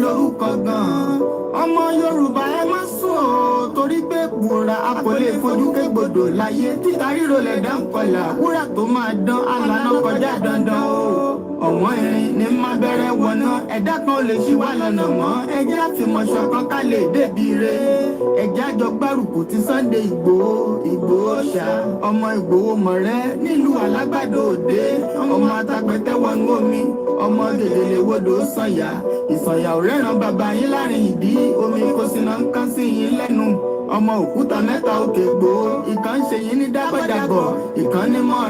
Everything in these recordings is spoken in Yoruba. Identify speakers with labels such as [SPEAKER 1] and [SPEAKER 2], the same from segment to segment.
[SPEAKER 1] lórúkọ gan. Ọmọ Yorùbá ẹ má sùn o, torí pé bùrà a kò lè fojú kégbodò láyé. Títa ríro lẹ̀dá ń kọlà, wúrà tó máa dán alànà kọjá dandan o. Ọ̀wọ́n irin ní má bẹ̀rẹ̀ wọ̀nà, ẹ̀dá kan ò lè ṣì wá lọ́nà mọ́. Ẹjẹ́ àfìmọ̀ṣọ̀ kan ká lè débi re. Ẹjẹ́ àjọ gbárùkù ti Sunday Ìgbòho ṣá. Ọmọ Ìgbòho mọ̀rẹ́ nílùú Alágbàdo Òde. Ọmọ Atapẹ̀tẹ̀ wọnú omi, ọmọ Gèdèlè wodò sànyà. Ìsànyà ò rẹ́ràn bàbá yín láàrin ìdí, omi kò sì náà ń kán sí yín lẹ́nu. Ọmọ òkúta mẹ́ta òkè gbòó, ìkan ń ṣe yín ní dábọ̀dàbọ̀, ìkan ní mọ́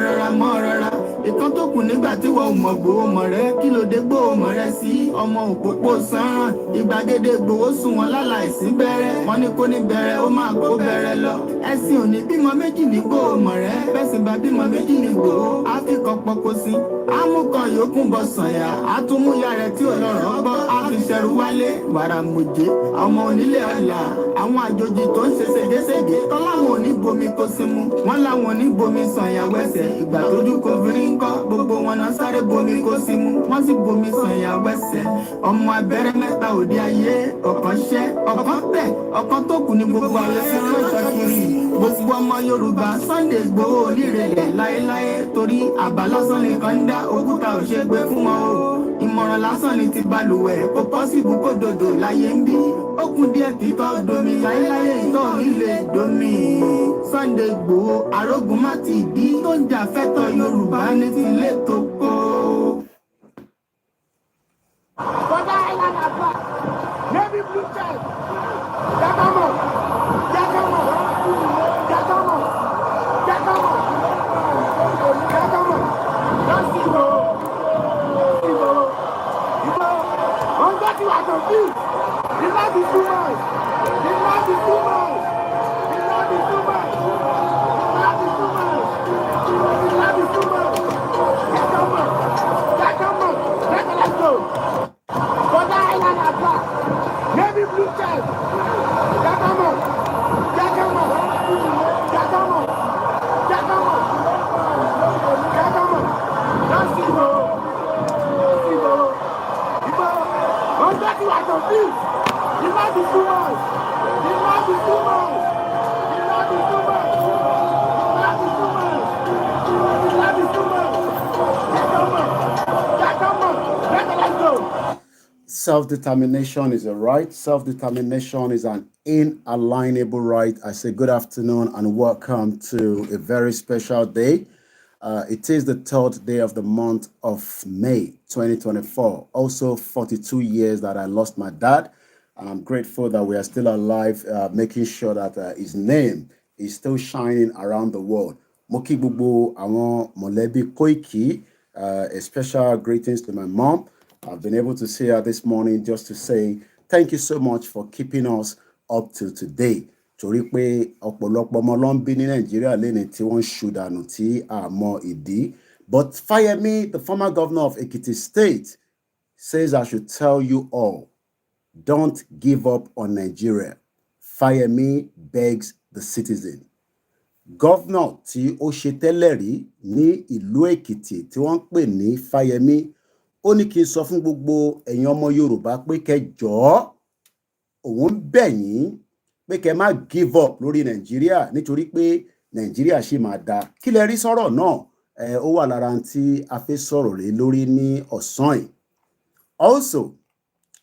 [SPEAKER 1] rọra. Ìkan tó kù nígbà tí wọ́n mọ̀ Gbòho mọ̀ rẹ́, kí ló dé Gbòho mọ̀ rẹ́ sí ọmọ òpópó sánràn. Ìgbàgede Gbòho sùn wọn láláìsí bẹ̀rẹ̀, wọ́n ní kó ní bẹ̀rẹ̀ ó máa kó bẹ̀rẹ̀ lọ. Ẹ̀sìn ò ní bímọ méjì ní Gbòho mọ̀ rẹ́, bẹ́sìn bá bímọ méjì ní Gbòho, á fi kan pọkó sí. Amúkan yòókù bọ̀ sànyà, àtúmúyà rẹ̀ tí ò lọ́rọ̀ bọ́, á fi ṣẹrù wálé wàràmùjẹ́. Ọmọ onílé ọ̀la, àwọn àjòjì tó ń ṣe ségesège, tọ́láwọn ò ní bomi kó sí mu, wọ́n láwọn ò ní bomi sànyà wẹ́sẹ̀. Ìgbà tójú kò fi rí ńkọ́, gbogbo wọn náà sáré bomi kó sí mu, wọ́n sì bomi sànyà wẹ́sẹ̀. Ọmọ abẹ́rẹ́ mẹ́ta òde ayé, ọ̀kan ṣẹ́, ọ̀kan tẹ̀, ọ̀kan tó kù ní gbogbo ayé sí ránṣọ kiri. Gbogbo ọmọ Yorùbá Sunday Igboho onírèlè láéláé, torí àbá lásán nìkan ń dá, òkúta ò ṣe gbé fún wọn o. Ìmọ̀ràn lásán ni ti balùwẹ̀, kò pọ́sibú kó dòdò láyé ń bí. Ó kù díẹ̀ tí tọ́ domi, láéláé ìtọ́ ilé domi. Sunday Igboho arógun má ti dí, tó ń jà fẹ́tọ̀ Yorùbá ní tilé tó kó.
[SPEAKER 2] Bọ́dá Island Abba, Navy Blue Child, Jákàmọ̀, Jákàmọ̀, Jákàmọ̀, Jákàmọ̀, Jákàmọ̀, lọ́sí Ìgbòho, Ìgbòho, Ìgbòho, wọ́n gbọ́ tí wà tó bí, the love is too much, the love is too much, the love is too much, the love is too much, the love is too much, Jákàmọ̀, Jákàmọ̀, let's go. Bọ́dá Island Abba, Navy Blue Child, Jákàmọ̀, Jákàmọ̀, Jákàmọ̀, Jákàmọ̀, Jákàmọ̀, lọ́sí Ìgbòho, Ìgbòho, Ìgbòho, wọ́n gbọ́ tí wà tó bí, the love is too much, the love is too much, the love is too much, the love is too much, the love is too much, Jákàmọ̀, Jákàmọ̀, let's go.
[SPEAKER 3] Self-determination is a right. Self-determination is an inalienable right. I say good afternoon and welcome to a very special day. It is the 3rd day of the month of May 2024. Also 42 years that I lost my dad. And I'm grateful that we are still alive, making sure that his name is still shining around the world. Moki Bubu, Awon Molebi Koiki, a special greetings to my mom. I've been able to see her this morning just to say thank you so much for keeping us up till today. Torí pé ọ̀pọ̀lọpọ̀ ọmọ ló ń bí ní Nàìjíríà lẹ́ni tí wọ́n ṣùdànù tí a mọ ìdí. But Fayemi, the former governor of Ekiti State, says I should tell you all, don't give up on Nigeria. Fayemi begs the citizen. Governor tí ó ṣe tẹ́lẹ̀ rí ní ìlú Èkìtì tí wọ́n ń pè ní Fayemi, ó ní kí n sọ fún gbogbo ẹ̀yin ọmọ Yorùbá pé kẹ́ jọ̀ọ́ òun bẹ̀ yín pé kẹ́ má give up lórí Nàìjíríà nítorí pé Nàìjíríà ṣì máa dáa. Kí lẹ rí sọ̀rọ̀ náà? Ó wà lára tí a fẹ́ sọ̀rọ̀ lé lórí ní ọ̀sán yìí. Also,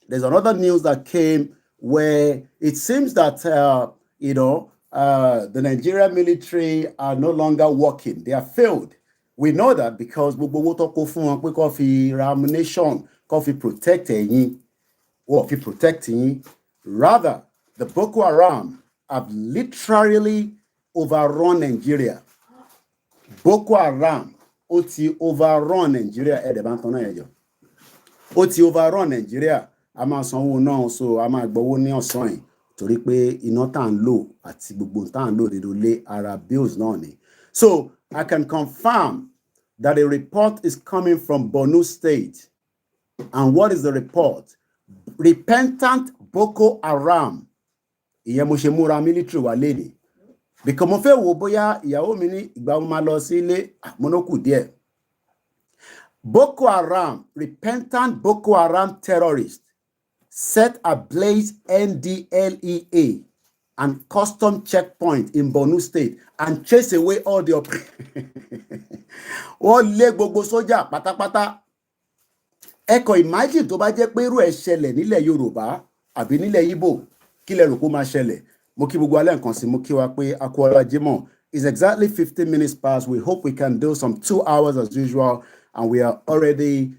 [SPEAKER 3] there's another news that came where it seems that the Nigerian military are no longer working. They are failed. We know that because gbogbo owó tó kó fún wọn pé kó fi ra ammunition, kó fi protect ẹ̀yin, or fi protect yín. Rather, the Boko Haram have literally overrun Nigeria. Boko Haram ó ti overrun Nigeria. Ó ti overrun Nigeria. A máa sanwó náà, so a máa gbowó ní ọ̀sán yìí torí pé iná tá ń lò àti gbogbo tá ń lò nínú ilé ara bills náà ni. So I can confirm that a report is coming from Borno State. And what is the report? Repentant Boko Haram. Ìyẹn mo ṣe múra military wà lẹ́ni. Because mo fẹ́ wò bóyá ìyàwó mi ní ìgbà mo máa lọ sí ilé àmọ́nókù díẹ̀. Boko Haram, repentant Boko Haram terrorists set ablaze NDLEA and custom checkpoint in Borno State and chase away all the wọ́n lé gbogbo sójà pátápátá. Ẹ kàn imagine tó bá jẹ́ pé irú ẹ̀ ṣẹlẹ̀ nílẹ̀ Yorùbá àbí nílẹ̀ Igbo kí lẹ rò kó máa ṣẹlẹ̀. Mo kí gbogbo alẹ́ nǹkan sí mo kí wa pé a kú ọlá Jímọ̀. It's exactly 15 minutes past. We hope we can do some 2 hours as usual, and we are already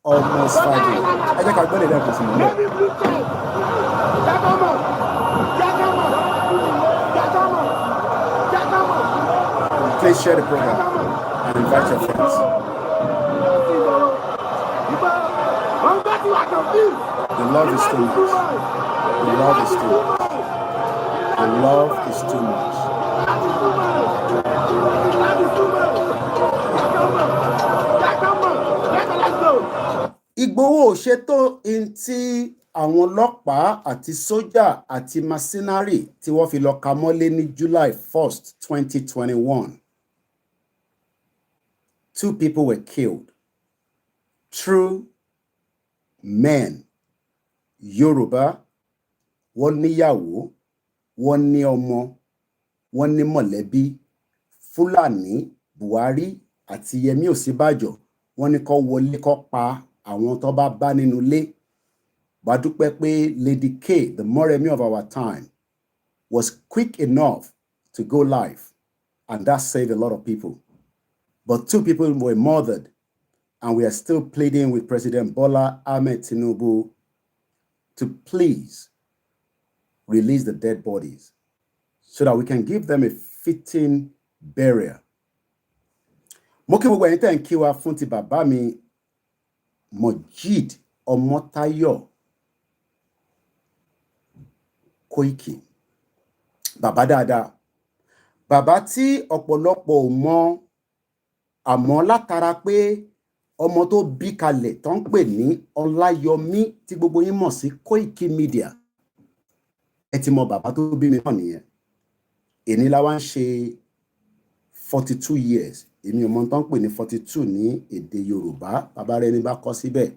[SPEAKER 3] almost 5 minutes. I think I'll go there for some more. Please share the program and invite your friends. The love is too much. The love is too much. The love is too much. Ìgbòho ṣètò ntí àwọn ọlọ́pàá àti sójà àti mercenary tí wọ́n fi lọ ka mọ́lé ní July 1st, 2021. 2 people were killed. True men. Yoruba, wọ́n níyàwó, wọ́n ní ọmọ, wọ́n ní mọ̀lẹ́bí. Fúlàní, Buhari àti Yẹmí Ọ̀sínbàjò wọ́n ní kó wọlé kó pa àwọn tó bá bá nínú ilé. Bá dúpẹ́ pé Lady K, the Moremi of our time, was quick enough to go live, and that saved a lot of people. But 2 people were murdered, and we are still pleading with President Bola Ahmed Tinubu to please release the dead bodies so that we can give them a fitting burial. Mo kí gbogbo ẹ̀yin tẹ́ ń kí wa fún ti bàbá mi Mojeed Ọmọ́táyọ̀ Koiki. Bàbá dáadáa. Bàbá tí ọ̀pọ̀lọpọ̀ ò mọ̀, àmọ́ látara pé ọmọ tó bí kalẹ̀ tó ń pè ní Ọláyọmí tí gbogbo yín mọ̀ sí Koikimedia. Ẹ ti mọ̀ bàbá tó bí mi náà nìyẹn. Èní la wá ń ṣe 42 years. Èmi ò mọ̀ tó ń pè ní 42 ní èdè Yorùbá. Bàbá rẹ̀ ní bá kọ síbẹ̀.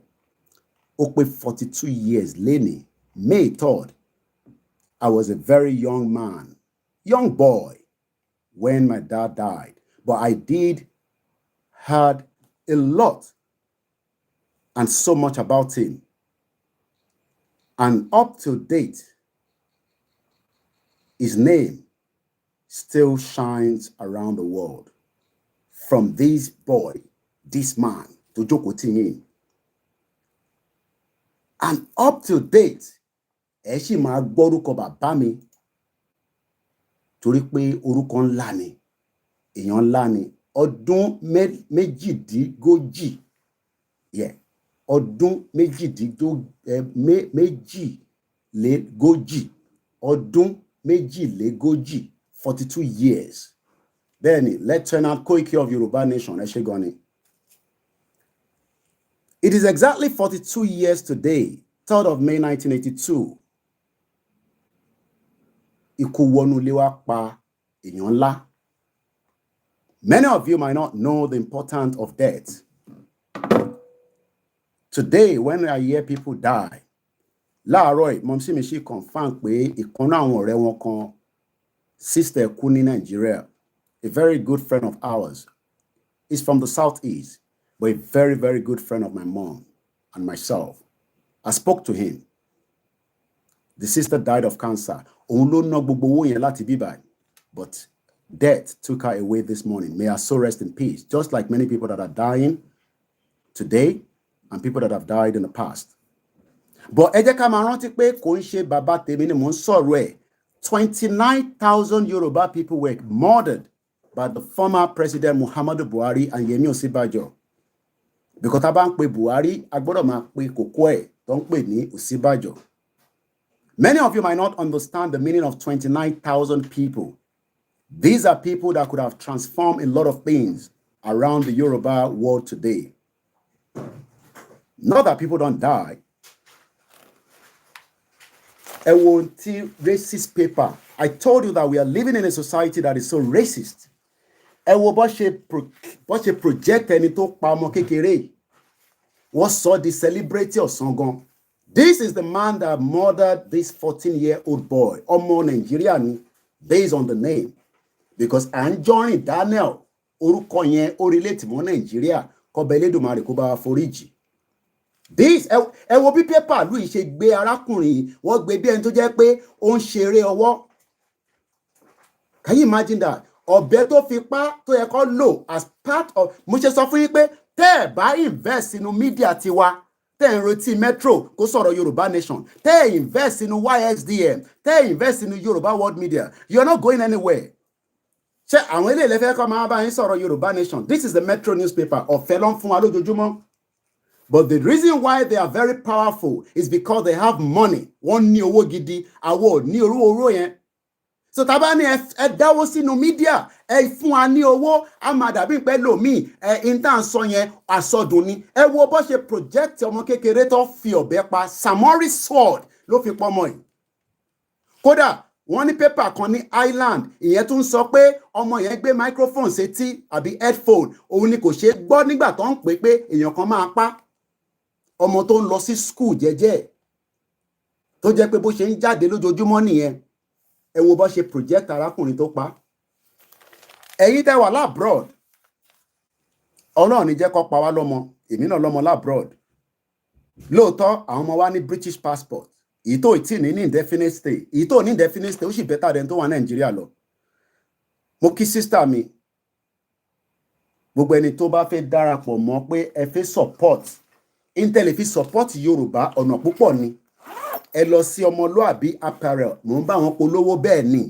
[SPEAKER 3] Ó pé 42 years lénìí. May 3rd. I was a very young man, young boy, when my dad died. But I did heard a lot and so much about him. And up to date, his name still shines around the world. From this boy, this man, to Joko Timi. And up to date, ẹ ṣì máa gbọ́rúkọ bàbá mi torí pé orúkọ ńlá ni, èèyàn ńlá ni. Ọdún méjìdínlógójì, ọdún méjìlélógójì, ọdún méjìlélógójì, 42 years. Bẹ́ẹ̀ni, Lieutenant Koiki of Yoruba Nation, ẹ ṣé gan ni. It is exactly 42 years today, 3rd of May 1982. Ikú wọnú ilé wa pa èèyàn ńlá. Many of you might not know the importance of death. Today, when I hear people die, láàárọ̀ mọ̀mísí mi ṣì confirm pé ìkan náà àwọn ọ̀rẹ́ wọn kan sister kú ní Nigeria. A very good friend of ours. He's from the southeast, but a very, very good friend of my mom and myself. I spoke to him. The sister died of cancer. Òun ló ná gbogbo owó yẹn láti bí báyìí. But death took her away this morning. May her soul rest in peace. Just like many people that are dying today and people that have died in the past. But ẹ jẹ́ ká máa rántí pé kò ń ṣe bàbá tèmi ni mò ń sọ̀rọ̀ ẹ̀. 29,000 Yoruba people were murdered by the former President Muhammadu Buhari and Yemi Ọ̀sínbàjò. Because tá bá ń pe Buhari, a gbọ́dọ̀ máa pe kòkó ẹ̀ tó ń pè ní Ọ̀sínbàjò. Many of you might not understand the meaning of 29,000 people. These are people that could have transformed a lot of things around the Yoruba world today. Not that people don't die. A racist paper. I told you that we are living in a society that is so racist. Bó ṣe project ẹni tó pa ọmọ kékeré. Wọ́n sọ di celebrity ọ̀sán gan. This is the man that murdered this 14-year-old boy, ọmọ Nàìjíríà ni, based on the name. Because Anjorin Daniel, orúkọ yẹn ó relate mọ́ Nàìjíríà, kọ́bẹ̀ Elédùmarè kó bá wa foríjì. This, ẹ wo bí pépà lù yìí ṣe gbé arákùnrin, wọ́n gbé bí ẹni tó jẹ́ pé ó ń ṣeré ọwọ́. Can you imagine that? Ọ̀bẹ tó fi pa tó yẹ kó lò as part of, mo ṣe sọ fún yín pé tẹ́ ẹ̀ bá invest inú media tiwa, tẹ́ ẹ̀ ń retí Metro kó sọ̀rọ̀ Yorùbá Nation, tẹ́ ẹ̀ invest inú YSDM, tẹ́ ẹ̀ invest inú Yorùbá World Media, you are not going anywhere. Ṣé àwọn ilé ìlẹ́fẹ́ kọ́ máa bá yín sọ̀rọ̀ Yorùbá Nation? This is the Metro newspaper, ọ̀fẹ́ ló ń fún wa lójoojúmọ́. But the reason why they are very powerful is because they have money. Wọ́n ní owó gidi, àwọ̀ ní orú yẹn. So tá bá ní ẹ dáwó sínú media, ẹ fún wa ní owó, a máa dàbí pé lòmíì intern sọ yẹn àsọdùn ni. Ẹ wo bó ṣe project ọmọ kékeré tó fi ọ̀bẹ pa, Samori sword ló fi pọ́mọ yìí. Kódà wọ́n ní paper kan ní Ireland, ìyẹn tún sọ pé ọmọ yẹn gbé microphone sétí àbí headphone, òun ni kò ṣe gbọ́ nígbà tó ń pè pé èèyàn kan máa pa. Ọmọ tó ń lọ sí school jẹ́jẹ́, tó jẹ́ pé bó ṣe ń jáde lójoojúmọ́ nìyẹn. Ẹ wo bó ṣe project arákùnrin tó pa. Ẹ̀yin tẹ́ wà labroad, Ọlọ́run ní jẹ́ kó pa wá lọ́mọ, èmi náà lọ́mọ labroad. Lóòótọ́ àwọn ọmọ wa ní British passport, èyí tó tí ní indefinite stay, èyí tó ní indefinite stay ó sì better than tó wà Nàìjíríà lọ. Mo kí sister mi, gbogbo ẹni tó bá fẹ́ darapọ̀ mọ́ pé ẹ fẹ́ support, Intel fi support Yorùbá ọ̀nà púpọ̀ ni. Ẹ lọ sí Ọmọlúàbí apparel, mò ń bá wọn polówó bẹ́ẹ̀ ni.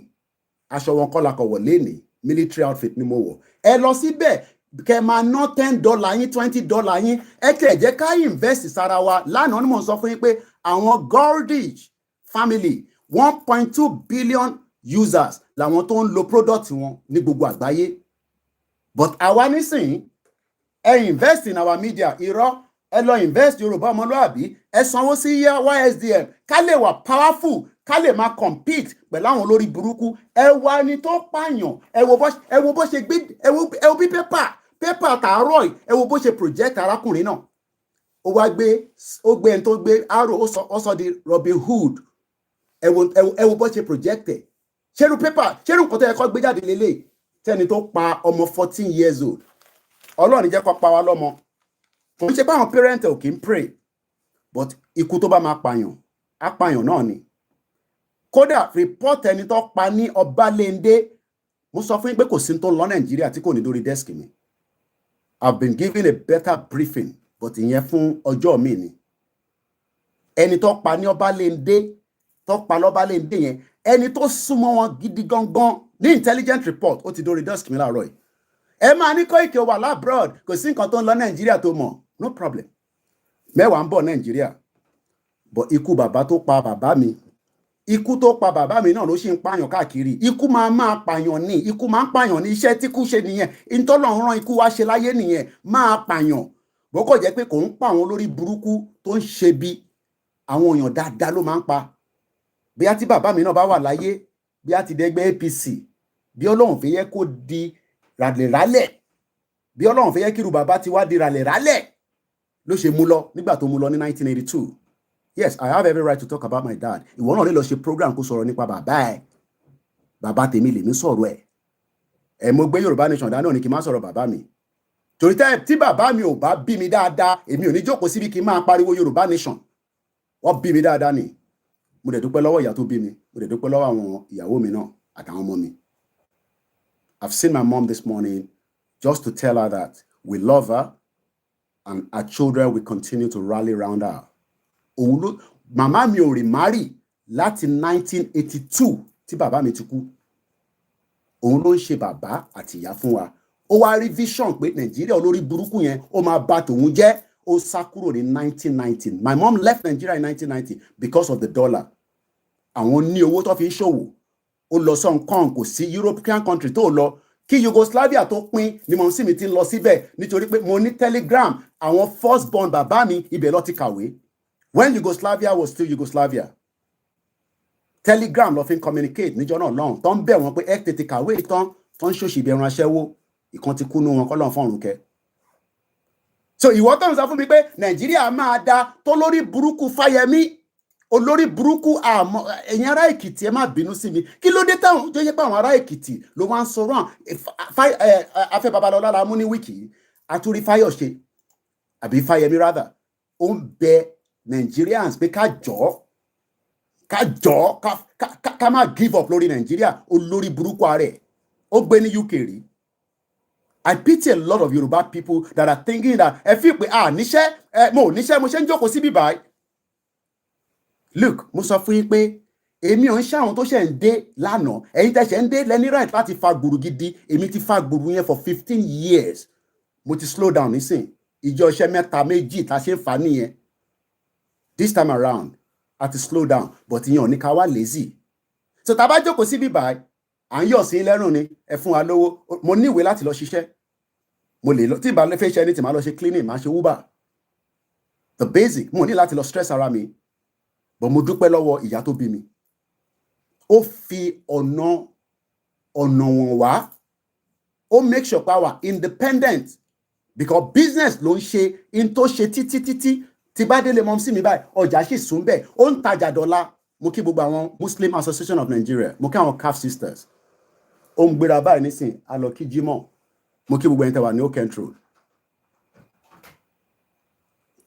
[SPEAKER 3] Aṣọ wọn kọ́ la kọ̀ wọ̀ lénìí, military outfit ni mo wọ̀. Ẹ lọ síbẹ̀, kẹ́ máa ná $10 yín, $20 yín. Ẹ tẹ̀ jẹ́ ká invest sára wa. Lánàá ni mò ń sọ fún yín pé àwọn Goldich family 1.2 billion users làwọn tó ń lo product wọn ní gbogbo àgbáyé. But àwa nísìnyí, ẹ invest in our media, irọ́. Ẹ lọ invest Yorùbá Ọmọlúàbí, ẹ sanwó sí YSDM, ká lè wà powerful, ká lè máa compete pẹ̀lú àwọn olórí burúkú. Ẹ wá ní tó pààyàn, ẹ wo bó ṣe gbé, ẹ wo bí pépà tààrọ̀ yìí, ẹ wo bó ṣe project arákùnrin náà. Ó gbé ẹni tó gbé arrow, ó sọ di Robin Hood. Ẹ wo bó ṣe project ẹ̀. Ṣerú nǹkan tó yẹ kó gbé jáde lélẹ̀, tẹ́ni tó pa ọmọ 14 years old. Ọlọ́run jẹ́ kó pa wá lọ́mọ. Kò ń ṣe báwọn parent ò kí ń pray, but ikú tó bá máa pààyàn, apààyàn náà ni. Kódà report ẹni tó pa ní Ọbalẹ́ndé, mo sọ fún yín pé kò sí tó lọ Nàìjíríà tí kò ní lórí desk mi. I've been given a better briefing, but ìyẹn fún ọjọ́ mi ni. Ẹni tó pa ní Ọbalẹ́ndé, tó pa lọ́balẹ́ndé yẹn, ẹni tó súnmọ́ wọn gidi gangan ní intelligent report, ó ti dórí desk mi láàárọ̀ yìí. Ẹ máa ní Koiki wà labroad, kò sí nǹkan tó ń lọ Nàìjíríà tó mọ̀. No problem. Mẹ́wàá ń bọ̀ Nàìjíríà. But ikú bàbá tó pa bàbá mi, ikú tó pa bàbá mi náà ló ṣì ń pààyàn káàkiri. Ikú máa pààyàn ní, ikú máa ń pààyàn ní, iṣẹ́ tí kú ṣe nìyẹn. Ìtọ́lọ́run rán ikú wá ṣe láyé nìyẹn, máa pààyàn. Bó kò jẹ́ pé kò ń pa àwọn olórí burúkú tó ń ṣe bí àwọn èèyàn dáadáa ló máa ń pa. Bí a ti bàbá mi náà bá wà láyé, bí a ti dẹgbẹ́ APC, bí Ọlọ́run fẹ́ yẹ kó di ràlẹ̀rálẹ̀, bí Ọlọ́run fẹ́ yẹ kí irú bàbá ti wá di ràlẹ̀rálẹ̀ ló ṣe mú lọ nígbà tó mú lọ ní 1982. Yes, I have every right to talk about my dad. Ìwọ náà lè lọ ṣe program kó sọ̀rọ̀ nípa bàbá ẹ̀. Bàbá tèmi lèmi sọ̀rọ̀ ẹ̀. Ẹ mo gbé Yorùbá Nation dání, ní kí n má sọ̀rọ̀ bàbá mi. Torí tí bàbá mi ò bá bí mi dáadáa, èmi ò ní jókòó síbi kí n máa pariwo Yorùbá Nation. Wọ́n bí mi dáadáa ni. Mo dẹ̀ dúpẹ́ lọ́wọ́ ìyá tó bí mi. Mo dẹ̀ dúpẹ́ lọ́wọ́ àwọn ìyàwó mi náà àtàwọn ọmọ mi. I've seen my mom this morning just to tell her that we love her and our children will continue to rally around her. Màmá mi ò remarry láti 1982 tí bàbá mi ti kú. Òun ló ń ṣe bàbá àti ìyá fún wa. Ó wá rí vision pé Nàìjíríà olórí burúkú yẹn ó máa bà tòun jẹ́. Ó sá kúrò ní 1990. My mom left Nigeria in 1990 because of the dollar. Àwọn ní owó tó fi ń ṣòwò. Ó lọ sí Hong Kong, kò sí European country tó lọ. Kí Yugoslavia tó pín ni mo sì mi ti lọ síbẹ̀ nítorí pé mo ní telegram àwọn first born bàbá mi ibẹ̀ lọ ti kàwé. When Yugoslavia was still Yugoslavia, telegram lọ fi ń communicate níjọ́ náà lọ́hùn tó ń bẹ̀ wọ́n pé ẹ tètè kàwé tán tó ń ṣòṣì ìbẹ̀rùn aṣẹ́wó ìkan ti kú nú wọn kọ́ lọ́n fọ́run kẹ́. so ìwọ tó ń sọ fún mi pé Nàìjíríà máa da tó lórí burúkú Fáyẹmí olórí burúkú àmọ́ ẹ̀yin ará Èkìtì ẹ má bínú sí mi kí ló dé táwọn tó yẹ pé àwọn ará Èkìtì ló wá ń sọ̀rọ̀ Afẹ́ Babalọ́lá la mú ní wíìkì àtúrí Fáyọ̀ṣe àbí Fáyẹmí rather ó ń bẹ Nigerians pé ká jọ ká má give up lórí Nàìjíríà olórí burúkú ààrẹ ó gbé ní UK rí. I pity a lot of Yoruba people that are thinking that ẹ fi pé níṣẹ́ mo ṣe ń jókòó síbí báyìí. Look, mo sọ fún yín pé èmi ò ń ṣàwọn tó ṣe ń dé lánàá ẹ̀yin tẹ́ ṣe ń dé lẹ́ni right láti fa gbùrù gidi èmi ti fa gbùrù yẹn for 15 years mo ti slow down nísìn ìjọ iṣẹ́ mẹ́ta méjì tá a ṣe ń fa nìyẹn this time around a ti slow down but ìyẹn ò ní ká wá lazy so tá a bá jókòó síbí báyìí à ń yọ̀ sí lẹ́rùn ni ẹ fún wa lówó mo ní ìwé láti lọ ṣiṣẹ́ mo lè lọ tí ìbá fẹ́ ṣe ẹni tí màá lọ ṣe cleaning màá ṣe Uber the basic mo ní láti lọ stress ara mi but mo dúpẹ́ lọ́wọ́ ìyá tó bí mi ó fi ọ̀nà wọn wá ó make sure power independent because business ló ń ṣe in tó ṣe títí tí bá délé mọ́ sí mi báyìí ọjà sì sún bẹ́ẹ̀ ó ń tajà dọ́là mo kí gbogbo àwọn Muslim Association of Nigeria mo kí àwọn CAF sisters ó ń gbéra báyìí nísìn alọ kí Jímọ̀ mo kí gbogbo ẹni tẹ́ wà ní Oak Road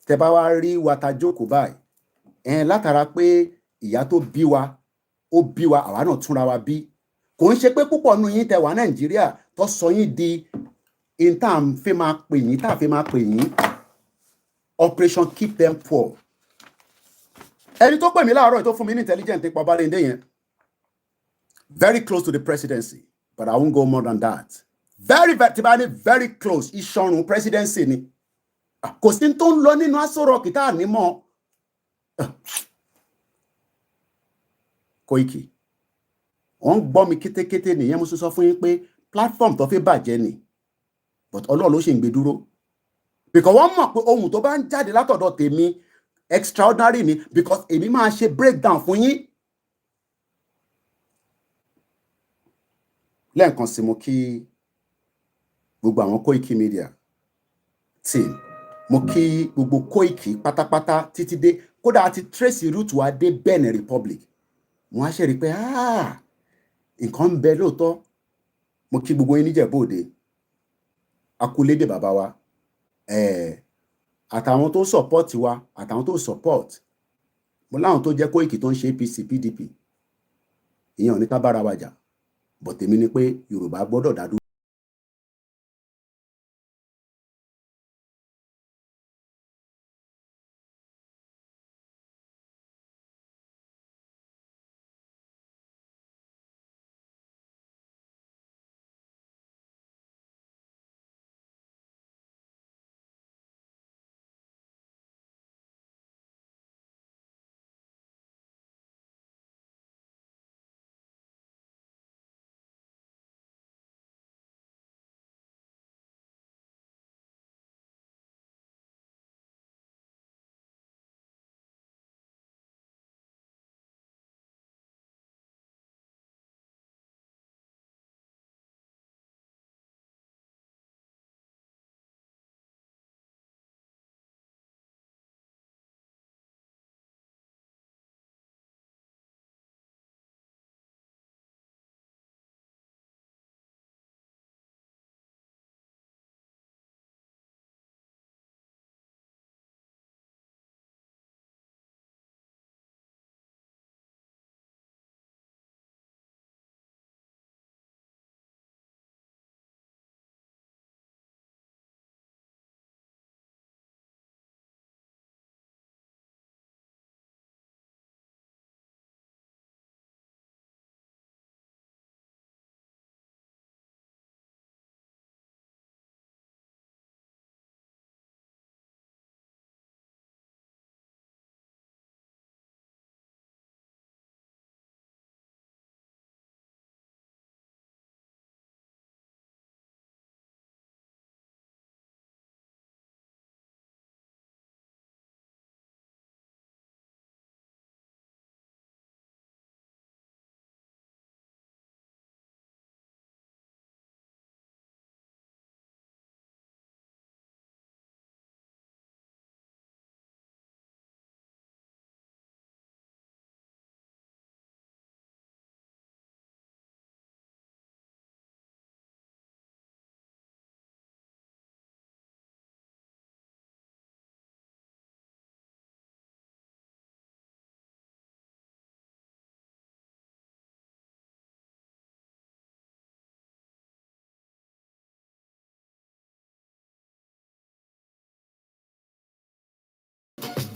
[SPEAKER 3] tẹ́ bá wá rí wata jókòó báyìí látara pé ìyá tó bí wa ó bí wa àwa náà túnra wa bí kò ń ṣe pé púpọ̀ nù yín tẹ́ wà Nàìjíríà tó sọ yín di intern fi máa pè yín tá a fi máa pè yín operation keep them poor ẹni tó pè mí láàárọ̀ tó fún mi ní intelligent nípa Ọbalẹ́ndé yẹn very close to the presidency but I won't go more than that tí bá ní very close ìṣọ̀run presidency ni kò sí tó ń lọ nínú Aso Rock tá a ní mọ́ Koiki wọ́n gbọ́ mi kétékété nìyẹn mo sọ fún yín pé platform tó fi bàjẹ́ ni but Ọlọ́run ló ṣe ń gbé dúró because wọ́n mọ̀ pé ohun tó bá ń jáde látọ̀dọ̀ tèmi extraordinary ni because èmi máa ṣe breakdown fún yín lẹ́ẹ̀kan sí mo kí gbogbo àwọn Koikimedia team mo kí gbogbo Koiki pátápátá títí dé kódà àti trace route wa dé Benin Republic mo á ṣe rí pé nǹkan ń bẹ lóòótọ́ mo kí gbogbo yín níjẹ̀bú-òde akúlédè bàbá wa àtàwọn tó support wa àtàwọn tó support mo láwọn tó jẹ́ Koiki tó ń ṣe APC PDP ìyẹn ò ní ká bára wa jà but tèmi ni pé Yorùbá gbọ́dọ̀ dá dúró.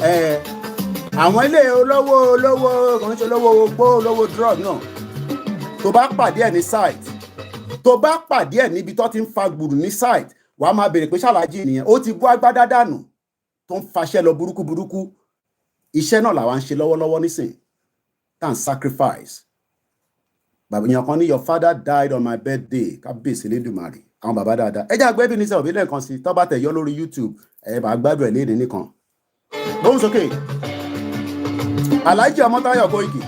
[SPEAKER 3] àwọn ilé olówó kò ń ṣe olówó gbó olówó drug náà tó bá pàdé ẹ̀ ní site tó bá pàdé ẹ̀ níbi tó ti ń fa gbùrù ní site wàá máa béèrè pé ṣàlàjì nìyẹn ó ti bú agbádá dànù tó ń faṣẹ́ lọ burúkú iṣẹ́ náà làwa ń ṣe lọ́wọ́lọ́wọ́ nísìn tá à ń sacrifice bàbá yẹn kan ní your father died on my birthday kábíyèsí lédùmarè àwọn bàbá dáadáa ẹ jẹ́ àgbẹ̀ bí níṣẹ́ òbí lẹ́ẹ̀kan sí tó bá tẹ̀ yọ lórí YouTube ẹ bá gbádùn ẹ̀ léde nìkan lóhùn sókè Alhaji Ọmọ́táyọ̀ Koiki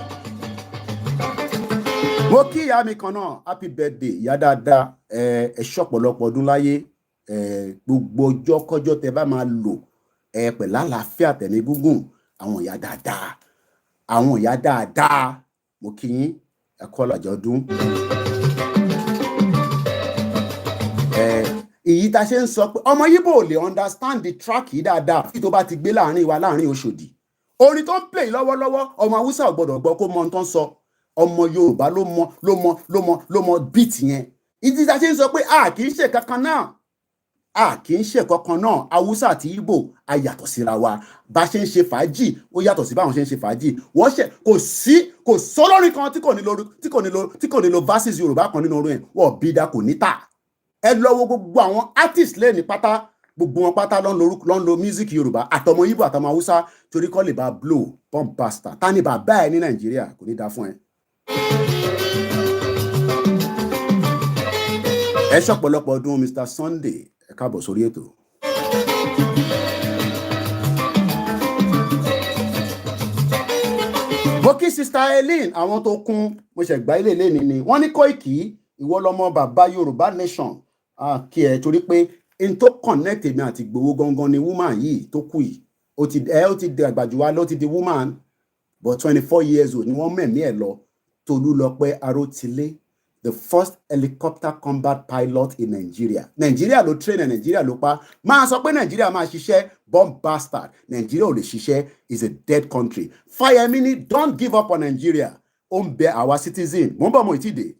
[SPEAKER 3] mo kí ìyá mi kan náà happy birthday ìyá dáadáa ẹ ṣọ̀pọ̀lọpọ̀ ọdún láyé gbogbo ọjọ́ kọjọ́ tẹ bá máa lò pẹ̀lú àlàáfíà tẹ̀mí gúngùn àwọn ìyá dáadáa mo kí yín ẹ̀kọ́ làjọ̀dún. Èyí tá a ṣe ń sọ pé ọmọ Yíbò ò lè understand the track yìí dáadáa fi tó bá ti gbé láàrin Òṣòdì orin tó ń play lọ́wọ́lọ́wọ́ ọmọ Haúsá ò gbọ́dọ̀ gbọ́ kó mọ ohun tó ń sọ ọmọ Yorùbá ló mọ beat yẹn ìdí tá a ṣe ń sọ pé a kì í ṣe kankan náà Haúsá àti Ìgbò a yàtọ̀ síra wa bá ṣe ń ṣe fàájì ó yàtọ̀ sí báwọn ṣe ń ṣe fàájì wọ́n ṣe kò sólórin kan tí kò ní lo verses Yorùbá kan nínú orin ẹ̀ wọ́n bí dá kò ní tà ẹ lọ wo gbogbo àwọn artist lẹ́ni pátá gbogbo wọn pátá ló ń lo music Yorùbá àtọmọ Ìgbò àtọmọ Haúsá torí kọ́ lè bá blow bomb basta ta ni bàbá ẹ ní Nàìjíríà kò ní dá fún ẹ. ẹ ṣọ̀pọ̀lọpọ̀ ọdún Mr. Sunday ẹ káàbọ̀ sórí ètò. mo kí Sister Eileen àwọn tó kún mo ṣe gbá ilé ilé ni wọ́n ní Koiki ìwọ lọmọ bàbá Yorùbá nation kí ẹ torí pé n tó connect èmi àti Ìgbòho gangan ni woman yìí tó kù yìí ó ti dàgbà jù wá ló ti di woman but 24 years old ni wọ́n mẹ̀mí ẹ̀ lọ Tolúlọpẹ́ Arótilé the first helicopter combat pilot in Nigeria ló train ẹ̀ Nigeria ló pa máa sọ pé Nigeria máa ṣiṣẹ́ bomb bastard Nigeria ò lè ṣiṣẹ́ is a dead country Fayemi ni don't give up on Nigeria ó ń bẹ àwa citizen mo ń bọ̀ mo ì tí dé.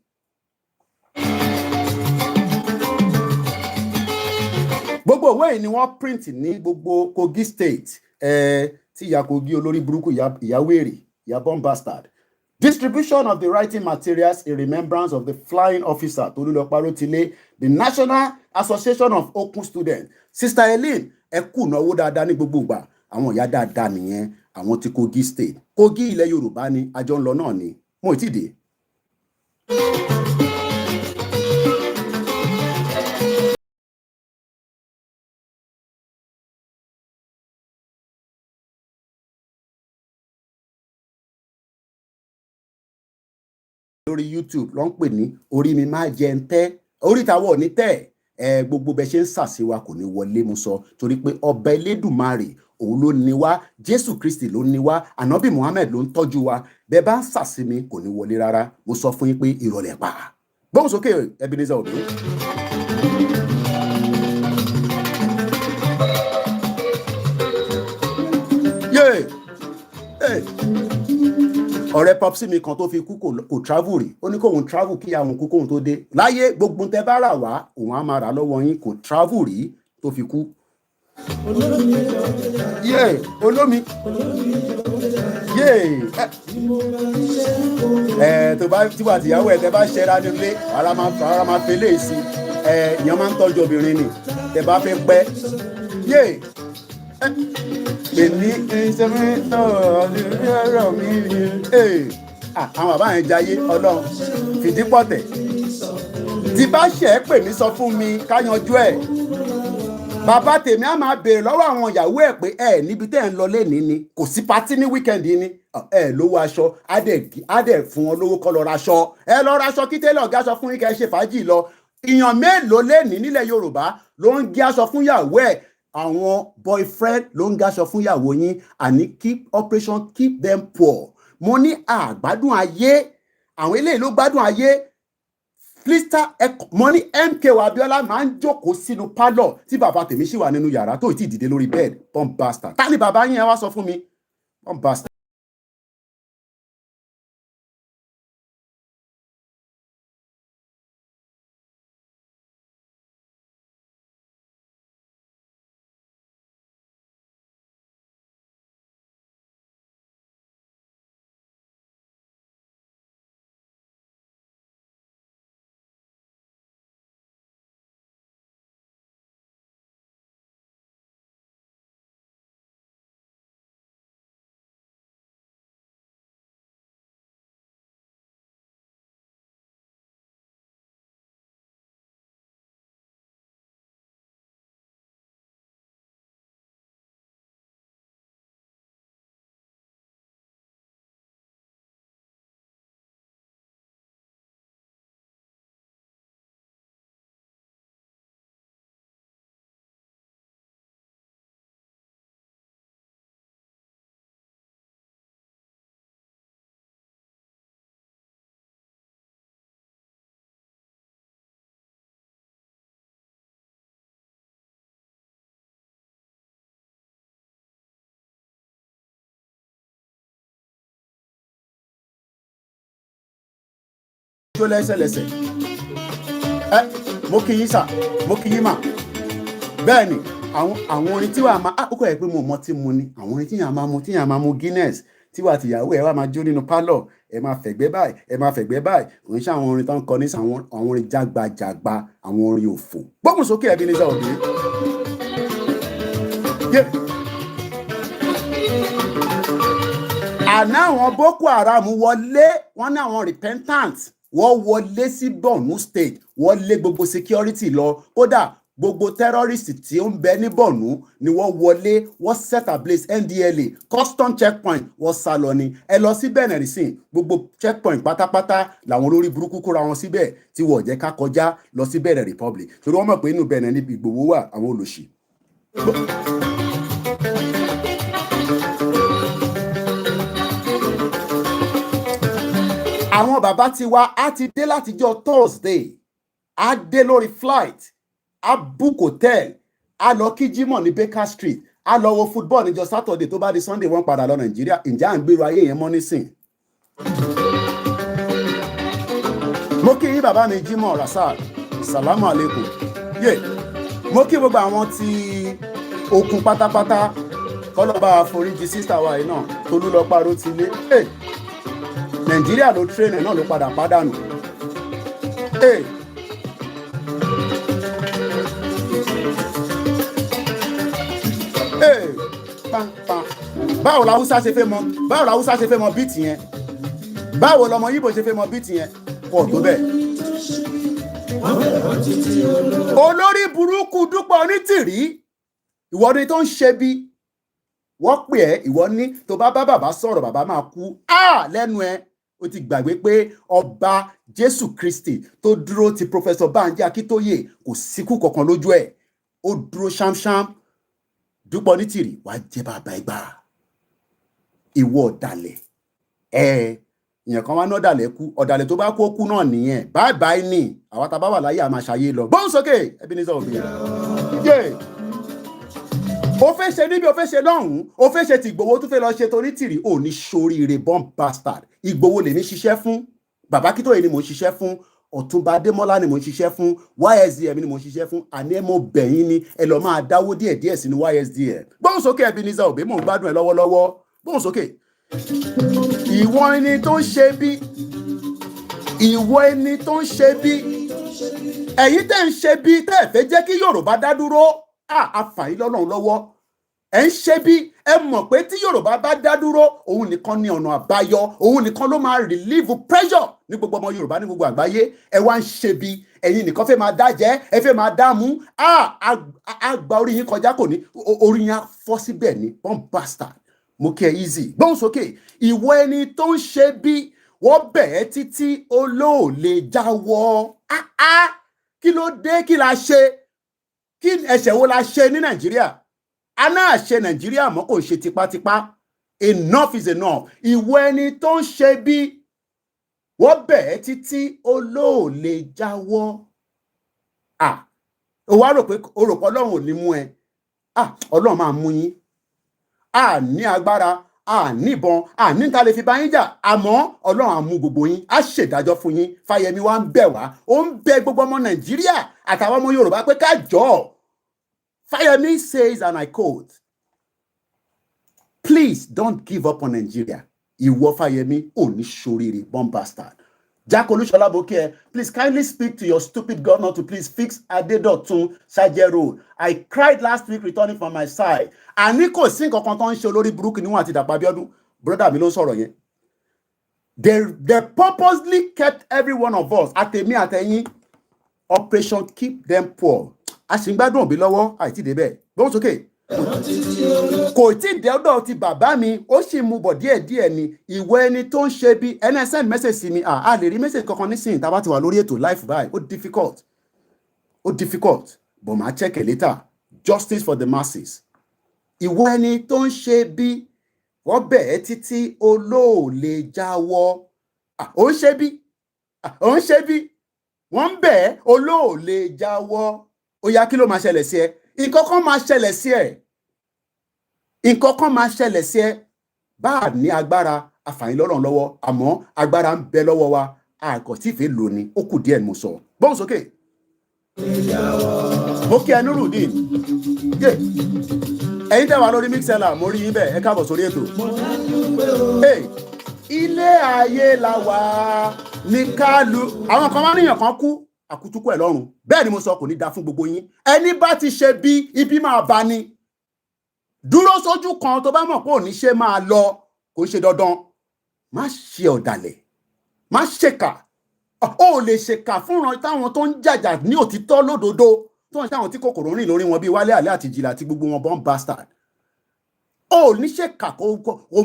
[SPEAKER 3] gbogbo òwe yìí ni wọ́n print ní gbogbo Kogi state tí ìyá Kogi olórí burúkú ìyá wèrè ìyá bomb bastard distribution of the writing materials in remembrance of the flying officer Tolúlọpẹ́ Arótilé the National Association of Okun Students Sister Eileen ẹ kú náwó dáadáa ní gbogbo ìgbà àwọn ìyá dáadáa nìyẹn àwọn ti Kogi state Kogi ilẹ̀ Yorùbá ni àjọ ń lọ náà ni mo ì tí dé. lórí YouTube ló ń pè ní orí mi máa jẹ ń tẹ́ orí ìtawọ̀ ní tẹ́ gbogbo bẹ ṣe ń sàṣewà kò ní wọlé mo sọ torí pé ọba Elédùmarè òun ló ní wá Jésù Kristi ló ní wá Ànábì Muhammed ló ń tọ́jú wa bẹ́ẹ̀ bá ń sàṣemi kò ní wọlé rárá mo sọ fún yín pé ìrọ̀lẹ́ pa gbóhùn sókè Ebenezer Obey. ọ̀rẹ́ popsi mi kan tó fi kú kò travel rí ó ní kóun travel kí àwọn kú kóun tó dé láyé gbogbo tẹ bá rà wá òun á máa rà lọ́wọ́ yín kò travel rí tó fi kú. olómi tó bá tí wà tìyàwó ẹ tẹ bá ṣẹra nílé ara máa fẹ́ lé sí ìyẹn máa ń tọ́jú obìnrin ni tẹ bá fẹ́ pẹ́ èmi ìṣẹ́mẹ́tọ̀ ọ̀rọ̀ mi àwọn bàbá yẹn jayé Ọlọ́run fìdí pọ̀tẹ̀ tí bá ṣe é pè mí sọ fún mi ká yanjú ẹ̀ bàbá tèmi á máa béèrè lọ́wọ́ àwọn ìyàwó ẹ̀ pé níbi tẹ́ ń lọ lénìí ni kò sí patí ní wíkẹ́ndì ni lówó aṣọ á dẹ̀ fún wọn lówó kọ́ lọ raṣọ lọ raṣọ kí tẹ́lẹ̀ ọ̀gá aṣọ fún yín kẹ́ ṣe fàájì lọ ìyàn mélòó lénìí nílẹ̀ Yorùbá ló ń gé aṣọ fún ìyàwó ẹ̀ àwọn boyfriend ló ń gaṣọ fún ìyàwó yín àní keep them poor mo ní àgbádùn ayé àwọn eléyìí ló gbádùn ayé mo ní MKO Abiola máa ń jókòó sínú pálọ̀ tí bàbá tèmi ṣì wà nínú yàrá tó ì tí ì dìde lórí bed bomb bastard ta ni bàbá yín ẹ wá sọ fún mi bomb bastard. jó lẹ́sẹ̀lẹ́sẹ̀. Mo kí yín sà, mo kí yín mà. Bẹ́ẹ̀ ni, àwọn orin tí wàá máa, ó kọ̀ ẹ́ pé mo mọ tí mo ní, àwọn orin tí yàn máa mu Guinness, tí wàá tìyàwó ẹ̀ wá máa jó nínú pálọ̀, ẹ máa fẹ̀gbẹ́ báyìí, ẹ máa fẹ̀gbẹ́ báyìí, kò ń ṣe àwọn orin tó ń kọ ní àwọn orin jágbajàgba, àwọn orin òfò. Gbóhùn sókè Ebenezer Obey. Àná àwọn Boko Haram wọlé, wọ́n ní àwọn repentant, wọ́n wọlé sí Borno State, wọ́n lé gbogbo security lọ, kódà gbogbo terrorist tí ó ń bẹ ní Borno ni wọ́n wọlé, wọ́n set ablaze NDLA custom checkpoint, wọ́n sá lọ ni. Ẹ lọ sí Benin Receipt, gbogbo checkpoint pátápátá làwọn olórí burúkú kóra wọn síbẹ̀ tí wọ́n jẹ́ ká kọjá lọ sí Benin Republic, torí wọ́n mọ̀ pé inú Benin ní Ìgbòho wà, àwọn olòṣì. Àwọn bàbá tiwa á ti dé látijọ́ Thursday, á dé lórí flight, á book hotel, á lọ kí Jímọ̀ ní Baker Street, á lọ wo football níjọ́ Saturday, tó bá di Sunday wọ́n padà lọ Nàìjíríà. Ǹjẹ́ à ń gbèrò ayé yẹn mọ́ nísìn? Mo kí yín bàbá mi Jímọ̀ Rasaq, salamu alaikum. Mo kí gbogbo àwọn tí okun pátápátá, kọ́lọ́ bá foríjì sísà wa yìí náà, Tolú lọ parọ́ ti lé. Nàìjíríà ló tírẹ̀nì náà ló padà pàdánù. Báwo la Hausa ṣe fẹ́ mọ bíìtì yẹn? Báwo lọmọ Yíbò ṣe fẹ́ mọ bíìtì yẹn? Pọ̀ tó bẹ́ẹ̀. Olórí burúkú Dúpẹ́ Onítìrí, ìwọ ni tó ń ṣe bí. Wọ́n pè ẹ́, ìwọ ní tó bá bàbá sọ̀rọ̀ bàbá máa kú. Lẹ́nu ẹ, ó ti gbàgbé pé ọba Jésù Kristi tó dúró ti Professor Banji Akíntóyè kò síkú kankan lójú ẹ̀. Ó dúró ṣámṣám. Dúpẹ́ Onítìrí, wàá jẹ bàbá ẹgbà. Ìwọ ọ̀dàlẹ̀. Ìyẹn kan wá ní ọ̀dàlẹ̀ kú. Ọ̀dàlẹ̀ tó bá kú ó kú náà nìyẹn. Bye ni. Àwa tá bá wà láyé a máa ṣayé lọ. Gbóhùn sókè Ebenezer Obey. Ó fẹ́ ṣe níbi, ó fẹ́ ṣe lọ́hùn-ún, ó fẹ́ ṣe ti Ìgbòho tó fẹ́ lọ ṣe Onítìrí, ò ní ṣoríire bomb bastard. Ìgbòho lèmi ṣiṣẹ́ fún, bàbá Akíntóyè ni mo ṣiṣẹ́ fún, Ọ̀túnba Adémọ́lá ni mo ṣiṣẹ́ fún, YSDM ni mo ṣiṣẹ́ fún, àní ẹ mọ bẹ̀yìn ni ẹ lọ máa dáwó díẹ̀díẹ̀ sínú YSDM. Gbóhùn sókè Ebenezer Obey, mò ń gbádùn ẹ lọ́wọ́lọ́wọ́. Gbóhùn sókè. Ìwọ ẹni tó ń ṣe bí, ìwọ ẹni tó ń ṣe bí, ẹ̀yin tẹ́ ń ṣe bí tẹ́ ẹ fẹ́ jẹ́ kí Yorùbá dá dúró. Àfààní lọ́lọ́run lọ́wọ́. Ẹ ń ṣe bí, ẹ mọ̀ pé tí Yorùbá bá dá dúró, òun nìkan ni ọ̀nà àbáyọ, òun nìkan ló máa relieve pressure ní gbogbo ọmọ Yorùbá ní gbogbo àgbáyé. Ẹ wá ń ṣe bí, ẹ̀yin nìkan fẹ́ máa dájẹ́, ẹ fẹ́ máa dámú. Àgbà orí yín kọjá kò ní, orí yín á fọ́ síbẹ̀ ní bomb bastard. Mo kí ẹ easy. Gbóhùn sókè. Ìwọ ẹni tó ń ṣe bí, wọ́n bẹ̀ ẹ́ títí olóòlè jáwọ́. Kí ló dé? Kí la ṣe? Kí ẹ̀ṣẹ̀ wo la ṣe ní Nàìjíríà? A náà ṣe Nàìjíríà mọ́ kò ṣe tipátipá. Enough is enough. Ìwọ ẹni tó ń ṣe bí, wọ́n bẹ̀ ẹ́ títí olóòlè jáwọ́. Ó wá rò pé Ọlọ́run ò ní mú ẹ. Ọlọ́run máa mú yín. Ní agbára, níbọn, ní ta lè fi bá yín jà, àmọ́ Ọlọ́run á mú gbogbo yín, á ṣèdájọ́ fún yín. Fáyẹmí wá ń bẹ̀ wá, ó ń bẹ gbogbo ọmọ Nàìjíríà àtàwọn ọmọ Yorùbá pé ká jọ̀ọ́. Fayemi says, and I quote, "Please don't give up on Nigeria." Ìwọ Fayemi, ò ní ṣoríire, bomb bastard. Jack Olushola Boke, please kindly speak to your stupid governor to please fix Adedotun Saje Road. I cried last week returning from my side. Àní kò sí nǹkan kan tó ń ṣe olórí burúkú níwọ̀n àti Dàpọ̀ Abíọ́dún. Brother mi ló sọ̀rọ̀ yẹn. They purposely kept every one of us, àtèmi àtẹ̀yìn, Operation Keep Them Poor. A sì ń gbádùn òbí lọ́wọ́, àìtí débẹ̀. Gbóhùn sókè. Kò tí ì dẹ́ọ́dọ̀ ti bàbá mi, ó sì mú bọ̀ díẹ̀díẹ̀ ni. Ìwọ ẹni tó ń ṣe bí, ẹni send message sí mi, a lè rí message kankan nísìnyí tá a bá ti wà lórí ètò live báyìí. Ó difficult, but màá check it later. Justice for the masses. Ìwọ ẹni tó ń ṣe bí, wọ́n bẹ̀ ẹ́ títí olóòlè jáwọ́. Ó ń ṣe bí, wọ́n ń bẹ̀ ẹ́ olóòlè jáwọ́. Ó yá, kí ló máa ṣẹlẹ̀ sí ẹ? Nǹkan kan máa ṣẹlẹ̀ sí ẹ. Nǹkan kan máa ṣẹlẹ̀ sí ẹ. Bá a ní agbára, àfààní lọ́rùn lọ́wọ́, àmọ́ agbára ń bẹ lọ́wọ́ wa. àgọ́ tí ìfẹ́ lò ní ó kù díẹ̀ ni mo sọ gbóhùn sókè mo kí ẹnu rùdín yé ẹ̀yin tẹ́ wà lórí mixella mo rí yín bẹ́ẹ̀ ẹ káàbọ̀ sórí ètò ilé ayé la wà ní kálu àwọn kan máa níyàn kan kú àkútúkú ẹ̀ lọ́rùn bẹ́ẹ̀ ni mo sọ kò ní da fún gbogbo yín ẹni bá ti ṣe bí ibi máa bá ní dúró sójú kan tó bá mọ̀ pé òní ṣe máa lọ kò ṣe dandan má ṣe ọ̀dàlẹ̀ má ṣèkà ó lè ṣèkà fúnran táwọn tó ń jàjà ní òtítọ́ lódodo tó ń ṣàwọn tí kòkòrò rìn lórí wọn bíi Wálé Àlẹ́ àti Jìlá àti gbogbo wọn born bastard ó ní ṣèkà kó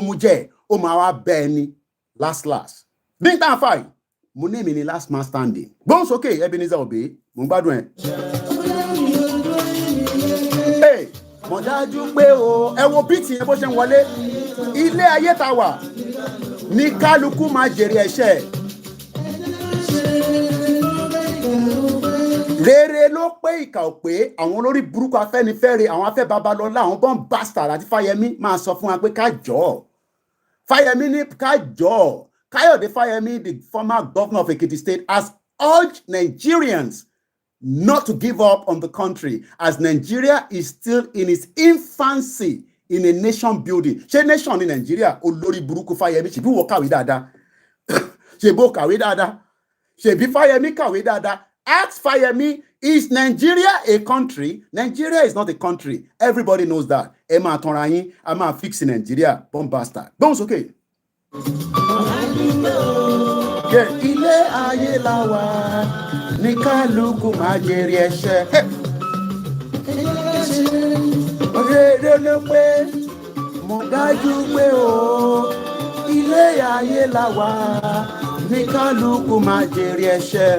[SPEAKER 3] mú jẹ ó máa wá bẹ́ẹ̀ ni last bí n tàn fàì mo ní èmi ni last man standing gbóhùn sókè Ebenezer Obey mo ń gbádùn ẹ mo dájú pé o ẹ wo bíìtì yẹn bó ṣe ń wọlé ilé ayé ta wà ní kálukú máa jèrè ẹ̀ṣẹ̀ rere ló pé ìkà ò pé àwọn olórí burúkú Afẹ́nifẹ́re àwọn afẹ́ Babalọ́lá àwọn born bastard àti Fáyẹmí máa sọ fún wa pé ká jọ Fáyẹmí ní ká jọ Kayode Fayemi, the former governor of Ekiti State, has urged Nigerians not to give up on the country as Nigeria is still in its infancy in a nation building. Ṣé nation ní Nigeria olórí burúkú Fayemi ṣe bí wọ́n kàwé dáadáa ṣe bó kàwé dáadáa ṣe bí Fayemi kàwé dáadáa. Ask Fayemi, is Nigeria a country? Nigeria is not a country. Everybody knows that. Ẹ máa tanra yín, a máa fix Nigeria, bomb bastard. Gbóhùn sókè. Ilé ayé la wà ní kálukú máa jèrè ẹ̀ṣẹ̀. Rere ló pé mo dájú pé o ilé ayé la wà ní kálukú máa jèrè ẹ̀ṣẹ̀.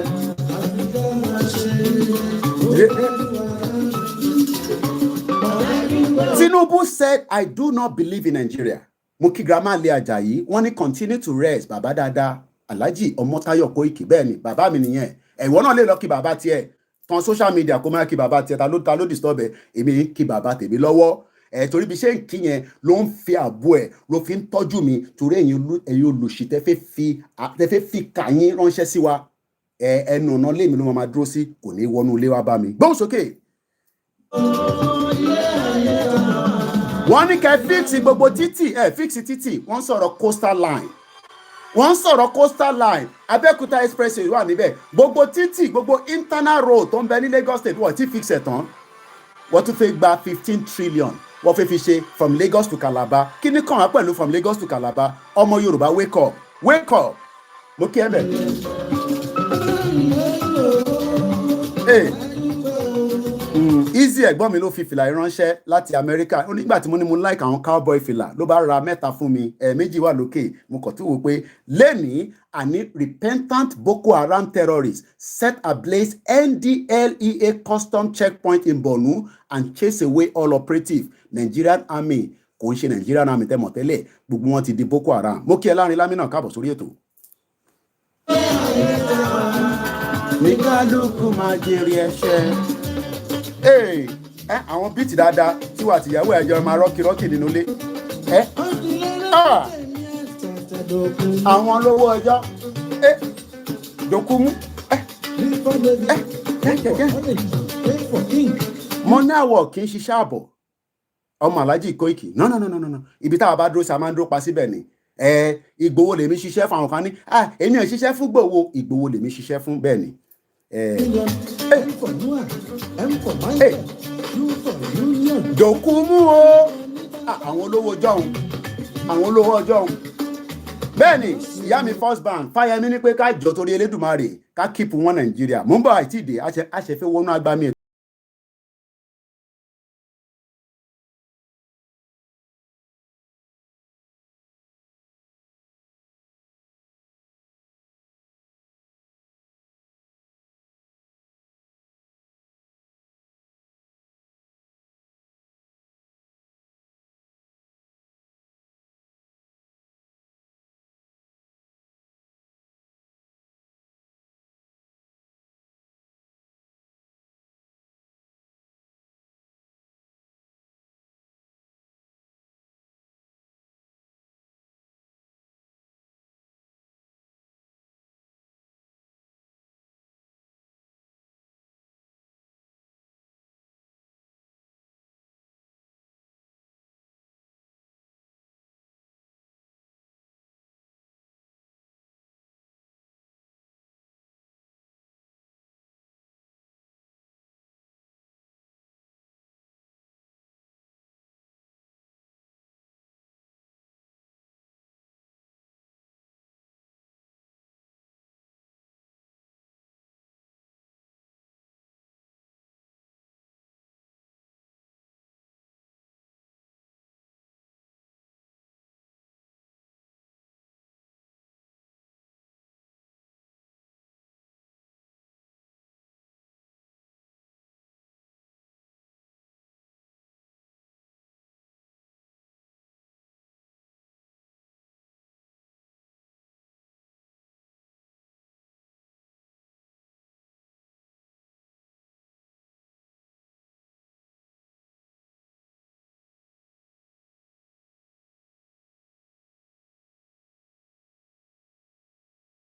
[SPEAKER 3] Tinubu said, I do not believe in Nigeria. Mo kí grandma lé Ajayi wọ́n ní continue to rest bàbá dáadáa Alhaji Ọmọ́táyọ̀ Kóìkì bẹ́ẹ̀ ni bàbá mi nìyẹn ẹ̀wọ́n náà lè lọ kí bàbá tiẹ̀ tán social media kó máa kí bàbá tiẹ̀ ta ló disturb ẹ̀ èmi ń kí bàbá tèmi lọ́wọ́ torí bí ṣe ń kí yẹn ló ń fi àbọ̀ ẹ̀ ló fi ń tọ́jú mi torí ẹ̀yin olùṣì tẹ́fẹ́ fi kà yín ránṣẹ́ sí wa ẹnu ọ̀nà lèmi ló máa dúró sí kò ní wọnú ilé wa bá mi gbóhùn sókè. Wọ́n ní kẹ́ fíìsì gbogbo títì fíìsì títì wọ́n sọ̀rọ̀ coastal line Abẹ́òkúta expressway wà níbẹ̀ gbogbo títì gbogbo internal road tó ń bẹ ní Lagos state wọ́n ti fix ẹ̀ tán wọ́n tún fẹ́ gba 15 trillion wọ́n fẹ́ fi ṣe from Lagos to Calabar kí ni kàn wá pẹ̀lú from Lagos to Calabar ọmọ Yorùbá wake up mo kí ẹ bẹ̀. Easy ẹ̀gbọ́n mi ló fi fìlà ránṣẹ́ láti Amẹ́ríkà nígbà tí mo ní mo like àwọn cowboy fìlà ló bá ra mẹ́ta fún mi méjì wà lókè mo kàn tún wò pé lẹ́nìí àní repentant Boko Haram terrorists set ablaze NDLEA custom checkpoint in Borno and chase away all operative Nigerian army kò ń ṣe Nigerian army tẹ́mọ̀ tẹ́lẹ̀ gbogbo wọn ti di Boko Haram mo kí ẹ láàrin lámínà káàbọ̀ sórí ètò. ní kálukú máa jèrè ẹ̀ṣẹ̀. Àwọn bíìtì dáadáa tí wà tìyàwó ẹ̀jọ̀ máa rọ́kì nínú ilé. Àwọn olówó ọjọ́ dòkúmú. Mo ní àwọ̀ kì í ṣiṣẹ́ àbọ̀ ọmọ Alhaji Koiki no ibi táwa bá dúró sí a máa ń dúró pa síbẹ̀ ni Ìgbòho lèmi ṣiṣẹ́ fún àwọn kan ní èmi ò ṣiṣẹ́ fún Ìgbòho Ìgbòho lèmi ṣiṣẹ́ fún bẹ́ẹ̀ ni. Dòkúmú o àwọn olówó ọjọ́ bẹ́ẹ̀ ni ìyá mi first bank Fáyẹmí ní pé ká jọ torí Elédùmarè ká kíìpù wọn Nàìjíríà mò ń bọ̀ àìtí ìdè àṣẹfẹ́ wọnú agbami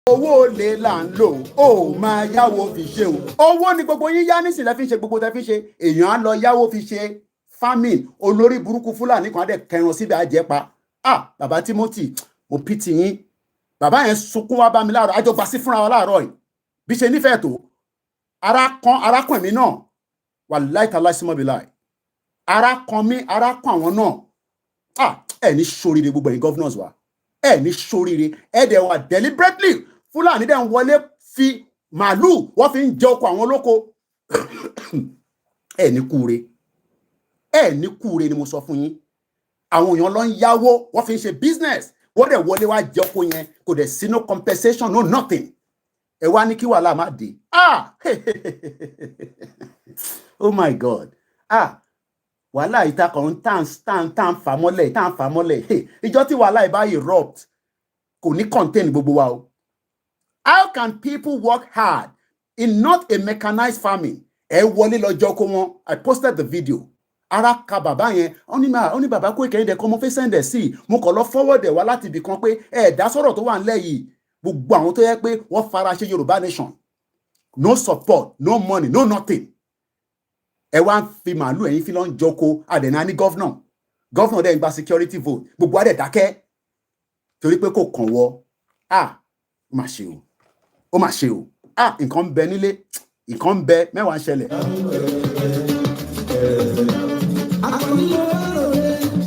[SPEAKER 3] owó lè là ń lò ó máa yáwó fi ṣe o owó ni gbogbo yín yá nísìnyí fi ń ṣe gbogbo tẹ́ fi ń ṣe èèyàn á lọ yáwó fi ṣe famine olórí burúkú fúlàní kan á dẹ̀ kẹran síbi àjẹpa bàbá Timothy mo pìtì yín bàbá yẹn sunkún wá bá mi láàárọ̀ àjọgbà sí fúnra wa láàárọ̀ yìí bí ṣe nífẹ̀ẹ́ tó arákùn mi náà wàláì tàláì símọ́ bí láì arákùn àwọn náà ẹ ní ṣoríire gbogbo ẹ̀yin governors wa ẹ ní ṣoríire ẹ dẹ̀ wà deliberately fúlàní dẹ̀ ń wọlé fi màálù wọ́n fi ń jẹ oko àwọn olóko ẹ ní kúure ni mo sọ fún yín àwọn èèyàn lọ ń yáwó wọ́n fi ń ṣe business wọ́n dẹ̀ wọlé wá jẹ oko yẹn kò dẹ̀ sí no compensation no nothing ẹ wá ní kí wàhálà má dé oh my God wàhálà ìtakọ̀rún tán fà mọ́lẹ̀ ìjọ tí wàhálà ìbá erupt kò ní contain gbogbo wa o. How can people work hard in not a mechanized farming? Ẹ wọlé lọ́jọ́ kó wọn. I posted the video. Ara ka bàbá yẹn, ó ní bàbá Koikimedia kọ́ mo fẹ́ send ẹ̀ sí. Mo kàn lọ forward ẹ̀ wá láti ibì kan pé dá sọ̀rọ̀ tó wà ńlẹ̀ yìí. Gbogbo àwọn tó yẹ pé wọ́n fara ṣe Yorùbá nation. No support, no money, no nothing. Ẹ wá ń fi màálù ẹ̀yìn fi lọ ń jọko àdẹ̀nà ní gọ́fúnà. Gọ́fúnà dẹ̀ ń gba security vote. Gbogbo adẹ̀ dákẹ́. Torí pé kò kàn wọ́. Ó mà ṣe o. Ó mà ṣe o. Nǹkan ń bẹ nílé. Nǹkan ń bẹ mẹ́wàá ń ṣẹlẹ̀.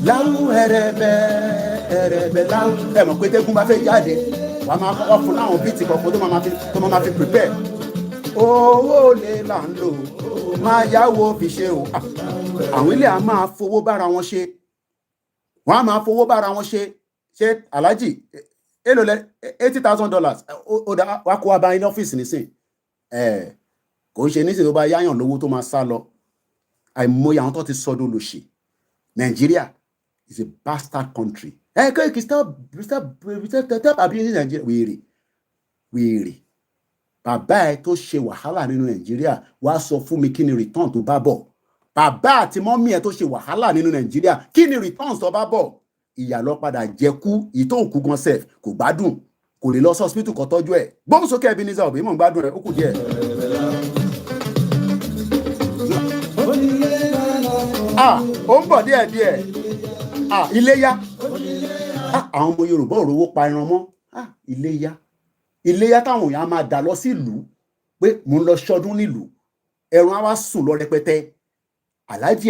[SPEAKER 3] Láwù ẹrẹ̀bẹ̀ láwù. Ẹ mọ̀ pé tẹ́gùn bá fẹ́ jáde. Wàá máa kọ́kọ́ fún láwọn bíìtì kọ̀ọ̀kan tó máa fi prepare. Owó lè là ń lò. Máa yáwó fi ṣe o. Àwọn ilé a máa fowó bára wọn ṣe. Wọ́n á máa fowó bára wọn ṣe. Ṣé Alhaji èlò lẹ $80,000 ó dá wá kó wa bá ní ọ́fíìsì nísìn kò ń ṣe nísìn tó bá yáyàn lówó tó máa sá lọ àìmọye àwọn tó ti sọdún lòṣì. Nigeria is a bastard country. Koiki stop abusing Nigeria. Wèrè bàbá ẹ tó ṣe wàhálà nínú Nigeria wá sọ fún mi kí ni return tó bá bọ̀. Bàbá àti mọ́mí ẹ tó ṣe wàhálà nínú Nigeria kí ni return tó bá bọ̀. Ìyà lọ padà jẹkú ìtò òkú gan sef kò gbádùn kò lè lọ sí hospital kan tọ́jú ẹ̀ gbóhùn sókè Ebenezer Obey mọ̀ ń gbádùn ẹ̀ ó kù díẹ̀. Ó ń bọ̀ díẹ̀ Iléyá àwọn ọmọ Yorùbá ò rówó pa ẹran mọ́. Iléyá táwọn èèyàn máa dà lọ sí ìlú pé mò ń lọ ṣọdún nílùú ẹran á wá sùn lọ rẹpẹtẹ Alhaji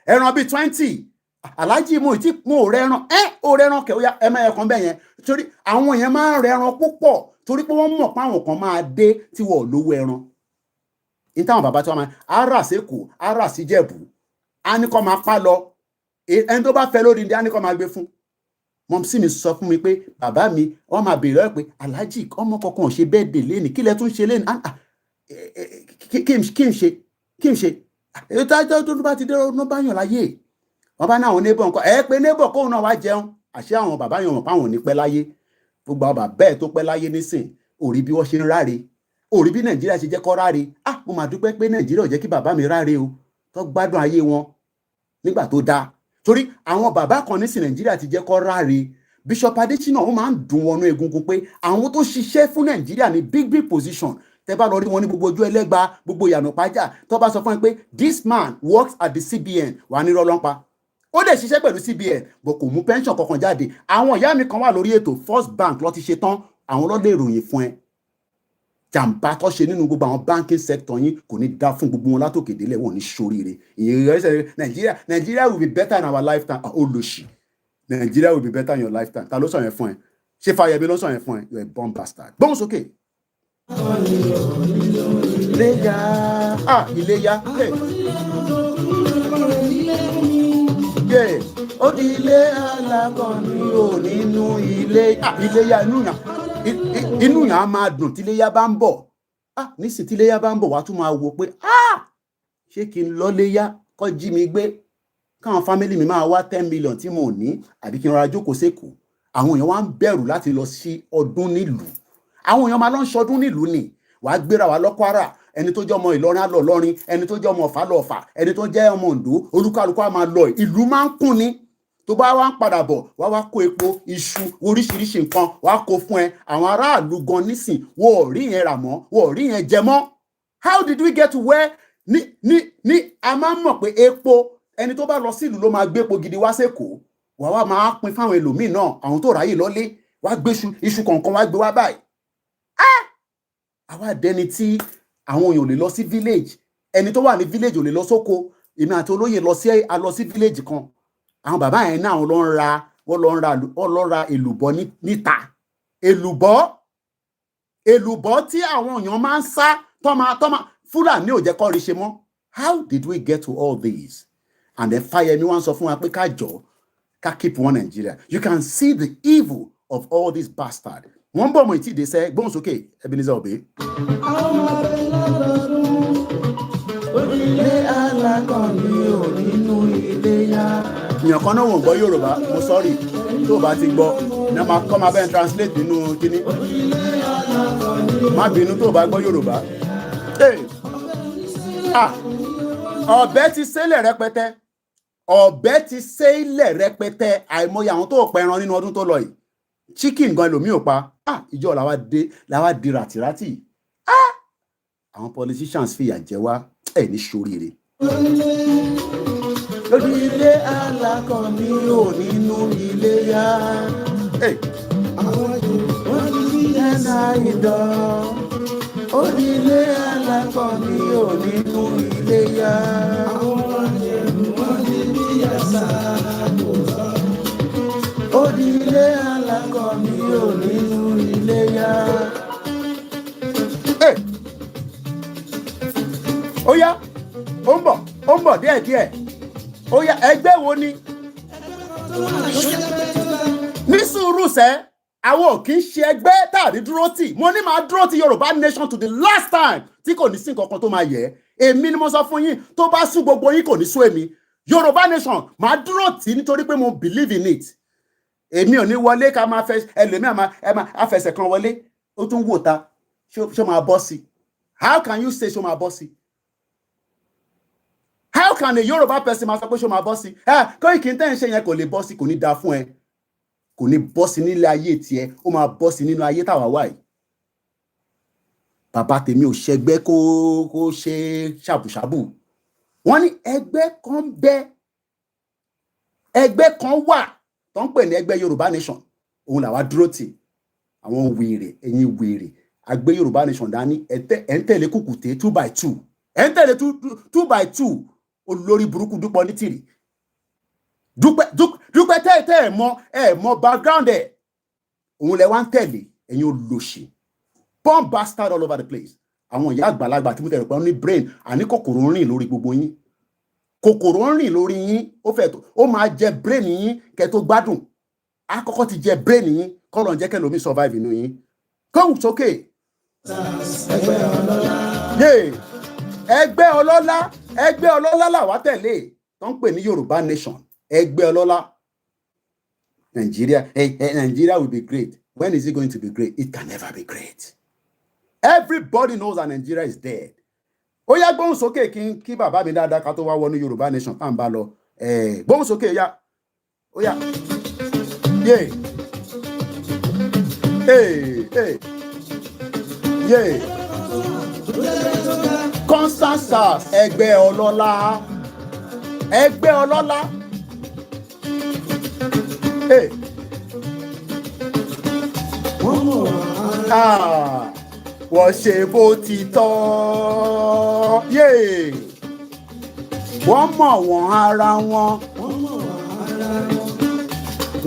[SPEAKER 3] ẹran bíi 20 Alhaji mo rẹran rẹran kẹ ó yá ẹ máa ẹkan bẹ́ẹ̀ yẹn torí àwọn èèyàn máa ń rẹran púpọ̀ torí pé wọ́n mọ̀ pé àwọn kan máa dé tí wọ́n lówó ẹran. Ní táwọn bàbá tí wọ́n máa ara sẹ́kù ara sí Jẹ̀bú á ní kọ́ máa pa lọ ẹni tó bá fẹ́ lórí ndí á ní kọ́ máa gbé fún. Mọ̀mísí mi sọ fún mi pé bàbá mi wọ́n máa béèrè pé Alhaji ọmọ kankan ò ṣe bẹ́ẹ̀ dè léni kí lẹ tún ṣe léni kí n ṣe ètò tó bá ti dé ọdún bá yàn láyé. Wọ́n bá ní àwọn neighbor nǹkan pé neighbor kóun náà wá jẹun àṣé àwọn bàbá yẹn mọ̀ páwọn ò ní pẹ́ láyé. Gbogbo àwọn bàbá ẹ̀ tó pẹ́ láyé nísìn orí bí wọ́n ṣe ń ráre orí bí Nàìjíríà ṣe jẹ́ kọ́ ráre. Mo máa dúpẹ́ pé Nàìjíríà ò jẹ́ kí bàbá mi ráre o tó gbádùn ayé wọn nígbà tó dáa torí àwọn bàbá kan nísìn Nàìjíríà ti jẹ́ kọ́ ráre. Bishop Adesina ó máa ń dùn wọnú egungun pé àwọn tó ṣiṣẹ́ fún Nàìjíríà ní big position tẹ́ bá lọ rí wọn ní gbogbo ojú ẹlẹ́gba gbogbo ìyànà pàjá tó bá sọ fún ẹ pé this man works at the CBN wà ní rọlọ́npa ó dẹ̀ ṣiṣẹ́ pẹ̀lú CBN bọ̀ kò mú pension kankan jáde. Àwọn ìyá mi kan wà lórí ètò First Bank lọ ti ṣe tán àwọn lọ́dẹ̀ ìròyìn fún ẹ. Jàǹbá tó ṣe nínú gbogbo àwọn banking sector yín kò ní dá fún gbogbo wọn látòkè délẹ̀ wọn ní ṣoríire. Nigeria will be better in our lifetime. Olóṣì Nigeria will be better in your lifetime. Ta ló sọ yẹn fún ẹ? Ṣé Fayemi ló sọ yẹn fún ẹ? You are a born bastard. Gbóhùn sókè. Iléyá. Ó di ilé alákọ̀ọ́ni ò nínú Iléyá inú yàn á máa dùn tí Iléyá bá ń bọ̀. Nísìn tí Iléyá bá ń bọ̀ wá tún máa wo pé ṣé kí n lọ Léyá kọ́ jí mi gbé káwọn fámílì mi máa wá 10 million tí mo ní àbí kí n rọra jókòó sékòó. Àwọn èèyàn wá ń bẹ̀rù láti lọ sí ọdún nílùú. Àwọn èèyàn máa lọ ń ṣọdún nílùú ni wàá gbéra wá lọ Kwara ẹni tó jẹ́ ọmọ Ìlọrin á lọ Ìlọrin ẹni tó jẹ́ ọmọ Ọ̀fà lọ Ọ̀fà ẹni tó jẹ́ ọmọ Oǹdó olúkálùkù á máa lọ ìlú máa ń kún ni tó bá wá ń padà bọ̀ wá kó epo iṣu oríṣiríṣi nǹkan wá kó fún ẹ àwọn aráàlú gan nísìn wọ́n ò rí yẹn rà mọ́ wọ́n ò rí yẹn jẹ mọ́. How did we get to where ní a máa ń mọ̀ pé epo ẹni tó bá lọ sí ìlú ló máa gbé epo gidi wá sẹ́kọ̀ọ́ wá máa pín fáwọn ẹlòmíì náà àwọn tó ráyè lọ́lé wá gbé iṣu kọ̀ọ̀kan wá gbé wá báyìí. Àwa dẹni tí àwọn èèyàn ò lè lọ sí village ẹni tó wà ní village ò lè lọ sóko èmi àti olóyè lọ sí village kan àwọn bàbá yẹn náà wọ́n lọ ń ra èlùbọ́ níta èlùbọ́ tí àwọn èèyàn máa ń sá tọ́mà Fúlàní ò jẹ́ kó rí ṣe mọ́. How did we get to all these? And then Fayemi wọ́n sọ fún wa pé ká jọ ká keep one Nigeria. You can see the evil of all these bastards. Wọ́n bọ̀ mọ̀ ìtìdè sẹ́ gbóhùn sókè Ebenezer Obey. Ìyàn kan náà wọ́n gbọ́ Yorùbá mo sọ́rí tó bá ti gbọ́ ní a máa kọ́ máa bẹ́ẹ̀ translate nínú kíní má bínú tó bá gbọ́ Yorùbá. Ọ̀bẹ ti ṣẹlẹ̀ rẹpẹtẹ àìmọye àwọn tó pẹran nínú ọdún tó lọ yìí chicken gan lomi ò pa ìjọ làwa di ràtìràtì àwọn politicians fìyà jẹ wá ní ṣoríire. Lórí ilé alákọ̀ọ́ni ò nínú ilé yá. Àwọn wọ́n ti ẹ̀nà ìdán. Orí ilé alákọ̀ọ́ni ò nínú ilé yá. Àwọn wọ́n ti bí àṣà kò sọ. Orí ilé alákọ̀ọ́ni ò nínú ilé yá. Ó yá ó ń bọ̀ díẹ̀díẹ̀ ó yá ẹgbẹ́ wo ni ní sùúrù sẹ́ àwọn ò kì í ṣe ẹgbẹ́ tàbí dúró tì mo ní máa dúró ti Yorùbá nation to the last time tí kò ní sí nǹkan kan tó máa yẹ èmi ni mo sọ fún yín tó bá sú gbogbo yín kò ní sú èmi Yorùbá nation máa dúró tì nítorí pé mo believe in it èmi ò ní wọlé ká máa fẹ́ ẹlòmíì àfẹsẹ̀ kan wọlé ó tún wò ta ṣé máa bọ́ sí. How can you say ṣé máa bọ́ sí? How can a Yoruba person máa sọ pé ṣó máa bọ́ sí? Koiki tẹ́ ń ṣe yẹn kò lè bọ́ sí kò ní dáa fún ẹ kò ní bọ́ sí nílé ayé tiẹ̀ ó máa bọ́ sí nínú ayé táwa wà yìí. Bàbá tèmi ò ṣẹgbẹ́ kó ṣe ṣàbùṣàbù. Wọ́n ní ẹgbẹ́ kan wà tó ń pè ní ẹgbẹ́ Yorùbá nation òun làwa dúró tì àwọn wèrè ẹ̀yin wèrè àgbẹ̀ Yorùbá nation dání ẹ̀ ń tẹ̀lé kùkùté 2x2 ẹ̀ ń tẹ̀lé 2x2 olórí burúkú Dúpẹ́ Onítìrì Dúpẹ́ tẹ́ ẹ̀ mọ background ẹ̀ òun lẹ wá ń tẹ̀lé ẹ̀yin olóṣì born bastard all over the place. Àwọn ìyá àgbàlagbà tí mo tẹ̀lé pé wọ́n ní brain àní kòkòrò ń rìn lórí gbogbo yín kòkòrò ń rìn lórí yín ó máa jẹ brain yín kẹ́ tó gbádùn àkọ́kọ́ ti jẹ brain yín kọ́ ló ń jẹ́ kẹ́lòmí survive inú yín. Kóhùn sókè. Ẹgbẹ́ ọlọ́lá làwa tẹ̀lé tó ń pè ní Yorùbá nation ẹgbẹ́ ọlọ́lá. Nigeria will be great. When is it going to be great? It can never be great. Everybody knows that Nigeria is dead. Ó yá gbóhùn sókè kí bàbá mi dáadáa ká tó wá wọnú Yorùbá nation tá ń bá lọ. Gbóhùn sókè yá. Ó yá. Constance ẹgbẹ́ ọlọ́lá. Wọ́n ṣe bó ti tọ́. Wọ́n mọ̀ wọ́n ara wọn.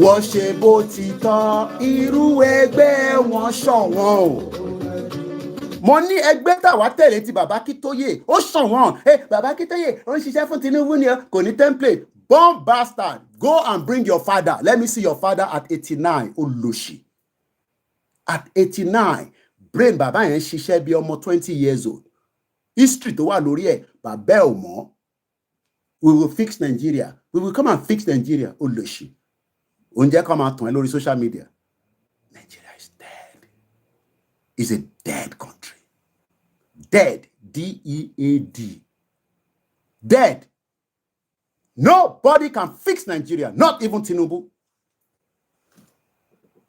[SPEAKER 3] Wọ́n ṣe bó ti tọ́. Irú ẹgbẹ́ wọn ṣọ̀wọ́n o. Mo ní ẹgbẹ́ tàwa tẹ̀lé ti bàbá Kítóyè ó ṣọ̀wọ́n. Bàbá Kítóyè ó ń ṣiṣẹ́ fún Tinubu ni kò ní template. Born bastard, go and bring your father. Let me see your father at 89. Olóṣì. At 89. Brain bàbá yẹn ṣiṣẹ́ bí ọmọ 20 years old. History tó wà lórí ẹ̀ bàbá ẹ̀ ò mọ̀. We will fix Nigeria. We will come and fix Nigeria. Olóṣì. Oúnjẹ kan máa tàn ẹ́ lórí social media. Nigeria is dead. It's a dead country. Dead. D-E-A-D. Dead. Nobody can fix Nigeria, not even Tinubu.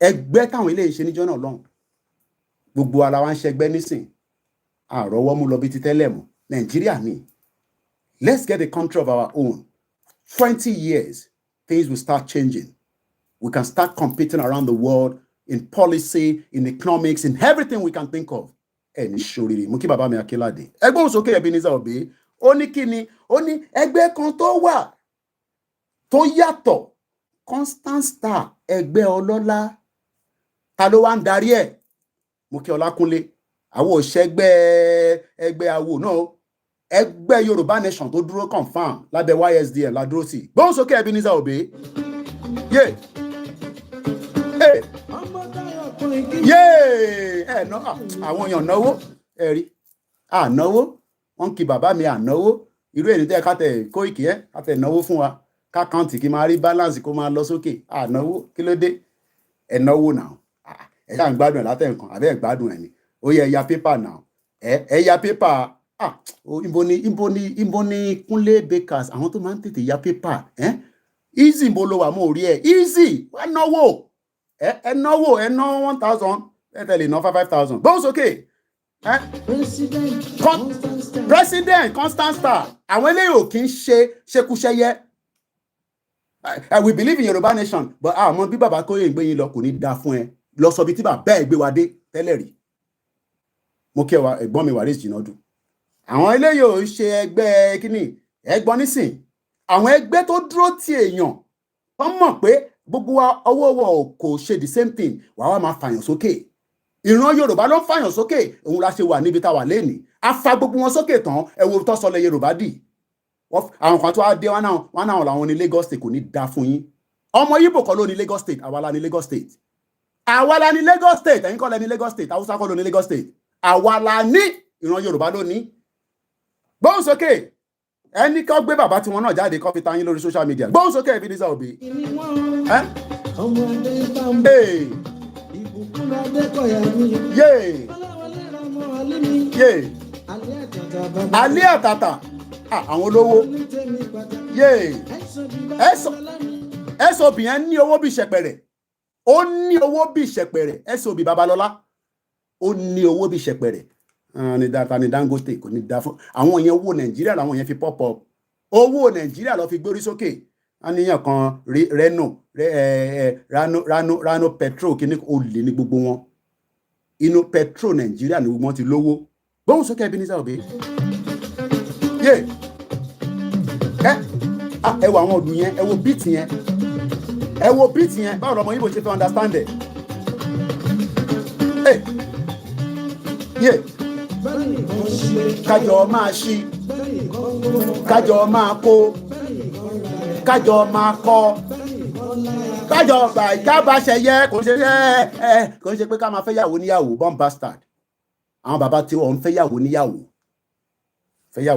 [SPEAKER 3] Ẹgbẹ́ táwọn ilé ìṣe níjọ́ náà lọ́hùn. Gbogbo ara wa ń ṣẹgbẹ́ nísìn. Àrọ́wọ́ mú lọ bí ti tẹ́lẹ̀ mọ́. Nigeria ni. Let's get a country of our own. 20 years, things will start changing. We can start competing around the world in policy, in economics, in everything we can think of. Ẹni ṣoríire, mo kí bàbá mi Akínládé. Ẹgbẹ́ òsókè Ebenezer Obey, ó ní kíni, ó ní ẹgbẹ́ kan tó wà tó yàtọ̀, Constant Star, ẹgbẹ́ ọlọ́lá. Ta ló wá ń darí ẹ̀? Mo kí Ọlákúnlé. Àwọn ẹgbẹ́ awo náà. Ẹgbẹ́ Yorùbá Nation tó dúró confirm lábẹ́ YSDL la dúró sí. Gbóhùn sókè Ebenezer Obey. Yeah. Hey. Yeah. Àwọn èèyàn náwó. Ẹ̀rí. Ànáwó. Wọ́n kí bàbá mi ànáwó. Irú èyí tẹ́ ká tẹ̀ Koiki ká tẹ̀ náwó fún wa. Ká káùntì kí máa rí balance kó máa lọ sókè. Ànáwó. Kí ló dé? Ẹ náwó náà. Ẹ ṣáà ń gbádùn ẹ̀ látẹ̀ nǹkan. Àbẹ́ ẹ̀ gbádùn ẹ̀ ni. Ó yẹ ẹ̀yà pépà náà. Ẹ̀yà pépà. Ibo ni Kúnlé Bakers àwọn tó máa ń tètè ya pépà easy bó ló wà mọ́ orí ẹ̀ easy ẹ náwó ẹ ná 1,000 ẹ tẹ̀lé ná 5,000 bóun sókè president Constant Star àwọn eléyìí ò kí ń ṣe ṣekúṣẹyẹ we believe in Yorùbá Nation but àmọ́ bí bàbá Kóyè ń gbé yín lọ kò ní dáa fún ẹ lọ sọ bí tí bàbá ẹ gbé wa dé tẹ́lẹ̀ rí mo kí ẹ̀gbọ́n mi Waris Jinadu. Àwọn eléyìí ò ṣe ẹgbẹ́ kíní ẹgbọ́n nísìn àwọn ẹgbẹ́ tó dúró ti èèyàn wọ́n mọ̀ pé gbogbo wa ọwọ́ wọ̀ kò ṣe the same thing wàá wá máa fàyàn sókè ìran Yorùbá ló ń fàyàn sókè òun la ṣe wà níbi táwa lẹ́nìí a fa gbogbo wọn sókè tán ẹ wo tó sọlẹ̀ Yorùbá dì àwọn kan tó wá dé wọn náà làwọn ní Lagos State kò ní da fún yín ọmọ Yíbò kọ́ ló ní Lagos State àwa la ní Lagos State ẹ̀yin kọ́ lẹ ní Lagos State Haúsá kọ́ ló ní Lagos State àwa la ní ìran Yorùbá ló ní. Gbóhùn sókè ẹni kọ́ gbé bàbá tí wọn náà jáde kọ́ fi ta yín lórí social media gbóhùn sókè Ebenezer Obey. Alẹ́ àtàtà àwọn olówó SOB yẹn ní owó bí ṣẹpẹrẹ ó ní owó bí ṣẹpẹrẹ SOB Babalọ́lá ó ní owó bí ṣẹpẹrẹ. Ni Dangote kò ní da fún àwọn yẹn owó Nàìjíríà làwọn yẹn fi pop up owó Nàìjíríà lọ fi gbórí sókè àníyàn kan Rano petrol kí ní olè ní gbogbo wọn inú petrol Nàìjíríà ni wọ́n ti lówó gbóhùn sókè Ebenezer Obey ẹ wo àwọn ọdún yẹn ẹ wo beat yẹn báwo lọmọ Yíbò ṣe fẹ́ understand ẹ̀ kájọ máa ṣí kájọ máa kó kájọ máa kọ kájọ ìkábàṣẹyẹ kò ń ṣe pé ká máa fẹ́ yàwó níyàwó bomb bastard àwọn bàbá tí wọ́n ń fẹ́ yàwó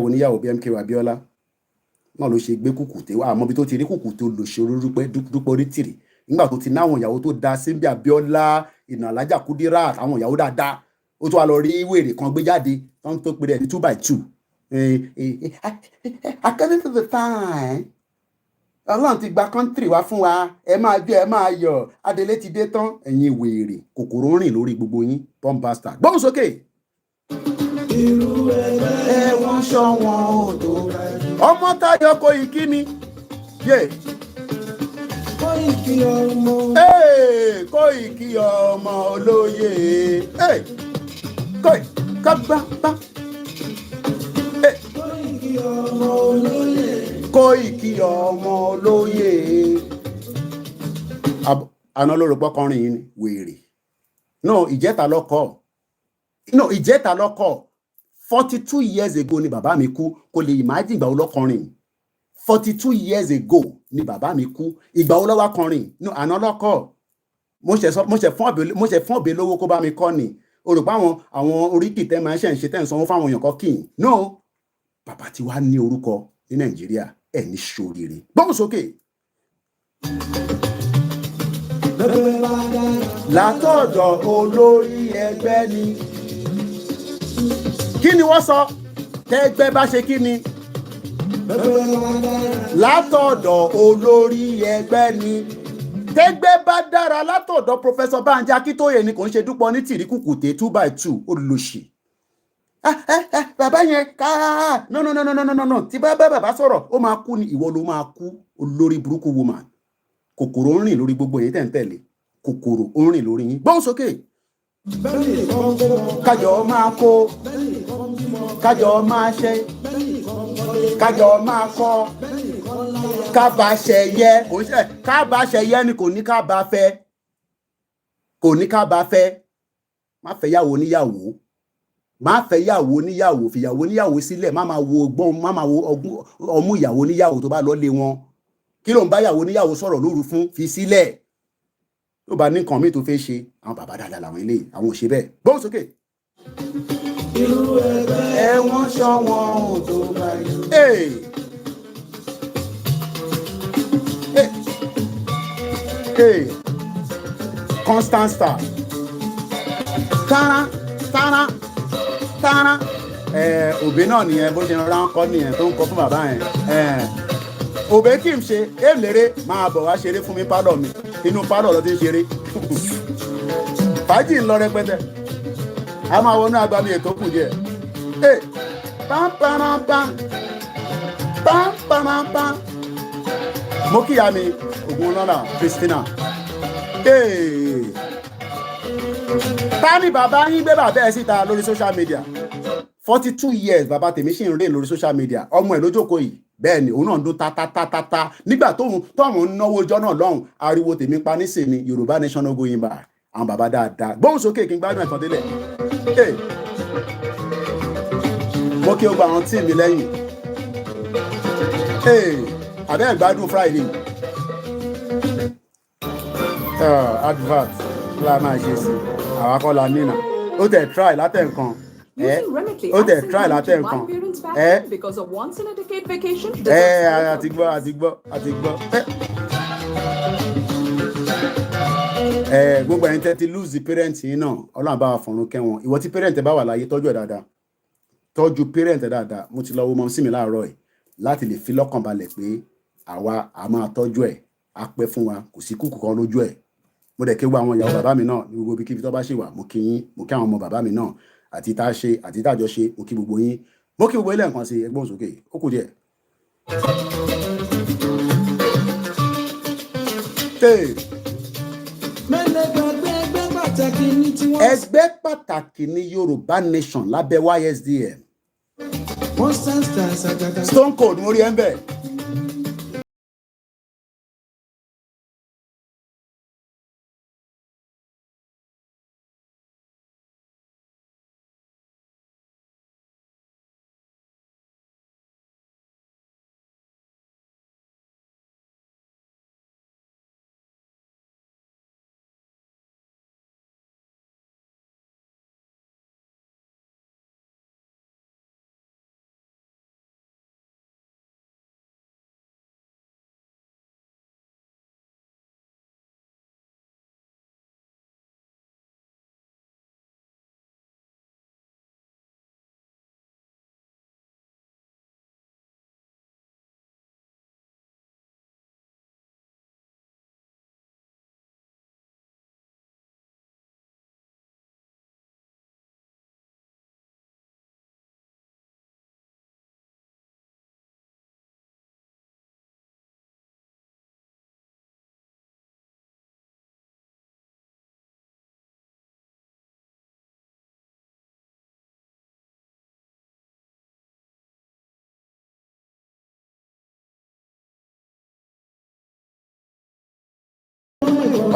[SPEAKER 3] níyàwó bí MK Abiola náà ló ṣe gbé kùkùté wá àmọ́ bí tó ti rí kùkùté olùṣòro dúpọ̀ orí tìrì nígbà tó ti náwọn ìyàwó tó da Símbí Abiola Ìnà Alájà Kúdírát àwọn ìyàwó dáadáa ó tún wá lọ rí wèrè kan gbé jáde tó ń tó pèrè ní 2x2 according to the time Ọlọ́run ti gba country wá fún wa ẹ máa jọ ẹ máa yọ̀ Adélé ti dé tán ẹ̀yin wèrè kòkòrò rìn lórí gbogbo yín bomb bastard gbóhùn sókè. irú ẹ̀wọ̀n ṣọ̀wọ́n odò ọmọ Táyọ̀ Koiki ni Koiki ọmọ Koiki ọmọ olóyè kábàbà Koiki ọmọ olóyè Koiki ọmọ olóyè àná lórúkọ kọrin yìí ni wèrè ìjẹta lọkọ 42 years ago ni bàbá mi kú kò lè imagine ìgbà wo lọ́kọrin 42 years ago ni bàbá mi kú ìgbà wo lọ́wọ́ kọrin àná lọ́kọ̀ mo ṣe fún ọ̀bẹ lówó kó bá mi kọ́ ni o rò pé àwọn oríkì tẹ́ máa ń ṣe tẹ́ ń sanwó fáwọn èèyàn kan kì í bàbá tí wàá ní orúkọ ní Nàìjíríà ẹ̀ ní ṣoríire gbóhùn sókè. látọ̀dọ̀ olórí ẹgbẹ́ ni kí ni wọ́n sọ tẹ́gbẹ́ bá ṣe kí ni látọ̀dọ̀ olórí ẹgbẹ́ ni tẹ́gbẹ́ bá dára látọ̀dọ̀ Professor Banji Akíntóyè ni kò ń ṣe Dúpọ̀ ní tìríkùkùté 2x2 olùlòṣì. Bàbá yẹn ká no tí bá bàbá sọ̀rọ̀ ó máa kú ni ìwọ ló máa kú olórí burúkú woman. Kòkòrò ń rìn lórí gbogbo yín tẹ̀ ń tẹ̀lé kòkòrò ń rìn lórí yín gbóhùn sókè. Kájọ máa kó kájọ máa ṣe kájọ máa kọ́ kábàṣẹyẹ kò ń ṣe kábàṣẹyẹ ni kò ní kábàfẹ́ kò ní kábàfẹ́ má fẹ́ yàwó níyàwó má fẹ́ yàwó níyàwó fìyàwó níyàwó sílẹ̀ má máa wo ọgbọ́n má máa wo ọmú ìyàwó níyàwó tó bá lọ lé wọn kí ló ń bá yàwó níyàwó sọ̀rọ̀ lóru fún fi sílẹ̀ tó bá ní nǹkan míì tó fẹ́ ṣe àwọn bàbá dáadáa làwọn eléyìí àwọn ò ṣe bẹ́ẹ̀ gbóhùn sókè. Ẹ̀wọ̀n ṣọ̀wọ́n ò tó báyìí. Constant star. Tara. Òbí náà nìyẹn bó ṣe ń rán kọ́ nìyẹn tó ń kọ́ fún bàbá yẹn. Òbí kì í ṣe èlérè máa bọ̀ wá ṣeré fún mi pálọ̀ mi inú pálọ̀ ló ti ń ṣeré. Fàájì ń lọ rẹpẹtẹ. A máa wọnú agbami ètò kù díẹ̀. Pam. Mo kíyà mi Ògúnlọ́lá Christina. Ta ni bàbá yín gbé bàbá ẹ̀ síta lórí social media? 42 years bàbá tèmi ṣì ń rè lórí social media. Ọmọ ẹ̀ lójókòó yìí. Bẹ́ẹ̀ ni òun náà ń dún ta. Nígbà tóun ń náwó ọjọ́ náà lọ́hùn ariwo tèmi pa nísìn ni Yorùbá nation no going back. Àwọn bàbá dáadáa. Gbóhùn sókè kí n gbádùn ẹ̀tàn délẹ̀. Mo kí o gba àwọn tíì mi lẹ́yìn. Àbẹ́ ìgbádùn Friday. Advert la máa ṣe sí àwa kọ́ la nínà. Ó tẹ̀ try látẹ̀ nǹkan. Ó tẹ̀ try látẹ̀ nǹkan.
[SPEAKER 4] Because of once in a decade vacation.
[SPEAKER 3] Àti gbọ́. Gbogbo ẹ̀yin tẹ́ ti lose the parent yín náà Ọlọ́run bá wa fọ̀run kẹ́wọn ìwọ tí parent bá wà láyé tọ́jú ẹ̀ dáadáa tọ́jú parent dáadáa mo ti lọ wo mọ́ sí mi láàárọ̀ ẹ̀ láti lè fi lọ́kàn balẹ̀ pé àwa a máa tọ́jú ẹ̀ á pẹ́ fún wa kò sí kúkú kan lójú ẹ̀ mo dẹ̀ kí gbogbo àwọn ìyàwó bàbá mi náà ní gbogbo ibikíbi tó bá ṣì wà mo kí yín mo kí àwọn ọmọ bàbá mi náà àti tá a ṣe àti tá a jọ ṣe mo kí gbogbo yín mo kí gbogbo ilé nǹkan sí ẹgbọ́n sókè ó kù díẹ̀. Ẹgbẹ́ pàtàkì ní Yorùbá nation lábẹ́ YSDM. Stone Cold mo rí ẹ ń bẹ̀.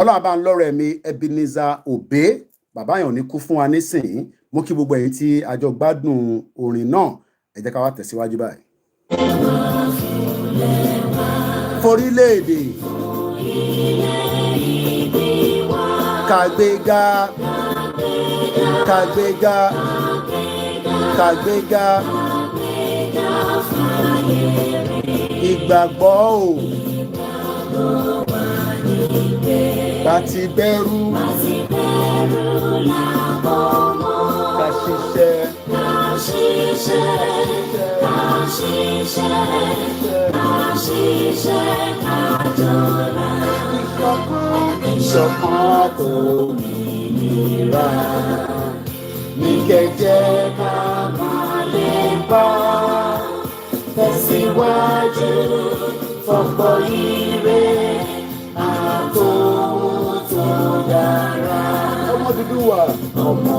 [SPEAKER 3] Ọlọ́run bá ń lọ́rọ̀ ẹ̀mí Ebenezer Obey bàbá yẹn ò ní kú fún wa nísìnyí mo kí gbogbo ẹ̀yin tí a jọ gbádùn orin náà ẹ jẹ́ ká wá tẹ̀síwájú báyìí. Forílẹ̀-èdè kàgbéga kàgbéga kàgbéga ìgbàgbọ́ o. Bàtí bẹ̀rù ká ṣiṣẹ́ Ìṣọ̀kan tòmìnira ní kẹ̀jẹ́ ká máa lè bá tẹ̀síwájú fọ́pọ̀ ire àtòhun tó dára. Ọmọ Odùduwà. Ọmọ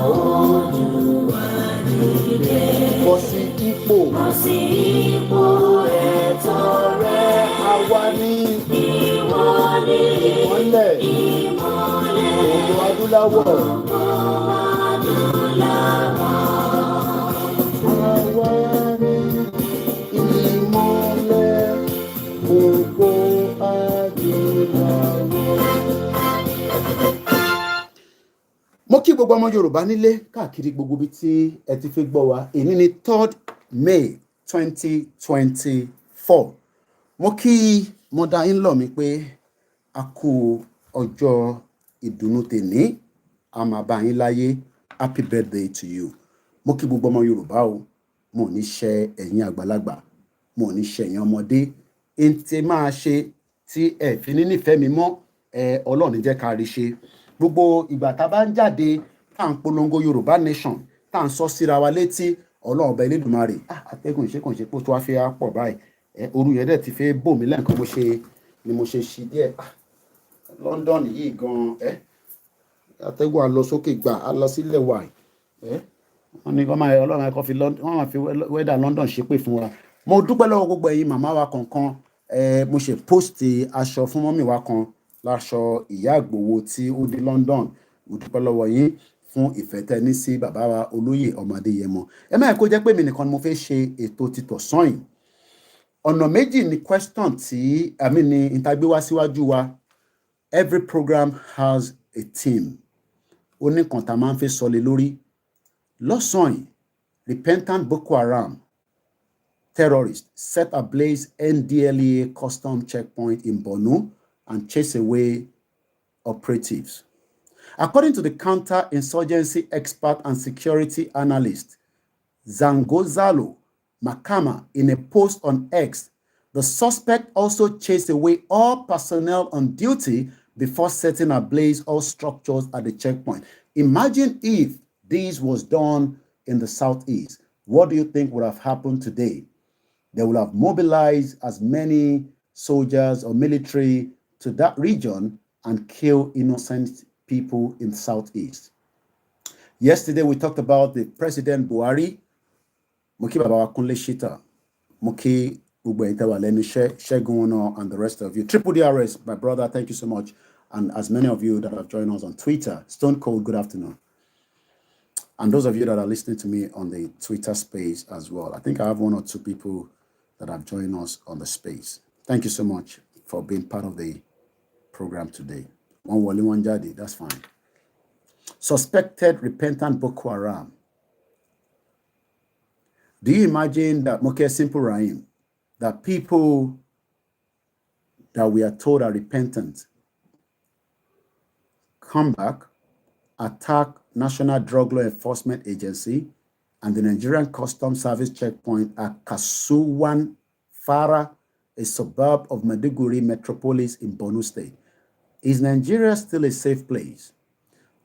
[SPEAKER 3] Odùduwà dìde. Bọ́ sí ipò. Bọ́ sí ipò ẹ̀tọ́ rẹ. Àwa ní. Ìwọ ní. Ìmọ́lẹ̀. Ìmọ́lẹ̀. Gbogbo adúláwọ̀. Gbogbo adúláwọ̀. Àwa ní. Ìmọ́lẹ̀. Gbogbo adúláwọ̀. Mo kí gbogbo ọmọ Yorùbá nílé káàkiri gbogbo ibi tí ẹ ti fi gbọ́ wa. Èní ni 3rd May 2024. Mo kí mother-in-law mi pé a kú ọjọ́ ìdùnnú tèní, a máa bá yín láyé. Happy birthday to you. Mo kí gbogbo ọmọ Yorùbá o. Mo ní ṣe ẹ̀yin àgbàlagbà, mo ní ṣe ẹ̀yin ọmọdé. N tí máa ṣe tí ẹ fi ní nífẹ̀ẹ́ mi mọ́, Ọlọ́run jẹ́ ká rí ṣe. Gbogbo ìgbà tá a bá ń jáde tá à ń polongo Yorùbá nation tá à ń sọ síra wa létí, Ọlọ́run ọba Elédùmarè atẹ́gùn ìṣekànṣe pé tó wá fi pọ̀ báyìí. Òru yẹn dẹ̀ ti fẹ́ bò mí lẹ́ǹkan ni mo ṣe ṣí díẹ̀. London yìí gan atẹ́gùn á lọ sókè gbà á lọ sílẹ̀ wà. Wọ́n ní Ọlọ́run ẹ̀kọ́ wọ́n máa fi wẹ́dà London ṣépè fún wa. Mo dúpẹ́ lọ́wọ́ gbogbo ẹ̀yin màmá wa kọ̀ọ̀kan. Mo ṣe post aṣọ fún mọ́mì wa kan, láṣọ ìyá Àgbòwo tí ó dé London. Mo dúpẹ́ lọ́wọ́ yín fún ìfẹ́ tẹ́ ní sí bàbá wa olóyè ọmọ Adéyẹmọ. Ẹ má yẹ kó jẹ́ pé mi nìkan ni mo fẹ́ ṣe ètò títọ̀sán yìí. Ọ̀nà méjì ni question tí ni ìtagbé wá síwájú wa. Every program has a theme. Ó ní kan tá a máa ń fẹ́ sọ lé lórí. Lọ́sàn-án yìí, repentant Boko Haram terrorists set ablaze NDLEA custom checkpoint in Borno and chase away operatives. According to the counter-insurgency expert and security analyst Zangozalo Makama in a post on X, the suspect also chased away all personnel on duty before setting ablaze all structures at the checkpoint. Imagine if this was done in the southeast. What do you think would have happened today? They would have mobilized as many soldiers or military to that region and kill innocent people in the southeast. Yesterday, we talked about the President Buhari, Moki Baba Kunle Shita, Moki Ugbeitawa Lenishe, Shegun and the rest of you. Triple DRS, my brother, thank you so much. And as many of you that have joined us on Twitter, Stone Cold, good afternoon. And those of you that are listening to me on the Twitter space as well. I think I have 1 or 2 people that have joined us on the space. Thank you so much for being part of the program today. One Wali, one Jadi, that's fine. Suspected repentant Boko Haram. Do you imagine that, Moke Simple Rahim, that people that we are told are repentant come back, attack National Drug Law Enforcement Agency and the Nigerian Customs Service checkpoint at Kasuwan Fara, a suburb of Maiduguri metropolis in Borno State? Is Nigeria still a safe place?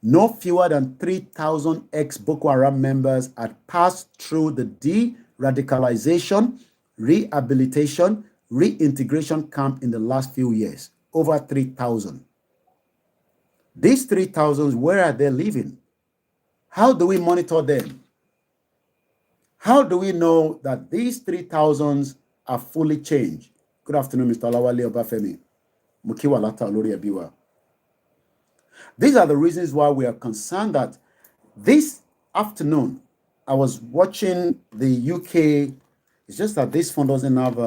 [SPEAKER 3] No fewer than 3,000 ex-Boko Haram members had passed through the de-radicalization, rehabilitation, reintegration camp in the last few years. Over 3,000. These 3,000, where are they living? How do we monitor them? How do we know that these 3,000 are fully changed? Good afternoon, Mr. Lawale Obafemi. Mukiwa Lata Olori Abiwa. These are the reasons why we are concerned that this afternoon, I was watching the UK. It's just that this phone doesn't have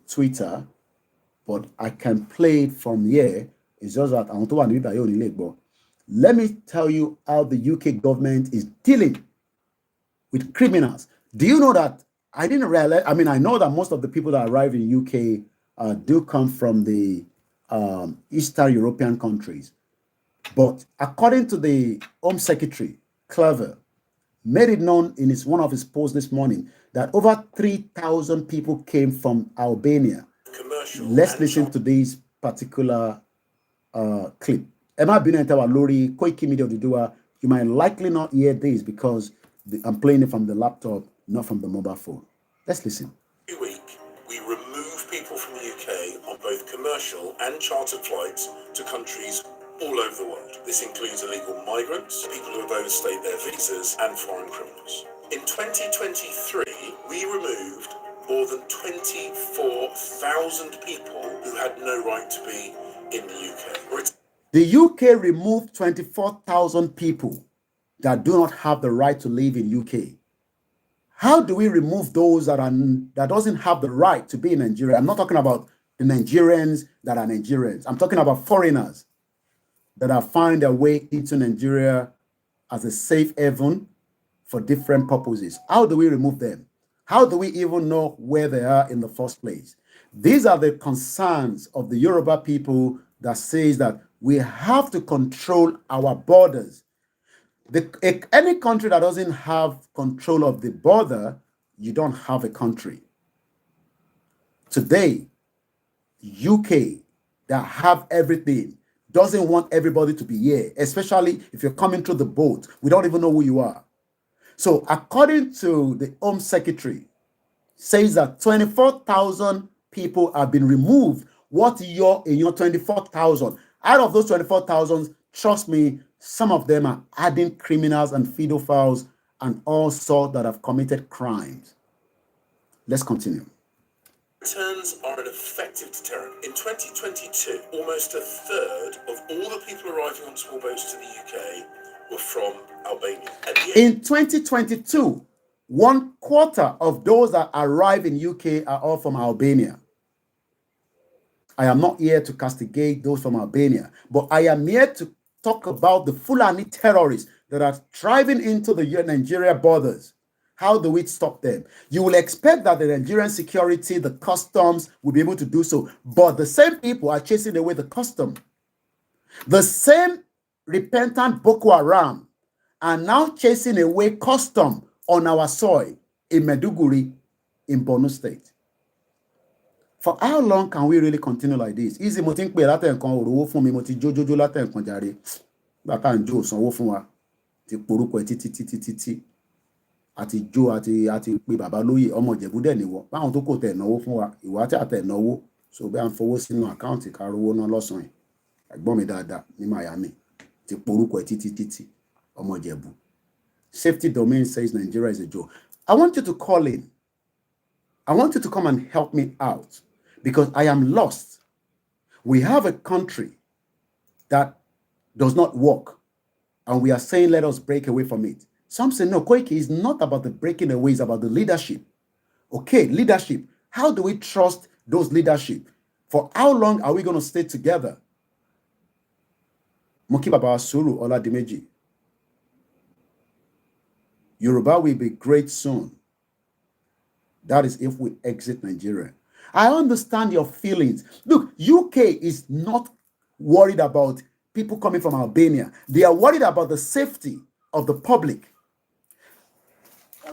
[SPEAKER 3] Twitter, but I can play it from here. It's just that I want to. Let me tell you how the UK government is dealing with criminals. Do you know that? I didn't realize, I know that most of the people that arrive in UK do come from the Eastern European countries. But according to the Home Secretary, Clever, made it known in one of his posts this morning that over 3,000 people came from Albania. Let's listen to this particular clip. Emma Binetawa Lori, Koikimedia Odudua. You might likely not hear this because I'm playing it from the laptop, not from the mobile phone. Let's listen.
[SPEAKER 5] Every week, we remove people from the UK on both commercial and chartered flights to countries all over the world. This includes illegal migrants, people who have overstayed their visas, and foreign criminals. In 2023, we removed more than 24,000 people who had no right to be in the UK.
[SPEAKER 3] The UK removed 24,000 people that do not have the right to live in UK. How do we remove those that doesn't have the right to be in Nigeria? I'm not talking about the Nigerians that are Nigerians. I'm talking about foreigners that have found their way into Nigeria as a safe haven for different purposes. How do we remove them? How do we even know where they are in the first place? These are the concerns of the Yoruba people that says that we have to control our borders. Any country that doesn't have control of the border, you don't have a country. Today, UK that have everything doesn't want everybody to be here, especially if you're coming through the boat. We don't even know who you are. So according to the Home Secretary, says that 24,000 people have been removed. What in your 24,000? Out of those 24,000, trust me, some of them are adding criminals and pedophiles and all sorts that have committed crimes. Let's continue.
[SPEAKER 5] Returns are an effective deterrent. In 2022, almost a third of all the people arriving on small boats to the UK were from Albania.
[SPEAKER 3] In 2022, 1/4 of those that arrive in UK are all from Albania. I am not here to castigate those from Albania, but I am here to talk about the Fulani terrorists that are driving into the Nigeria borders. How do we stop them? You will expect that the Nigerian security, the customs, will be able to do so, but the same people are chasing away the custom. The same repentant Boko Haram are now chasing away custom on our soil in Meduguri, in Borno State. For how long can we really continue like this? Easy mo tin pe laten kan orowo fún mi mo ti jojojo laten kan jare. Gba ta njo sanwó fún wa. Ti poruko titi. Àti jó àti pé bàbá lóyè ọmọ Ìjẹ̀bú dẹ̀ níwọ. Báwọn tó kò tẹ̀ náwó fún wa, ìwà tí a tẹ̀ náwó. So bí a ń fowó sínú àkáǹtì ká rówó ná lọ́sàn-án. Ẹ̀gbọ́n mi dáadáa ní Miami. Ti poruko titi ọmọ Ìjẹ̀bú. Safety Domain says Nigeria is a joke. I want you to call in. I want you to come and help me out because I am lost. We have a country that does not work and we are saying let us break away from it. Some say no, Koiki is not about the breaking away, it's about the leadership. Okay, leadership. How do we trust those leadership? For how long are we going to stay together? Moki Baba Suru Oladimeji. Yoruba will be great soon. That is if we exit Nigeria. I understand your feelings. Look, UK is not worried about people coming from Albania. They are worried about the safety of the public.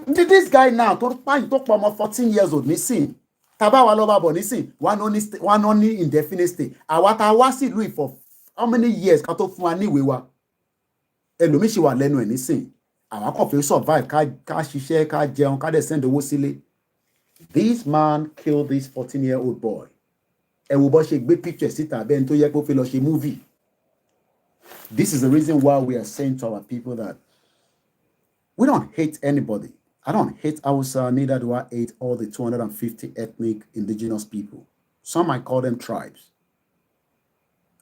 [SPEAKER 3] This guy now, talk about 14 years old, missing. Tabawa loba bo nisin, one only indefinite stay. Awata wasi lui for how many years? Kato fuani wewa. Elomi shi wa lenu e nisin. Awako fe survive, ka shishe, ka jeon, ka de send owo sile. This man killed this 14-year-old boy. And we bought a big picture, movie. This is the reason why we are saying to our people that we don't hate anybody. I don't hate Hausa, neither do I hate all the 250 ethnic indigenous people. Some might call them tribes.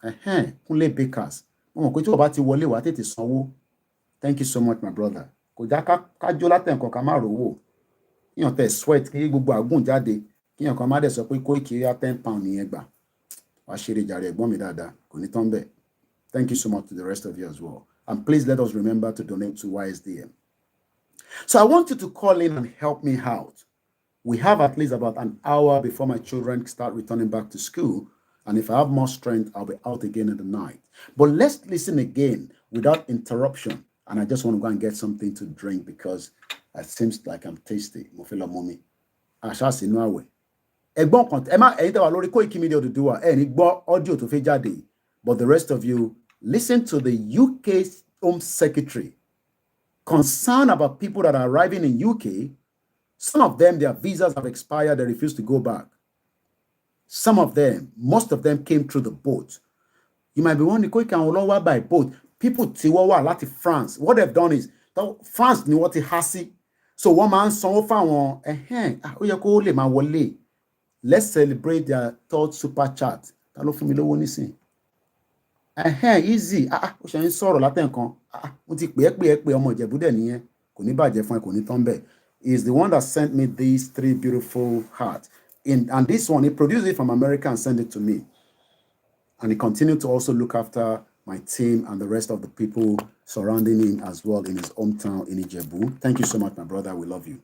[SPEAKER 3] Kunle bakers. Thank you so much, my brother. You know, sweat kí gbogbo àgùn jáde kí yan kan má dé sọ pé Koiki ya 10 pound nìyẹn gbà wá ṣeré jàre ẹ̀gbọ́n mi dáadáa kò ní tán bẹ́ẹ̀. Thank you so much to the rest of you as well, and please let us remember to donate to YSDM. So I want you to call in and help me out. We have at least about an hour before my children start returning back to school, and if I have more strength I'll be out again in the night. But let's listen again without interruption and I just want to go and get something to drink because it seems like I'm tasty. Mo fẹ́ lọ mọ́ mi. Àṣà sínú àwẹ̀. Ẹ̀gbọ́n kan ẹ má ẹ̀yin tẹ́ wà lórí Koikimedia Odùduwà ẹ ní gbọ́ audio tó fẹ́ jáde, but the rest of you listen to the UK Home Secretary concerned about people that are arriving in UK. Some of them, their visas have expired, they refuse to go back. Some of them, most of them came through the boat. You might be wondering, Koiki by boat. People Tiwawa, Lati France. What they've done is France knew what it has. So one man saw one, let's celebrate their third super chat. Easy. Ó ṣe ń sọ̀rọ̀ látẹ̀kan. Mo ti pè é ọmọ Ìjẹ̀bú dẹ̀ nìyẹn. Kò ní bàjẹ́ fún ẹ, kò ní tán bẹ́ẹ̀. Is the one that sent me these 3 beautiful hearts. And this one, he produced it from America and sent it to me. And he continued to also look after my team and the rest of the people surrounding him as well in his hometown in Ijebu. Thank you so much, my brother. We love you.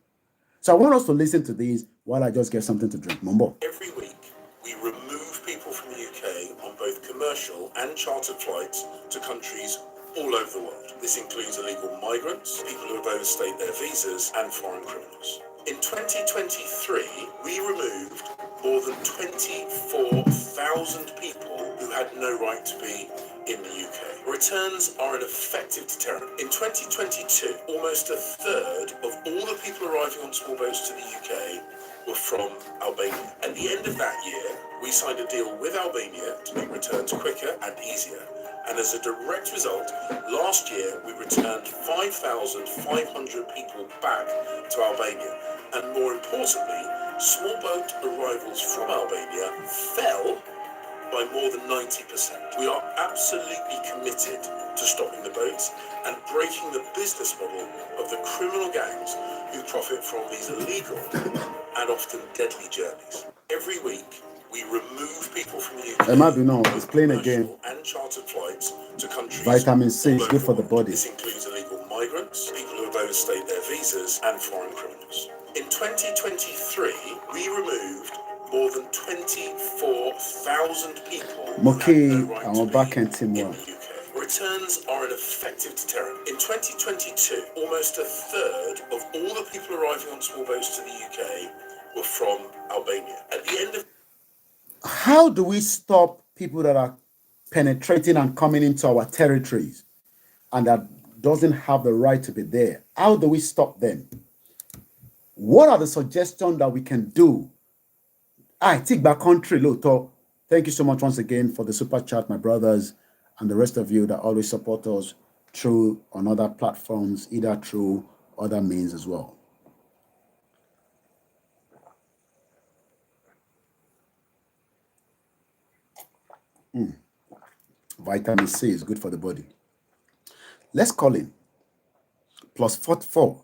[SPEAKER 3] So I want us to listen to these while I just get something to drink. Mumbo.
[SPEAKER 5] Every week, we remove people from the UK on both commercial and chartered flights to countries all over the world. This includes illegal migrants, people who have overstayed their visas, and foreign criminals. In 2023, we removed more than 24,000 people who had no right to be in the UK. Returns are an effective deterrent. In 2022, almost a third of all the people arriving on small boats to the UK were from Albania. At the end of that year, we signed a deal with Albania to make returns quicker and easier. And as a direct result, last year we returned 5,500 people back to Albania. And more importantly, small boat arrivals from Albania fell by more than 90%. We are absolutely committed to stopping the boats and breaking the business model of the criminal gangs who profit from these illegal and often deadly journeys. Every week, we remove people from the UK.
[SPEAKER 3] It's playing again.
[SPEAKER 5] And chartered flights to countries.
[SPEAKER 3] Vitamin C is good for the body.
[SPEAKER 5] This includes illegal migrants, people who have overstayed their visas, and foreign criminals. In 2023, we removed more than 24,000 people who had no right to be in the UK. Returns are an effective deterrent. In 2022, almost a third of all the people arriving on small boats to the UK were from Albania. At the end of
[SPEAKER 3] how do we stop people that are penetrating and coming into our territories and that doesn't have the right to be there? How do we stop them? What are the suggestions that we can do? I take back country, Loto. Thank you so much once again for the super chat, my brothers, and the rest of you that always support us through on other platforms, either through other means as well. Vitamin C is good for the body. Let's call in. +44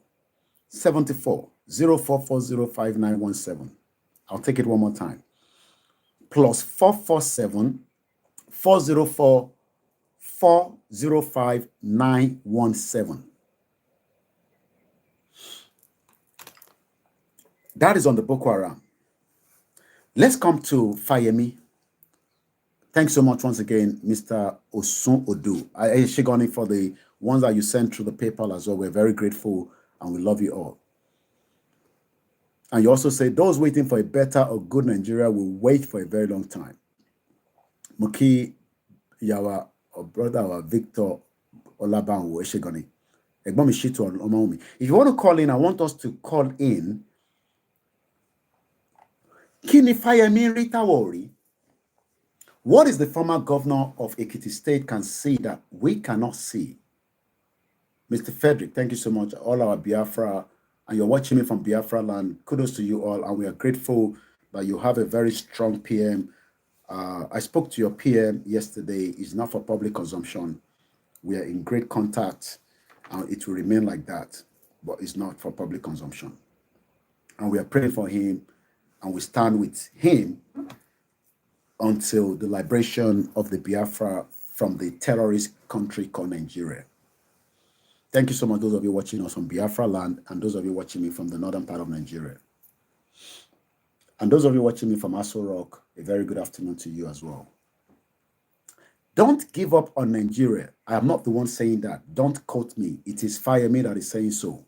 [SPEAKER 3] 74 04405917. I'll take it one more time. +447 404 405917. That is on the Boko Haram. Let's come to Fayemi. Thanks so much once again, Mr. Osun Odu. Shigoni, for the ones that you sent through the PayPal as well. We're very grateful and we love you all. And you also say those waiting for a better or good Nigeria will wait for a very long time. Muki Yawa, or brother, or Victor Olabanwo Shigoni. If you want to call in, I want us to call in. Kini Fayemi Ritawori. What is the former governor of Ekiti State can see that we cannot see? Mr. Frederick, thank you so much. All our Biafra, and you're watching me from Biafra land. Kudos to you all, and we are grateful that you have a very strong PM. I spoke to your PM yesterday. It's not for public consumption. We are in great contact, and it will remain like that, but it's not for public consumption. And we are praying for him, and we stand with him until the liberation of the Biafra from the terrorist country called Nigeria. Thank you so much, those of you watching us from Biafra land, and those of you watching me from the northern part of Nigeria. And those of you watching me from Aso Rock, a very good afternoon to you as well. Don't give up on Nigeria. I am not the one saying that. Don't quote me. It is Fayemi that is saying so.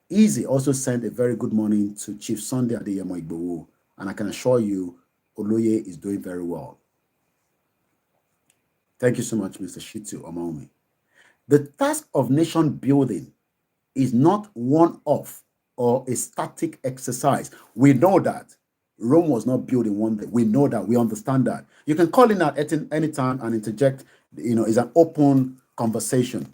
[SPEAKER 3] Easy also sent a very good morning to Chief Sunday Adeyemo Igboho, and I can assure you, Oloye is doing very well. Thank you so much, Mr. Shitu Omaomi. The task of nation building is not one-off or a static exercise. We know that. Rome was not built in one day. We know that. We understand that. You can call in at any time and interject. It's an open conversation.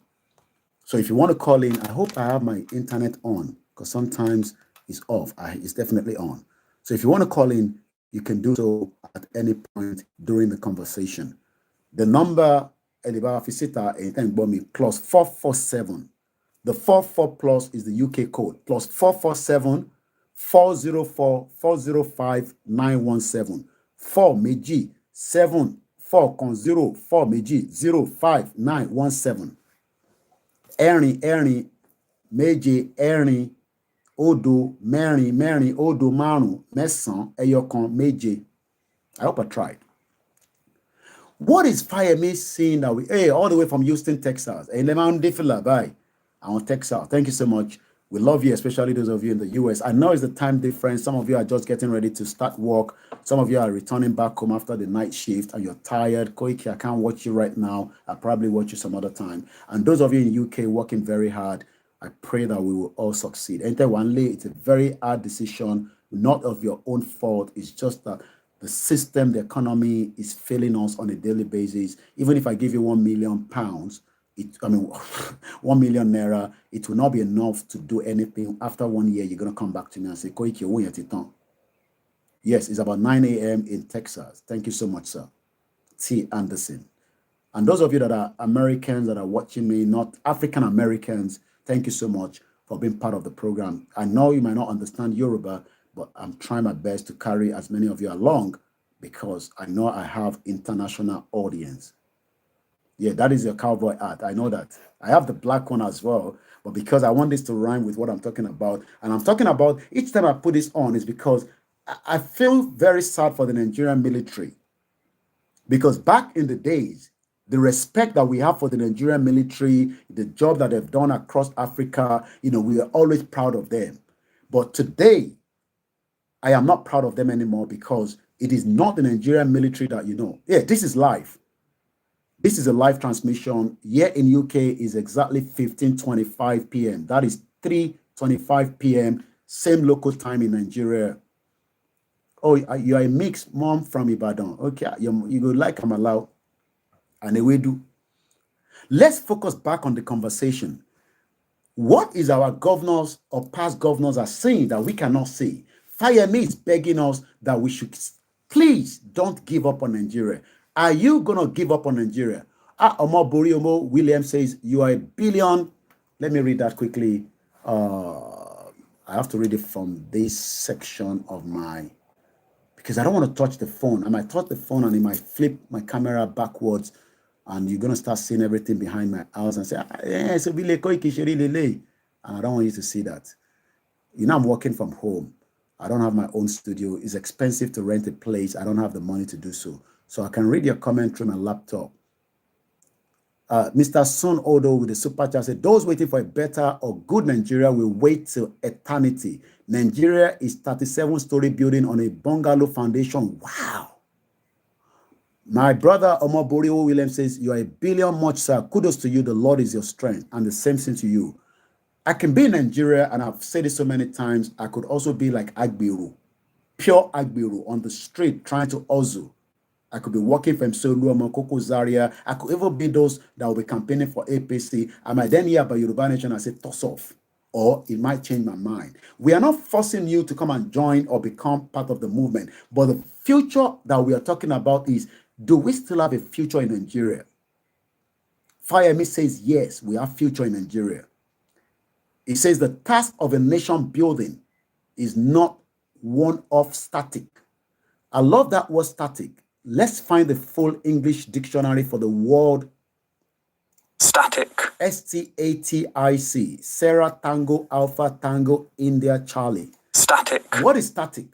[SPEAKER 3] So if you want to call in, I hope I have my internet on, because sometimes it's off. It's definitely on. So if you want to call in, you can do so at any point during the conversation. The number, plus 447. The 44 plus is the UK code, plus 447 404 405 917. 4 meji 7 4 con 0 4 meji 0 5 917. Erin méje ẹ̀rin òdo mẹ́rin òdo márùn mẹ́sàn ẹyọkan méje. I hope I tried. What is Fayemi saying that all the way from Houston, Texas? I want Texas. Thank you so much. We love you, especially those of you in the US. I know it's the time difference. Some of you are just getting ready to start work. Some of you are returning back home after the night shift and you're tired. Koiki, I can't watch you right now. I'll probably watch you some other time. And those of you in UK working very hard, I pray that we will all succeed. It's a very hard decision, not of your own fault. It's just that the system, the economy is failing us on a daily basis. Even if I give you £1 million, 1 million naira, it will not be enough to do anything. After 1 year, you're going to come back to me and say, Koiki, yes, it's about 9 a.m. in Texas. Thank you so much, sir. T. Anderson. And those of you that are Americans that are watching me, not African Americans, thank you so much for being part of the program. I know you might not understand Yoruba, but I'm trying my best to carry as many of you along because I know I have international audience. Yeah, that is your cowboy hat. I know that. I have the black one as well, but because I want this to rhyme with what I'm talking about, and I'm talking about, each time I put this on is because I feel very sad for the Nigerian military. Because back in the days, the respect that we have for the Nigerian military, the job that they've done across Africa, we are always proud of them. But today, I am not proud of them anymore because it is not the Nigerian military that Yeah, this is live. This is a live transmission. Here in UK is exactly 15:25 p.m. That is 3:25 p.m. Same local time in Nigeria. Oh, you are a mixed mom from Ibadan. Okay, you go like I'm allowed. And we do. Let's focus back on the conversation. What is our governors or past governors are saying that we cannot say? Fayemi is begging us that we should please don't give up on Nigeria. Are you going to give up on Nigeria? Omar Boriomo William says, you are a billion. Let me read that quickly. I have to read it from this section of because I don't want to touch the phone. I might touch the phone and it might flip my camera backwards and you're going to start seeing everything behind my eyes and say, so and I don't want you to see that. I'm working from home. I don't have my own studio. It's expensive to rent a place. I don't have the money to do so. So I can read your comment through my laptop. Mr. Sun Odo with the super chat said, those waiting for a better or good Nigeria will wait till eternity. Nigeria is 37-story building on a bungalow foundation. Wow. My brother Omar Borio Williams says, you are a billion much, sir. Kudos to you. The Lord is your strength. And the same thing to you. I can be in Nigeria, and I've said it so many times, I could also be like Agbiru, pure Agbiru, on the street trying to hustle. I could be working for Msoluoma, Koko Zaria. I could even be those that will be campaigning for APC. I might then hear about Yoruba Nation and say, toss off. Or it might change my mind. We are not forcing you to come and join or become part of the movement. But the future that we are talking about is, do we still have a future in Nigeria? Fayemi says, yes, we have future in Nigeria. It says the task of a nation building is not one-off static. I love that word static. Let's find the full English dictionary for the word static. S-T-A-T-I-C. Sarah Tango Alpha Tango India Charlie. Static. What is static?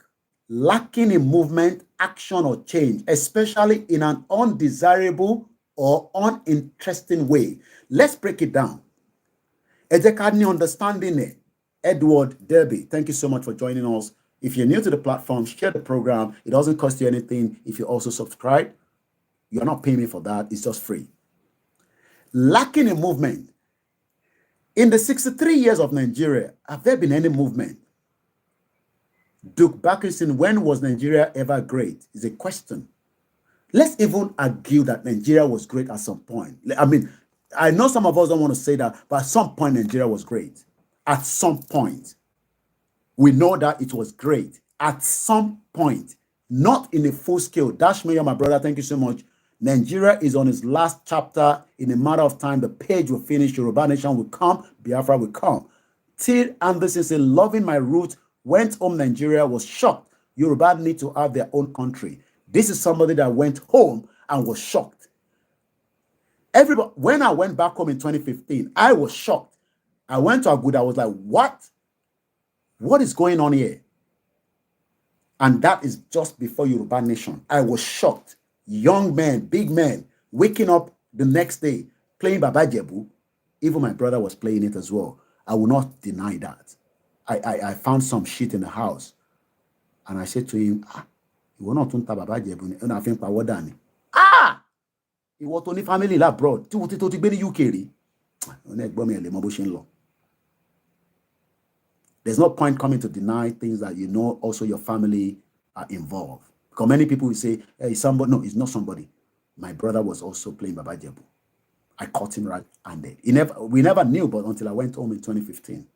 [SPEAKER 3] Lacking in movement, action, or change, especially in an undesirable or uninteresting way. Let's break it down. Ejekadni understanding it. Edward Derby, thank you so much for joining us. If you're new to the platform, share the program. It doesn't cost you anything if you also subscribe. You're not paying me for that. It's just free. Lacking a movement. In the 63 years of Nigeria, have there been any movement? Duke Bakkerson, when was Nigeria ever great? Is a question. Let's even argue that Nigeria was great at some point. I mean, I know some of us don't want to say that, but at some point, Nigeria was great. At some point. We know that it was great. At some point. Not in a full scale. Dash Mayor, my brother, thank you so much. Nigeria is on its last chapter. In a matter of time, the page will finish. Yoruba Nation will come. Biafra will come. Till Anderson said, loving my roots, went home Nigeria, was shocked. Yoruba need to have their own country. This is somebody that went home and was shocked. Everybody, when I went back home in 2015, I was shocked. I went to Aguda, I was like, what? What is going on here? And that is just before Yoruba Nation. I was shocked. Young men, big men, waking up the next day, playing Baba Jebu. Even my brother was playing it as well. I will not deny that. I found some shit in the house. And I said to him, you will not turn Baba Jebu. And I think Pawadani. He was only family abroad. Tí wọ́n ti gbé ní UK rí. There's no point coming to deny things that you know also your family are involved. Because many people will say, hey, somebody. No, it's not somebody. My brother was also playing Baba Jebu. I caught him right and dead. We never knew, but until I went home in 2015.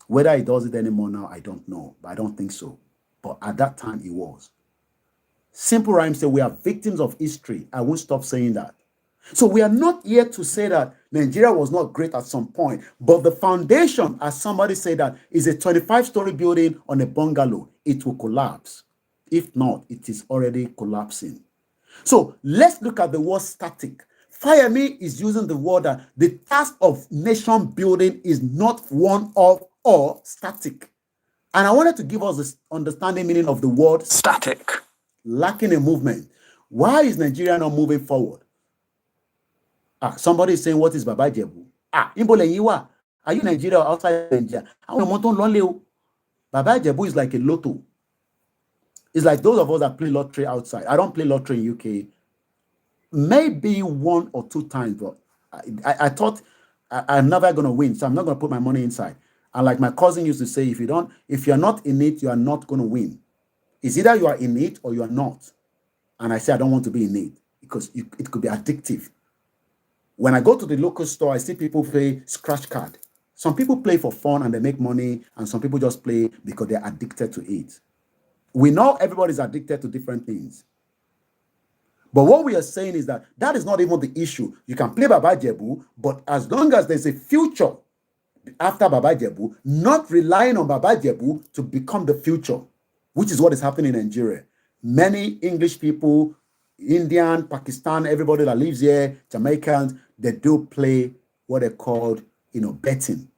[SPEAKER 3] Whether he does it anymore now, I don't know. But I don't think so. But at that time, he was. Simple Rhyme say we are victims of history. I won't stop saying that. So we are not here to say that Nigeria was not great at some point, but the foundation, as somebody said, that is a 25-story building on a bungalow. It will collapse. If not, it is already collapsing. So let's look at the word static. Fayemi is using the word that the task of nation building is not one of or static. And I wanted to give us this understanding meaning of the word static. Lacking a movement. Why is Nigeria not moving forward? Somebody is saying, what is Baba Jebu? Are you Nigeria or outside Nigeria? Baba Jebu is like a lotto. It's like those of us that play lottery outside. I don't play lottery in UK. Maybe 1 or 2 times, but I thought I'm never going to win, so I'm not going to put my money inside. And like my cousin used to say, if you're not in it, you are not going to win. It's either you are in it or you are not. And I say I don't want to be in it because it could be addictive. When I go to the local store, I see people play scratch card. Some people play for fun and they make money, and some people just play because they're addicted to it. We know everybody's addicted to different things. But what we are saying is that is not even the issue. You can play Baba Jebu, but as long as there's a future after Baba Jebu, not relying on Baba Jebu to become the future, which is what is happening in Nigeria. Many English people, Indian, Pakistan, everybody that lives here, Jamaicans, they do play what they called, betting.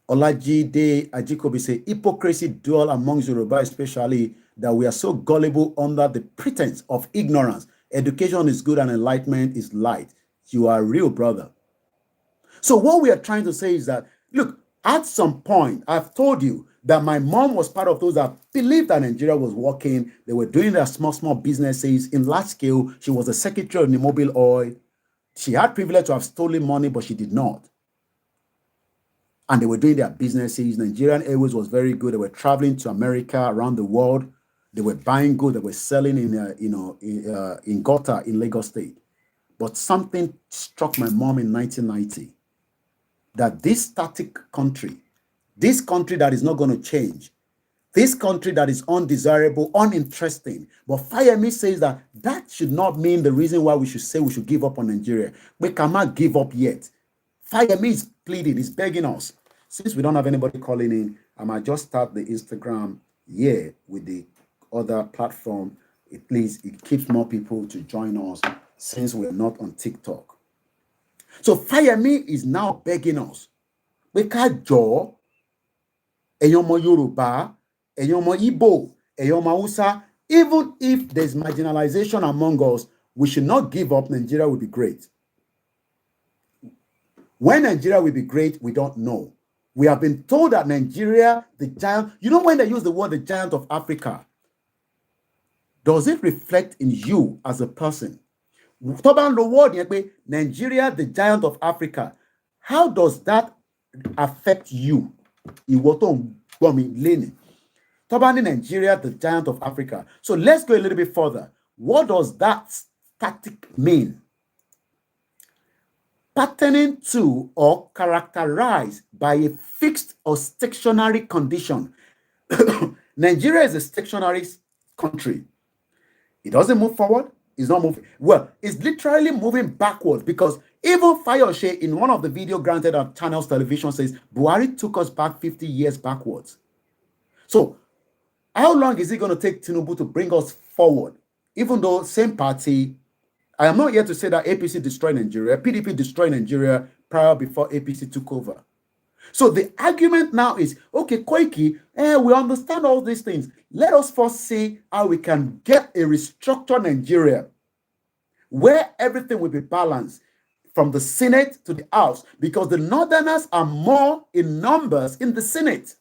[SPEAKER 3] Olajide Ajikobi say, hypocrisy dwell amongst Yoruba, especially that we are so gullible under the pretense of ignorance. Education is good and enlightenment is light. You are a real brother. So what we are trying to say is that, look, at some point, I've told you that my mom was part of those that believed that Nigeria was working. They were doing their small businesses in large scale. She was the secretary of the Mobile Oil. She had privilege to have stolen money, but she did not. And they were doing their businesses. Nigerian Airways was very good. They were traveling to America, around the world. They were buying goods. They were selling in Gota in Lagos State. But something struck my mom in 1990 that this static country, this country that is not going to change, this country that is undesirable, uninteresting. But Fayemi says that should not mean the reason why we should say we should give up on Nigeria. We cannot give up yet. Fayemi is pleading, he's begging us. Since we don't have anybody calling in, I might just start the Instagram here with the other platform. It keeps more people to join us since we're not on TikTok. So Fayemi is now begging us. We can't Ẹ̀yin ọmọ Yorùbá, ẹ̀yin ọmọ Igbo, ẹ̀yin ọmọ Hausa, even if there's marginalization among us, we should not give up. Nigeria will be great. When Nigeria will be great, we don't know. We have been told that Nigeria, the giant, you know, when they use the word the giant of Africa, does it reflect in you as a person? The word Nigeria, the giant of Africa, how does that affect you? Nigeria, the giant of Africa. So let's go a little bit further. What does that static mean? Pertaining to or characterized by a fixed or stationary condition. Nigeria is a stationary country. It doesn't move forward. It's not moving. Well, it's literally moving backwards, because even Fayose in one of the video granted on Channels Television says Buhari took us back 50 years backwards. So how long is it going to take Tinubu to bring us forward? Even though same party, I am not here to say that APC destroyed Nigeria. PDP destroyed Nigeria before APC took over. So the argument now is, okay, Koiki, we understand all these things. Let us first see how we can get a restructured Nigeria where everything will be balanced from the Senate to the House, because the Northerners are more in numbers in the Senate.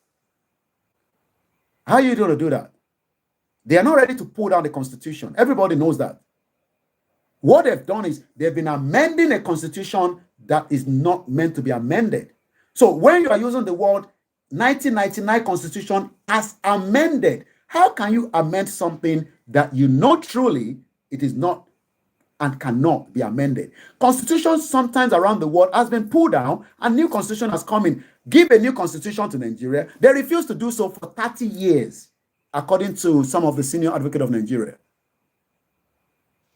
[SPEAKER 3] How are you going to do that? They are not ready to pull down the Constitution. Everybody knows that. What they've done is they've been amending a Constitution that is not meant to be amended. So when you are using the word 1999 Constitution as amended, how can you amend something that you know truly it is not and cannot be amended? Constitutions sometimes around the world has been pulled down and new constitution has come in. Give a new constitution to Nigeria. They refuse to do so for 30 years, according to some of the senior advocate of Nigeria.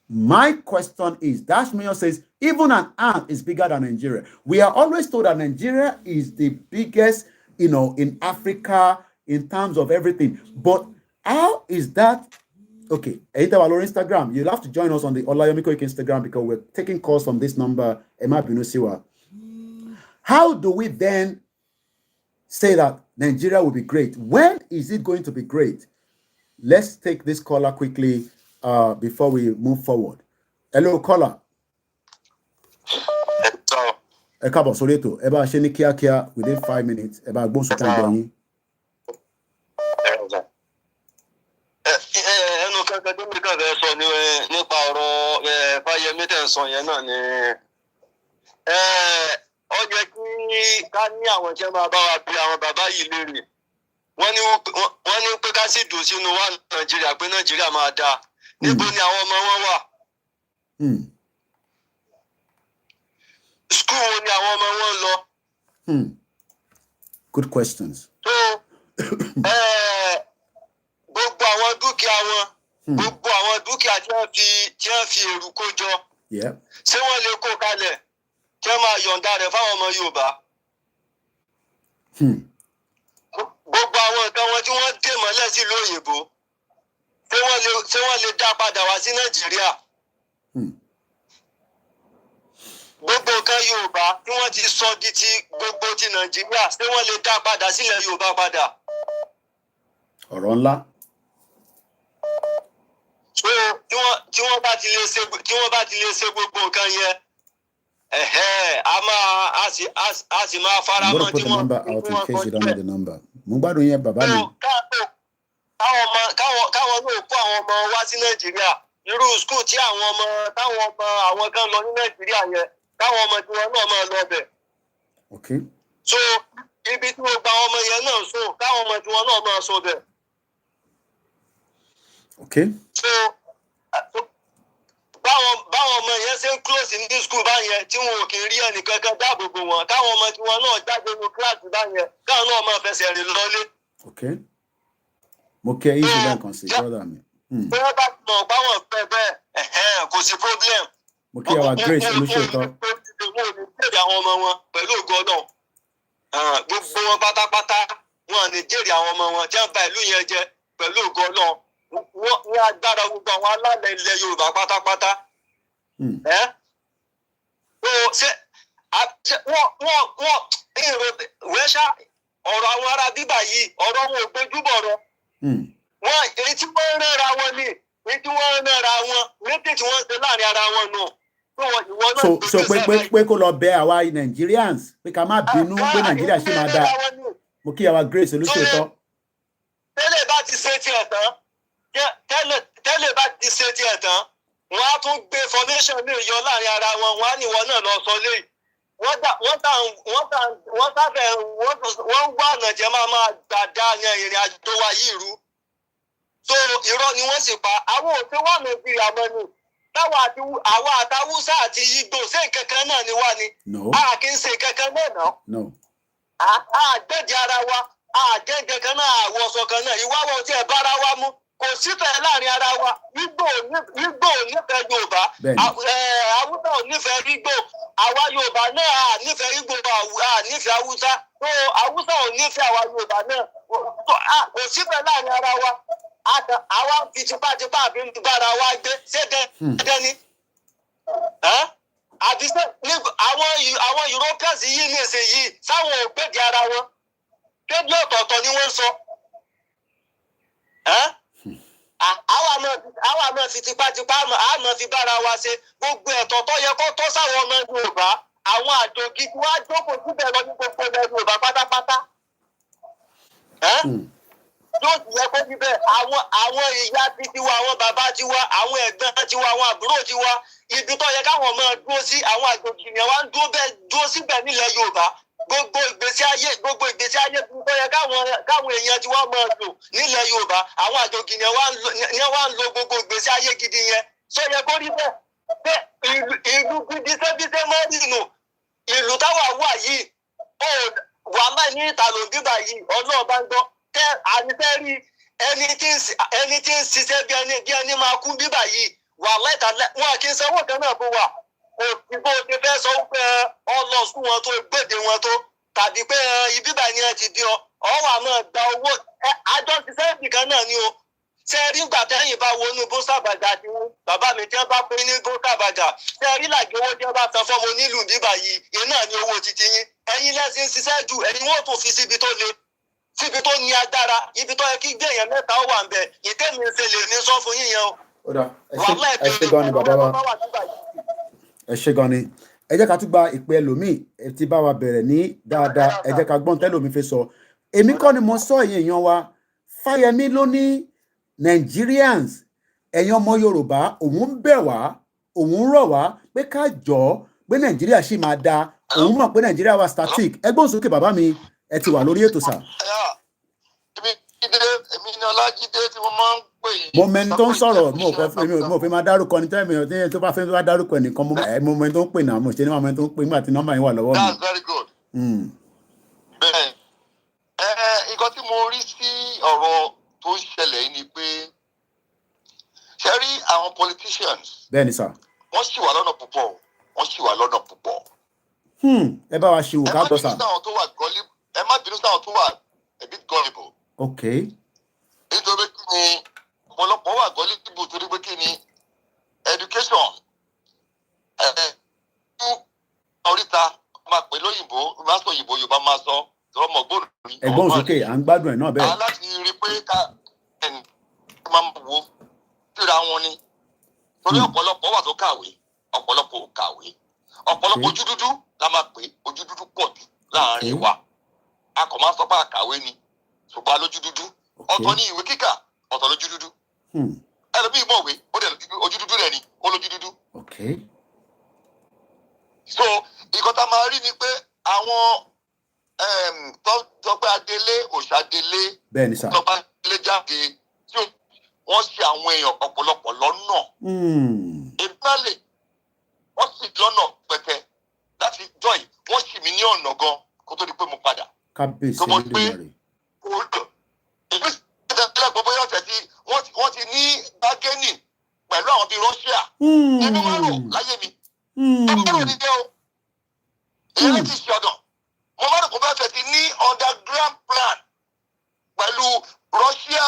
[SPEAKER 3] My question is, Dashmio says, even an ant is bigger than Nigeria. We are always told that Nigeria is the biggest, in Africa in terms of everything. But how is that? Okay, Instagram, you'll have to join us on the OLAYOMI KOIKI Instagram, because we're taking calls from this number, Emma Binusiwa. How do we then say that Nigeria will be great? When is it going to be great? Let's take this caller quickly before we move forward. Hello, caller. Within 5 minutes.
[SPEAKER 6] wọ́n ní pé ká sì dùn sínú wa Nàìjíríà, pé Nàìjíríà máa dáa. Níbo ni àwọn ọmọ wọn wà? School wo ni àwọn ọmọ wọn lọ?
[SPEAKER 3] Good questions.
[SPEAKER 6] So gbogbo àwọn dúkìá wọn, gbogbo àwọn dúkìá tí wọ́n fi èrú kó jọ, ṣé wọ́n lè kó kalẹ̀ kí wọ́n máa yọ̀ǹda rẹ̀ fáwọn ọmọ Yorùbá? Gbogbo àwọn nǹkan wọn tí wọ́n dè mọ́lẹ̀ sí lóyìnbó, ṣé wọ́n lè dá padà wá sí Nàìjíríà? Gbogbo nǹkan Yorùbá tí wọ́n ti sọ di ti gbogbo ti Nàìjíríà, ṣé wọ́n lè dá padà sílẹ̀ Yorùbá padà? Ọ̀rọ̀ ńlá. So tí wọ́n bá ti lè ṣe gbogbo nǹkan yẹn, a sì máa fara mọ́ tí wọ́n kọ́ jẹ́.
[SPEAKER 3] Káwọn
[SPEAKER 6] náà kó àwọn ọmọ wá sí Nàìjíríà, irú skul tí àwọn kan lọ ní Nàìjíríà yẹn, káwọn ọmọ tí wọn náà máa lọ bẹ̀.
[SPEAKER 3] Okay.
[SPEAKER 6] So ibi tí wọ́n gba ọmọ yẹn náà sùn, káwọn ọmọ tí wọn náà máa sùn bẹ̀.
[SPEAKER 3] Okay.
[SPEAKER 6] So báwọn ọmọ yẹn ṣe ń close ní skul báyẹn tí wọn ò kì í rí ẹnìkankan dáàbò bò wọn, káwọn ọmọ tí wọn náà jáde ní kíláàsì báyẹn, káwọn náà máa fẹsẹ̀ rìn lọlé.
[SPEAKER 3] Okay. Mo kẹ́ yín sí lẹ́ẹ̀kan sí brother mi.
[SPEAKER 6] Bí wọ́n bá mọ̀ báwọn fẹ́ bẹ́ẹ̀, kò sí problem.
[SPEAKER 3] Mo kí àwa Grace Olúṣètò.
[SPEAKER 6] Wọ́n ò ní jèrè àwọn ọmọ wọn pẹ̀lú ògo Ọlọ́run. Gbogbo wọn pátápátá wọn ò ní jèrè àwọn ọmọ wọn tí wọ́n bà ìlú yẹn jẹ́ pẹ̀lú ògo Ọlọ́run. Wọ́n agbára gbogbo àwọn alálẹ̀ ilẹ̀ Yorùbá pátápátá. Wẹ́ṣà ọ̀rọ̀ àwọn ará bíbà yìí, ọ̀rọ̀ wọn ò gbójú bọ̀rọ̀. wọ́n èyí tí wọ́n rẹ́ra wọn ni èyí tí wọ́n rẹ́ra wọn lédè tí wọ́n ṣe láàrin ara wọn nù.
[SPEAKER 3] So pé kó lọ bẹ àwa Nigerians pé ká má bínú pé Nàìjíríà ṣì máa dáa. Mo kí àwa Grace Olúṣètò.
[SPEAKER 6] Tẹ́lẹ̀ bá ti ṣe tiẹ̀ tán tẹ́lẹ̀ bá ti ṣe tiẹ̀ tán wọ́n á tún gbé formation ní ìyọ láàrin ara wọn wọ́n á ní wọn náà lọ sọ lé wọ́n wá nàìjẹ́ máa gbàdá ìrìn àjò wa yìí rú. So irọ́ ni wọ́n sì pa àwọn òfin wà Nàìjíríà mọ́ ni táwọn àtàwùsá àti Ìgbò ṣé kankan náà ni wá ni a kì í ṣe kankan náà. Àgbẹ̀dẹ̀ ara wa àjẹ́jẹ́ kan náà àwọ̀sọ̀ kan náà ìwáwọ̀ tí ẹ̀ bára wa mú kò sífẹ̀ẹ́ láàrin ara wa. Ìgbò ò nífẹ̀ẹ́ Yorùbá Haúsá ò nífẹ̀ẹ́ Ìgbò àwa Yorùbá náà nífẹ̀ẹ́ Ìgbò nífẹ̀ẹ́ Haúsá tó Haúsá ò nífẹ̀ẹ́ àwa Yorùbá náà kò sífẹ̀ẹ́ láàrin ara wa àwa fi tipátipá àbí bára wa gbé ṣé dẹ́ ni. Àbí àwọn Europeans yìí ní ìsìn yìí sáwọn ògbédè ara wọn kéde ọ̀tọ̀ọ̀tọ̀ ni wọ́n ń sọ. Àwa máa fi tipátipá àmọ́ fi bára wa ṣe gbogbo ẹ̀tọ́ tó yẹ kó tọ́ sáwọn ọmọ Yorùbá àwọn àjòjì tí wọ́n á jókòó síbẹ̀ lọ ní gbogbo ọmọ Yorùbá pátápátá. Yóò sì yẹ kó níbẹ̀ àwọn ìyá tiwa àwọn bàbá tiwa àwọn ẹ̀gbọ́n tiwa àwọn àbúrò tiwa ibi tó yẹ káwọn máa dúró sí àwọn àjòjì yẹn wá ń dúró síbẹ̀ nílẹ̀ Yorùbá gbogbo ìgbésí ayé tó yẹ káwọn èèyàn tiwa máa lò nílẹ̀ Yorùbá àwọn àjòjì yẹn wá ń lo gbogbo ìgbésí ayé gidi yẹn sọ yẹ kó rí bẹ́ẹ̀ ìlú gidi sẹ́bíṣẹ́ máa ń rìnnà ìlú táwa wà yìí wàhálà ní ìta ló ń bíbà yìí ọlọ́ọ̀bá ń gbọ́ ànífẹ́ rí ẹni tí ń ṣiṣẹ́ bí ẹni máa kú bíbà yìí wàhálà ìtàlẹ́ wọn kì í sanwó kan náà fún wa òsì bó ṣe fẹ́ sọ pé ọlọ́sùn wọn tó gbèdé wọn tó tàbí pé ibíbà ni ẹ ti bí ọwọ́ àmọ́ gba owó àjọ ṣiṣẹ́ ìbìkan náà ni o ṣe rí ìgbà tẹ́yìn bá wọnú bóṣàbàjá ti wú bàbá mi tí wọ́n bá pín ní bóṣàbàjá ṣe rí làgé owó tí wọ́n bá san fọ́mọ nílùú bíbà yìí iná ni owó titi yín ẹ̀yin lẹ́sìn ṣiṣẹ́ jù ẹ̀yin wọ́n tún fi síbi tó le síbi tó ní agbára ibi tó yẹ kí gbé èèyàn mẹ́ta ó wà ń bẹ̀ ìtẹ́mi ṣe lè ní sọ fún yín yẹn o.
[SPEAKER 3] ẹ ṣé gan ni bàbá wa ẹ ṣé gan ni ẹ jẹ́ ká tún gba ìpè ẹlòmíì ẹ ti bá wa bẹ̀rẹ̀ ní dáadáa ẹ jẹ́ ká gbọ́n tẹ́lòmíì fẹ́ sọ èmi kọ́ ni mo sọ ẹ̀yin èèyàn wa Fáyẹmí ló ní Nigerians ẹ̀yin ọmọ Yorùbá òun ń bẹ̀ wá òun ń rọ̀ wá pé ká jọ pé Nàìjíríà ṣì máa dáa òun mọ̀ pé Nàìjíríà wà static ẹ gbóhùn sókè bàbá mi ẹ ti wà lórí ètò sà.
[SPEAKER 6] Èmi ni Ọlájídé tí mo máa ń pè yín.
[SPEAKER 3] Mo mẹ́ni tó ń sọ̀rọ̀ mo fẹ́ máa dárúkọ ní tẹ́lẹ̀ tó bá fẹ́ máa dárúkọ ẹnìkan mo mẹ́ni tó ń pè náà mo ṣe ní máa mẹ́ni tó ń pè nígbà tí nọ́mbà yín wà lọ́wọ́ mi.
[SPEAKER 6] That's very good. Bẹ́ẹ̀ nǹkan tí mo rí sí ọ̀rọ̀ tó ń ṣẹlẹ̀ yìí ni pé ṣe rí àwọn politicians.
[SPEAKER 3] Bẹ́ẹ̀ ni sà.
[SPEAKER 6] Wọ́n ṣì wà lọ́nà púpọ̀
[SPEAKER 3] ẹ bá wa ṣe wò ká gbọ́ sà.
[SPEAKER 6] Ẹ má bínú sáwọn tó wà a bit gullible.
[SPEAKER 3] Okay.
[SPEAKER 6] Nítorí kí ni ọ̀pọ̀lọpọ̀ wà gullible torí pé kí ni education oríta máa pè lóyìnbó máa sọ òyìnbó Yorùbá máa sọ ọmọ gbòòrò ní.
[SPEAKER 3] Ẹ̀gbọ́n sókè à ń gbádùn ẹ̀ náà bẹ́ẹ̀.
[SPEAKER 6] Aláti rí pé ká ẹni máa wo síra wọn ni torí ọ̀pọ̀lọpọ̀ wà tó kàwé ọ̀pọ̀lọpọ̀ ò kàwé ọ̀pọ̀lọpọ̀ ojú dúdú la máa pè ojú dúdú pọ̀ jù láàrin wa a kò máa sọ pé àkàwé ni ṣùgbọ́n lójú dúdú ọ̀tọ̀ ní ìwé kíkà ọ̀tọ̀ lójú dúdú ẹlòmíì mọ̀wé ó dẹ̀ ojú dúdú rẹ̀ ni ó lójú dúdú. So nǹkan tá a máa rí ni pé àwọn tọ́pẹ́ adélé òṣàdélé tọ́pẹ́ adélé jáde tí wọ́n ṣe àwọn èèyàn ọ̀pọ̀lọpọ̀ lọ́nà ìbálẹ̀ wọ́n sì lọ́nà pẹ̀tẹ́ láti join wọ́n sì mí ní ọ̀nà gan kó tó di pé mo padà.
[SPEAKER 3] Kábíyèsí
[SPEAKER 6] Olódùmarè. Ìlú ìṣẹ̀lẹ̀ gbogbo yóò tẹ̀ sí wọ́n ti ní bágẹ́nì pẹ̀lú àwọn bíi Russia. Inú máa rò láyé mi. Inú máa rò nídìí o. Èyí ti ṣọ̀dọ̀. Mo máa rò kó bá fẹ́ ti ní underground plan pẹ̀lú Russia.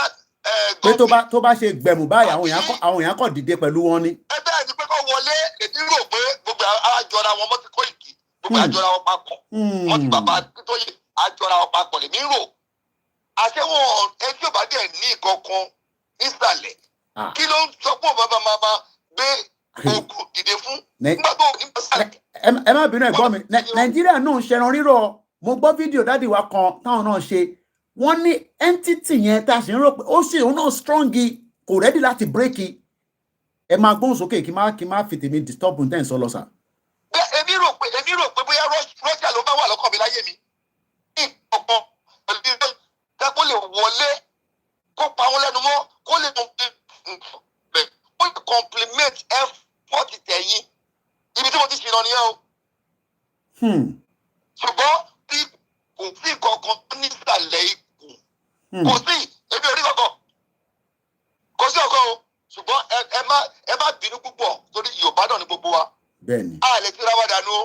[SPEAKER 3] Pé tó bá ṣe gbẹ̀mù báyìí àwọn èèyàn kọ̀ dìde pẹ̀lú wọn ni.
[SPEAKER 6] Ẹ bẹ́ẹ̀ ni pé kó wọlé èdè rò pé gbogbo àjọra wọn mọ́ ti Kóìkì gbogbo àjọra wọn papọ̀. Wọ́n ti bàbá tó yẹ àjọra wọn papọ̀ lèmi rò. Àṣé wọn ẹni tí ò bá dẹ̀ ní ìkankan ìsàlẹ̀ kí ló ń sọ pé bàbá máa gbé ogun dìde fún nígbà tó ní ìsàlẹ̀.
[SPEAKER 3] Ẹ má bínú ẹ̀gbọ́n mi Nàìjíríà náà ń ṣẹran rírọ̀ mo gbọ́ fídíò dádì wa kan táwọn náà ṣe wọ́n ní entity yẹn tá a sì ń rò pé ó sì òun náà strong kò ready láti break ẹ máa gbóhùn sókè kí má fi tèmi disturb ní tẹ̀sán lọ sà.
[SPEAKER 6] èmi rò pé bóyá Russia ló bá wà lọ́kàn mi láyé mi ní ọ̀pọ̀ pẹ̀lú kó lè wọlé kó pa wọn lẹ́nu mọ́ kó lè compliment effort tẹ̀yìn ibi tí mo ti ṣìnà nìyẹn o. ṣùgbọ́n tí kò sí kankan nísàlẹ̀ ikùn kò sí èmi ò rí kankan kò sí ọkọ o ṣùgbọ́n ẹ má bínú púpọ̀ torí Yorùbá náà ni gbogbo wa a lè tira wa dànù o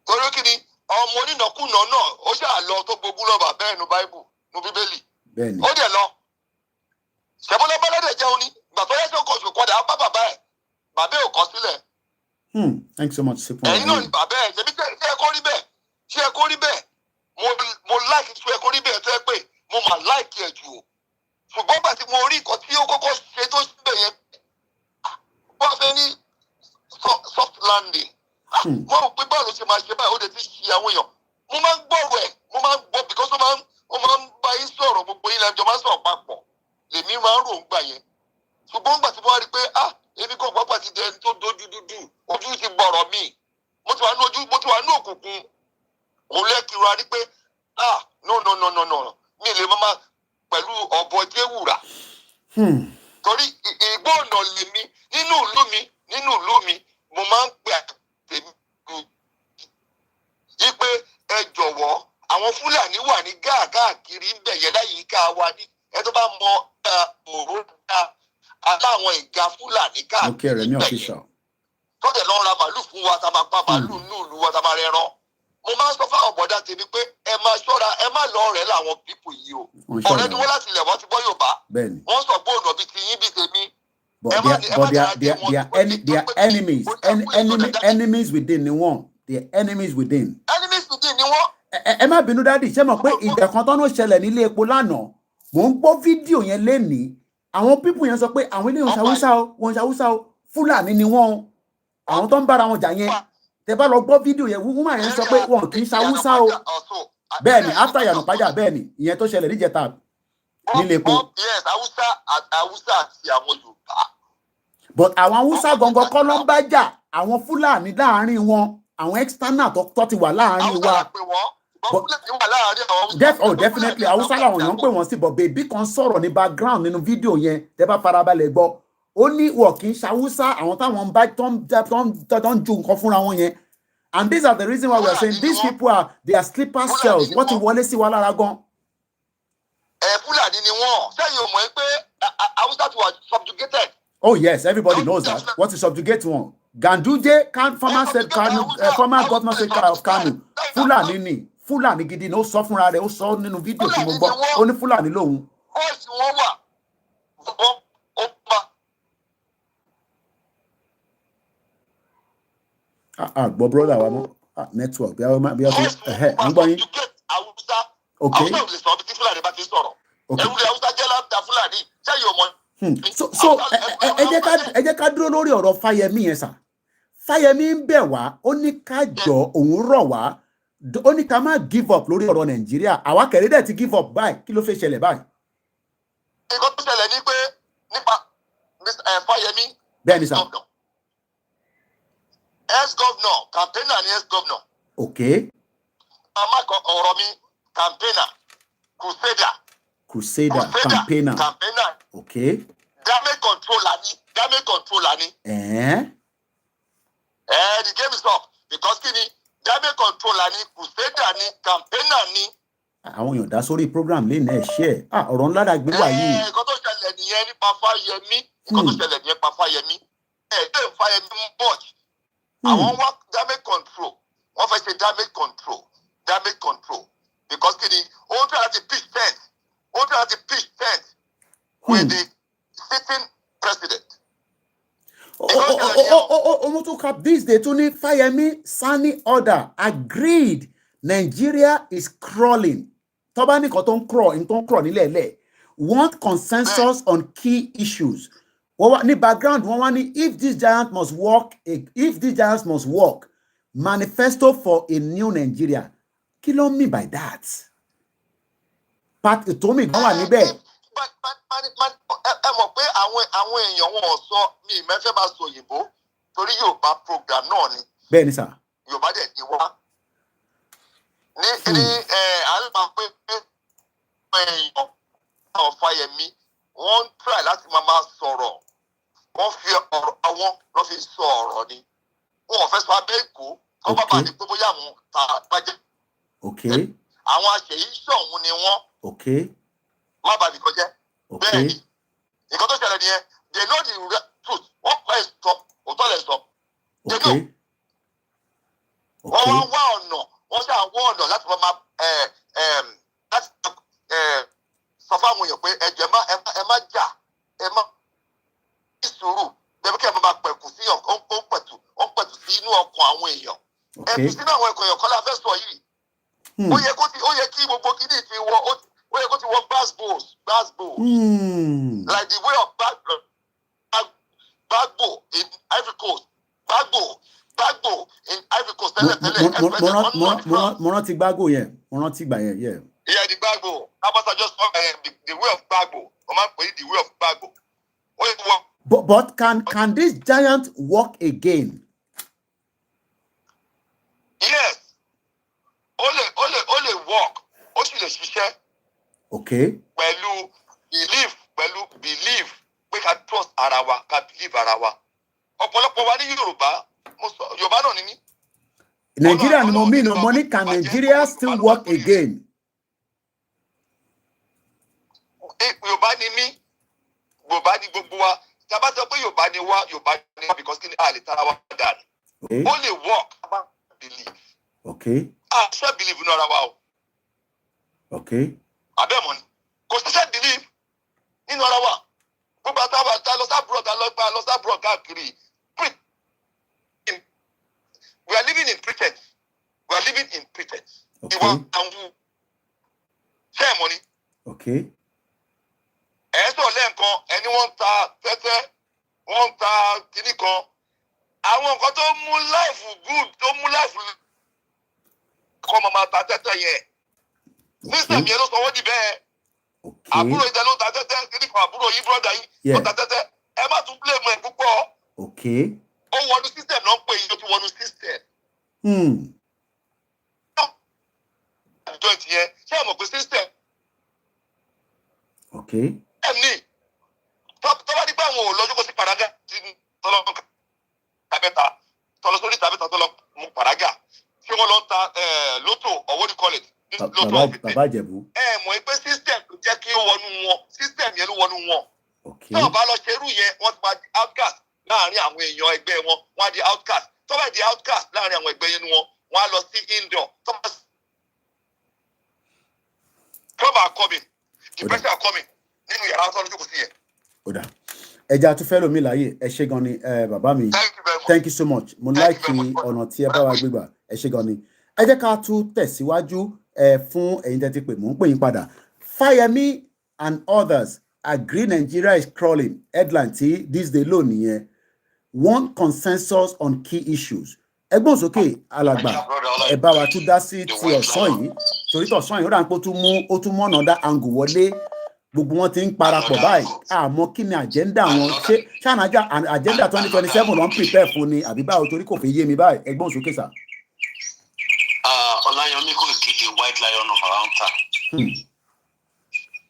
[SPEAKER 6] torí kí ni ọmọ onínàkúnà náà ó ṣáà lọ tó gbogbo lọ́ba bẹ́ẹ̀ nu Báíbù nu Bíbélì ó dẹ̀ lọ ṣẹ́fọ́lẹ́ bọ́lẹ́dẹ̀ jẹun ni ìgbà tó yẹ kí ọkọ̀ ṣùkọ́ dà á bá bàbá ẹ̀ ò kọ́ sílẹ̀.
[SPEAKER 3] Thanks so much.
[SPEAKER 6] ẹ̀yin náà ni bàbá ẹ̀ ṣebí ṣé ẹ kó rí bẹ́ẹ̀ ṣé ẹ kó rí bẹ́ẹ̀ mo láìkì ṣé ẹ kó rí bẹ́ẹ̀ tó ẹ pé mo mà láìkì ẹ̀ jù o ṣùgbọ́n gbà tí mo rí nǹkan tí ó kọ́kọ́ ṣe tó ṣe yẹn wọ́n fẹ́ ní soft landing wọ́n rò pé báwo ló ṣe máa ṣe báyìí ó lè ti ṣe àwọn èèyàn mo máa ń gbọ́rọ̀ ẹ̀ mo máa ń gbọ́ because ó máa ń bá yín sọ̀rọ̀ gbogbo yín lẹ́jọ́ máa ń sọ̀rọ̀ papọ̀ lèmi máa ń rò ń gbà yẹn ṣùgbọ́n gbà tí mo wá rí pé èmi kò gbọ́ pàtí dé ẹni tó dojú dúdú ojú ti gbọ̀rọ̀ mi mo ti wà ní òkùnkùn òun lẹ́kìrọ̀ rí pé no mi lè máa pẹ̀lú ọ̀bọ jẹ́wùrà torí ìgbó ọ̀nà lèmi nínú ìlú mi mo máa ń pè àtẹ̀mí yí pé ẹ jọ̀wọ́ àwọn Fúlàní wà ní káàkiri ń bẹ̀yẹ láyìíká wa ní ẹ tó bá mọ òró dá aláwọn ìga Fúlàní káàkiri ń bẹ̀yẹ tó dẹ̀ lọ́ọ́ ra màálù fún wa tá a máa pa màálù ní ìlú wa tá a máa rẹran mo máa ń sọ fáwọn bọ̀dá tèmi pé ẹ máa ṣọ́ra ẹ má lọ ọ̀rẹ́ làwọn pípò yìí o ọ̀rẹ́ ni wọ́n láti ilẹ̀ wọ́n ti gbọ́ Yorùbá wọ́n sọ pé ònà bíi ti yín bíi tèmi.
[SPEAKER 3] But they are enemies within ni wọ́n. They are enemies within.
[SPEAKER 6] Enemies within ni wọ́n.
[SPEAKER 3] Ẹ má bínú dádì ṣé mọ̀ pé ìjà kan tán ló ṣẹlẹ̀ nílé epo lánàá mò ń gbọ́ fídíò yẹn lénìí àwọn pípù yẹn sọ pé àwọn ilé wọn ṣàwúsá o Fúlàní ni wọ́n àwọn tó ń bára wọn jà yẹn tẹ bá lọ gbọ́ fídíò yẹn wúmà yẹn sọ pé wọn kì í ṣàwúsá o bẹ́ẹ̀ ni after Yànà Pájà bẹ́ẹ̀ ni ìyẹn tó ṣẹlẹ̀ níjẹta nílé epo.
[SPEAKER 6] Yes, Haúsá àti àwọn Yorùbá.
[SPEAKER 3] But àwọn Haúsá gangan kọ́ ló ń bá jà àwọn Fúlàní láàárín wọn àwọn external tó ti wà láàárín wa. Definitely Haúsá làwọn èèyàn ń pè wọ́n sí but bèbí kan sọ̀rọ̀ ní background nínú fídíò yẹn tẹ́ bá farabalẹ̀ gbọ́ ó ní wọ́n kì í ṣàwúsá àwọn táwọn ń bá tó ń ju nǹkan fúnra wọn yẹn and these are the reason why we are saying these people they are sleeper cells wọ́n ti wọlé sí wa lára gan.
[SPEAKER 6] Fúlàní ni wọ́n sẹ́yìn ò mọ̀ pé Haúsá ti wà subjugated.
[SPEAKER 3] Oh yes, everybody knows that. What is subjugate one? Ganduje, former governor of Kano, Fúlàní gidi ni ó sọ fúnra rẹ̀ ó sọ nínú fídíò tí mo gbọ́ ó ní Fúlàní lòun.
[SPEAKER 6] Bọ́ọ̀sì wọn wà ó bá.
[SPEAKER 3] Gbọ́ brother wa mọ́ network bí a ti ń gbọ́ yín. Okay.
[SPEAKER 6] Haúsá ò lè sọ bí tí Fúlàní bá ti sọ̀rọ̀. Ẹ̀rù Haúsá jẹ́ láǹdà Fúlàní sẹ́yìn ọmọ.
[SPEAKER 3] So ẹ jẹ́ ká dúró lórí ọ̀rọ̀ Fáyẹmí yẹn sà. Fáyẹmí ń bẹ̀ wá ó ní ká jọ òun rọ̀ wá ó ní ká má give up lórí ọ̀rọ̀ Nàìjíríà àwa kẹ̀lé dẹ̀ ti give up báyìí kí ló fẹ́ ṣẹlẹ̀ báyìí.
[SPEAKER 6] Nǹkan tó ṣẹlẹ̀ ní pé nípa Fáyẹmí
[SPEAKER 3] bẹ́ẹ̀ ni sà.
[SPEAKER 6] ex-governor campaigner ni ex-governor.
[SPEAKER 3] Okay.
[SPEAKER 6] Màmá kan ọ̀rọ̀ mi campaigner
[SPEAKER 3] Crusader campaigner. Okay.
[SPEAKER 6] Damage controller ni. The game is up because kí ni damage controller ni Crusader ni campaigner ni.
[SPEAKER 3] Àwọn èèyàn dá sórí program lẹ́nu ẹ̀ ṣe ẹ̀ ọ̀rọ̀ ńlá dàgbé wà yìí.
[SPEAKER 6] Nǹkan tó ṣẹlẹ̀ nìyẹn nípa Fáyẹmí ẹ̀ẹ́dẹ̀ Fáyẹmí much. Àwọn wá damage control wọ́n fẹ́ ṣe damage control because kí ni ó ń tẹ́ láti pitch tent with the sitting president.
[SPEAKER 3] Omo to cap this day to ní Fáyẹmí signing order agreed Nigeria is crawling. Tó bá ní kan tó ń crawl nílẹ̀ lẹ̀ want consensus on key issues. Ní background, if these giants must work, manifesto for a new Nigeria. Kí ló mean by that? Pat Itomi gan wà níbẹ̀.
[SPEAKER 6] Ẹ mọ̀ pé àwọn èèyàn wọn ò sọ ní ìmẹ́fẹ́ máa sọ òyìnbó torí Yorùbá program náà ni.
[SPEAKER 3] Bẹ́ẹ̀ni sà.
[SPEAKER 6] Yorùbá dẹ̀ ti wá. Ní àlùmọ̀ pé èèyàn náà Fayemi wọ́n ń try láti máa sọ̀rọ̀. Wọ́n fi ọ̀rọ̀ àwọn lọ́ fi sọ ọ̀rọ̀ ni. Wọ́n ò fẹ́ sọ abẹ́ Èkó. Kọ́ bàbá ní pé bóyá àwọn ta bàjẹ́. Àwọn àṣeyí ṣọ̀hún ni wọ́n. Má bàa nìkan jẹ́. Bẹ́ẹ̀ ni. Nǹkan tó ṣẹlẹ̀ nìyẹn. They know the truth. Wọ́n kọ́ ẹ̀ sọ. Òótọ́ lẹ̀ sọ. They know. Wọ́n wá ọ̀nà. Wọ́n ṣáà wá ọ̀nà láti máa láti sọ fáwọn èèyàn pé ẹ má jà. Ẹ má sùúrù bẹ́ẹ̀ kí ẹ máa pẹ̀kù sí pẹ̀tù sí inú ọkàn àwọn èèyàn. Ẹ̀kú sínú àwọn ẹ̀kọ́ èèyàn kọ́ la fẹ́ sọ yìí. Ó yẹ kí gbogbo kìíní ti wọ ó yẹ kó ti wọ gbàgbó like the way of gbàgbó in Ivory Coast gbàgbó in Ivory Coast tẹ́lẹ̀.
[SPEAKER 3] Mo rántí gbàgbó yẹn gbà yẹn.
[SPEAKER 6] Yeah, the gbàgbó abasa just the way of gbàgbó wọ́n máa ń pè é the way of gbàgbó.
[SPEAKER 3] But can this giant walk again?
[SPEAKER 6] Yes. Only walk. Ó sì lè ṣiṣẹ́. Pẹ̀lú belief pé ká trust ara wa, ká believe ara wa. Ọ̀pọ̀lọpọ̀ wa ní Yorùbá náà ni mí.
[SPEAKER 3] Nigeria ni mo mean no money. Can Nigeria still walk again?
[SPEAKER 6] Yorùbá ni mí. Yorùbá ni gbogbo wa. Tàbá sọ pé Yorùbá ni wá because kí ni a lè tara wa dànù. Ó lè walk about believe. Ṣé believe nínú ara wa o? Abẹ́mọ̀ ni. Kò sí ṣe believe nínú ara wa. Gbogbo àtàwọn lọ sábúrò káàkiri. We are living in pretense. Ìwọ àwọn ṣé ẹ̀ mọ̀ ni? Ẹ̀sọ̀ lẹ́ẹ̀kan ẹni wọ́n ń ta tẹ́tẹ́ wọ́n ń ta kìíní kan àwọn nǹkan tó mú láìfù good tó mú láìfù kọ́ máa ta tẹ́tẹ́ yẹn system yẹn ló sọ wọ́n di bẹ́ẹ̀ àbúrò ìjà ló ta tẹ́tẹ́ kìíní kan àbúrò yìí brọ́dà yìí ló ta tẹ́tẹ́ ẹ má tún blame ẹ̀ púpọ̀ ó wọnú system náà ń pè yín ó ti wọnú system. àjọ ìtìyẹn ṣé ẹ mọ̀ pé system. Ẹni tọ́ba dípẹ́ àwọn olójú kò sí paraga tí tọ́lọ́ sórí tàbẹ́ta tọ́lọ́ mú paraga tí wọ́n lọ ta lótò ọ̀wọ́ ní college lótò
[SPEAKER 3] bàbá Ìjẹ̀bú.
[SPEAKER 6] Mọ̀ pé system tó jẹ́ kí ó wọnú wọn system yẹn ló wọnú wọn. Tí wọ́n bá lọ ṣerú yẹn wọ́n ti máa di outcast láàrin àwọn èèyàn ẹgbẹ́ wọn wọ́n á di outcast tọ́ba di outcast láàrin àwọn ẹgbẹ́ yẹn wọn wọ́n á lọ sí indoor tọ́ba coming. Depression are coming. Nínú yàrá sọ lójú kò sí yẹn.
[SPEAKER 3] Oda. Ẹja tún fẹ́ lómi láyé ẹ ṣé gan ni bàbá mi. Thank you so much. Mo like ọ̀nà tí ẹ bá wa gbégbà ẹ ṣé gan ni. Ẹ jẹ́ ká tún tẹ̀síwájú fún ẹ̀yin tẹ́tí pé mò ń pè yín padà. Fayemi and others agree Nigeria is crawling. Headline tí this day ló nìyẹn. Want consensus on key issues. Ẹgbọ́n sókè alàgbà ẹ bá wa tún dá sí ti ọ̀sán yìí. Torí tọ̀sán yìí ó dà ń pé ó tún mú another angle wọlé. Gbogbo wọn ti ń parapọ̀ báyìí àmọ́ kí ni agenda wọn ṣé ṣáànájà agenda 2027 ló ń prepare fún ni àbí báwo torí kò fi yé mi báyìí ẹgbọ́n sókè sà.
[SPEAKER 7] OLAYOMI KOIKI, the white lion of our time.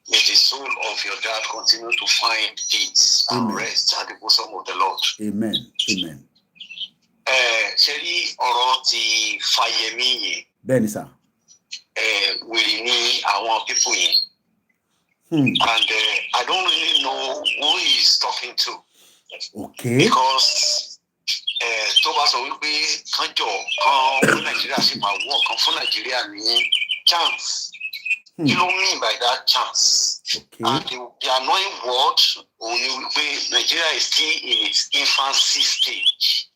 [SPEAKER 7] May the soul of your dad continue to find peace and rest at the bosom of the Lord.
[SPEAKER 3] Amen.
[SPEAKER 7] Ṣé rí ọ̀rọ̀ ti Fayemi yẹn?
[SPEAKER 3] Bẹ́ẹ̀ni sà.
[SPEAKER 7] Wèrè ní àwọn pípò yẹn. And I don't really know who he is talking to. Because tó bá sọ wípé kánjọ kan fún Nàìjíríà sì máa wọ̀ kan fún Nàìjíríà ní chance. You know mean by that chance? And the annoying word only wípé Nigeria is still in its infancy stage.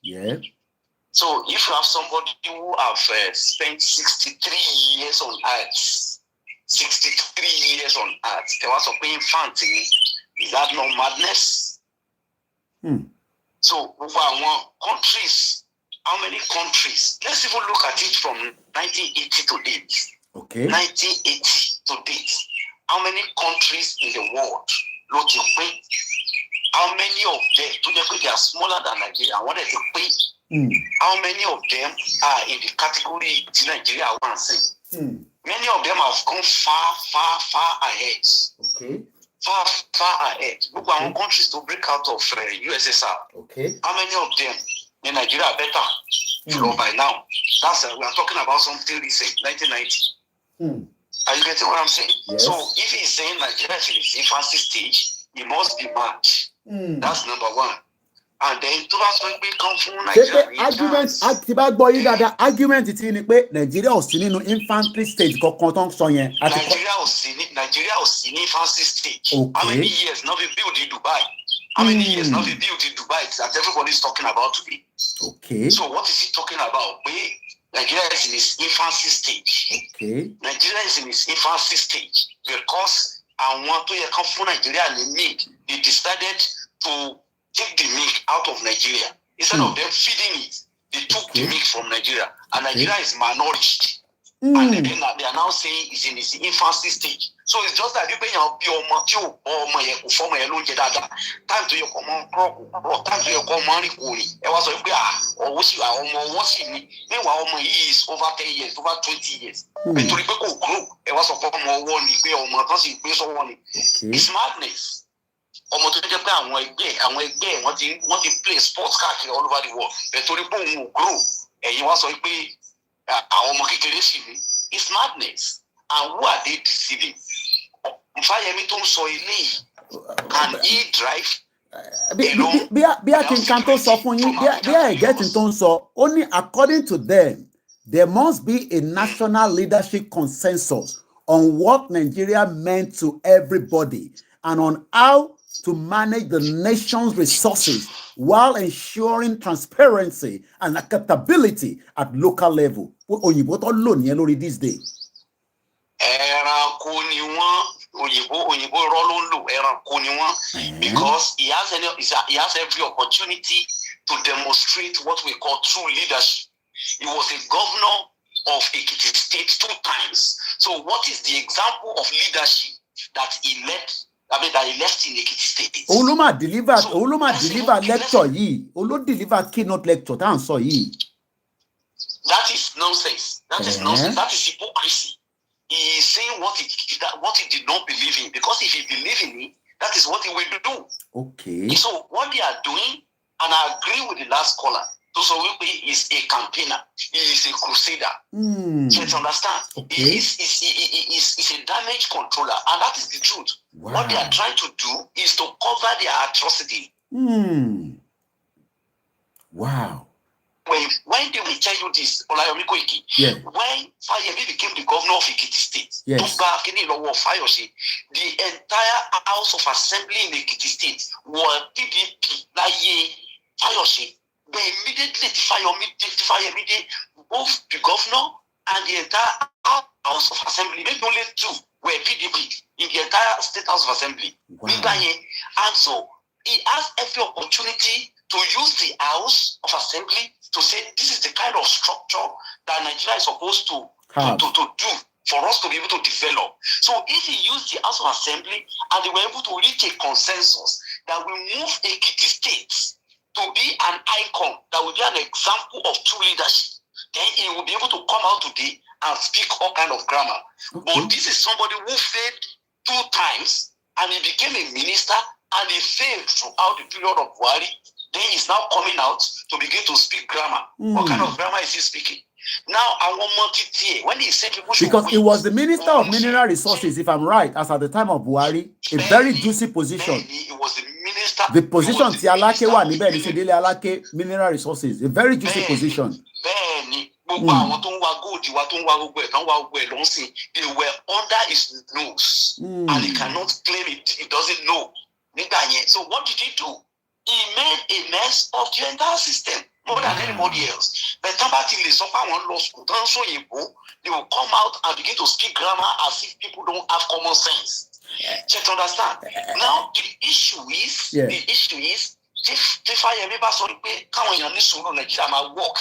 [SPEAKER 7] So if you have somebody who have spent 63 years on earth, 63 years on earth. There was a infant. Is that not madness? So over one countries, how many countries? Let's even look at it from 1980 to date.
[SPEAKER 3] Okay.
[SPEAKER 7] 1980 to date. How many countries in the world? Look, you pay. How many of them, they are smaller than Nigeria? What is the pay? How many of them are in the category Nigeria wants? Many of them have gone far ahead.
[SPEAKER 3] Okay.
[SPEAKER 7] Far ahead. Look at our countries to break out of USSR.
[SPEAKER 3] Okay.
[SPEAKER 7] How many of them in Nigeria are better? You know, by now. That's we are talking about something recent, 1990. Are you getting what I'm saying?
[SPEAKER 3] Yes.
[SPEAKER 7] So if he's saying Nigeria is in its infancy stage, he must be mad. That's number one. And then to us when we come from Nigeria,
[SPEAKER 3] argument it in Nigeria was in infantry stage.
[SPEAKER 7] Nigeria was in infancy stage.
[SPEAKER 3] Okay.
[SPEAKER 7] How many years not be built in Dubai? How many years not be built in Dubai that everybody is talking about today?
[SPEAKER 3] Okay.
[SPEAKER 7] So what is he talking about? Nigeria is in its infancy stage.
[SPEAKER 3] Okay.
[SPEAKER 7] Nigeria is in its infancy stage because I want to come from Nigeria and they decided to take the milk out of Nigeria. Instead of them feeding it, they took the milk from Nigeria. And Nigeria is malnourished. And then they are now saying it's in its infancy stage. So it's just that you pay your time to your common crop, time to your common recording. It was meanwhile, he is over 10 years, over 20 years. But to the group, it was a form of warning. It's madness. Almost to want to play sports all over the world. But to the group, and you want to be it's madness. And who are they deceiving? Fayemi Tom Soile, can he drive?
[SPEAKER 3] Only according to them, there must be a national leadership consensus on what Nigeria meant to everybody and on how to manage the nation's resources while ensuring transparency and accountability at local level. These days.
[SPEAKER 7] Because he has every opportunity to demonstrate what we call true leadership. He was a governor of Ekiti State 2 times. So what is the example of leadership that he led? That he left in Ekiti State.
[SPEAKER 3] Oluma delivered lecture ye. Olo delivered keynote lecture. That
[SPEAKER 7] is nonsense. That is nonsense. That is hypocrisy. He is saying what he did not believe in. Because if he believed in it, that is what he will do.
[SPEAKER 3] Okay.
[SPEAKER 7] So what they are doing, and I agree with the last caller, he is a campaigner. He is a crusader. Let's understand.
[SPEAKER 3] Okay.
[SPEAKER 7] He is a damage controller, and that is the truth.
[SPEAKER 3] Wow.
[SPEAKER 7] What they are trying to do is to cover their atrocity.
[SPEAKER 3] Wow.
[SPEAKER 7] When they will tell you this, OLAYOMI KOIKI, when Fayemi became the governor of Ekiti State, the entire House of Assembly in Ekiti State were PDP. They immediately Fayemi, both the governor and the entire House of Assembly, maybe only 2 were PDP in the entire State House of Assembly.
[SPEAKER 3] Wow.
[SPEAKER 7] And so he has every opportunity to use the House of Assembly to say this is the kind of structure that Nigeria is supposed to do for us to be able to develop. So if he used the House of Assembly and they were able to reach a consensus that will move Ekiti State to be an icon, that will be an example of true leadership, then he will be able to come out today and speak all kind of grammar.
[SPEAKER 3] Okay.
[SPEAKER 7] But this is somebody who failed 2 times and he became a minister and he failed throughout the period of Buhari. Then he's now coming out to begin to speak grammar. What kind of grammar is he speaking? Now, I want multi-tier. When he said people should
[SPEAKER 3] because he was the Minister of Mineral Resources, if I'm right, as at the time of Buhari, a very juicy position.
[SPEAKER 7] He was the minister.
[SPEAKER 3] The position Tialake wa nibe ni Sedele Alake Mineral Resources, a very juicy position.
[SPEAKER 7] They were under his nose, and he cannot claim it. He doesn't know. So what did he do? He made a mess of the entire system. more than anybody else. But somebody is someone law school, they will come out and begin to speak grammar as if people don't have common sense. Check to understand. Now the issue is if Fayemi Nigeria work,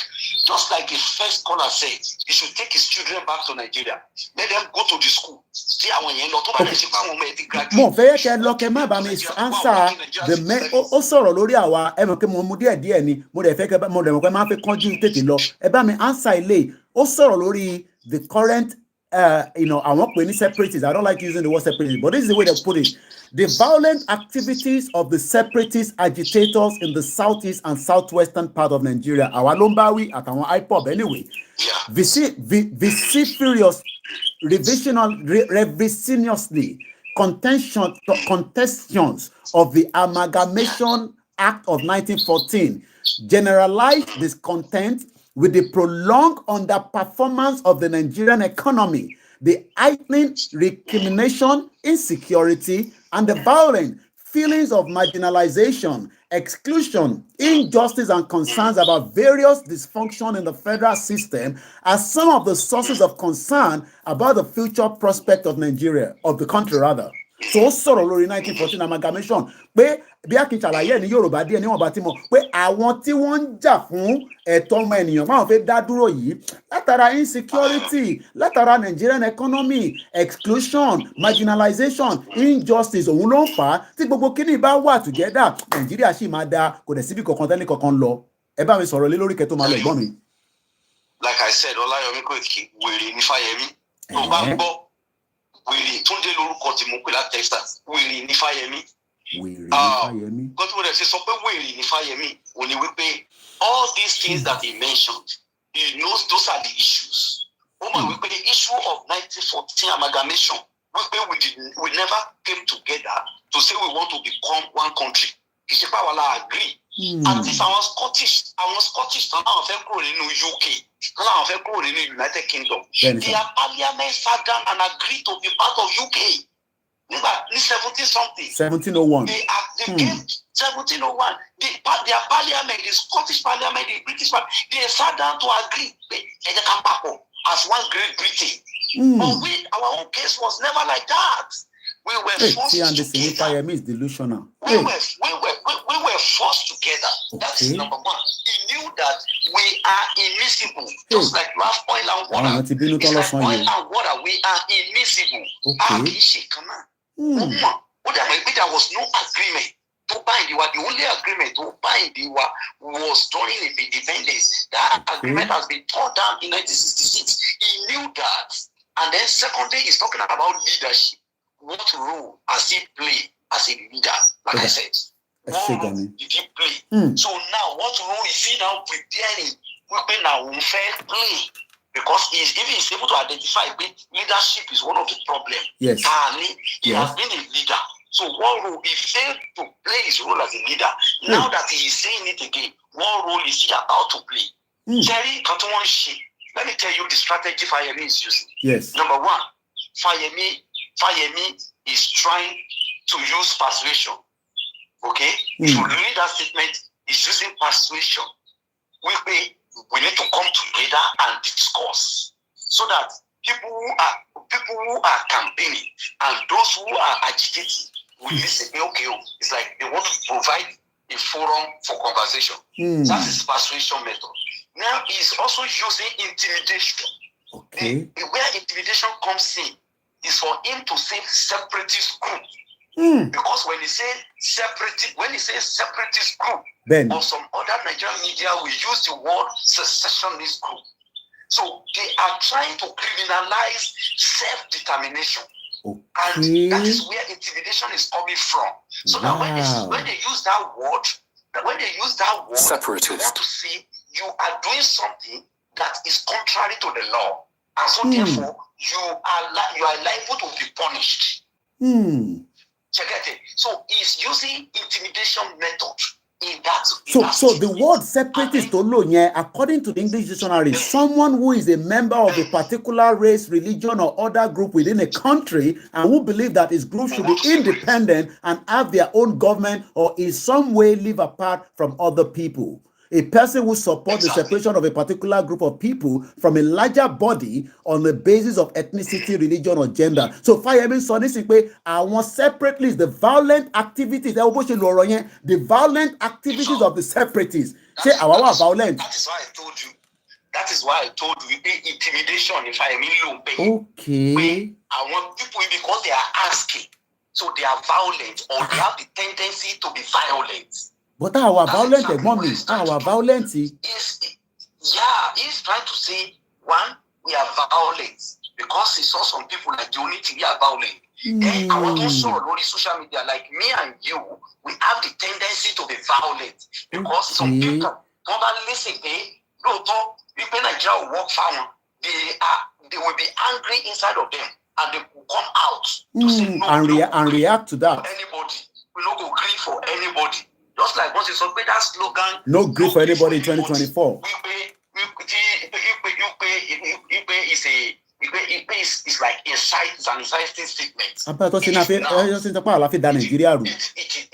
[SPEAKER 7] just like the first caller said, he should take his children back to Nigeria. Let them go to the school. See how when you
[SPEAKER 3] mo fẹ́ kẹ́ lọ kẹ́ má bá mi answer the men ó sọ̀rọ̀ lórí àwa ẹ mọ̀ pé mo mú díẹ̀ ni mo dẹ̀ fẹ́ kẹ́ mo dẹ̀ mọ̀ pé máa fẹ́ kánjú tètè lọ ẹ bá mi answer ilé ó sọ̀rọ̀ lórí the current àwọn pè ní separatists. I don't like using the word separatists, but this is the way they put it. The violent activities of the separatist agitators in the southeast and southwestern part of Nigeria. Àwa ló ń bá wí àtàwọn IPOB anyway. Vociferous, revisionistly contestations of the Amalgamation Act of 1914 generalized discontent with the prolonged underperformance of the Nigerian economy, the heightening recrimination, insecurity, and the violent feelings of marginalization, exclusion, injustice, and concerns about various dysfunction in the federal system are some of the sources of concern about the future prospect of Nigeria, of the country rather. So sọ̀rọ̀ lórí 1914 amalgamation pé bí a kì í ṣàlàyé ní Yorùbá díẹ̀ níwọ̀n bá ti mọ̀ pé àwọn tí wọ́n ń jà fún ẹ̀tọ́ ọmọ ènìyàn máa fẹ́ dá dúró yìí látara insecurity, látara Nigerian economy, exclusion, marginalization, injustice òun ló ń fà á tí gbogbo kíní bá wà together Nàìjíríà sì máa da kò dẹ̀ síbi kankan tẹ́lẹ̀ kankan lọ. Ẹ bá mi sọ̀rọ̀ lé lórí kẹ́tọ́ máa lọ ẹ̀gbọ́n mi.
[SPEAKER 7] Like I said, OLAYOMI KOIKI wèrè ní Fayemi tó bá gbọ́. Wèrè Túndé lórúkọ tí mo pè láti Texas wèrè ní Fayemi. Gọ́tùmọ̀ rẹ̀ ṣe sọ pé wèrè ní Fayemi ò ní wípé all these things that he mentioned, he knows those are the issues. Ó mọ̀ wípé the issue of 1914 amalgamation wípé we never came together to say we want to become one country. Kì í ṣe pàwọn la agree. At least àwọn Scottish tán láwọn fẹ́ kúrò nínú UK. Now, United Kingdom, their parliament sat down and agreed to be part of UK.
[SPEAKER 3] 1701.
[SPEAKER 7] They came 1701. Their parliament, the Scottish parliament, the British parliament, they sat down to agree. They can pack up as one Great Britain. But our own case was never like that. We were forced together.
[SPEAKER 3] Fayemi is delusional.
[SPEAKER 7] We were forced together. That is number one. He knew that we are immiscible. Just like you have oil and water. It's like oil and water. We are immiscible. There was no agreement to bind you. The only agreement to bind you was during the independence. That agreement has been torn down in 1966. He knew that. And then secondly, he's talking about leadership. What role has he played as a leader? Like I said, what role did he play? So now, what role is he now preparing? We're now play because if he's able to identify leadership is one of the problems.
[SPEAKER 3] Yes.
[SPEAKER 7] He has been a leader. So what role he failed to play his role as a leader? Now that he is saying it again, what role is he about to play? Jerry, let me tell you the strategy Fayemi is using.
[SPEAKER 3] Yes.
[SPEAKER 7] Number one, Fayemi is trying to use persuasion. Okay? If you read that statement, he's using persuasion. We need to come together and discuss so that people who are campaigning and those who are agitating will listen. Okay, it's like they want to provide a forum for conversation. That is persuasion method. Now he's also using intimidation.
[SPEAKER 3] Okay.
[SPEAKER 7] Where intimidation comes in is for him to say separatist group. Because when he says separatist group,
[SPEAKER 3] then
[SPEAKER 7] or some other Nigerian media will use the word secessionist group. So they are trying to criminalize self-determination. And that is where intimidation is coming from. So that when they use that word, separatist, they want to say you are doing something that is contrary to the law. And so therefore, you are liable to be punished. Check it. So he's using intimidation method in that.
[SPEAKER 3] So the word separatist, according to the English dictionary, is someone who is a member of a particular race, religion, or other group within a country and who believe that his group should be independent and have their own government or in some way live apart from other people. A person who supports the separation of a particular group of people from a larger body on the basis of ethnicity, religion, or gender. So Fayemi sọ nísìnyí pé àwọn separatists, the violent activities, the violent activities of the separatists. Say our violent.
[SPEAKER 7] That is why I told you. That is why I told you intimidation. If I mean
[SPEAKER 3] okay.
[SPEAKER 7] I want people because they are asking, so they are violent or they have the tendency to be violent.
[SPEAKER 3] But our violent, mommy, our violent.
[SPEAKER 7] He's trying to say one, we are violent because he saw some people like the only thing we are violent. Then I want to show on social media like me and you, we have the tendency to be violent because some people don't listen. People Nigeria will work fine. They will be angry inside of them, and they will come out to say no
[SPEAKER 3] and react to that.
[SPEAKER 7] Anybody, we don't go grief for anybody. Just like once it's okay, that slogan.
[SPEAKER 3] No grief for anybody in 2024.
[SPEAKER 7] It's like it's an inciting statement.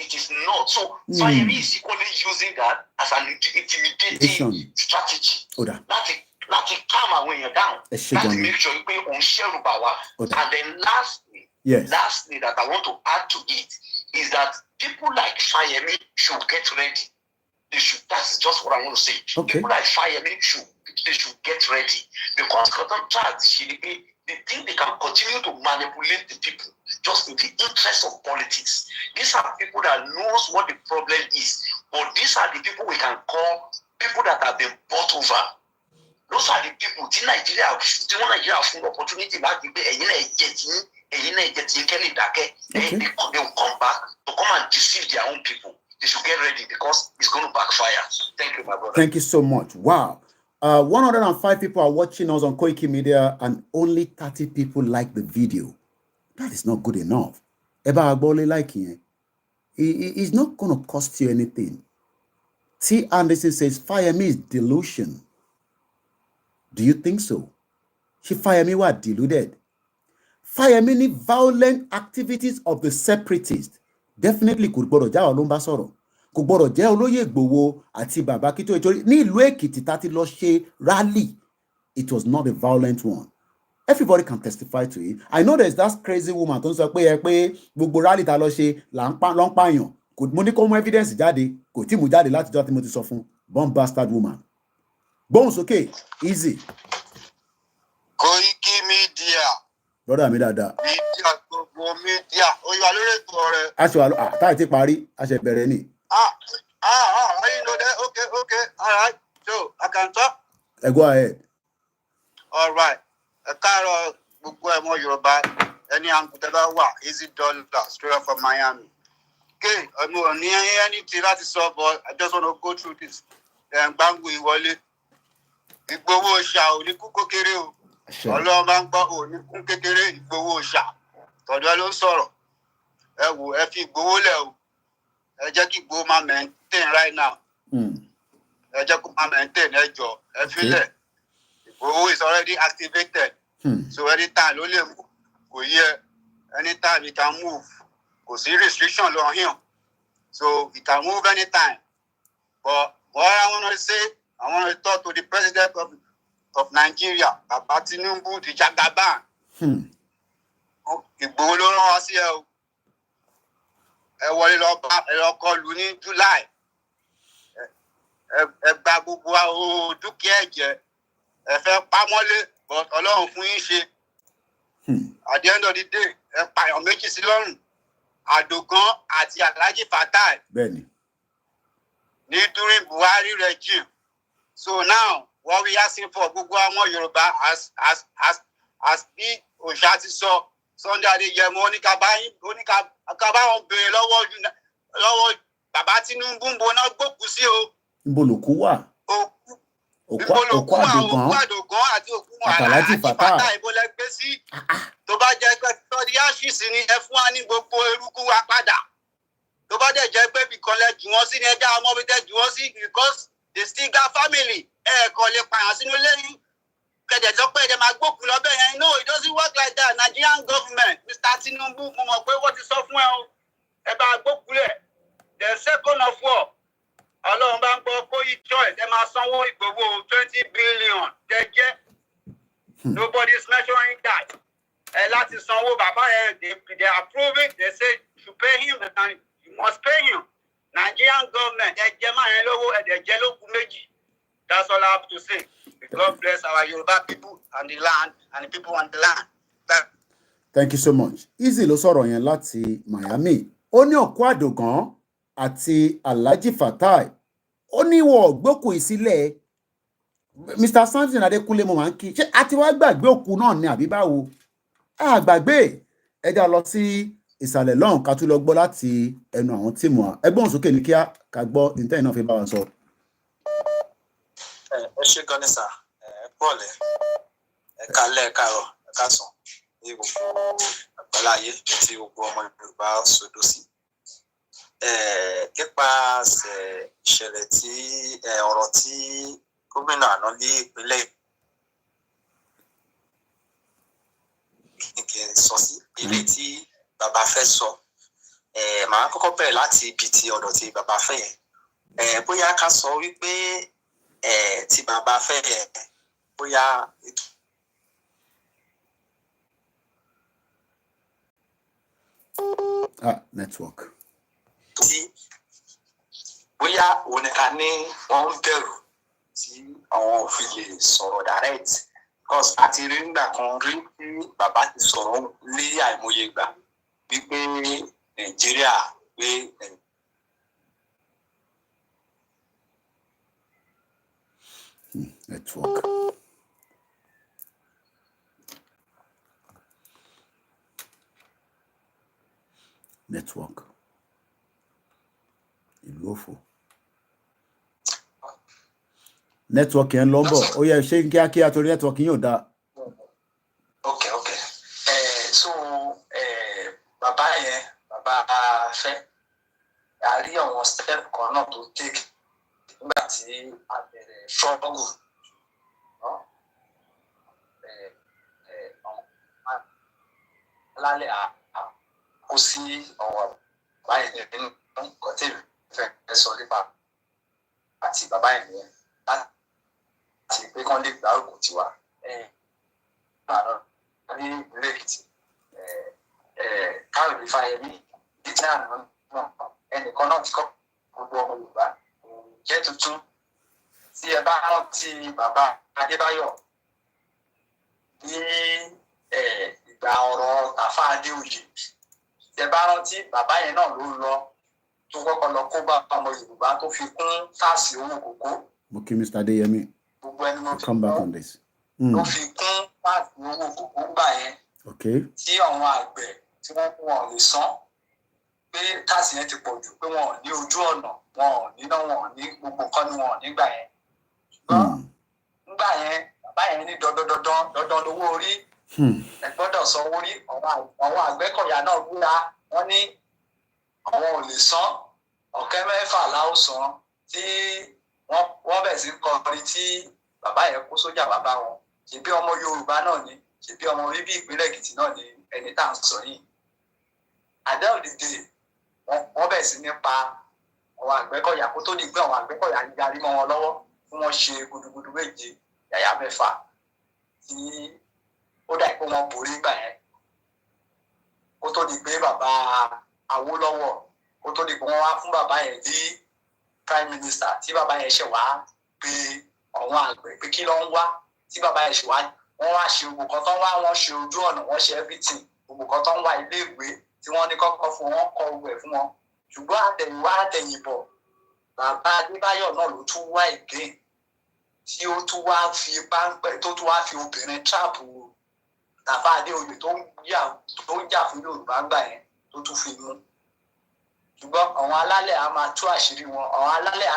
[SPEAKER 7] It is not. So Fayemi is equally using that as an intimidating strategy. Not to calm when you're down. Not to make sure you pay on share. And then lastly, that I want to add to it is that people like Fayemi should get ready. That's just what I want to say.
[SPEAKER 3] Okay.
[SPEAKER 7] People like Fayemi should get ready because they think they can continue to manipulate the people just in the interest of politics. These are people that knows what the problem is, but these are the people we can call people that have been bought over. Those are the people in Nigeria full opportunity like they will come back to come and deceive their own people. They should get ready because it's going to backfire. Thank you, my brother.
[SPEAKER 3] Thank you so much. Wow. 105 people are watching us on Koikimedia and only 30 people like the video. That is not good enough. Eba Agbole liking it. It's not going to cost you anything. T. Anderson says, Fayemi is delusion. Do you think so? Fayemi was deluded. Fayemi violent activities of the separatists definitely could gbọ́dọ̀ já olomba sọ̀rọ̀. Kò gbọ́dọ̀ jẹ́ Olóyè Ìgbòho àti Bàbá Kító ìtorí ní ìlú Èkìtì tàti lọ ṣe rally. It was not a violent one. Everybody can testify to it. I know there's that crazy woman tó ń sọ pé gbogbo rally ta lọ ṣe là ń pààyàn. Kò mo ní kó mú evidence jáde, kò tí mú jáde láti jọ́ tí mo ti sọ fún. Bomb bastard woman. Bones, okay, easy.
[SPEAKER 6] Koikimedia.
[SPEAKER 3] Brother mi dáadáa.
[SPEAKER 6] Media. Oya lórí ètò rẹ̀.
[SPEAKER 3] Aṣọ àlọ́ táì ti parí, aṣẹ bẹ̀rẹ̀ ni.
[SPEAKER 6] I didn't know that. Okay. All right. So, I can talk?
[SPEAKER 3] Go ahead.
[SPEAKER 6] All right. Káàárọ̀ gbogbo ẹ̀mọ́ Yorùbá, ẹni àǹkùtẹ́lá wà, easy dollar, straight up from Miami. Okay, I'm on anything that is so, but I just want to go through this. Gbàngbò ìwọlé. Ìgbowó ọ̀ṣà ò ní kú kékeré o. Ọlọ́run máa ń gbọ́ ò ní kú kékeré ìgbowó ọ̀ṣà. Tọ̀dọ̀ ló ń sọ̀rọ̀. Ẹ wò ẹ fi ìgbowó lẹ̀ o. Ẹ jẹ́ kí ìgbowó máa maintain right now. Ẹ jẹ́ kó máa maintain ẹjọ́. Ẹ fi lẹ̀. Ìgbowó is already activated. So anytime ló lè mú. Kò yẹ. Anytime he can move. Kò sí restriction lọ hàn. So he can move anytime. But what I want to say, I want to talk to the president of Nigeria, Baba Tinubu, the Jagaban. Ìgbòho ló rán wá sí ẹ o. Ẹ wọlé lọ kọlù ní July. Ẹ gba gbogbo dúkìá ẹ̀jẹ̀. Ẹ fẹ́ pamọ́lé, but Ọlọ́run fún yín ṣe. At the end of the day, ẹ pààyàn méjì sí lọ́rùn. Àdògán àti Alhaji Fatai.
[SPEAKER 3] Bẹ́ẹ̀ni.
[SPEAKER 6] During Buhari regime. So now, what we asking for gbogbo àwọn Yorùbá as bí òṣà ti sọ Sunday Adéyẹmọ oníkàbáwọn béèrè lọ́wọ́ Bàbá Tinubu ń bo náà gbókù sí o.
[SPEAKER 3] Níbo lòkú wà? Òkú
[SPEAKER 6] Àdògán àti òkú
[SPEAKER 3] Alhaji Fatai
[SPEAKER 6] ibo lẹ gbé sí. Tó bá jẹ́ pé tọ́dí áṣìṣì ni ẹ fún wa ní gbogbo eruku wa padà. Tó bá dẹ̀ jẹ́ pé bìkan lẹ jù wọ́n sí ni ẹja ọmọ bí tẹ́ jù wọ́n sí because they still got family. Kò lè pààyàn sínú lẹ́yìn. Kẹ̀dẹ̀ sọ pé ẹ̀dẹ̀ máa gbókùn lọ́bẹ̀ yẹn. No, it doesn't work like that. Nigerian government, Mr. Tinubu, mo mọ̀ pé wọ́n ti sọ fún ẹ o. Ẹ bá gbókùn lẹ̀. The second of all, Ọlọ́run bá ń gbọ́ kó yí choice ẹ máa sanwó Ìgbòho 20 billion jẹ́jẹ́. Nobody is measuring that. Láti sanwó bàbá yẹn they approve it, they say you should pay him and you must pay him. Nigerian government ẹ jẹ máa yẹn lówó ẹ̀dẹ̀ jẹ́ lókun méjì. That's all I have to say. God bless our Yoruba people and the land and the people on the land.
[SPEAKER 3] Thank you so much. Easy ló sọ̀rọ̀ yẹn láti Miami. Ó ní Ọ̀kú Àdògán àti Alhaji Fatai. Ó ní wọ́n gbókù ìsílẹ̀. Mr. Samson Adékúnlé mo máa ń kí. Ṣé a ti wá gbàgbé òkú náà ni àbí báwo? A gbàgbé. Ẹ já lọ sí ìsàlẹ̀ lọ́hùn ká tún lọ gbọ́ láti ẹnu àwọn tíìmù wa. Ẹgbọ́n sókè ní kíá ká gbọ́ ìtẹ́yìn náà fi bá wa sọ.
[SPEAKER 6] Ẹ ṣé gan ni sà. Ẹ pọ̀lẹ̀. Ẹ kálẹ̀ ẹ káàárọ̀ ẹ káàsán. Ní gbogbo àgbáláyé tí gbogbo ọmọ Yorùbá sọdọ sí. Nípasẹ̀ ìṣẹ̀lẹ̀ tí ọ̀rọ̀ tí gómìnà àná ní ìpínlẹ̀ kì í sọ sí ilé tí bàbá fẹ́ sọ. Màá kọ́kọ́ bẹ̀rẹ̀ láti ibi tí ọ̀dọ̀ tí bàbá fẹ́ yẹn. Bóyá ká sọ wípé tí bàbá fẹ́ yẹn bóyá
[SPEAKER 3] network.
[SPEAKER 6] Tí bóyá òun ni ká ní wọ́n ń bẹ̀rù tí àwọn ò fi lè sọ̀rọ̀ direct because àti rí nígbà kan rí tí bàbá ti sọ̀rọ̀ lé àìmọye ìgbà wípé Nàìjíríà pé
[SPEAKER 3] network. Network. Ìlú òfò. Network yẹn lọ bọ̀. Ó yẹ ṣé kíákíá torí network yín ò dáa.
[SPEAKER 6] Okay. So bàbá yẹn bàbá fẹ́ a rí àwọn step kan náà tó take nígbà tí a bẹ̀rẹ̀ struggle. Lálẹ́ kó sí ọ̀wọ́ báyìí nínú nǹkan tí ìfẹ́ sọ nípa àti bàbá yẹn nìyẹn láti pé kán lè gbárùkù tiwa. Ní ìpínlẹ̀ Èkìtì Kayode Fayemi ìdíje àná náà ẹnìkan náà ti kọ́ gbogbo ọmọ Yorùbá jẹ́ tuntun tí ẹ bá rántí bàbá Adébáyọ̀ ní ìgbà ọ̀rọ̀ Tafa Adéoyè ẹ bá rántí bàbá yẹn náà ló lọ tó kọ́kọ́ lọ kó bá ọmọ Yorùbá tó fi kún táàsì owó kòkó.
[SPEAKER 3] Mo kí Mr. Adéyẹmí.
[SPEAKER 6] Gbogbo ẹni mo fi
[SPEAKER 3] come back on this.
[SPEAKER 6] Ló fi kún táàsì owó kòkó gbà yẹn. Tí àwọn àgbẹ̀ tí wọ́n lè san pé táàsì yẹn ti pọ̀ jù pé wọn ò ní ojú ọ̀nà wọn ò níná wọn ò ní gbogbo nǹkan ni wọn ò ní gbà yẹn. Ṣùgbọ́n nígbà yẹn bàbá yẹn ní dandan lówó orí. Ẹ gbọ́dọ̀ sanwó rí àwọn Àgbẹ̀kọ̀yà náà gbúra wọ́n ní àwọn ò lè san ọ̀kẹ́ mẹ́fà láòsàn tí wọ́n bẹ̀ sí kọrin tí bàbá yẹn kó sójà bàbá wọn ṣebí ọmọ Yorùbá náà ni ṣebí ọmọ bíbí ìpínlẹ̀ Èkìtì náà ni ẹni tá à ń sọ yìí. Àdá òdìdè wọ́n bẹ̀ sí nípa àwọn Àgbẹ̀kọ̀yà kó tó di pé àwọn Àgbẹ̀kọ̀yà ń yarí mọ́ wọn lọ́wọ́ fún wọn ṣe gudugudu méje yàyà mẹ́fà tí ó dà pé wọ́n borí gbà yẹn kó tó di pé bàbá Awólọ́wọ̀ kó tó di pé wọ́n wá fún bàbá yẹn ní prime minister tí bàbá yẹn ṣe wá pé àwọn àgbẹ̀ pé kí ló ń wá tí bàbá yẹn ṣe wá wọ́n wá ṣe gbogbo kan tó ń wá wọ́n ṣe ojú ọ̀nà wọ́n ṣe everything gbogbo kan tó ń wá ilé ìwé tí wọ́n ní kọ́kọ́ fún wọn kọ gbogbo ẹ̀ fún wọn ṣùgbọ́n àtẹ̀yìnwá àtẹ̀yìnbọ̀ bàbá Adébáyọ̀ náà ló tún wá ìgé tí ó tún wá fi páńpẹ́ tó tún wá fi obìnrin trap Tafa Adéoyè tó ń jà fún Yorùbá gbà yẹn tó tún fi mú ṣùgbọ́n àwọn alálẹ̀ á máa tú àṣírí wọn àwọn alálẹ̀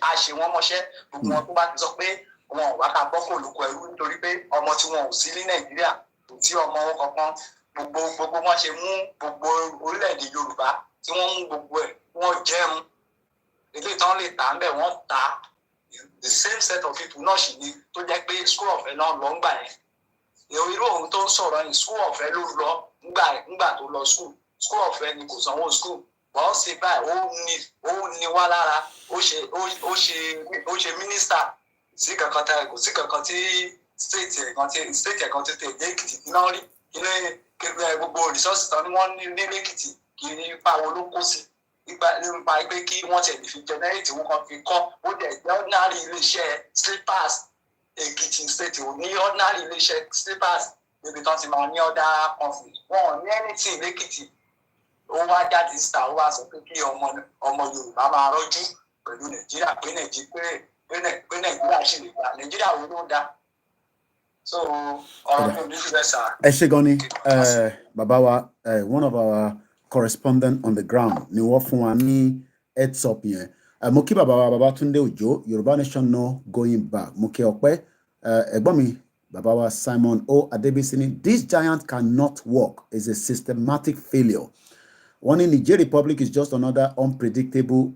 [SPEAKER 6] á ṣe wọ́n mọ́ṣẹ́ gbogbo wọn tó bá ti sọ pé wọn ò wá ká gbọ́ kò lóko ẹrú nítorí pé ọmọ tí wọn ò sí ní Nàìjíríà kò tí ọmọ wọn kankan gbogbo wọn ṣe mú gbogbo orílẹ̀-èdè Yorùbá tí wọ́n mú gbogbo ẹ̀ wọ́n jẹun eléyìí tán lè tà ń bẹ̀ wọ́n tà á the same set of people náà sì ni tó jẹ́ pé school ọ̀fẹ́ náà lọ ń gbà yẹn irú ohun tó ń sọ̀rọ̀ yìí school ọ̀fẹ́ ló lọ ńgbà tó lọ school ọ̀fẹ́ ni kò sanwó school
[SPEAKER 7] wọ́n ṣe báyìí ó ní wá lára ó ṣe mínísítà sí kankan tá kò sí kankan tí state ẹ̀kan tó tẹ̀ dé Èkìtì tí náà rí gbogbo resources tán ni wọ́n ní lẹ́kìtì kì í pa àwọn olóko sí nípa pé kí wọ́n tẹ̀ lè fi generate owó kan fi kọ́ ó dẹ̀ jẹ́ ordinary iléeṣẹ́ slippers Èkìtì state ò ní ordinary iléeṣẹ́ slippers níbi tán ti máa ní other countries wọn ò ní anything lẹ́kìtì ó wá jáde síta ó wá sọ pé kí ọmọ Yorùbá máa rọ́jú pẹ̀lú Nàìjíríà pé Nàìjíríà ṣì lè gbà Nàìjíríà wo ló dá so ọ̀rọ̀ mi ò ní síbẹ̀ sá.
[SPEAKER 3] ẹ ṣé gan ni bàbá wa one of our correspondent on the ground ni wọ́n fún wa ní heads up yẹn mo kí bàbá wa Babátúndé Òjó Yorùbá Nation no going back mo kí ọpẹ́ ẹ̀gbọ́n mi bàbá wa Simon O Adebisi ni this giant cannot work is a systematic failure. One in Niger Republic is just another predictable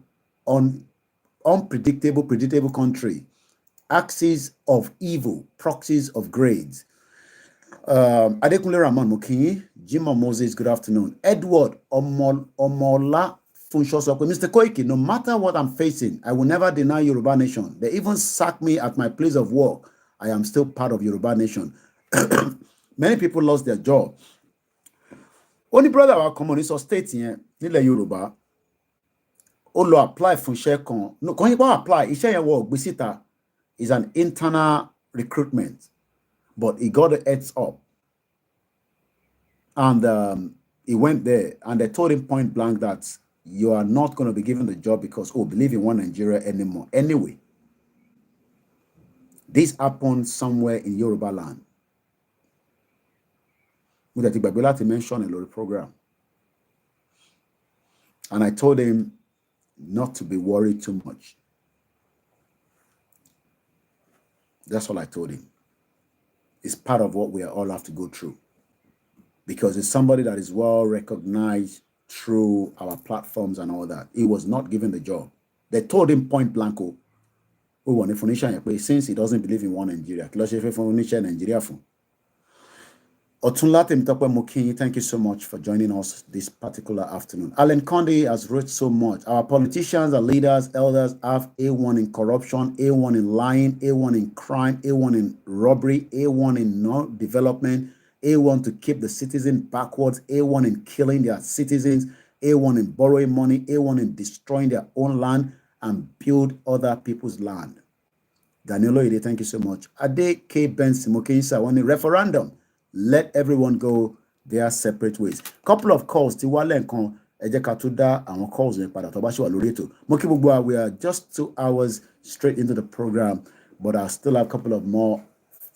[SPEAKER 3] country. Axis of evil, proxies of grades. Adekunle Ramon Mukinyi, Jimo Moses, good afternoon. Edward Omola Funshosokwe, Mr. Koiki, no matter what I'm facing, I will never deny Yoruba Nation. They even sack me at my place of work. I am still part of Yoruba Nation. Many people lost their job. Only brother wa communist or state yẹn nílẹ̀ Yorùbá ó lọ apply fún iṣẹ́ kan no kàn yín bá apply iṣẹ́ yẹn wọ gbé síta is an internal recruitment but he got the heads up and he went there and they told him point blank that you are not going to be given the job because believe in one Nigeria anymore. Anyway, this happened somewhere in Yoruba land. To mention a little program, and I told him not to be worried too much. That's all I told him. It's part of what we all have to go through because it's somebody that is well recognized through our platforms and all that. He was not given the job. They told him point blank, since he doesn't believe in one Nigeria, Nigeria. Otunlate Mtokwe Mokinyi, thank you so much for joining us this particular afternoon. Alan Conde has wrote so much. Our politicians and leaders, elders have A1 in corruption, A1 in lying, A1 in crime, A1 in robbery, A1 in non-development, A1 to keep the citizen backwards, A1 in killing their citizens, A1 in borrowing money, A1 in destroying their own land and build other people's land. Danielo Ide, thank you so much. Ade K. Benson Mokinyi, one referendum. Let everyone go their separate ways. Couple of calls. Tiwale Eje Katuda and calls in Padatobashi Loreto. Moki we are just 2 hours straight into the program, but I still have a couple of more,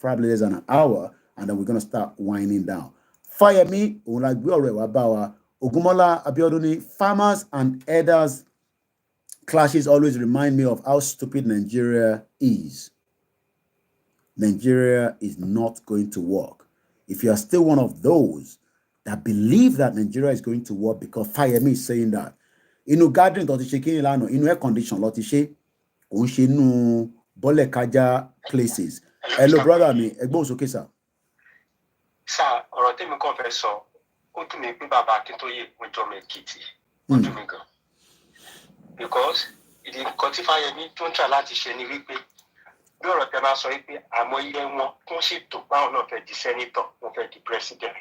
[SPEAKER 3] probably less than an hour, and then we're gonna start winding down. Fayemi, Ogumola Abioduni, farmers and herders clashes always remind me of how stupid Nigeria is. Nigeria is not going to work. If you are still one of those that believe that Nigeria is going to work because Fayemi is saying that, gathering air condition, Bolekaja places. Hello, brother, me. Okay, sir.
[SPEAKER 6] Sir, ọ̀rọ̀ tèmi kàn fẹ́ sọ, ó dùn mí pé bàbá Akíntóyè ń jọ mi Èkìtì. Ó dùn mí gan. Because ìdí nǹkan tí Fáyẹmí tó ń tà láti ṣe ni wípé bí ọ̀rọ̀ tẹ máa sọ wípé àmọ́ iye wọn tó ń ṣètò báwọn náà fẹ́ di senator, wọ́n fẹ́ di president.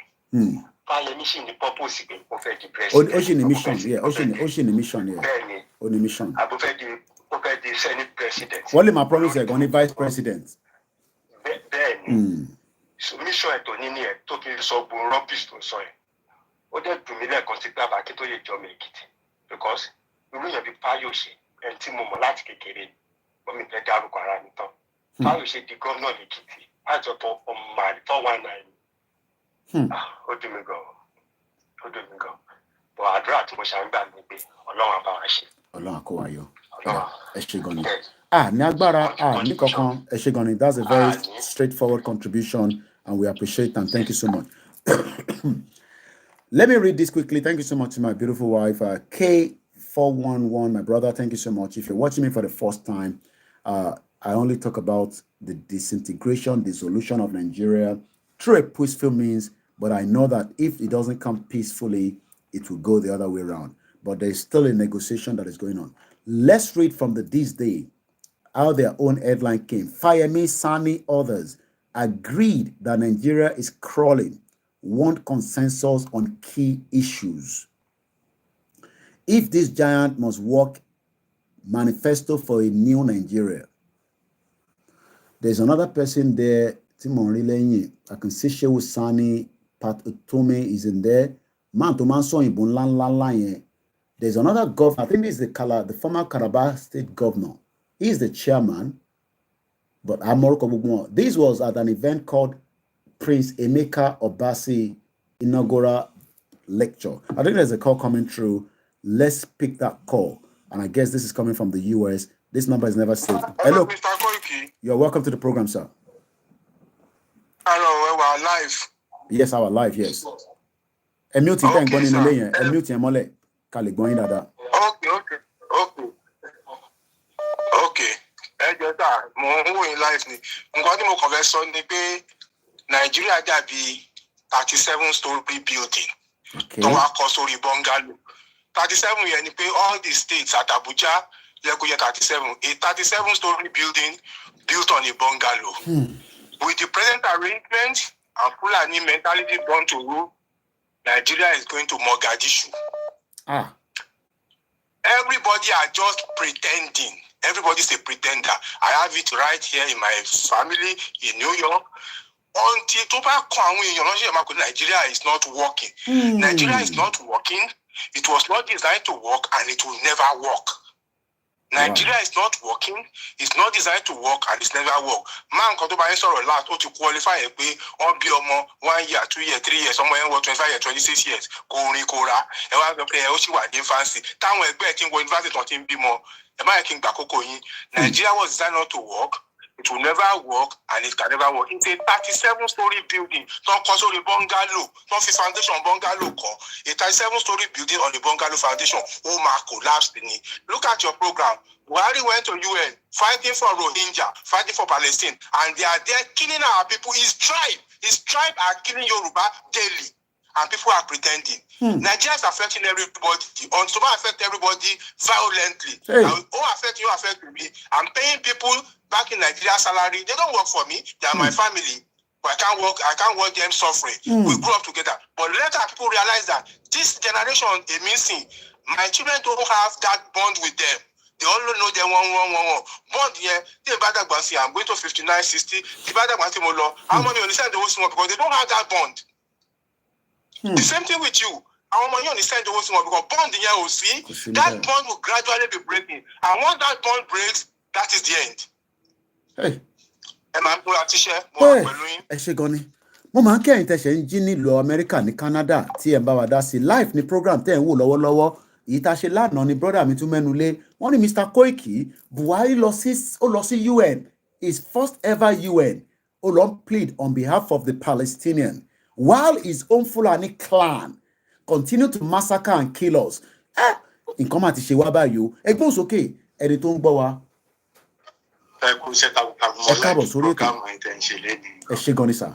[SPEAKER 6] Fáyẹmí sì ní purpose pé wọ́n fẹ́ di president.
[SPEAKER 3] Ó ṣì ní mission, yeah. Ó ṣì ní mission, yeah.
[SPEAKER 6] Bẹ́ẹ̀ni.
[SPEAKER 3] Ó ní mission.
[SPEAKER 6] Àbó fẹ́ di senate president.
[SPEAKER 3] Wọ́n lè máa promise ẹ̀ gan ní vice president.
[SPEAKER 6] Bẹ́ẹ̀ni. Mission ẹ̀ tó ní ní ẹ̀ tó fi sọ bu rubbish tó sọ ẹ̀. Ó dẹ̀ dùn mí lẹ́ẹ̀kan sí pé Bàbá Akíntóyè jọ mi Èkìtì because irú yẹn bí Fáyọ̀ṣe ẹni tí mo mọ̀ láti kékeré wọ́n mi fẹ́ dárúkọ ara mi tán. Fáyọ̀ṣe di gómìnà Èkìtì àjọpọ̀ ọmọ àdì 419. Ó dùn mí gan. Bọ̀ àdúrà tí mo ṣàǹgbà ní pé Ọlọ́run á bá wa ṣe.
[SPEAKER 3] Ọlọ́run kó wa yọ. Ẹ ṣé gan ni. Ní agbára, ní kankan, ẹ ṣé gan ni. That's a very straightforward contribution and we appreciate and thank you so much. Let me read this quickly. Thank you so much to my beautiful wife, K411, my brother. Thank you so much. If you're watching me for the first time, I only talk about the dissolution of Nigeria through a peaceful means, but I know that if it doesn't come peacefully, it will go the other way around. but there is still a negotiation that is going on. Let's read from this day how their own headline came. Fayemi, Sani, others agreed that Nigeria is crawling, want consensus on key issues. If this giant must work, manifesto for a new Nigeria. There's another person there, Timon Rilenyi. I can see Shehu Sani, Pat Utome is in there. Man to man so in There's another governor, I think this is the former Calabar state governor. He's the chairman, but this was at an event called Prince Emeka Obasi inaugural lecture. I think there's a call coming through. Let's pick that call. And I guess this is coming from the US. This number is never saved. Hello,
[SPEAKER 8] Mr. Koiki.
[SPEAKER 3] You're welcome to the program, sir.
[SPEAKER 8] Hello, we are live.
[SPEAKER 3] Yes, our live, yes. Emute then going in the lane. Emute mole. Kale going dada.
[SPEAKER 8] Okay. Mo in live ni. Nǹkan tí mo kàn fẹ́ sọ ni pé Nigeria dàbí 37-story building.
[SPEAKER 3] Okay.
[SPEAKER 8] Tó wá kọ́ sórí bungalow. 37 yẹn ni pé all the states at Abuja lẹ́kọ̀ọ́ yẹ 37. A 37-story building built on a bungalow. With the present arrangement and Fulani mentality born to rule, Nigeria is going to Mogadishu. Everybody are just pretending. Everybody's a pretender. I have it right here in my family in New York. Until Nigeria is not working. Nigeria is not working. It was not designed to work and it will never work. Nigeria is not working. It's not designed to work and it's never work. Man, come to buy sorrow last to qualify a pay on Biomo 1 year, 2 years, 3 years, somewhere 25 years, 26 years. Kora, and one the player she was fancy. Time we're betting going to not in Bimo. Nigeria was designed not to work. It will never work and it can never work. It's a 37-story building. Don't console a bungalow. Don't fi foundation bungalow. A 37-story building on the bungalow foundation. Oh my, collapsed in it. Look at your program. Buhari went to UN fighting for Rohingya, fighting for Palestine, and they are there killing our people. His tribe are killing Yoruba daily. And people are pretending. Nigeria is affecting everybody. On to affect everybody violently. Affect you, affect me. I'm paying people back in Nigeria salary. They don't work for me. They are my family. But I can't work them suffering. We grew up together. But later people realize that this generation is missing. My children don't have that bond with them. They all know them one. Bond here, I'm going to 59, 60. How many understand the whole small because they don't have that bond. The same thing with you. Our money understand the whole thing because bond in here will see that bond will gradually be breaking. And once that bond breaks, that is the end.
[SPEAKER 3] Hey. Mo máa ń kẹ́yìn tẹ̀sẹ̀ ń jí nílùú Amẹ́ríkà ní Canada tí ẹ̀ ń bá wa dá sí live ní program tẹ̀ ń wò lọ́wọ́lọ́wọ́ èyí tá a ṣe lánàá ni brother mi tún mẹ́nu lé wọ́n ní Mr. Koiki Buhari lọ sí UN his first ever UN ó lọ plead on behalf of the Palestinian while his own Fulani clan continue to massacre and kill us. Nǹkan máa ti ṣe wá báyìí o ẹgbẹ́ òsókè ẹni tó ń gbọ́ wa. Ẹ káàbọ̀ sórí ètò ẹ ṣé gan ni sà.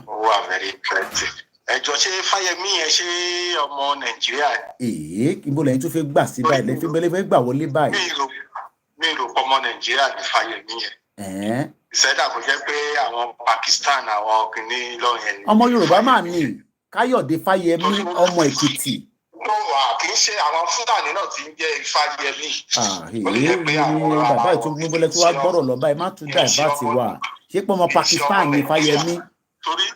[SPEAKER 7] Ẹjọ́ ṣe Fáyẹmí yẹn ṣe ọmọ Nàìjíríà.
[SPEAKER 3] Ibo lẹ́yìn tó fẹ́ gbà sí báyìí lẹ́yìn tó fẹ́ gbà wọlé báyìí.
[SPEAKER 7] Mi rò pọ̀ ọmọ Nàìjíríà ní Fáyẹmí yẹn. Ìṣẹ́dá kò jẹ́ pé àwọn Pakistan àwọn kìíní lọ́yẹn.
[SPEAKER 3] Ọmọ Yorùbá máa ní Káyọ̀dé Fáyẹmí ọmọ Èkìtì.
[SPEAKER 7] Kì í ṣe àwọn Fúlàní náà tí ń jẹ́ Fáyẹmí.
[SPEAKER 3] Bàbá ìtúgbọ́lẹ̀ tí wàá gbọ́rọ̀ lọ báyìí má tún dá ìbá ti wà. Ṣé pé ọmọ Pakistan ní Fáyẹmí?
[SPEAKER 7] Torí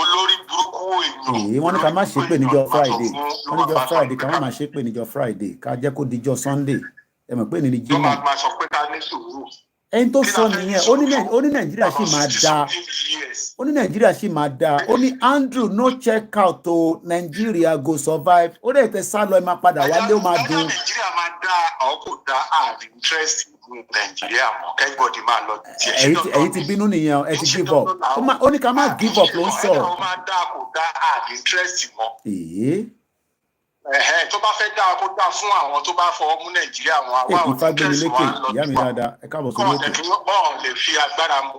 [SPEAKER 7] olórí burúkú èèyàn.
[SPEAKER 3] Wọ́n ní ká má ṣe pé níjọ́ Friday. Wọ́n níjọ́ Friday ká má ṣe pé níjọ́ Friday ká jẹ́ kó dijọ́ Sunday. Ẹ mọ̀ pé ní Jímọ̀.
[SPEAKER 7] Wọ́n máa sọ pé ká ní sùúrù.
[SPEAKER 3] Ẹni tó sọ nìyẹn ó ní Nàìjíríà sì máa dáa ó ní Nàìjíríà sì máa dáa ó ní Andrew no check out to Nigeria go survive ó dẹ̀ tẹ sá lọ ẹ máa padà wálé ó máa dùn.
[SPEAKER 7] Nàìjíríà máa dáa ọkọ̀ dáa àrí interest ní Nàìjíríà mọ̀ kẹ́gbọ́dì máa lọ.
[SPEAKER 3] Ẹ̀yin ti bínú nìyẹn ẹ ti give up ó ní ká má give up ló ń sọ.
[SPEAKER 7] Ó máa dáa kò dáa àrí interest mọ́. Tó bá fẹ́ dáa kó dáa fún àwọn tó bá fọwọ́ mú Nàìjíríà wọn.
[SPEAKER 3] Ìfàgbéni lékè ìyá mi dáadáa ẹ káàbọ̀ sórí ètò.
[SPEAKER 7] Wọ́n lè fi agbára mu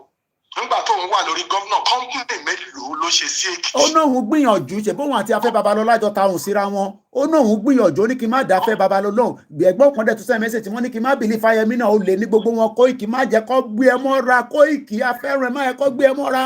[SPEAKER 8] nígbà tó ń wà lórí gómìnà company mélòó ló ṣe sí Èkìtì.
[SPEAKER 3] Ó náà òun gbìyànjú ṣe bóun àti Afẹ́ Babalọ́lá jọ ta òun síra wọn. Ó náà òun gbìyànjú ó ní kí n má dá Afẹ́ Babalọ́lá. Ẹ̀gbọ́n kan dẹ̀ tún send message tí wọ́n ní kí n má bìlí Fáyẹmí náà ó lè ní gbogbo wọn Kóìkì má jẹ́ kó gbé ẹ mọ́ra Kóìkì afẹ́ràn ẹ má yẹ kó gbé ẹ mọ́ra.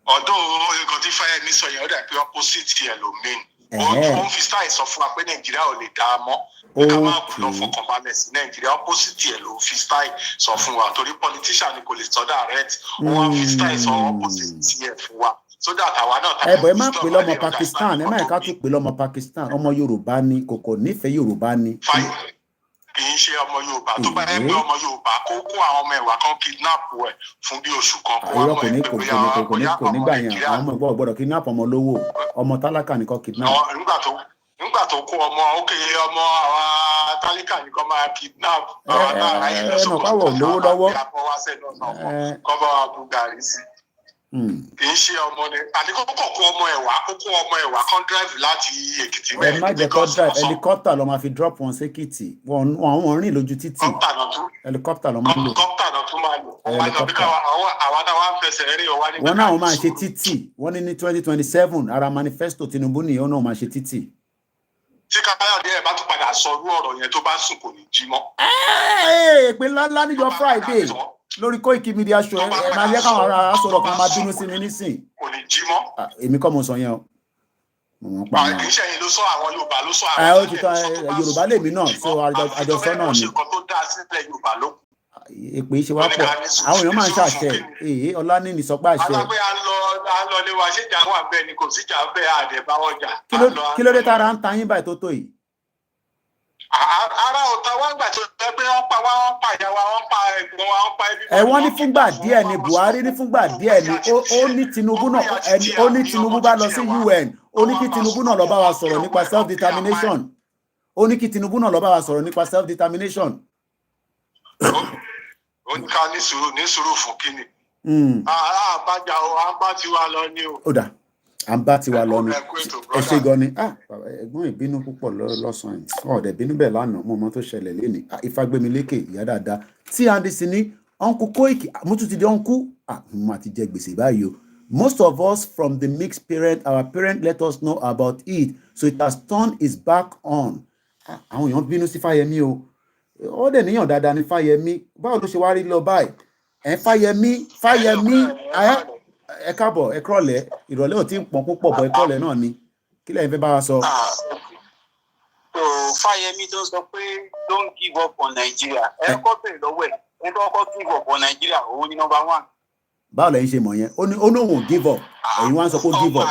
[SPEAKER 8] Ọ̀dọ̀ nǹkan tí Fáyẹmí sọ yẹn ó dà pé opposite ẹ̀ ló mean. Ó ń fi style sọ fún wa pé Nàìjíríà ò lè dá a mọ́. Ká máa kú lọ fọkànbalẹ̀ sí Nàìjíríà opposite ẹ̀ ló fi style sọ fún wa torí politician ni kò lè sọ direct. Ó wá fi style sọ opposite ẹ̀ fún wa. So that àwa náà.
[SPEAKER 3] Ẹ bọ̀ ẹ má pè lọ́mọ Pakistan, ẹ má ẹ̀ka tún pè lọ́mọ Pakistan, ọmọ Yorùbá ni, kòkò nífẹ̀ẹ́ Yorùbá ni.
[SPEAKER 8] Kì í ṣe ọmọ Yorùbá tó bá yẹ pé ọmọ Yorùbá kó kó àwọn ọmọ ẹ̀wà kan kidnap ẹ̀ fún bí oṣù kan.
[SPEAKER 3] Àyọ̀ kò ní gbà yẹn, àwọn ọmọ ẹ̀gbọ́n gbọ́dọ̀ kidnap ọmọ olówó, ọmọ tálákà nìkan kidnap.
[SPEAKER 8] Nígbà tó kó ọmọ ọmọ àwọn tálíkà nìkan máa kidnap.
[SPEAKER 3] Ẹnu káwọ̀ lówó lọ́wọ́.
[SPEAKER 8] Kọ́ bá wa bu gàrí sí. Kì í ṣe ọmọ ni àti kókó kó ọmọ ẹ̀wà kan drive láti Èkìtì.
[SPEAKER 3] Ẹ má jẹ́ kó drive helicopter lọ máa fi drop wọn sékìtì wọn rìn lójú títì helicopter lọ máa lò.
[SPEAKER 8] Helicopter lọ tún máa lò. Àwọn náà wá ń fẹsẹ̀ rí ọwá ní.
[SPEAKER 3] Wọ́n náà máa ṣe títì wọ́n ní 2027 ara manifesto Tinubu nìyẹn ó náà máa ṣe títì.
[SPEAKER 8] Tí Káyọ̀dé ẹ̀ bá tún padà sọ irú ọ̀rọ̀ yẹn tó bá sùn kò ní jí mọ́.
[SPEAKER 3] Èpè ńláńlá níjọ́ Friday lórí Koikimedia show ẹ máa yẹ káwọn ará sọ̀rọ̀ kan máa bínú sí mi nísìn.
[SPEAKER 8] Kò ní jí mọ́.
[SPEAKER 3] Èmi kọ́ mo sọ yẹn o.
[SPEAKER 8] Kì í ṣe ẹ̀yin ló sọ àwọn Yorùbá ló sọ
[SPEAKER 3] àwọn. Ó ti tán Yorùbá lèmi náà so àjọsọ náà ni. Èpè ṣe wá pọ̀ àwọn èèyàn máa ń ṣàṣẹ Ọlánìní sọ pé àṣẹ.
[SPEAKER 8] Alágbé à ń lọ lé wa ṣéjà wà bẹ́ẹ̀ ni kò síjà bẹ́ẹ̀ àdẹ̀ bá wọ́n jà.
[SPEAKER 3] Kí ló dé tára ń ta yín báyìí tó tó yìí?
[SPEAKER 8] Ara ọ̀tá wá gbà tó jẹ́ pé wọ́n pa ìyá wa, wọ́n pa ẹ̀gbọ́n wa, wọ́n pa ẹbí.
[SPEAKER 3] Wọ́n ní fúngbà díẹ̀ ni Buhari ní fúngbà díẹ̀ ni ó ní Tinubu náà ó ní Tinubu bá lọ sí UN ó ní kí Tinubu náà lọ bá wa sọ̀rọ̀ nípa self determination ó ní kí Tinubu náà lọ bá wa sọ̀rọ̀ nípa self determination.
[SPEAKER 8] Ó ní ká ní sùúrù fún kíni. Àbájá o à ń bá tiwa lọ ni o.
[SPEAKER 3] Ó dà à ń bá tiwa lọ ni ẹ ṣe gan ni ẹ̀gbọ́n ìbínú púpọ̀ lọ́sàn-án ọ̀dẹ̀ bínú bẹ́ẹ̀ lánàá mo mọ tó ṣẹlẹ̀ lénìí Ifágbémilékè ìyá dáadáa tí Andy sí ní uncle Koiki mo tún ti di uncle mo àti jẹ gbèsè báyìí o. Most of us from the mixed parent our parent let us know about it so it has turned its back on. Àwọn èèyàn bínú sí Fáyẹmí o ó dẹ̀ níyàn dáadáa ní Fáyẹmí báwo ló ṣe wá rí lọ báyìí Fáyẹmí ẹ káàbọ̀ ẹ kúrọ̀lẹ́ ìrọ̀lẹ́ ò tí ń pọ̀n púpọ̀ bọ̀ ẹ kúrọ̀lẹ́ náà ni kí lẹ́yìn fẹ́ bá wa sọ.
[SPEAKER 7] Fáyẹmí tó sọ pé don't give up on Nigeria ẹ kọ́ bẹ̀rẹ̀ lọ́wọ́ ẹ tó kọ́ give up on Nigeria òun ni number one.
[SPEAKER 3] Báwo lẹ́yìn ṣe mọ̀ yẹn ó ní òun give up ẹ̀yin wá ń sọ pé ó give up.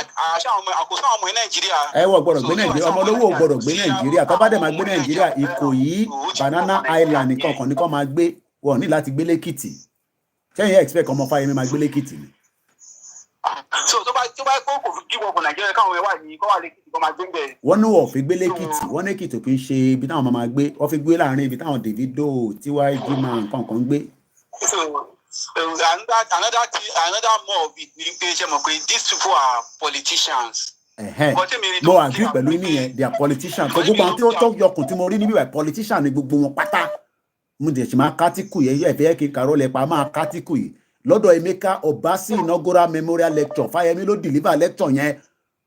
[SPEAKER 7] àkóso àwọn ọmọ Nàìjíríà.
[SPEAKER 3] ẹ wọ gbọ́dọ̀ gbé Nàìjíríà ọmọ olówó gbọ́dọ̀ gbé Nàìjíríà tó bá dẹ̀ máa gbé Nàìjíríà Ìkòyí Banana Island nìkan kan ní kó máa gbé wọn ní láti gbé lẹ́kìtì sẹ́yìn expect ọmọ Fáyẹmí máa gbé lẹ́kìtì ni.
[SPEAKER 7] So tó bá kó fi give up on Nigeria káwọn ẹwà ní kó wà lẹ́kìtì kó máa gbé bẹ́ẹ̀.
[SPEAKER 3] Wọ́n ní wọ́n fi gbé lẹ́kìtì wọ́n ní Èkìtì kì í ṣe ibi táwọn máa gbé wọ́n fi gbé láàrin ibi táwọn Davido T.Y. Jima nǹkan kan gbé.
[SPEAKER 7] So another more of it ni pé ṣe mọ̀ pé these people are politicians.
[SPEAKER 3] Mo agree pẹ̀lú nìyẹn they are politicians tó gbogbo àwọn tí ó tó yọkùn tí mo rí níbí wà politician ni gbogbo wọn pátá mo dẹ̀ ṣe máa kátìkù yẹn ẹ̀fẹ́ kí Karol ẹ̀pá máa kátìkù yìí lọ́dọ̀ Emeka Obasi inaugural memorial lecture Fáyẹmí ló deliver lecture yẹn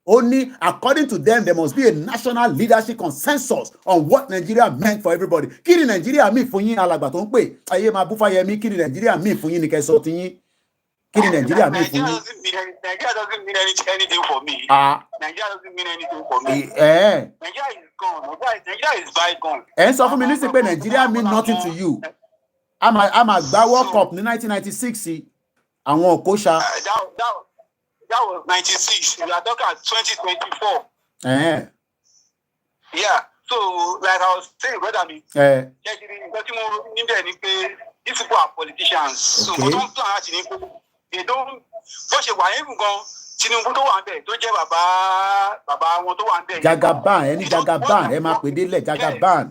[SPEAKER 3] ó ní according to them there must be a national leadership consensus on what Nigeria meant for everybody. Kí ni Nigeria mean fún yín alàgbà tó ń pè ayé máa bú Fáyẹmí kí ni Nigeria mean fún yín ni kẹsọ ti yín kí ni Nigeria mean fún yín.
[SPEAKER 7] Nigeria doesn't mean anything for me. Nigeria doesn't mean anything for me. Nigeria is gone. Nigeria is bygone.
[SPEAKER 3] Ẹ ń sọ fún mi nísìnyí pé Nigeria mean nothing to you. A máa gbá World Cup ní 1996 àwọn Òkóṣà.
[SPEAKER 7] That was 96. We are talking at 2024. Yeah. So, like I was saying, brother, these people are politicians. So, they don't plan they don't. But she was even gone. Tinubu tó wà ńbẹ̀ tó jẹ́ bàbá wọn tó wà ńbẹ̀.
[SPEAKER 3] Jagaban ẹni Jagaban ẹ máa pè délẹ̀ Jagaban.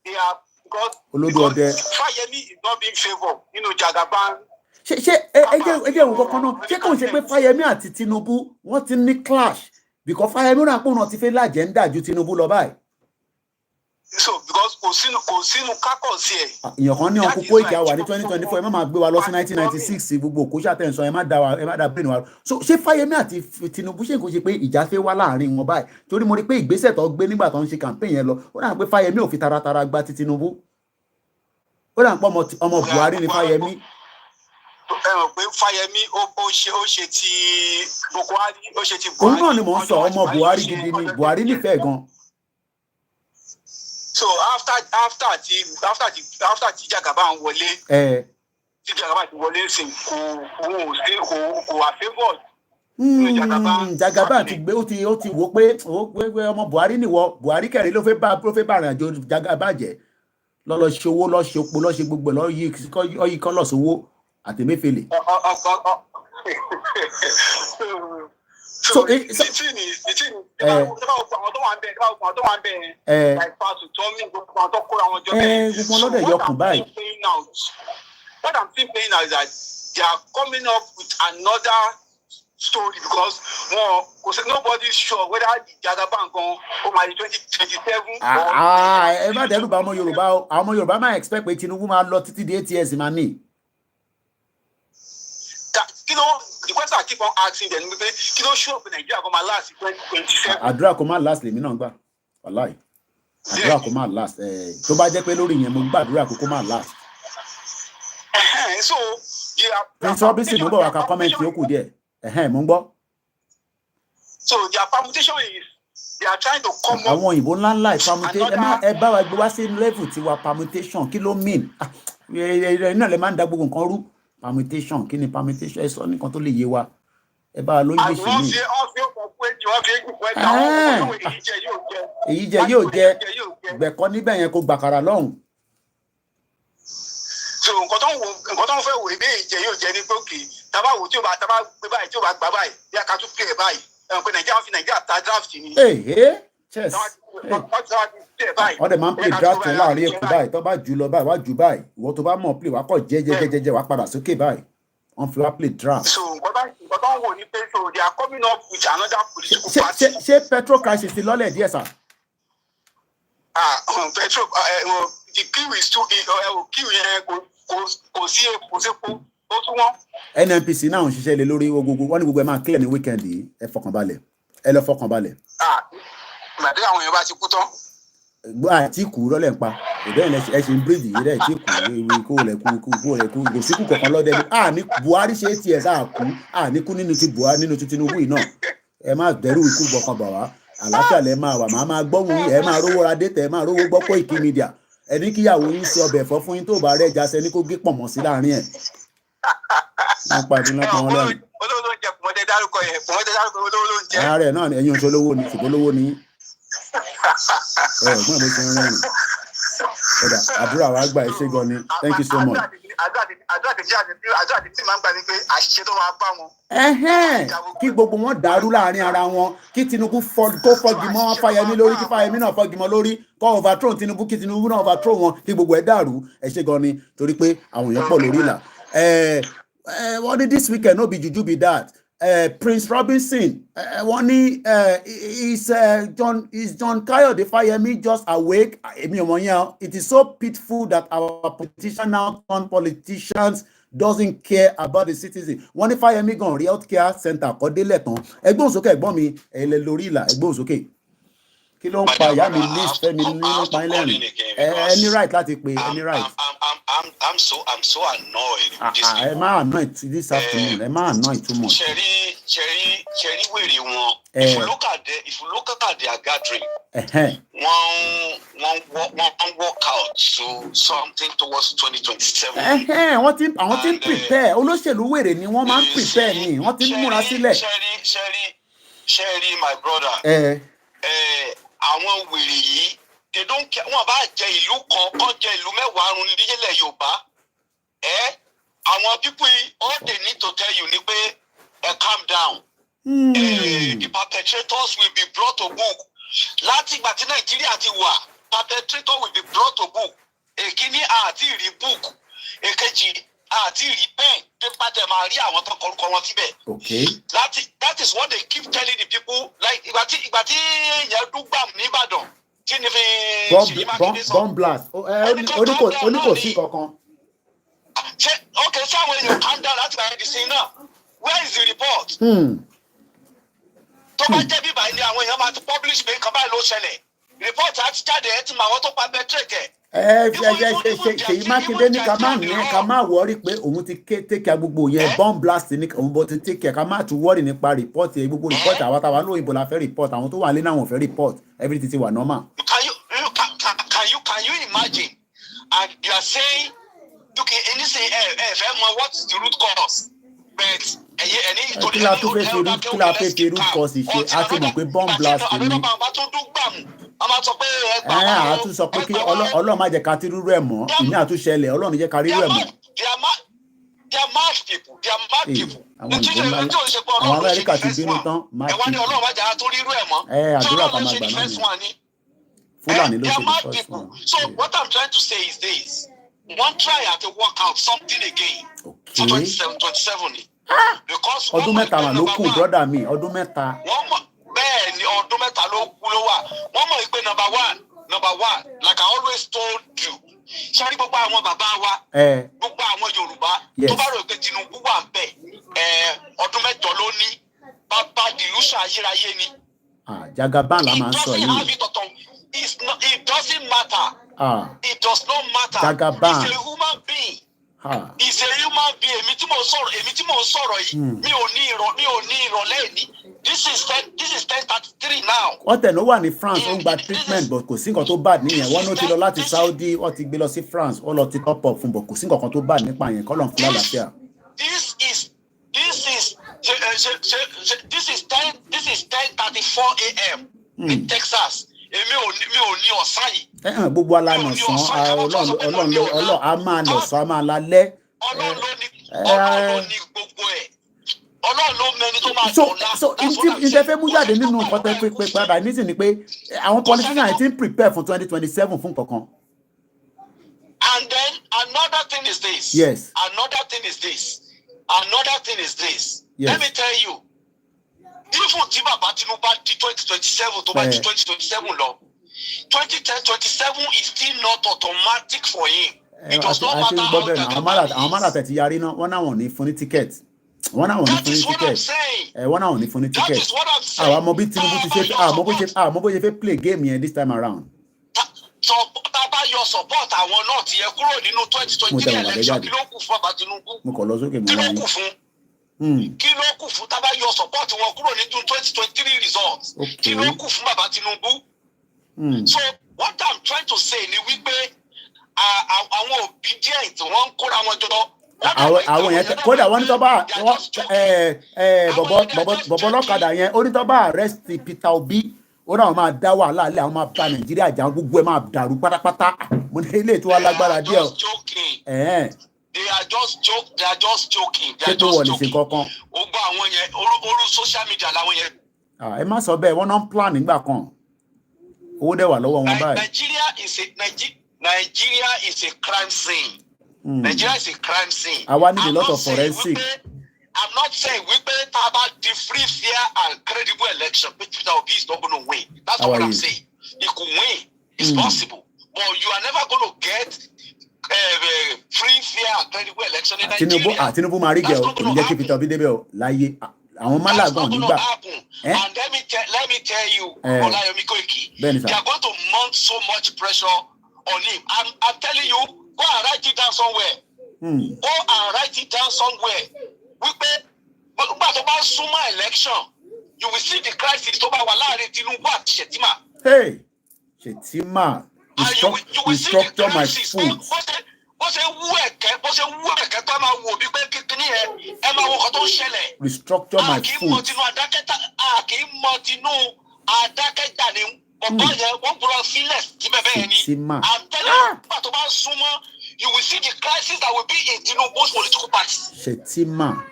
[SPEAKER 7] They are because Fáyẹmí is not being favoured. Jagaban.
[SPEAKER 3] ṣe ẹjẹ òun kankan náà ṣé kò ń ṣe pé Fáyẹmí àti Tinubu wọ́n ti ní clash because Fáyẹmí náà pòun náà ti fẹ́ lájẹńdà ju Tinubu lọ báyìí.
[SPEAKER 7] So because kò sínú kákọ̀sí ẹ̀.
[SPEAKER 3] Èèyàn kan ní ọkùn Koiki wà ní 2024 ẹ má máa gbé wa lọ sí 1996 gbogbo òkú ṣàtẹ̀sán ẹ má dá brain wa. So ṣé Fayemi àti Tinubu ṣe kò ṣe pé ìjà fẹ́ wá láàrin wọn báyìí torí mo rí pé ìgbésẹ̀ tó gbé nígbà tó ń ṣe campaign yẹn lọ ó dà pé Fayemi ò fi taratara gba ti Tinubu ó dà pé ọmọ Buhari ni Fayemi.
[SPEAKER 7] Ẹ mọ̀ pé Fayemi ó ṣe ti Buhari ó ṣe ti Buhari.
[SPEAKER 3] Òun náà ni mò ń sọ ọmọ Buhari gidi ni Buhari nífẹ̀ẹ́ gan.
[SPEAKER 7] So after tí Jagaba ń wọlé tí Jagaba ti wọlé sí kò wà favored.
[SPEAKER 3] Jagaba ti gbé ó ti wò pé ọmọ Buhari nìwọ Buhari kẹrin ló fẹ́ bá rìn àjò Jagaba jẹ́ lọ ṣe owó lọ ṣe opó lọ ṣe gbogbo lọ yí kọ́ lọ sówó àti Emefiele.
[SPEAKER 7] So the thing is, àwọn tó wà ń bẹ̀ like Pastor Tommy gbogbo àwọn tó kóra wọn jọ bẹ́ẹ̀.
[SPEAKER 3] Gbogbo lọ́dẹ̀ yọkùn báyìí.
[SPEAKER 7] What I'm still playing now is that they are coming up with another story because nobody is sure whether the Jagaba gan ó máa di 2027.
[SPEAKER 3] Ẹ má dẹ́rù bà ọmọ Yorùbá o àwọn ọmọ Yorùbá máa expect pé Tinubu máa lọ títí di 8 years máa ní.
[SPEAKER 7] The question I keep on asking them is kí ló show up in Nigeria kó máa last 2027.
[SPEAKER 3] Àdúrà kó máa last lèmi náà gbà wàláì àdúrà kó máa last tó bá jẹ́ pé lórí yẹn mo gbàdúrà kó máa last.
[SPEAKER 7] So
[SPEAKER 3] Prince Robinson ló bọ̀ wá ka comment yòókù díẹ̀ mo ń gbọ́.
[SPEAKER 7] So their permutation is they are trying to come up.
[SPEAKER 3] Àwọn òyìnbó ńláńlá permutation ẹ bá wa gbé wá sí level tiwa permutation kí ló mean náà lè máa ń da gbogbo nǹkan rú. Permutation kí ni permutation ẹ sọ nìkan tó lè yé wa ẹ bá lóyún bí ṣe ní. Èyí jẹ yóò jẹ gbẹ̀kọ́ níbẹ̀ yẹn kó gbàkàrà lọ́hùn.
[SPEAKER 7] So nǹkan tó ń fẹ́ wò ebí èyí jẹ yóò jẹ ní pé tábà wò tí ó bá gbé báyìí tí ó bá gbà báyìí bí a ká tún pè é báyìí pé Nàìjíríà ta draft ni.
[SPEAKER 3] Chess wọ́n dẹ̀ máa ń play draft láàrin èkó báyìí tó bá jù lọ báyìí wá jù báyìí ìwọ tó bá mọ̀ play wá kọ̀ jẹ́jẹ́jẹ́jẹ́ wá padà sókè báyìí wọ́n fi wá play draft.
[SPEAKER 7] So nǹkan tó ń wò ní pé so they are coming up with another political party.
[SPEAKER 3] Ṣé petrol crisis ti lọ́lẹ̀ díẹ̀ sà?
[SPEAKER 7] Petrol the queue is too queue yẹn kò sí epo ó tún wọ́n.
[SPEAKER 3] NNPC náà ń ṣiṣẹ́ lé lórí gbogbo wọ́n ní gbogbo ẹ máa clear ní weekend yìí ẹ lọ fọkàn balẹ̀.
[SPEAKER 7] Màdé àwọn èèyàn bá ti kú tán.
[SPEAKER 3] Àti kù rọ́lẹ̀ ń pa ìbẹ́ ẹ̀ ṣe ń bíríìjì yìí rẹ̀ tí kù kò síkù kankan lọ́dẹ ní Buhari ṣe tiẹ̀ sáà kú kú nínú ti Buhari nínú ti Tinubu yìí náà ẹ má bẹ̀rù ikú gbọ̀kan bà wá àlàáfíà lẹ máa wà máa gbọ́hùn yín ẹ máa rówó ra dẹ́tẹ̀ ẹ máa rówó gbọ́ Koikimedia ẹ ní kíyàwó yín ṣe ọbẹ̀ ẹ̀fọ́ fún yín tó bá rẹ̀ jásẹ ní kó gé pọ̀nmọ́ sí láàrin ẹ̀. wọ́n pàdé náà kan lẹ́yìn.
[SPEAKER 7] olówó jẹ kùmọ̀dé dárúkọ olówó jẹ.
[SPEAKER 3] ààrẹ náà ẹ̀yin oṣù olówó ni ṣùgbọ́n olówó ni ẹ̀gbọ́n mi ti ń rẹ́rìn àdúrà wa gbà ẹ ṣé gan ni thank you so much.
[SPEAKER 7] àdúrà tí máa ń gbà ní pé àṣìṣe tó máa bá wọn.
[SPEAKER 3] kí gbogbo wọn dàrú láàrin ara wọn kí Tinubu kó fọ́gi mọ́ Fayemi lórí kí Fayemi náà fọ́gi mọ́ lórí kó overthrow Tinubu kí Tinubu náà overthrow wọn kí gbogbo ẹ̀ dàrú ẹ ṣé gan ni torí pé àwọn èèyàn pọ̀ lórí ìlà. Wọ́n ní this weekend no be juju be that. Prince Robinson, is John Kayode Fayemi just awake? It is so pitiful that our politicians now turn politicians doesn't care about the citizen. Wọ́n ní Fayemi gan rí healthcare center kọ́ délẹ̀ tán. Ẹgbẹ́ òsókè ẹ̀gbọ́n mi ẹ̀lẹ́ lórí ìlà ẹgbẹ́ òsókè. Kí ló ń pa ìyá mi Liz Fẹ́mi nínú pàílẹ̀rìn? Any right láti pè any right.
[SPEAKER 7] I'm so annoyed with this.
[SPEAKER 3] Ẹ máa annoyed this afternoon. Ẹ máa annoyed too much.
[SPEAKER 7] Ṣẹ̀rí wèrè wọn. If you look at their gathering, one walk out to something towards 2027.
[SPEAKER 3] Àwọn tí ń prepare olóṣèlú wèrè ni wọ́n máa ń prepare ni wọ́n ti ń múra sílẹ̀.
[SPEAKER 7] Ṣẹ̀rí my brother. Àwọn wèrè yìí they don't care wọn bá jẹ ìlú kan jẹ ìlú mẹ́wàá run nílẹ̀ Yorùbá àwọn people all they need to tell you ni pé calm down. The perpetrators will be brought to book. Láti ìgbà tí Nàìjíríà ti wà perpetrator will be brought to book. Èkíní àti ìrí book èkejì àti ìrí pen pépà tẹ máa rí àwọn tó kọrúkọ wọn síbẹ̀.
[SPEAKER 3] Okay.
[SPEAKER 7] That is what they keep telling the people like ìgbà tí ìyẹn dúgbàm ní Ìbàdàn
[SPEAKER 3] bomb blast. Oníkò sí kankan.
[SPEAKER 6] Okay, someone you calm down láti máa di sí náà. Where is the report? Tó bá jẹ́ bíbá ilé àwọn èèyàn máa ti publish pé nǹkan báyìí ló ṣẹlẹ̀. Report àti jáde ẹ̀ ti mọ àwọn tó pa bẹ́tírẹ̀kẹ̀.
[SPEAKER 3] Ṣèyí Mákindé ní ká má wọ́rí pé òun ti take care gbogbo yẹn bomb blast ní òun bó ti take care ká má tún wọ́rí nípa report yẹn gbogbo report àwọn táwa lóyìnbó la fẹ́ report àwọn tó wà lé náà wọ́n fẹ́ report everything ti wà normal.
[SPEAKER 6] Can you imagine? And you are saying, okay, and you say, what is the root cause? But
[SPEAKER 3] kí la tún fẹ́ fi root cause ṣe á ti mọ̀ pé bomb blast ni. Àtún sọ pé kí Ọlọ́run má jẹ́ ká ti rúrú ẹ̀ mọ́ ìní àtúnṣẹlẹ̀ Ọlọ́run jẹ́ ká rírú ẹ̀ mọ́.
[SPEAKER 6] They are mad people.
[SPEAKER 3] Àwọn Amẹ́ríkà ti bínú tán. Àdúrà ká máa gbà náà ni. Fúlàní ló ṣe the first one.
[SPEAKER 6] So what I'm trying to say is this. One try to work out something again for 27. Because
[SPEAKER 3] ọdún mẹ́ta mà ló kù brother mi ọdún mẹ́ta.
[SPEAKER 6] Bẹ́ẹ̀ ni ọdún mẹ́ta ló kù ló wà. Wọ́n mọ̀ pé number one like I always told you. Ṣé gbogbo àwọn bàbá wa gbogbo àwọn Yorùbá tó bá rò pé Tinubu wà ń bẹ̀ ọdún mẹ́jọ ló ní bàbá dìlúṣà ayérayé ni.
[SPEAKER 3] Jagaban la máa ń sọ yìí.
[SPEAKER 6] It doesn't matter. It does not matter.
[SPEAKER 3] Jagaban.
[SPEAKER 6] He's a human being. He's a human being. Èmi tí mo sọ̀rọ̀ yìí. Mi ò ní ìrọ̀lẹ́ ní. This is 10:33 now.
[SPEAKER 3] Wọ́n tẹ̀ ló wà ní France ó ń gba treatment but kò sí nǹkan tó bad níyẹn. Wọ́n ló ti lọ láti Saudi wọ́n ti gbé lọ sí France wọ́n lọ ti top up fún but kò sí nǹkan tó bad nípa yẹn kọ́ lọ́n fún lálàáfíà.
[SPEAKER 6] This is 10:34 a.m. in Texas. Èmi ò ní ọ̀sán yìí.
[SPEAKER 3] Gbogbo alánà sàn Ọlọ́run a máa lọ sàn a máa lálẹ́.
[SPEAKER 6] Ọlọ́run ló ní gbogbo ẹ̀. Ọlọ́run ló mẹ́ni tó máa dọ̀la.
[SPEAKER 3] So ìtẹ́fẹ́ mú jáde nínú nǹkan tẹ́ pé padà nísìn ni pé àwọn politicians ti ń prepare for 2027 fún kankan.
[SPEAKER 6] And then another thing is this.
[SPEAKER 3] Yes.
[SPEAKER 6] Another thing is this. Yes. Let me tell you. Even tí bàbá Tinubu bá di 2027 tó bá di 2027 lọ 2027 is still not automatic for him. It does not matter how
[SPEAKER 3] àwọn mọ́lá tẹ̀ ti yarí náà wọ́n náà wọ̀n ní fún ní ticket.
[SPEAKER 6] That is what I'm saying.
[SPEAKER 3] Wọ́n náà wọ̀n ní fún ní ticket.
[SPEAKER 6] That is what I'm saying.
[SPEAKER 3] Àwọn ọmọ bí Tinubu ti ṣe àmọ́ bó ṣe fẹ́ play game yẹn this time around.
[SPEAKER 6] So tábà yọ support àwọn náà ti yẹ kúrò nínú 2023 election kí ló kù fún bàbá Tinubu?
[SPEAKER 3] Mo kàn lọ sókè mo wáyé.
[SPEAKER 6] Kí ló kù fún tábà yọ support wọn kúrò nínú 2023 results? Kí ló kù fún bàbá Tinubu? So what I'm trying to say ni wípé àwọn obedient wọ́n ń kóra wọn jọ.
[SPEAKER 3] Àwọn yẹn kódà wọ́n ní tó bá bọ̀bọ̀ lọ́kadà yẹn ó ní tó bá arrest Peter Obi ó náà máa dá wàhálà alẹ́ àwọn máa bá Nàìjíríà jà gbogbo ẹ̀ máa dàrú pátápátá mo ní ilé ètò alágbára díẹ̀.
[SPEAKER 6] They are just joking.
[SPEAKER 3] Ṣé tó wọ̀ ní ṣe kankan?
[SPEAKER 6] Ó gbọ́ àwọn yẹn orí social media làwọn yẹn.
[SPEAKER 3] Ẹ má sọ bẹ́ẹ̀ wọ́n náà ń plan nígbà kan owó dẹ̀ wà lọ́wọ́ wọn báyìí.
[SPEAKER 6] Nigeria is a crime scene. Nigeria is a crime scene.
[SPEAKER 3] Àwa need a lot of forensic.
[SPEAKER 6] I'm not saying we pay about the free, fair, and credible election. Peter Obi is not going to win. That's not what I'm saying. He could win. It's possible. But you are never going to get free, fair, and credible election in Nigeria.
[SPEAKER 3] Tinubu máa rí gẹ̀ ọ́ kò ní jẹ́ kí Peter Obi débẹ̀ ọ́ láyé. Àwọn málàgàn nígbà.
[SPEAKER 6] And let me tell you, OLAYOMI KOIKI, they are going to mount so much pressure on him. I'm telling you, go and write it down somewhere. Go and write it down somewhere. Wípé nígbà tó bá súnmọ́ election, you will see the crisis tó bá wà láàrin Tinubu àti Shettima.
[SPEAKER 3] Hey, Shettima, you structure my food.
[SPEAKER 6] Bó ṣe wú ẹ̀kẹ́ tó máa wò bí pé kíkíní ẹ máa wọ ọkọ̀ tó ń ṣẹlẹ̀.
[SPEAKER 3] Restructure my food.
[SPEAKER 6] Kì í mọ tinú adákẹ́jà ni ọ̀pọ̀ yẹn wọ́n gbọ́dọ̀ sílẹ̀ síbẹ̀ bẹ́ẹ̀ ni. I'm telling you, nígbà tó bá súnmọ́, you will see the crisis that will be in Tinubu's political party.
[SPEAKER 3] Shettima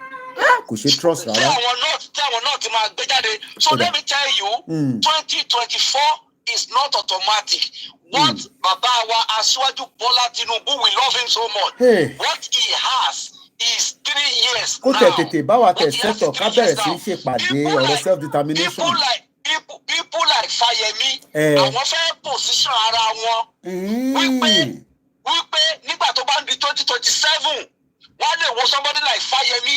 [SPEAKER 3] kò ṣe trust rárá.
[SPEAKER 6] Tí àwọn náà ti máa gbé jáde. So let me tell you, 2024 is not automatic. What Baba wa Aṣíwájú Bọ́lá Tinubu, we love him so much.
[SPEAKER 3] Hey.
[SPEAKER 6] What he has is 3 years
[SPEAKER 3] now.
[SPEAKER 6] Kó
[SPEAKER 3] tètè bá wa tẹ̀ sẹ́tọ̀ ká bẹ̀rẹ̀ sí í ṣèpàdé ọ̀rọ̀ self-determination.
[SPEAKER 6] People like Fayemi. Àwọn fẹ́ position ara wọn. Wípé nígbà tó bá ń di 2027, wọ́n lè wo somebody like Fayemi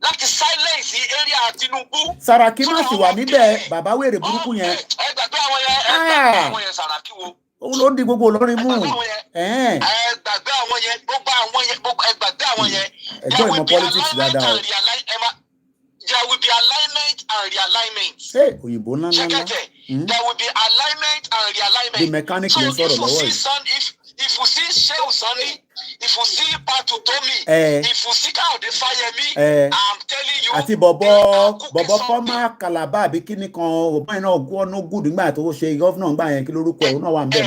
[SPEAKER 6] láti silence area Tinubu.
[SPEAKER 3] Saraki má sì wà níbẹ̀, bàbá wèrè burúkú yẹn.
[SPEAKER 6] Ẹ gbàgbé àwọn yẹn Saraki wo.
[SPEAKER 3] Òun ló di gbogbo Ìlọrin mú.
[SPEAKER 6] Ẹ gbàgbé àwọn yẹn, gbogbo àwọn yẹn, ẹ gbàgbé àwọn yẹn.
[SPEAKER 3] Ẹjọ́ ìmọ̀ politics dáadáa.
[SPEAKER 6] There will be alignment and realignment.
[SPEAKER 3] Hey, òyìnbó ńlá ńlá.
[SPEAKER 6] There will be alignment and realignment.
[SPEAKER 3] The mechanic ló sọ̀rọ̀ lọ́wọ́ yìí.
[SPEAKER 6] If you see Shehu Sani, if you see Patu Tomi, if you see Kayode Fayemi, I'm telling you.
[SPEAKER 3] Àti bọ̀bọ̀ fọ́mà Calabar àbí kíní kan òbá iná ọ̀nà gùd nígbà tó ṣe gọ́fúnà ńgbà yẹn kí lórúkọ ẹ̀ náà wà ń bẹ̀.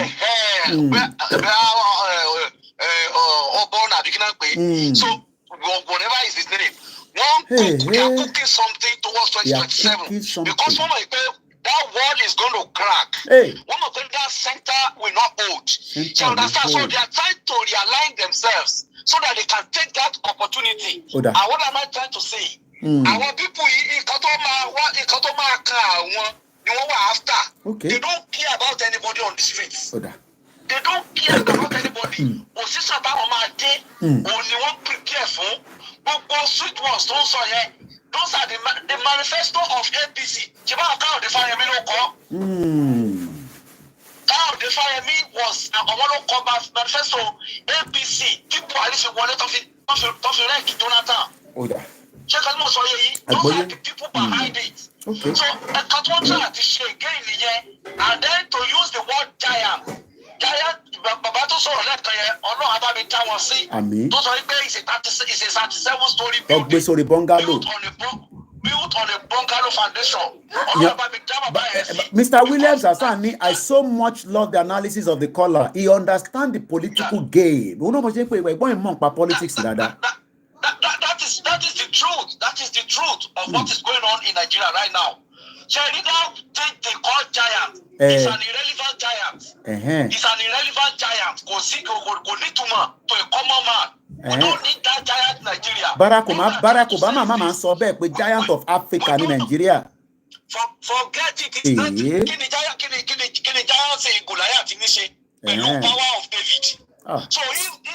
[SPEAKER 6] Ọbọ̀n àbí kí náà pé. So whatever is his name, they are cooking something towards 2027 because one of that wall is going to crack. One of them, that center will not hold. You understand? So they are trying to realign themselves so that they can take that opportunity. And what am I trying to say? Our people, after. They don't care about anybody on the streets. They don't care about anybody. Only one prepare for. Sweet ones, those are the manifesto of APC. Kayode Fayemi Kayode Fayemi was a manifesto APC. People are listening to like Jonathan. Those are the people behind it. Okay. So I can't want to share again, and then to use the word giant. Baba tó sọ̀rọ̀ lẹ́ẹ̀kan yẹn Ọlọ́run á bá mi dá wọn sí. Tó sọ pé it's a 37-story building.
[SPEAKER 3] Ọgbẹ́ sórí bungalow.
[SPEAKER 6] Built on a bungalow foundation. Ọlọ́run á bá mi dá bàbá yẹn sí.
[SPEAKER 3] Mr. Williams Asani, I so much love the analysis of the caller. He understands the political game. Òun náà mo ṣe pé ẹ̀gbọ́n ìmọ̀ nípa politics dáadáa.
[SPEAKER 6] That is the truth. That is the truth of what is going on in Nigeria right now. Now they call giant. It's an irrelevant giant. It's an irrelevant giant. Go need to a common man. We don't need that giant in Nigeria.
[SPEAKER 3] Barack Obama mama sọ bẹ́ẹ̀ pé giant of Africa ní Nigeria.
[SPEAKER 6] Forget it. It's not. Kini giant say Goliath ní ṣe pẹ̀lú power of David. So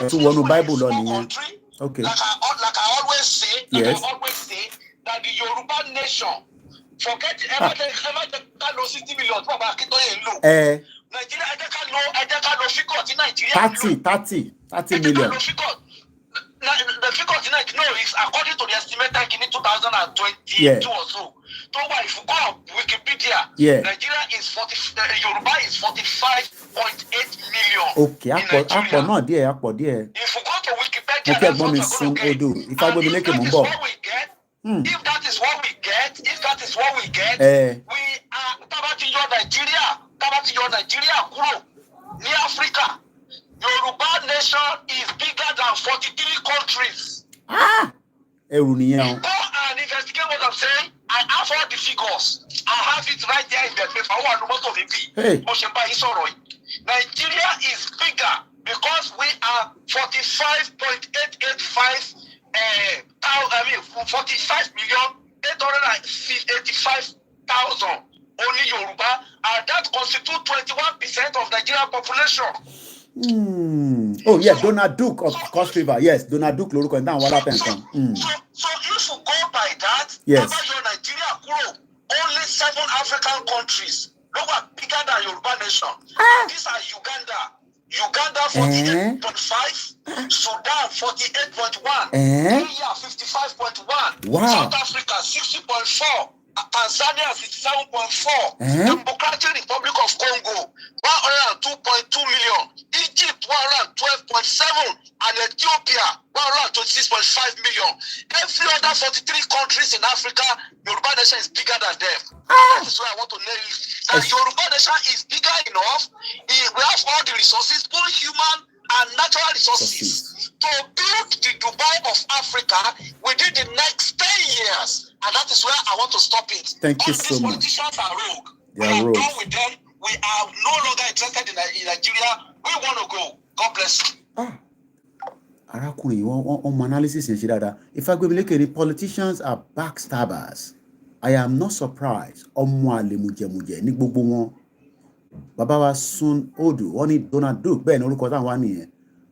[SPEAKER 6] if
[SPEAKER 3] one Bible lọ nìyẹn. Okay.
[SPEAKER 6] Like I always say, that the Yoruba nation. Forget ever 60 million. Nigeria, I figure in Nigeria.
[SPEAKER 3] 30 million.
[SPEAKER 6] The figure in Nigeria is according to the estimated in 2022 or so. So if you go on Wikipedia, Nigeria is Yoruba is 45.8 million.
[SPEAKER 3] Okay, akọ náà díẹ̀, akọ díẹ̀.
[SPEAKER 6] If you go to Wikipedia, that's what you're going to get. If that is what we get, we are Nigeria kúrò ní Africa. Yoruba nation is bigger than 43 countries.
[SPEAKER 3] Ẹrù nìyẹn.
[SPEAKER 6] Go and investigate what I'm saying. I have all the figures. I have it right there in the paper. Nigeria is bigger because we are 45.885 45,885,000 only Yoruba, and that constitutes 21% of Nigerian population.
[SPEAKER 3] Oh yeah, Donald Duke of Cross River. Yes, Donald Duke lórúkọ ẹ̀ náà wọ́n lápẹ̀ nǹkan.
[SPEAKER 6] So if you go by that,
[SPEAKER 3] yes.
[SPEAKER 6] Nigeria only 7 African countries bigger than Yoruba nation. These are Uganda 48.5, Sudan 48.1, Kenya 55.1, South Africa 60.4, Tanzania 67.4, Democratic Republic of Congo 102.2 million, Egypt 112.7, and Ethiopia 126.5 million. Every other 43 countries in Africa, Yoruba nation is bigger than them. That is why I want to nail it. And Yoruba nation is bigger enough. We have all the resources, both human and natural resources, to build the Dubai of Africa within the next 10 years. And that is where I want to stop it.
[SPEAKER 3] Thank you so much.
[SPEAKER 6] Politicians are rogue.
[SPEAKER 3] They are rogue.
[SPEAKER 6] Done with them. We are no longer interested in Nigeria. We want to go. God bless you.
[SPEAKER 3] Arákùnrin on analysis yẹn ṣe dáadáa. Ifágbémilékè ni politicians are backstabbers. I am not surprised. Ọmọ àlè mùjẹ̀mùjẹ̀ ní gbogbo wọn. bàbá wa Sun Odu wọ́n ní Donald Duke bẹ́ẹ̀ ni orúkọ táwọn wá nìyẹn.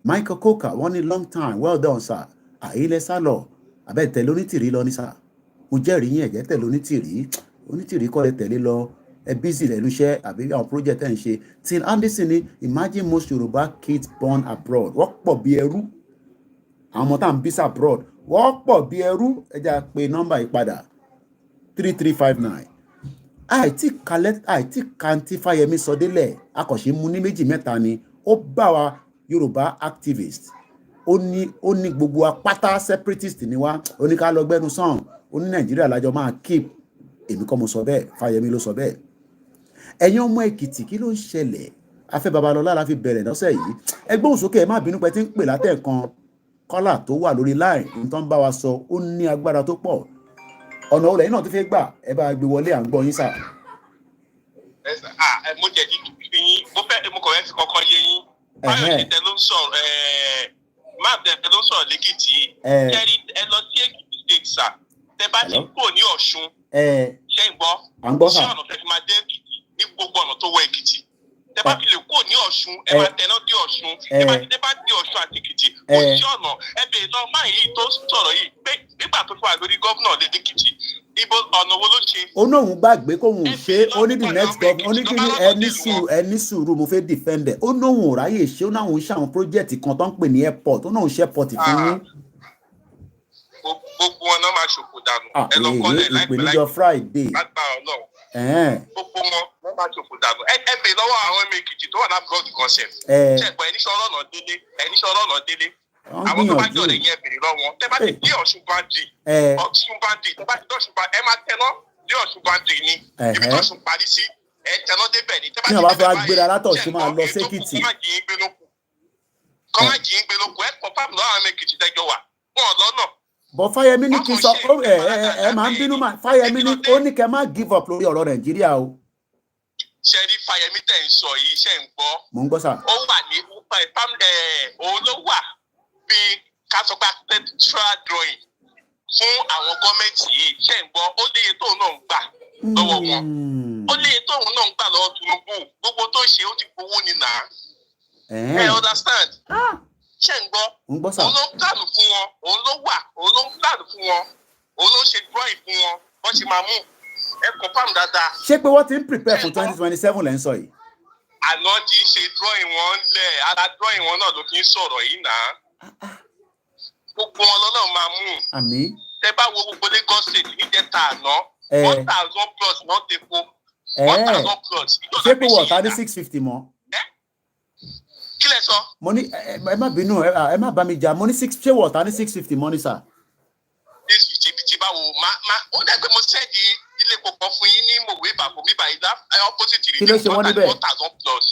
[SPEAKER 3] Michael Coker wọ́n ní long time well done sir. Àyílẹ̀ sálọ àbẹ́ tẹ̀lé onítìrí lọ ní sà. Mo jẹ́rìí yín ẹ̀jẹ̀ tẹ̀lé onítìrí kọ́ lẹ tẹ̀lé lọ ẹ busy lẹ́nu iṣẹ́ àbí àwọn project ẹ̀ ń ṣe. Till Anderson ní imagine most Yoruba kids born abroad wọ́n pọ̀ bí ẹrú. Àwọn ọmọ tá à ń bí abroad wọ́n pọ̀ bí ẹrú. Ẹ jẹ́ pé nọ́mbà yìí padà 3359. àìtí kàǹtí Fáyẹmí sọ délẹ̀ akọ̀ṣe mú ní méjì mẹ́ta ni ó bá wa Yorùbá activist ó ní gbogbo apáta separatist ni wá ó ní ká lọ gbẹ́nu sàn ó ní Nàìjíríà lájọ máa keep èmi kọ́ mo sọ bẹ́ẹ̀ Fáyẹmí ló sọ bẹ́ẹ̀. ẹ̀yin ọmọ Èkìtì kí ló ń ṣẹlẹ̀ Afẹ́ Babalọ́lá la fi bẹ̀rẹ̀ lọ́sẹ̀ yìí ẹgbẹ́ òsókè ẹ má bínú pé tí ń pè látẹ̀kan kọ́là tó wà lórí line nǹkan bá wa sọ ó ní agbára tó pọ̀ ọ̀nà olè náà tó fẹ́ gbà ẹ bá gbé wọlé à ń gbọ́ yín sà.
[SPEAKER 6] mo jẹ́ kí yín mo kọ̀ ẹ́ fi kọ́kọ́ yé yín báyọ̀ tẹ ló ń sọ̀rọ̀ máa tẹ ló ń sọ̀rọ̀ lẹ́kìtì kẹ́rí ẹ lọ sí Èkìtì state sà tẹ bá ti kúrò ní Ọ̀ṣun ṣé ń gbọ́ sí ọ̀nà tẹ fi máa dé Èkìtì ní gbogbo ọ̀nà tó wọ Èkìtì tẹ bá fi lè kúrò ní Ọ̀ṣun ẹ máa tẹ̀ náà dé Ọ̀ṣun tẹ bá dé Ọ̀ṣun àti Èkìtì kò sí ọ̀nà ẹ bèèrè náà máa yìí tó sọ̀rọ̀ yìí pé nígbà tó fà lórí gómìnà lẹ́kìtì ibo ọ̀nà wo ló ṣe. ó náà ń gbàgbé kóhun ṣe ó ní the next government ó ní kí ní ẹni sùúrù mo fẹ́ defend ẹ̀ ó náà ń ráyè ṣe ó náà ń ṣe àwọn project kan tó ń pè ní airport ó náà ń ṣe airport fún yín. gbogbo wọn náà máa ṣòfò dànù ẹ lọ kọ́lẹ̀ láìpẹ́
[SPEAKER 3] ìpèníjọ Friday.
[SPEAKER 6] gbogbo wọn máa ṣòfò dànù ẹ bèè lọ́wọ́ àwọn ọmọ Èkìtì tó wà lábúrò concept ṣẹ̀pọ̀ ẹni sọ̀rọ̀ ọ̀nà délé àwọn tó bá jọ lè yẹn bèrè lọ́wọ́ tẹ bá ti dé Ọ̀ṣun bandi tẹ bá ti dé Ọ̀ṣun bandi ẹ máa tẹná dé Ọ̀ṣun bandi ni ibi tó Ọ̀ṣun parí sí ẹ tẹná débẹ̀ ni tẹ bá ti débẹ̀ báyìí
[SPEAKER 3] gbéra látọ̀ṣun máa lọ sékìtì
[SPEAKER 6] kọ́ má jì í gbé lóko ẹ kọ́ pápá lọ́wọ́ àwọn Èkìtì tẹjọ wà wọn lọ́nà.
[SPEAKER 3] bọ̀ Fáyẹmí ní kí n sọ ẹ máa ń bínú mà Fáyẹmí ní ó ní kẹ́ má give up lórí ọ̀rọ̀ Nàìjíríà o.
[SPEAKER 6] ṣe rí Fáyẹmí tẹ̀ ń sọ yìí ṣe ń gbọ́.
[SPEAKER 3] mò ń gbọ́ sà.
[SPEAKER 6] ó wà ní òun ló wà bí kásọpá architectural drawing fún àwọn gọ́ọ̀mẹ̀ntì yìí ṣe ń gbọ́ ó léye tóun náà ń gbà lọ́wọ́ wọn ó léye tóun náà ń gbà lọ́wọ́ Tinubu gbogbo tó ń ṣe ó ti gbowó ni nà á ẹ understand ṣe ń gbọ́ òun ló ń plánù fún wọn òun ló wà òun ló ń plánù fún wọn òun ló ń ṣe drawing fún wọn wọ́n ṣe máa mú ẹ confirm dáadáa.
[SPEAKER 3] ṣé pé wọ́n ti ń prepare for 2027 lẹ́ ń sọ yìí.
[SPEAKER 6] àná ti ń ṣe drawing wọn lẹ̀ ara drawing wọn náà ló fi ń sọ̀rọ̀ yìí nà á gbogbo wọn lọ́nà máa mú.
[SPEAKER 3] àmín.
[SPEAKER 6] tẹ bá wo gbogbo Lagos state níjẹta àná 1,000 plus náà ti po 1,000 plus.
[SPEAKER 3] ṣé pé wọ́n ta ní 650 mọ́.
[SPEAKER 6] kí lẹ sọ.
[SPEAKER 3] mo ní ẹ má bínú ẹ má bá mi jà mo ní ṣé wọ́n ta ní 650 mọ́ ní sà.
[SPEAKER 6] 650 ti báwo ó dẹ́ pé mo sẹ́ẹ̀dì ilé kọ̀ọ̀kan fún yín ní mòwe ìbàbọ̀ mi báyìí opposite rẹ̀
[SPEAKER 3] kí ló ṣe wọ́n níbẹ̀
[SPEAKER 6] 1,000 plus.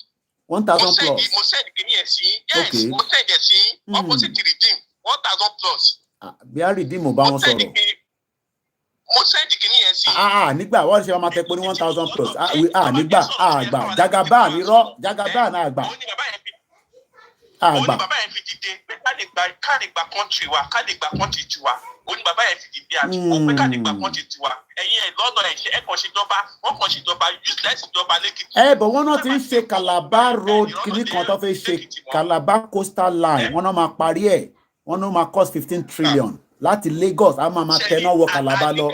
[SPEAKER 3] 1,000 plus.
[SPEAKER 6] mo sẹ́ẹ̀dì kìíní ẹ̀ sí yes mo sẹ́ẹ̀dì ẹ̀ sí opposite redeem 1,000 plus.
[SPEAKER 3] bí a redeem bá wọn sọ̀rọ̀.
[SPEAKER 6] mo sẹ́ẹ̀dì kìíní ẹ̀ sí.
[SPEAKER 3] nígbà wọ́n ṣe máa tẹ pé ní 1,000 plus nígbà àgbà jagaba nírọ́ jagaba náà àgbà.
[SPEAKER 6] ó ní bàbá yẹn fi dìde pé ká lè gba country wa ká lè gba country tiwa ó ní bàbá yẹn fi dìde àti ó pé ká lè gba country tiwa ẹ̀yin ẹ̀ lọ́nà ẹ̀ kàn ṣèjọba wọ́n kàn ṣèjọba useless ìjọba lẹ́kìtì.
[SPEAKER 3] bọ̀ wọ́n náà ti ń ṣe Calabar road kìíní kan tó fẹ́ ṣe Calabar coastal line wọ́n náà máa parí ẹ̀ wọ́n náà máa cost 15 trillion láti Lagos a máa tẹná wọ Calabar lọ.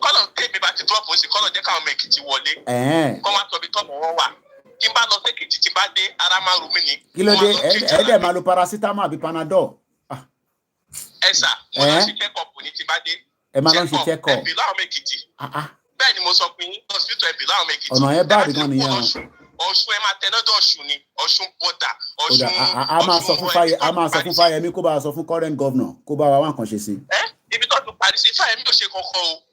[SPEAKER 6] kọ́nà tèmi bá ti drop ó sì kọ́nà jẹ́ káwọn ọmọ Èkìtì wọlé kọ́ wá sọ bí tọ́nà wọn wà tí n bá lọ sí Èkìtì tí bá dé ara máa rú mi ni.
[SPEAKER 3] kí ló dé ẹ̀ẹ́dẹ̀ máa lo paracetamol àbí panadol.
[SPEAKER 6] ẹ sà mo lọ sí check-up ní tí bá dé.
[SPEAKER 3] ẹ máa lọ sí check-up.
[SPEAKER 6] ẹbí láwọn ọmọ Èkìtì. bẹ́ẹ̀ ni mo sọ pé hospital ẹbí láwọn ọmọ Èkìtì.
[SPEAKER 3] ọ̀nà ẹ bá àdìgán nìyẹn o.
[SPEAKER 6] Ọ̀ṣun ẹ máa tẹnudọ Ọ̀ṣun ni Ọ̀ṣun bọdà Ọ̀ṣun.
[SPEAKER 3] a máa sọ fún Fáyẹmí kó bá a sọ fún current governor kó bá wa wá nǹkan ṣe sí.
[SPEAKER 6] ibi tó ti parí sí Fáyẹmí ò ṣe kankan o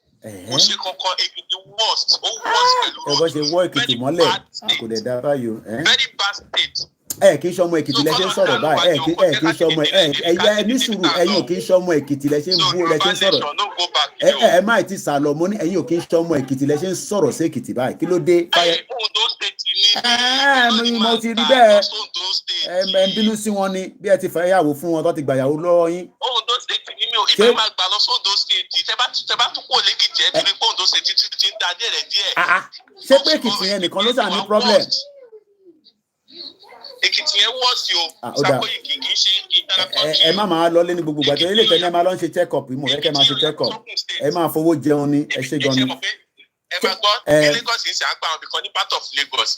[SPEAKER 6] ó ṣe kankan Èkìtì worst ó worst pẹ̀lú road.
[SPEAKER 3] ẹ bọ́ ṣe wọ́ Èkìtì mọ́lẹ̀ kò dẹ̀ dá báyìí o.
[SPEAKER 6] very bad state.
[SPEAKER 3] kì í ṣọmọ Èkìtì lẹ ṣe ń sọ̀rọ̀ báyìí kì í ṣọmọ ẹ ní sùúrù ẹ̀yin ò kì í ṣọmọ Èkìtì lẹ ṣe ń bú lẹ ṣe ń sọ̀rọ̀ ẹ má ti sàlọ mo ní ẹ̀yin ò kì í ṣọmọ Èkìtì lẹ ṣe ń sọ̀rọ̀ sí Èkìtì báyìí kí ló dé. mo ti rí bẹ́ẹ̀ ẹ ń bínú sí wọn ni bí ẹ ti fẹ́ yàwó fún wọn tó ti gbàyàwó lọ́wọ́ yín.
[SPEAKER 6] Ondo state ni mi ò
[SPEAKER 7] ìgbà máa gbà lọ sóńdó state tẹ́ bá tún kó lẹ́kìtì ẹ̀ torí pé Ondo state ti ń da díẹ̀ díẹ̀.
[SPEAKER 3] ṣé pé Èkìtì yẹn nìkan ló ṣà ní problem.
[SPEAKER 7] Èkìtì yẹn wọ́ sí o Ṣàkóyè kì í ṣe ìdára
[SPEAKER 3] ẹ má máa lọ lé ní gbogbo ìgbà tó ilé ìtẹ́ni ẹ máa lọ ń ṣe check up mo fẹ́ kẹ́ máa ṣe check up ẹ máa fowó jẹun ní ẹ ṣe gan ni.
[SPEAKER 7] ẹ máa gbọ́ Lagos yìí ṣe àgbà àwọn ibìkan ní part of Lagos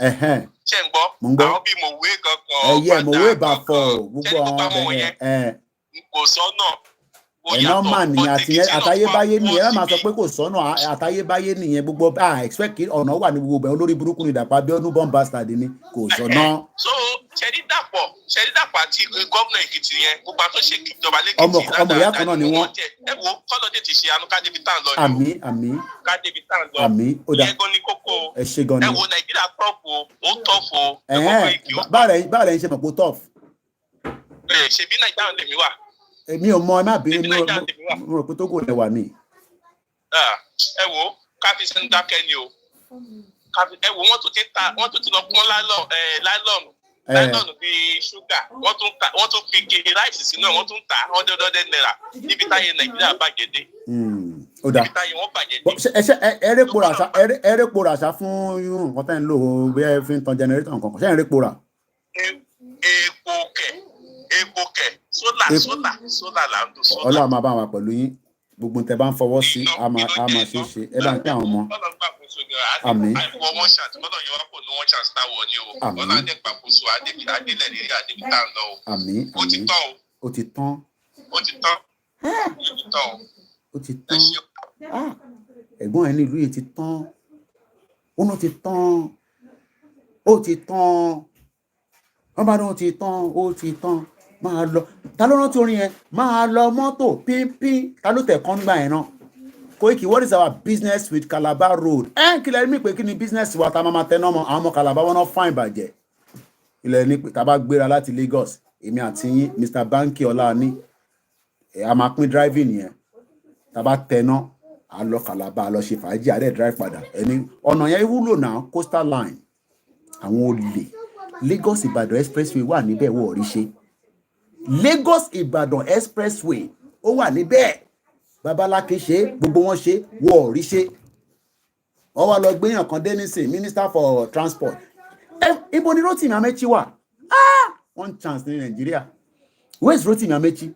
[SPEAKER 7] ṣe ń gbọ́ àwọn bíi mòwe kankan
[SPEAKER 3] mòwe bá fọ gbogbo àwọn ọbẹ̀
[SPEAKER 7] kò sọ́nà
[SPEAKER 3] nọ́mà nìyẹn àtayébáyé nìyẹn ẹ máa sọ pé kò sọ́nà àtayébáyé nìyẹn gbogbo expect kí ọ̀nà wà ní gbogbo ẹ̀ olórí burúkú ni Dàpọ̀ Abíọ́dún bomb bastard ni kò sọ́nà.
[SPEAKER 7] so ṣẹ́rí dàpọ̀ àti gómìnà Èkìtì yẹn gbogbo àtúnṣe ṣe ìjọba lẹ́kìtì
[SPEAKER 3] ọmọ ìyá kan náà ni wọ́n.
[SPEAKER 7] ẹ wo kọ́lọ́dé ti ṣe àánú kádébí tán lọ
[SPEAKER 3] àmín
[SPEAKER 7] kádébí tán lọ
[SPEAKER 3] ó dà
[SPEAKER 7] ìyẹn gan ni kókó
[SPEAKER 3] ẹ ṣe gan ni.
[SPEAKER 7] ẹ wo Nàìjíríà tọ́fù ó tọ́fù
[SPEAKER 3] báàrẹ̀ ń ṣe mọ̀ pé tọ́fù.
[SPEAKER 7] ṣebí Nàìjíríà lèmi wà.
[SPEAKER 3] èmi ò mọ ẹ má bínú mo rò pé Tógò lẹ wà ní.
[SPEAKER 7] ẹ wo káfíńsì ń dákẹ́ ni o ẹ wo wọ́n tún ti lọ pọ́n láìlọ́ọ̀nù bíi ṣúgà wọ́n tún fi kiri ráìsì sínú ẹ̀ wọ́n tún ta $100 níbi táyé Nàìjíríà bàjẹ́ dé.
[SPEAKER 3] ó dà
[SPEAKER 7] níbi táyé wọ́n bàjẹ́ dé.
[SPEAKER 3] ẹrẹ́pọ̀ ràṣà fún irun nǹkan tẹ́ ń lò ó bí ẹ fi ń tan jẹnẹrétọ̀ nǹkan kan ṣé ẹrẹ́pọ̀ rà.
[SPEAKER 7] epo kẹ̀ sólà là ń dùn sólà.
[SPEAKER 3] Ọlọ́run máa bá wa pẹ̀lú yín gbogbo tẹ́ bá ń fọwọ́ sí a máa ṣe é ṣe ẹ bá ń pẹ́ àwọn ọmọ. àmín.
[SPEAKER 7] àìfọ wọn ṣàtúntò yẹn wá kò ní wọn ṣàtúntàwọ ni o Ọlọ́run adé pàkóso adélẹ̀ rírí adébítà ń lọ o.
[SPEAKER 3] àmín
[SPEAKER 7] ó ti tán o.
[SPEAKER 3] ó ti tán.
[SPEAKER 7] ó ti tán.
[SPEAKER 3] ó ti tán. ẹ̀gbọ́n ẹ̀ ní ìlú yìí ti tán ó náà ti tán ó ti tán wọ́n bá náà ti tán ó ti tán máa lọ ta ló rántí orin yẹn máa lọ mọ́tò pínpín ta ló tẹ̀ kán nígbà yẹn náà Koiki, what is our business with Calabar road? Kí lẹ ní pé kí ni business wa ta máa tẹná mọ́ àwọn ọmọ Calabar wọn náà fine bàjẹ́ ilẹ̀ ní pé ta bá gbéra láti Lagos èmi àti yín Mr. Banki Ọláni a máa pín driving yẹn ta bá tẹná a lọ Calabar a lọ ṣe fàájì àdé drive padà ẹni ọ̀nà yẹn wúlò náà coastal line àwọn olè Lagos Ìbàdàn expressway wà níbẹ̀ wọ́n rí ṣe Lagos Ìbàdàn expressway ó wà níbẹ̀ babaláke ṣe gbogbo wọn ṣe wọ́n rí ṣe wọ́n wá lọ gbéyàn kan dé nísìn Minister for Transport ibo ni Rotimi Amechi wà one chance ní Nàìjíríà where is Rotimi Amechi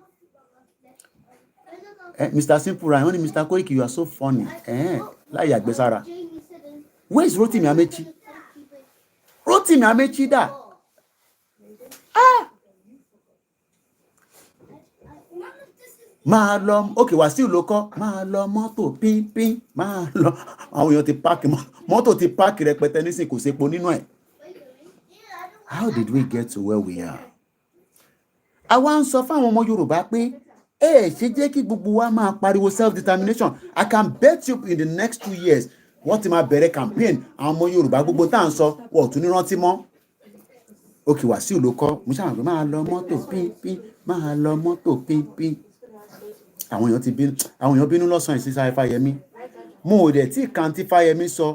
[SPEAKER 3] Mr. Simple Ryan wọ́n ní Mr. Koiki you are so funny láyé àgbẹ̀sára where is Rotimi Amechi Rotimi Amechi dà máa lọ òkè Wàsíù ló kọ́ máa lọ mọ́tò pínpín máa lọ àwọn èèyàn ti páàkì mọ́tò ti páàkì rẹpẹtẹ nísìn kò sépo nínú ẹ̀. How did we get to where we are? àwa ń sọ fáwọn ọmọ Yorùbá pé ṣe jẹ́ kí gbogbo wa máa pariwo self-determination. I can bet you in the next 2 years wọ́n ti máa bẹ̀rẹ̀ campaign àwọn ọmọ Yorùbá gbogbo tá à ń sọ wọ́n ò tún ní rántí mọ́. òkè Wàsíù ló kọ́ mo ṣàwọn pé máa lọ mọ́tò pínpín máa lọ mọ́tò pínpín. àwọn èèyàn bínú lọ́sàn-án ìsísá Fáyẹmí mo ò dẹ̀ tí kàǹtí Fáyẹmí sọ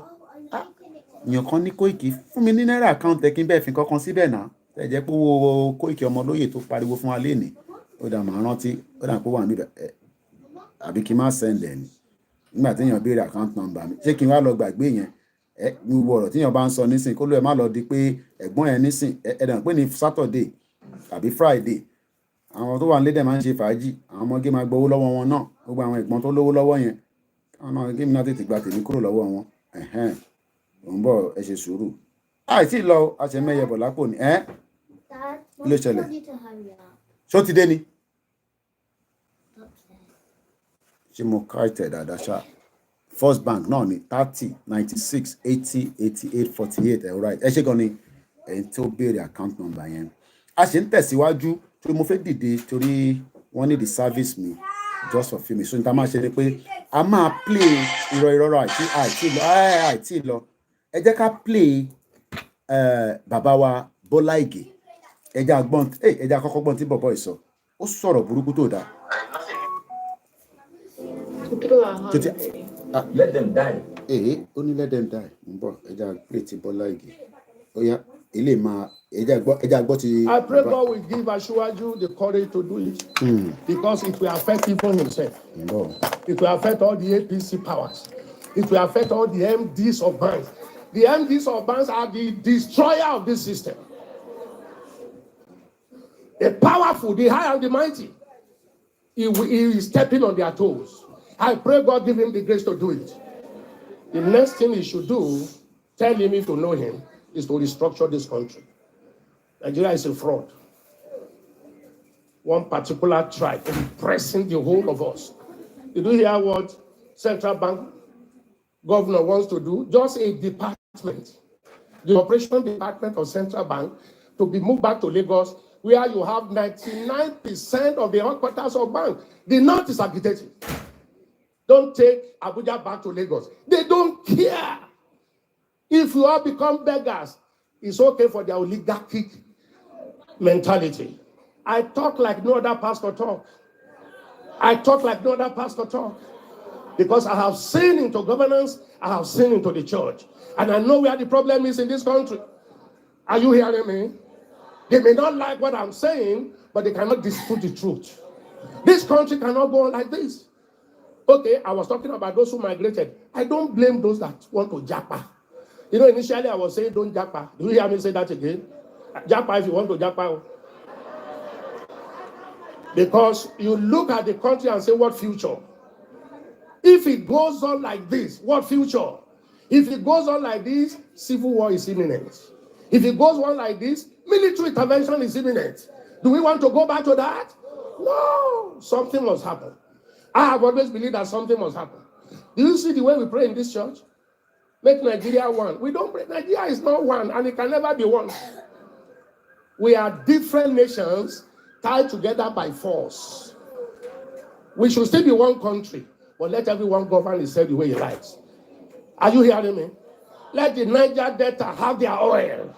[SPEAKER 3] èèyàn kan ní Koiki fún mi ní náírà account ẹ̀ kí n bẹ́ẹ̀ fi kankan síbẹ̀ náà ẹ jẹ́ pé owó Koiki ọmọlóyè tó pariwo fún wa léèní ó dà máa rántí ó dà pé wà níbẹ̀ àbí kí n má send ẹ̀ ní nígbà tí èèyàn béèrè account number mi ṣé kí n wá lọ gbàgbé yẹn gbogbo ọ̀rọ̀ tí èèyàn bá ń sọ nísìn kó ló ẹ̀ má lọ di pé ẹ̀gbọ́n ẹ̀ nísìn ẹ̀dàn pé ní Saturday tàbí Friday àwọn tó wà nílé dẹ̀ máa ń ṣe fàájì àwọn ọmọge máa gbowó lọ́wọ́ wọn náà gbogbo àwọn ẹ̀gbọ́n tó lówó lọ́wọ́ yẹn àwọn náà gémi náà tètè gba tèmi kúrò lọ́wọ́ wọn òun bọ̀ ẹ ṣe sùúrù àìsí lọ àṣẹmẹyẹ bọ̀ lápò ní kí ló ṣẹlẹ̀ ṣó ti dé ni ṣé mo ká ìtẹ̀ dáadáa ṣá First Bank náà ní 30 96 80 88 48 ẹ̀ right ẹ ṣé gan ni ẹ̀yin tó béèrè account number yẹn a ṣe ń tẹ̀síwájú torí mo fẹ́ dìde torí wọ́n ní the service mi just for film so n ta máa ṣe ni pé a máa play ìrọ̀rọ̀ àìtí lọ ẹ jẹ́ ká play bàbá wa Bọ́lá Ìgè ẹ jẹ́ àkọ́kọ́ gbọ́n tí bọ̀bọ̀ ìsọ ó sọ̀rọ̀ burúkú tó dáa.
[SPEAKER 9] Let them die.
[SPEAKER 3] Ó ní let them die ń bọ̀ ẹ jẹ́ play ti Bọ́lá Ìgè ó yá
[SPEAKER 2] I pray God will give Ashwaju the courage to do it because it will affect even himself.
[SPEAKER 3] No.
[SPEAKER 2] It will affect all the APC powers. It will affect all the MDs of banks. The MDs of banks are the destroyer of this system. The powerful, the high and the mighty. He is stepping on their toes. I pray God give him the grace to do it. The next thing he should do, tell him if you know him, is to restructure this country. Nigeria is a fraud. One particular tribe oppressing the whole of us. Did you hear what Central Bank governor wants to do? Just a department, the operation department of Central Bank, to be moved back to Lagos, where you have 99% of the headquarters of bank. The North is agitated. Don't take Abuja back to Lagos. They don't care. If you all become beggars, it's okay for their oligarchic mentality. I talk like no other pastor talk. I talk like no other pastor talk. Because I have seen into governance, I have seen into the church. And I know where the problem is in this country. Are you hearing me? They may not like what I'm saying, but they cannot dispute the truth. This country cannot go on like this. Okay, I was talking about those who migrated. I don't blame those that want to japa. You know, initially I was saying don't japa. Do you hear me say that again? Japa if you want to japa. Because you look at the country and say, what future? If it goes on like this, what future? If it goes on like this, civil war is imminent. If it goes on like this, military intervention is imminent. Do we want to go back to that? No, something must happen. I have always believed that something must happen. Do you see the way we pray in this church? Make Nigeria one. We don't pray. Nigeria is not one, and it can never be one. We are different nations tied together by force. We should still be one country, but let everyone govern itself the way he likes. Are you hearing me? Let the Niger Delta have their oil.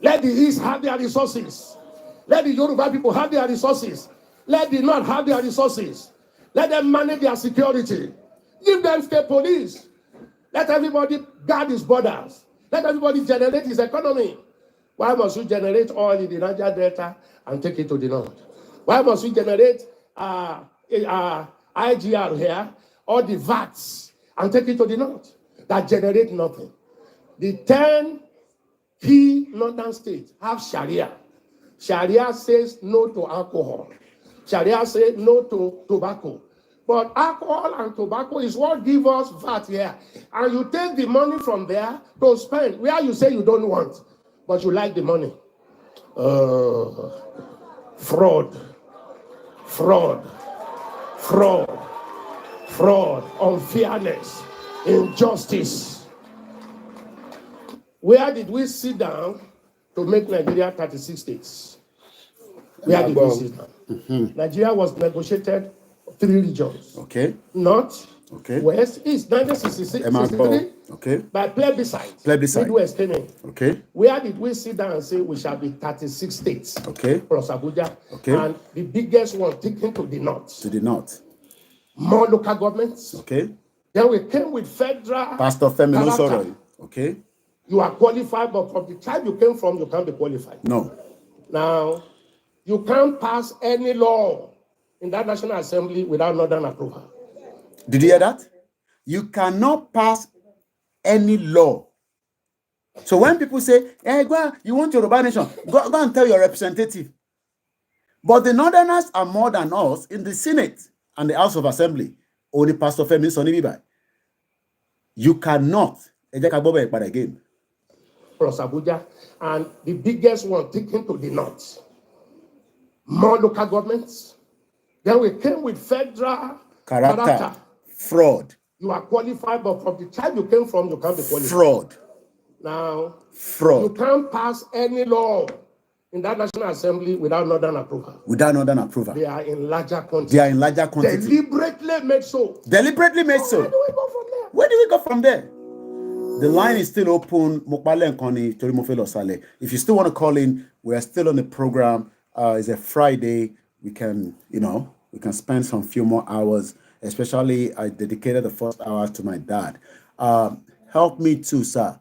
[SPEAKER 2] Let the East have their resources. Let the Yoruba people have their resources. Let the North have their resources. Let them manage their security. Give them state police. Let everybody guard his borders. Let everybody generate his economy. Why must we generate oil in the Niger Delta and take it to the North? Why must we generate IGR here, or the VATs, and take it to the North that generate nothing? The 10 key northern states have Sharia. Sharia says no to alcohol. Sharia says no to tobacco. But alcohol and tobacco is what gives us VAT here. And you take the money from there to spend where you say you don't want, but you like the money. Fraud, unfairness, injustice. Where did we sit down to make Nigeria 36 states? Where did we sit down? Nigeria was negotiated 3 regions.
[SPEAKER 3] Okay.
[SPEAKER 2] North,
[SPEAKER 3] okay.
[SPEAKER 2] West, East, 1963.
[SPEAKER 3] Okay.
[SPEAKER 2] By plebiscite. Midwest came in.
[SPEAKER 3] Okay.
[SPEAKER 2] Where did we sit down and say we shall be 36 states?
[SPEAKER 3] Okay.
[SPEAKER 2] Plus Abuja.
[SPEAKER 3] Okay.
[SPEAKER 2] And the biggest one taken to the north.
[SPEAKER 3] To the north.
[SPEAKER 2] More local governments.
[SPEAKER 3] Okay.
[SPEAKER 2] Then we came with federal.
[SPEAKER 3] Pastor Fayemi, no sorry. Okay.
[SPEAKER 2] You are qualified, but from the tribe you came from, you can't be qualified.
[SPEAKER 3] No.
[SPEAKER 2] Now, you can't pass any law in that National Assembly without Northern approval.
[SPEAKER 3] Did you hear that? You cannot pass any law. So when people say, hey, go, you want Yoruba nation, go and tell your representative. But the Northerners are more than us in the Senate and the House of Assembly. Only Pastor Fayemi Sonibibai. You cannot. Again.
[SPEAKER 2] Plus Abuja, and the biggest one taken to the north. More local governments. Then we came with federal character.
[SPEAKER 3] Fraud.
[SPEAKER 2] You are qualified, but from the tribe you came from, you can't be qualified.
[SPEAKER 3] Fraud.
[SPEAKER 2] Now,
[SPEAKER 3] fraud.
[SPEAKER 2] You can't pass any law in that National Assembly without Northern approval.
[SPEAKER 3] Without Northern approval.
[SPEAKER 2] They are in larger quantity.
[SPEAKER 3] They are in larger quantity.
[SPEAKER 2] Deliberately made so.
[SPEAKER 3] Deliberately made so.
[SPEAKER 2] Where do we go from there?
[SPEAKER 3] Where do we go from there? The line is still open. Mokpale and Koni, Torimofelo Sale. If you still want to call in, we are still on the program. It's a Friday. We can, we can spend some few more hours. Especially, I dedicated the first hour to my dad. Help me too, sir.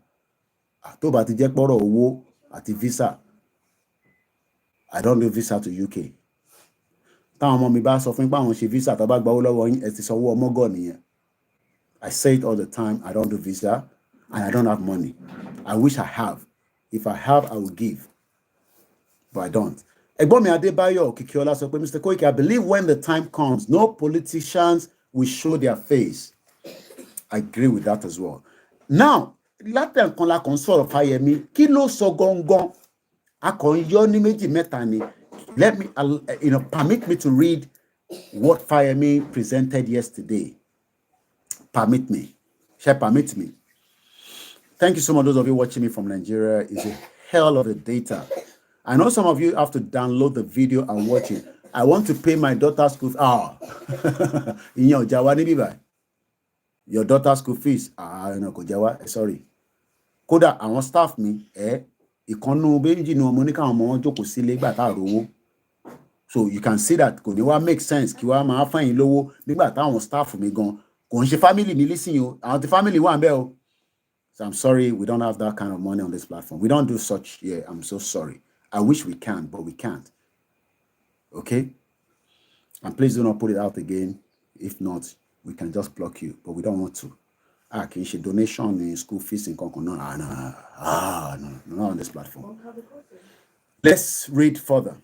[SPEAKER 3] At the visa, I don't do visa to UK. Visa I say it all the time. I don't do visa and I don't have money. I wish I have. If I have, I will give. But I don't. Mr. Koiki, I believe when the time comes, no politicians will show their face. I agree with that as well. Now, let me permit me to read what Fayemi presented yesterday. Permit me. Shall permit me. Thank you so much, those of you watching me from Nigeria. It's a hell of a data. I know some of you have to download the video and watch it. I want to pay my daughter's school fees. Your daughter's school fees. Sorry. Koda, I want staff me. So you can see that it makes sense. Staff me family listen you. The family one. So I'm sorry, we don't have that kind of money on this platform. We don't do such. Yeah, I'm so sorry. I wish we can, but we can't. Okay? And please do not put it out again. If not, we can just block you. But we don't want to. Can she donation in school fees in Congo? No, not on this platform. Let's read further.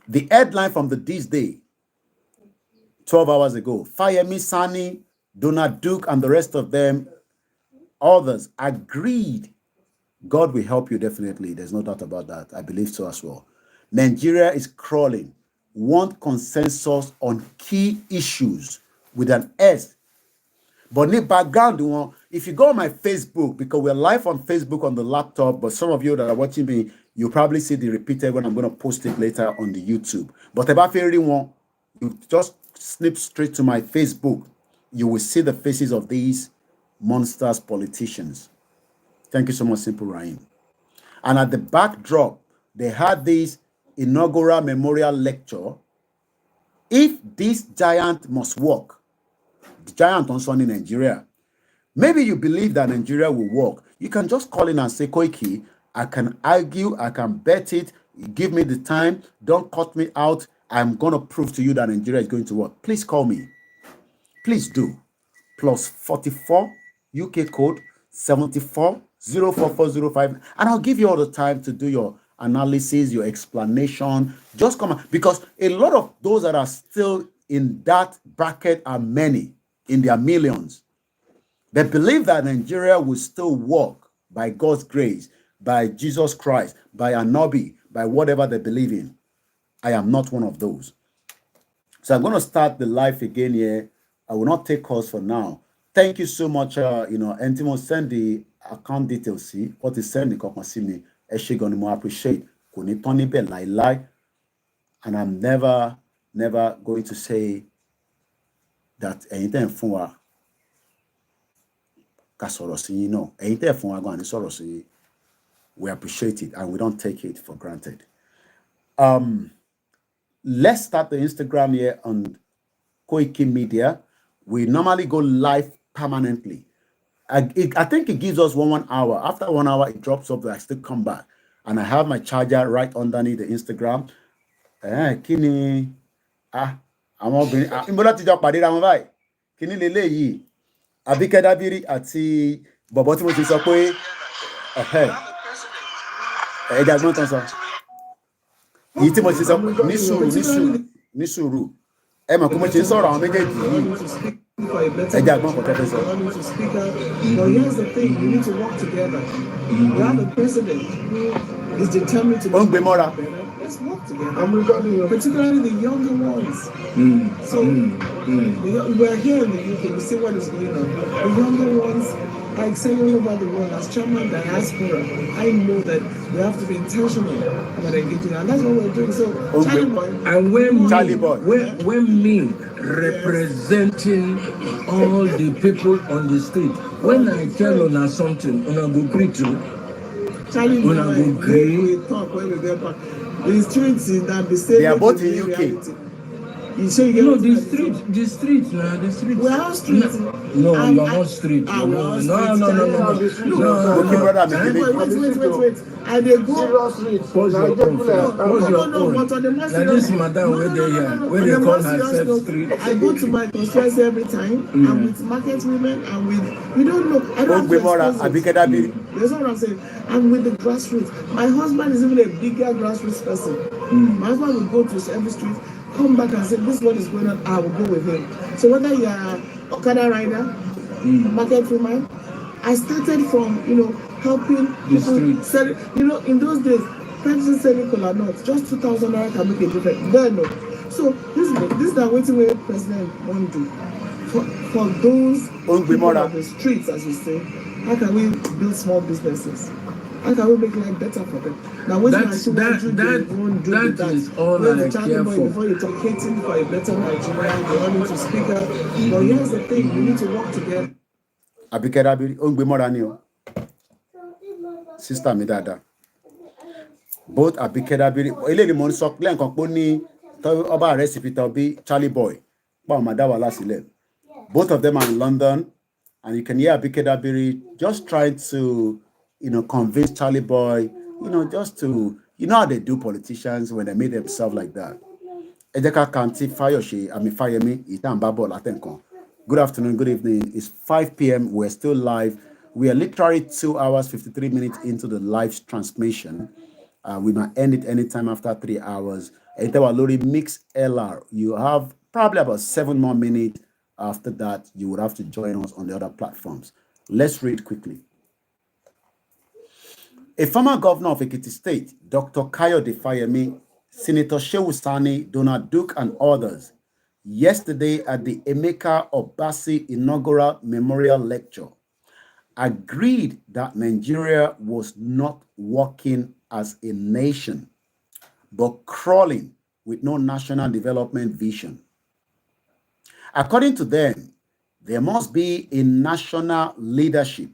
[SPEAKER 3] The headline from this day, 12 hours ago, Fayemi, Sani, Donald Duke, and the rest of them, others agreed. God will help you definitely. There's no doubt about that. I believe so as well. Nigeria is crawling. Want consensus on key issues with an S. But in the background, if you go on my Facebook, because we're live on Facebook on the laptop, but some of you that are watching me, you'll probably see the repeated when I'm going to post it later on the YouTube. But if you really want, you just snip straight to my Facebook. You will see the faces of these monsters politicians. Thank you so much, Simple Rahim. And at the backdrop, they had this inaugural memorial lecture. If this giant must work, the giant on Sunday Nigeria, maybe you believe that Nigeria will work. You can just call in and say, Koiki, I can argue, I can bet it. Give me the time. Don't cut me out. I'm going to prove to you that Nigeria is going to work. Please call me. Please do. +44 UK code 74 04405, and I'll give you all the time to do your analysis, your explanation. Just come on, because a lot of those that are still in that bracket are many, in their millions. They believe that Nigeria will still work by God's grace, by Jesus Christ, by Anobi, by whatever they believe in. I am not one of those. So I'm going to start the live again here. I will not take calls for now. Thank you so much. Entimo, send the account details. See what is sending. See me. Going to appreciate. And I'm never going to say that anything for we appreciate it and we don't take it for granted. Let's start the Instagram here on Koikimedia. We normally go live permanently. I think it gives us one hour. After 1 hour, it drops off. I still come back. And I have my charger right underneath the Instagram. Kini. I'm all being. Imbola ti jọ pàdé ra wọn báyìí. Kini lele yìí. Àbíkẹ́ Dábírí àti bọ̀bọ̀ tí mo ti sọ pé ẹ̀ẹ́dà gbọ́n tán sọ. Èyí tí mo ti sọ ní sùúrù. Ẹ mọ̀ kó mo ti sọ̀rọ̀ àwọn méjèèjì yìí. Ẹ̀ẹ́dà gbọ́n kò tẹ́tẹ́ sọ.
[SPEAKER 9] But here's the thing, we need to work together. We have a president who is determined to
[SPEAKER 3] be better.
[SPEAKER 9] Let's work together. Particularly the younger ones. We're here in the UK, we see what is going on. The younger ones, like saying all over the world, as chairman diaspora, I know that we have to be intentional about engaging, and that's what we're doing. So,
[SPEAKER 2] and when me representing all the people on the street, when I tell on something, on a go greet you,
[SPEAKER 9] when I go greet, we talk when we get back. The streets in that the same.
[SPEAKER 3] They are both in UK.
[SPEAKER 9] You say you
[SPEAKER 2] No,
[SPEAKER 9] get
[SPEAKER 2] the street, the street.
[SPEAKER 9] We are street.
[SPEAKER 2] No, you're not street.
[SPEAKER 9] No.
[SPEAKER 2] No.
[SPEAKER 3] Okay, brother,
[SPEAKER 9] Wait. And they go.
[SPEAKER 2] What's your own?
[SPEAKER 9] But on the more
[SPEAKER 2] Now
[SPEAKER 9] serious
[SPEAKER 2] this madam where they here, where they
[SPEAKER 9] on the
[SPEAKER 2] call
[SPEAKER 9] more serious
[SPEAKER 2] herself
[SPEAKER 9] note,
[SPEAKER 2] street.
[SPEAKER 9] I go to my constituency every time. I'm with market women and with we don't look. I don't have to expose it. That's what I'm saying. I'm with the grassroots. My husband is even a bigger grassroots person. My husband will go to every street, come back and say, this is what is going on, I will go with him. So whether you are Okada rider, market woman, I started from, helping people sell, in those days, practicing selling cola nuts, just 2,000 naira can make a difference. Then, no. So this is the waiting way President won't do. For those people on the streets, as you say, how can we build small businesses? How can we make life better for them? Now, when
[SPEAKER 2] that is all I care for.
[SPEAKER 9] Before you talk hating for a better Nigeria, they want you to speak up. But here's the thing, we need to work together.
[SPEAKER 3] Abikedabiri, Ongbemora ni o. Sister mi dada. Both Abikedabiri, eléyìí mo ń sọ lẹ́ǹkan pé ó ní ọba arrest Peter Obi, Charlie Boy, pa ọmọ dáwà lásìlẹ̀. Both of them are in London, and you can hear Abikedabiri just trying to, convince Charlie Boy, just to, how they do politicians when they make themselves like that. Ejeka Kanti Fayemi, Itambabo Latenko. Good afternoon, good evening. It's 5 p.m. We're still live. We are literally 2 hours, 53 minutes into the live transmission. We might end it anytime after 3 hours. Lori Mix LR. You have probably about 7 more minutes. After that, you would have to join us on the other platforms. Let's read quickly. A former governor of Ekiti State, Dr. Kayode Fayemi, Senator Shehu Sani, Donald Duke, and others, yesterday at the Emeka Obasi inaugural memorial lecture, agreed that Nigeria was not working as a nation, but crawling with no national development vision. According to them, there must be a national leadership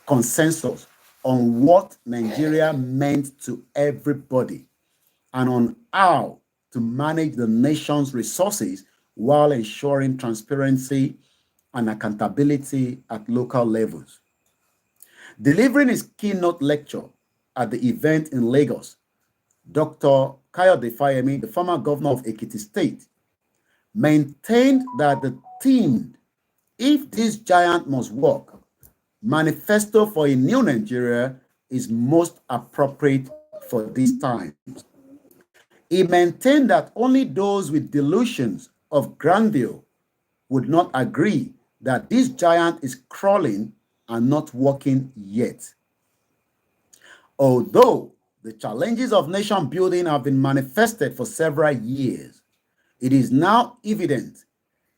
[SPEAKER 3] consensus on what Nigeria meant to everybody and on how to manage the nation's resources while ensuring transparency and accountability at local levels. Delivering his keynote lecture at the event in Lagos, Dr. Kayode Fayemi, the former governor of Ekiti State, maintained that the theme, "If this giant must walk," manifesto for a new Nigeria, is most appropriate for these times. He maintained that only those with delusions of grandeur would not agree that this giant is crawling and not walking yet. Although the challenges of nation building have been manifested for several years, it is now evident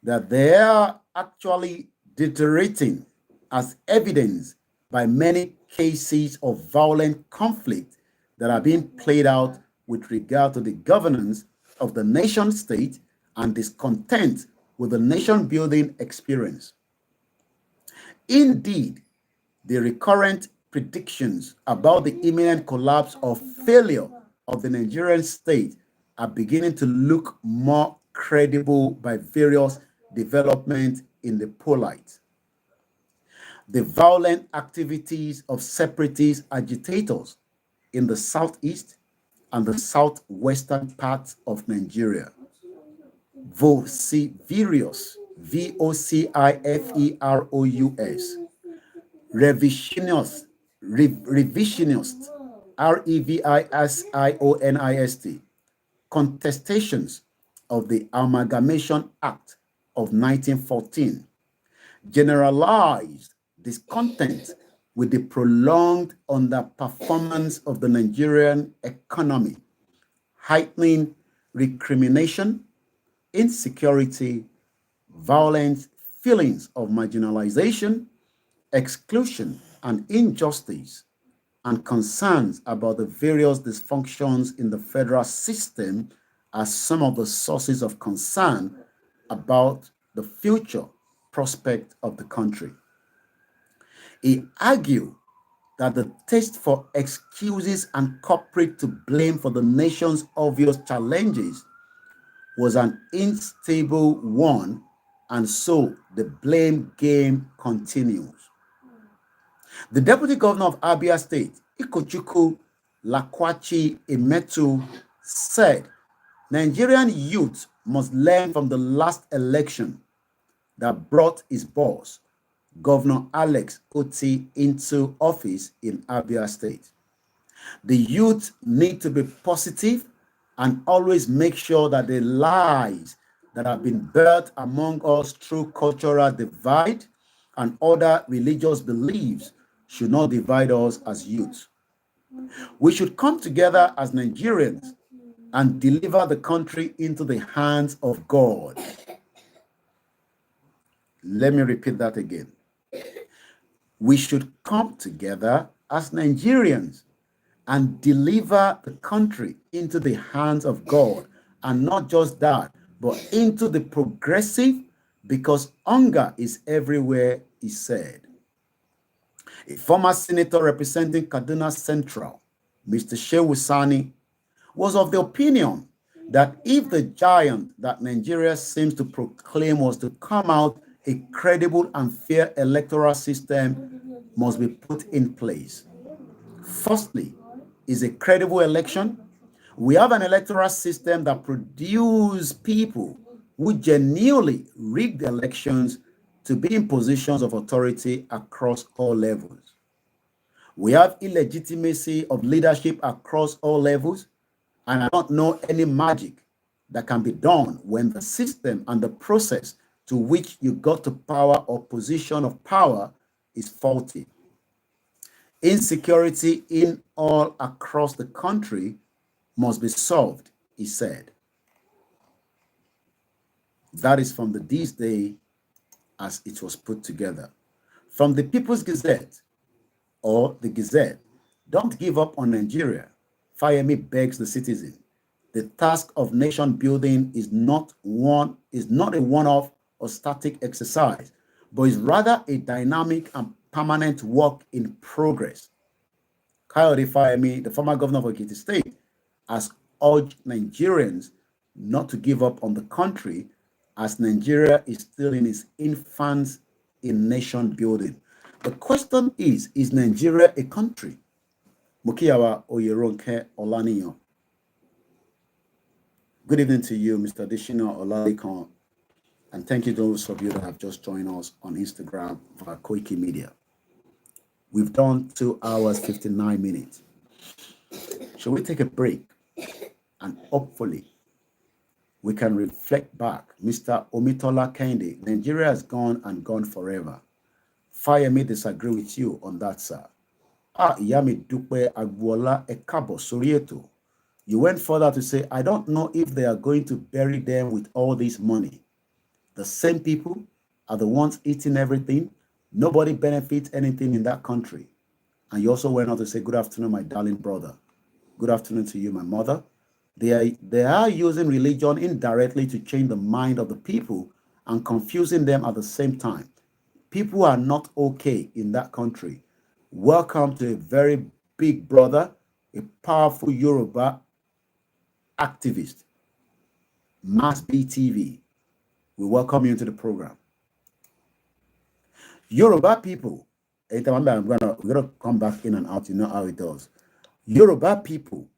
[SPEAKER 3] that they are actually deteriorating, as evidenced by many cases of violent conflict that are being played out with regard to the governance of the nation state and discontent with the nation building experience. Indeed, the recurrent predictions about the imminent collapse or failure of the Nigerian state are beginning to look more credible by various developments in the polite. The violent activities of separatist agitators in the southeast and the southwestern parts of Nigeria. Vociferous, V-O-C-I-F-E-R-O-U-S, revisionist, R-E-V-I-S-I-O-N-I-S-T, contestations of the Amalgamation Act of 1914, generalized discontent with the prolonged underperformance of the Nigerian economy, heightening recrimination, insecurity, violence, feelings of marginalization, exclusion, and injustice, and concerns about the various dysfunctions in the federal system are some of the sources of concern about the future prospect of the country. He argued that the taste for excuses and culprit to blame for the nation's obvious challenges was an unstable one, and so the blame game continues. The deputy governor of Abia State, Ikochukwu Lakwachi Emetu, said Nigerian youth must learn from the last election that brought his boss, Governor Alex Oti, into office in Abia State. The youth need to be positive and always make sure that the lies that have been birthed among us through cultural divide and other religious beliefs should not divide us as youth. We should come together as Nigerians and deliver the country into the hands of God. Let me repeat that again. We should come together as Nigerians and deliver the country into the hands of God. And not just that, but into the progressive, because hunger is everywhere, he said. A former senator representing Kaduna Central, Mr. Shehu Sani, was of the opinion that if the giant that Nigeria seems to proclaim was to come out, a credible and fair electoral system must be put in place. Firstly, is a credible election. We have an electoral system that produces people who genuinely rig the elections to be in positions of authority across all levels. We have illegitimacy of leadership across all levels, and I don't know any magic that can be done when the system and the process to which you got to power or position of power is faulty. Insecurity in all across the country must be solved, he said. That is from the This Day as it was put together. From the People's Gazette, or the Gazette, don't give up on Nigeria. Fayemi begs the citizen. The task of nation building is not a one-off or static exercise, but is rather a dynamic and permanent work in progress. Kayode Fayemi, the former governor of Ekiti State, has urged Nigerians not to give up on the country, as Nigeria is still in its infancy in nation building. The question is Nigeria a country? Mukiawa Oyeronke Olaniyan. Good evening to you, Mr. Adishino Olalikon, and thank you to those of you that have just joined us on Instagram via Koikimedia. We've done 2 hours, 59 minutes. Shall we take a break? And hopefully, we can reflect back. Mr. Omitola Kayode, Nigeria has gone and gone forever. Fayemi disagree with you on that, sir. Yami Dupe Agbola Ekabo Sorieto. You went further to say, I don't know if they are going to bury them with all this money. The same people are the ones eating everything. Nobody benefits anything in that country. And you also went on to say, good afternoon, my darling brother. Good afternoon to you, my mother. They are using religion indirectly to change the mind of the people and confusing them at the same time. People are not okay in that country. Welcome to a very big brother, a powerful Yoruba activist, Mass BTV. We welcome you into the program. Yoruba people, we're gonna come back in and out, you know how it does. Yoruba people,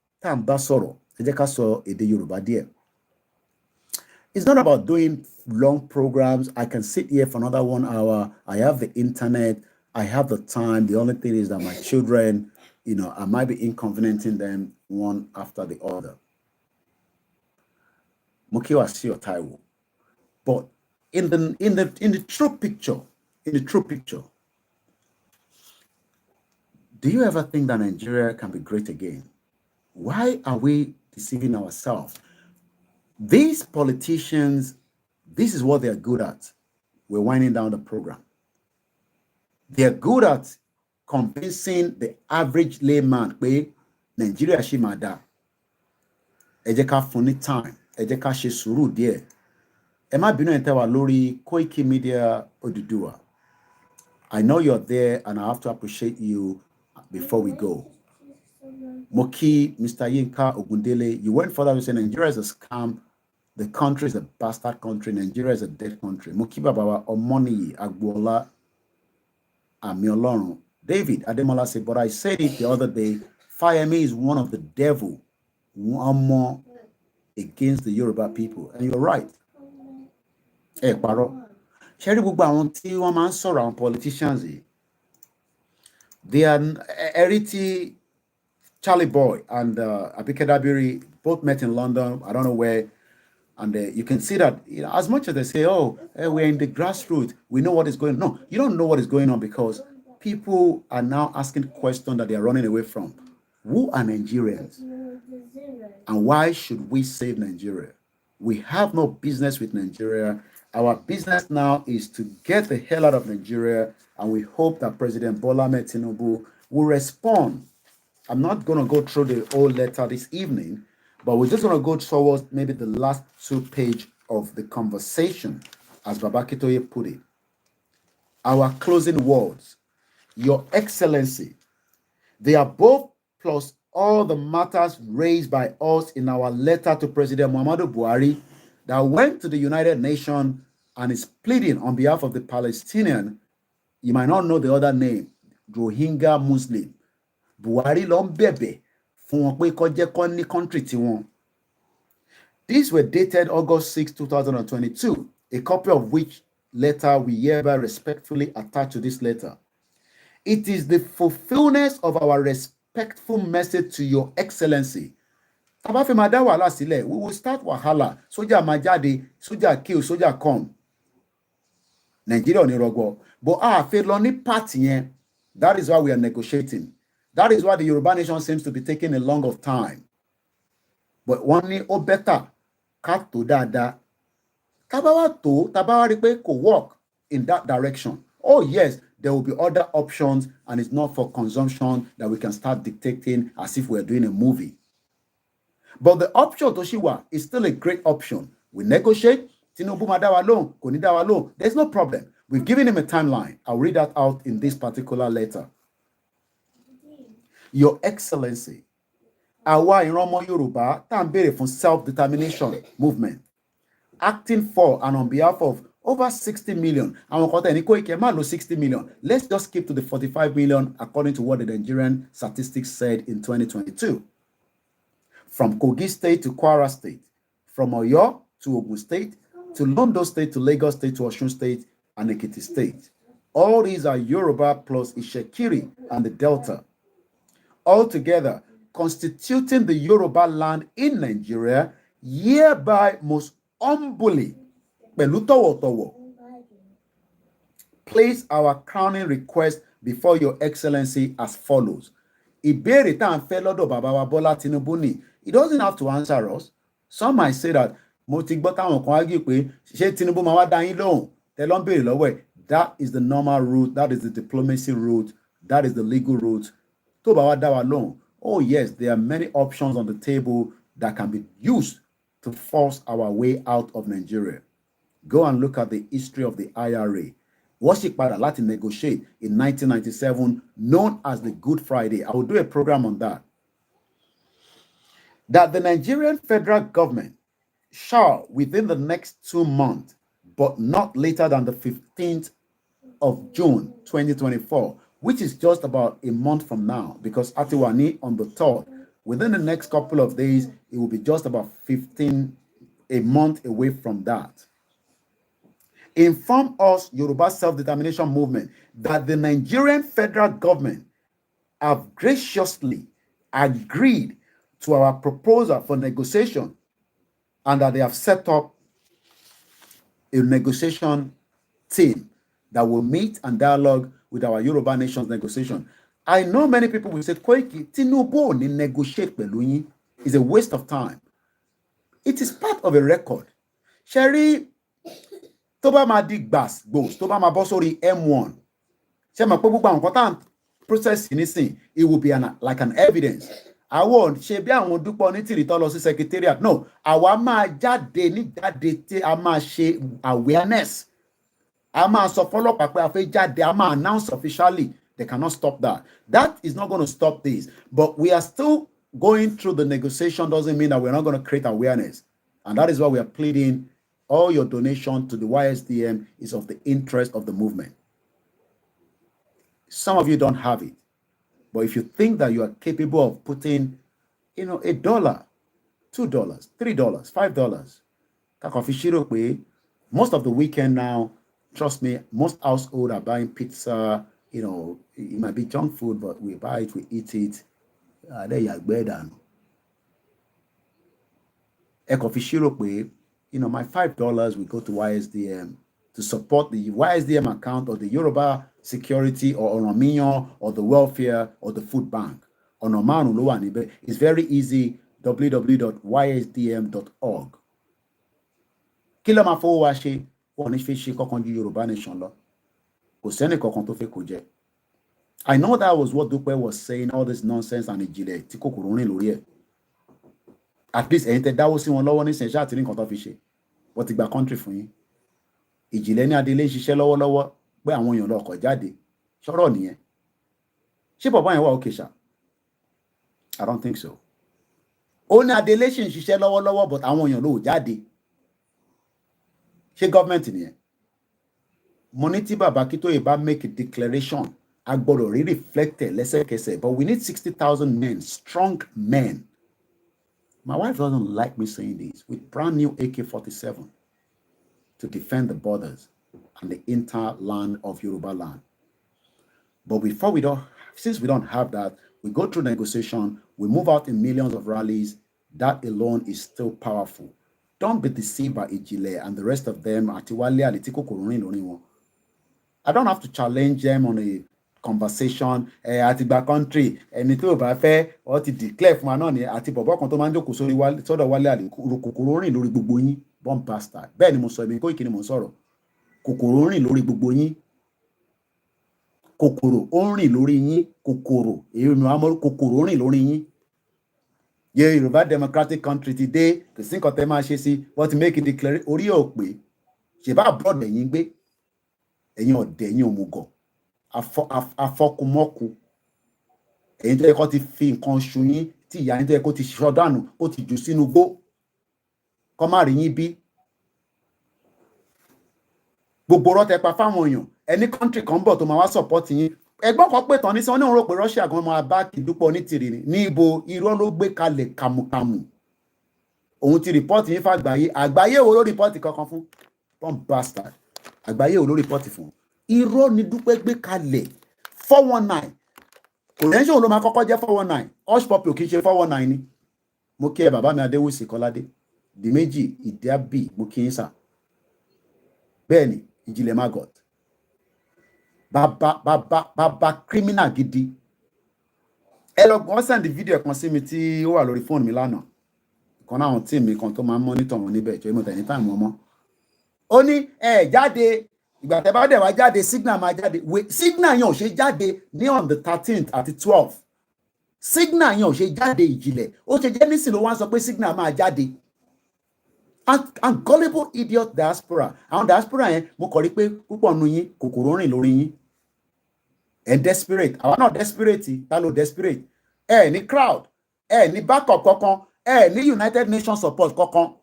[SPEAKER 3] it's not about doing long programs. I can sit here for another 1 hour. I have the internet. I have the time. The only thing is that my children, you know, I might be inconveniencing them one after the other. Mukiwa Sio Taiwo. But in the true picture, do you ever think that Nigeria can be great again? Why are we deceiving ourselves? These politicians, this is what they're good at. We're winding down the program. They're good at convincing the average layman, Nigeria Shimada, Ejeka funny time, Ejeka Shesuru dear. Emma Bino Entewa Lori, Koikimedia Odudua. I know you're there and I have to appreciate you before we go. Moki, Mr. Yinka Ogundele, you went further to say Nigeria is a scam The country is a bastard country. Nigeria is a dead country. Mukiba Baba Omoni Agbola Amiolorun. David Ademola said, but I said it the other day, Fayemi is one of the devil, one more against the Yoruba people. And you're right. Paro. Sherry gbogbo àwọn tí wọ́n máa ń sọ̀rọ̀ àwọn politicians yìí. They are Eriti, Charlie Boy and Abike Dabiri both met in London. I don't know where. And you can see that, you know, as much as they say, oh, we're in the grassroots, we know what is going on. No, you don't know what is going on because people are now asking questions that they are running away from. Who are Nigerians? And why should we save Nigeria? We have no business with Nigeria. Our business now is to get the hell out of Nigeria, and we hope that President Bola Ahmed Tinubu will respond. I'm not going to go through the whole letter this evening, but we're just going to go towards maybe the last 2 pages of the conversation, as Babakitoye put it. Our closing words. Your Excellency, they are both plus all the matters raised by us in our letter to President Muhammadu Buhari that went to the United Nations and is pleading on behalf of the Palestinian. You might not know the other name, Rohingya Muslim. Buhari ló ń bẹ̀bẹ̀ fún wọn pé kó jẹ́ kó ní country tiwọn. These were dated August 6, 2022, a copy of which letter we hereby respectfully attach to this letter. It is the fulfillment of our respectful message to Your Excellency. Tàbá fẹ́ máa dá wàhálà sílẹ̀, we will start wàhálà. Sójà máa jáde, sójà kill, sójà come. Nigeria ò ní rọgbọ. But fẹ́ lọ ní part yẹn. That is why we are negotiating. That is why the Yoruba nation seems to be taking a long of time. But one ní ó better ká tó dáadáa. Tábá wá tó, tábá wá rí pé kò work in that direction. Oh yes, there will be other options, and it's not for consumption that we can start dictating as if we're doing a movie. But the option Toshiwa is still a great option. We negotiate. Tinubu ma dá wa lóhùn, kò ní dá wa lóhùn. There's no problem. We've given him a timeline. I'll read that out in this particular letter. Your Excellency, àwa ìran ọmọ Yorùbá tá ń béèrè fún self-determination movement, acting for and on behalf of over 60 million. Àwọn kan tẹ̀ ní Koiki má lo 60 million. Let's just keep to the 45 million according to what the Nigerian statistics said in 2022. From Kogi State to Kwara State, from Oyo to Ogun State, to Londo State to Lagos State to Osun State and Ekiti State. All these are Yoruba plus Ishekiri and the Delta. Altogether, constituting the Yoruba land in Nigeria, hereby most humbly, place our crowning request before Your Excellency as follows. Ìbéèrè tá ń fẹ́ lọ́dọ̀ bàbá wa Bọ́lá Tinubu ni. He doesn't have to answer us. Some might say that mo ti gbọ́ táwọn kan argue pé ṣé Tinubu máa wá dá yín lóhùn tẹ́ ló ń béèrè lọ́wọ́ ẹ̀. That is the normal route. That is the diplomacy route. That is the legal route. Tó bá wá dá wa lóhùn. Oh yes, there are many options on the table that can be used to force our way out of Nigeria. Go and look at the history of the IRA. Wọ́n sì padà láti negotiate in 1997, known as the Good Friday. I will do a program on that. That the Nigerian federal government shall, within the next 2 months, but not later than the 15th of June 2024, which is just about a month from now, because Atiwani on the 3rd, within the next couple of days, it will be just about a month away from that. Inform us, Yoruba Self-Determination Movement, that the Nigerian federal government have graciously agreed to our proposal for negotiation, and that they have set up a negotiation team that will meet and dialogue with our Yoruba Nation's negotiation. I know many people will say, Koiki, Tinubu ni negotiate pẹ̀lú yín is a waste of time. It is part of a record. Sherry, tó bá máa di gbàs, tó bá máa bọ́ sórí M1. Ṣé máa pé gbogbo àwọn nǹkan tá à ń process nísìn, it will be like an evidence. Àwọn ṣe bí àwọn dúpọ̀ ní tìrì tó lọ sí secretariat. No, àwa máa jáde ní jáde tí a máa ṣe awareness. A máa sọ fọ́lọ́pàá pé a fẹ́ jáde, a máa announce officially. They cannot stop that. That is not going to stop this. But we are still going through the negotiation. Doesn't mean that we're not going to create awareness. And that is why we are pleading all your donation to the YSDM is of the interest of the movement. Some of you don't have it. But if you think that you are capable of putting, $1, $2, $3, $5, most of the weekend now, trust me, most households are buying pizza. It might be junk food, but we buy it, we eat it. My $5 will go to YSDM to support the YSDM account or the Yoruba Security or Oromiyan or the welfare or the food bank. It's very easy, www.ysdm.org. Kilo ma fowó wa ṣe, wọ́n ní fi ṣe kankan ju Yorùbá nation lọ. Kò sẹ́ni kankan tó fẹ́ kó jẹ. I know that was what Dupe was saying, all this nonsense and ìjìnlẹ̀ tí kòkòrò rìn lórí ẹ̀. At least ẹ̀yin tẹ́ dáwó sí wọn lọ́wọ́ ní sẹ̀ṣẹ́ àti ní nǹkan tó fi ṣe. Wọ́n ti gba country fún yín. Ìjìnlẹ̀ ní Adélé ń ṣiṣẹ́ lọ́wọ́lọ́wọ́ pé àwọn èèyàn lọ́kọ̀ jáde. Ṣọ́rọ̀ nìyẹn. Ṣé bàbá yẹn wà okay ṣá? I don't think so. Ó ní Adélé ṣì ń ṣiṣẹ́ lọ́wọ́lọ́wọ́ but àwọn èèyàn ló jáde. Ṣé government nìyẹn? Mo ní tí bàbá Akíntóyè bá make a declaration, a gbọ́dọ̀ rí reflected lẹ́sẹ̀kẹsẹ̀, but we need 60,000 men, strong men. My wife doesn't like me saying this, with brand new AK-47 to defend the borders and the interland of Yoruba land. But since we don't have that, we go through negotiation, we move out in millions of rallies. That alone is still powerful. Don't be deceived by Ijile and the rest of them. I don't have to challenge them on a conversation. Atiba country, ẹni tó bá fẹ́ ó ti declare fún wa náà ni àti bọ̀bọ̀ kan tó máa ń jókòó sórí sọ́dọ̀ Wálé Àlè kòkòrò rìn lórí gbogbo yín, bomb bastard. Bẹ́ẹ̀ ni mo sọ, èmi Koiki ni mo sọ̀rọ̀. Kòkòrò rìn lórí gbogbo yín. Kòkòrò ó rìn lórí yín, kòkòrò rìn lórí yín. Yoruba democratic country today, kò sí nǹkan tẹ́ máa ṣe sí, wọ́n ti make a declaration, orí ò pé, ṣe bá abroad ẹ̀yin gbé, ẹ̀yin ọ̀dẹ̀, ẹ̀yin òmùgọ̀, afọkùmọ́kù, ẹ̀yin tó yẹ kó ti fi nǹkan ṣu yín, tí ìyá yín tó yẹ kó ti ṣọdánù, ó ti jù sínú gbó, kó má rí yín bí. Gbogbo ọ̀rọ̀ tẹ́ pa fáwọn èèyàn, ẹni country kan bọ̀ tó máa wá support yín. Ẹgbọ́n kan pé tán ní sọ ní òun rò pé Russia gan máa bá Dúpẹ́ Onítìrì ní ibo irọ́ ló gbé kalẹ̀ kàmùkàmù. Òun ti report yín fàgbáyé. Àgbáyé wo ló report kankan fún? Bomb bastard. Àgbáyé wo ló report fún? Irọ́ ni Dúpẹ́ gbé kalẹ̀. 419. Òrẹ́ńṣẹ́ òun ló máa kọ́kọ́ jẹ́ 419. Hush puppy ò kì í ṣe 419 ni. Mo kí ẹ bàbá mi Adéwùsì Kọ́ládé. Di méjì Ìdíábì mo kí yín sà. Bẹ́ẹ̀ni, Ìjìnlẹ̀ Margot. Bàbá criminal gidi. Ẹ lọ gbọ́n send video kan sí mi tí ó wà lórí fóònù mi lánàá. Kan náà àwọn team mi kan tó máa ń monitor wọn níbẹ̀ jọ ìmọ̀ tẹ̀yìn táìmù ọmọ. Ó ní jáde ìgbà tẹ́ bá dẹ̀ wá jáde signal máa jáde. Signal yẹn ò ṣe jáde ní on the 13th àti 12th. Signal yẹn ò ṣe jáde Ìjìnlẹ̀. Ó ṣe jẹ́ nísìnyí ló wá sọ pé signal máa jáde. And gullible idiot diaspora. Àwọn diaspora yẹn mo kọ̀ rí pé púpọ̀ nu yín kòkòrò rìn lórí yín. Desperate. Àwa náà desperate. Ta ló desperate? Ní crowd. Ní backup kankan. Ní United Nations support kankan.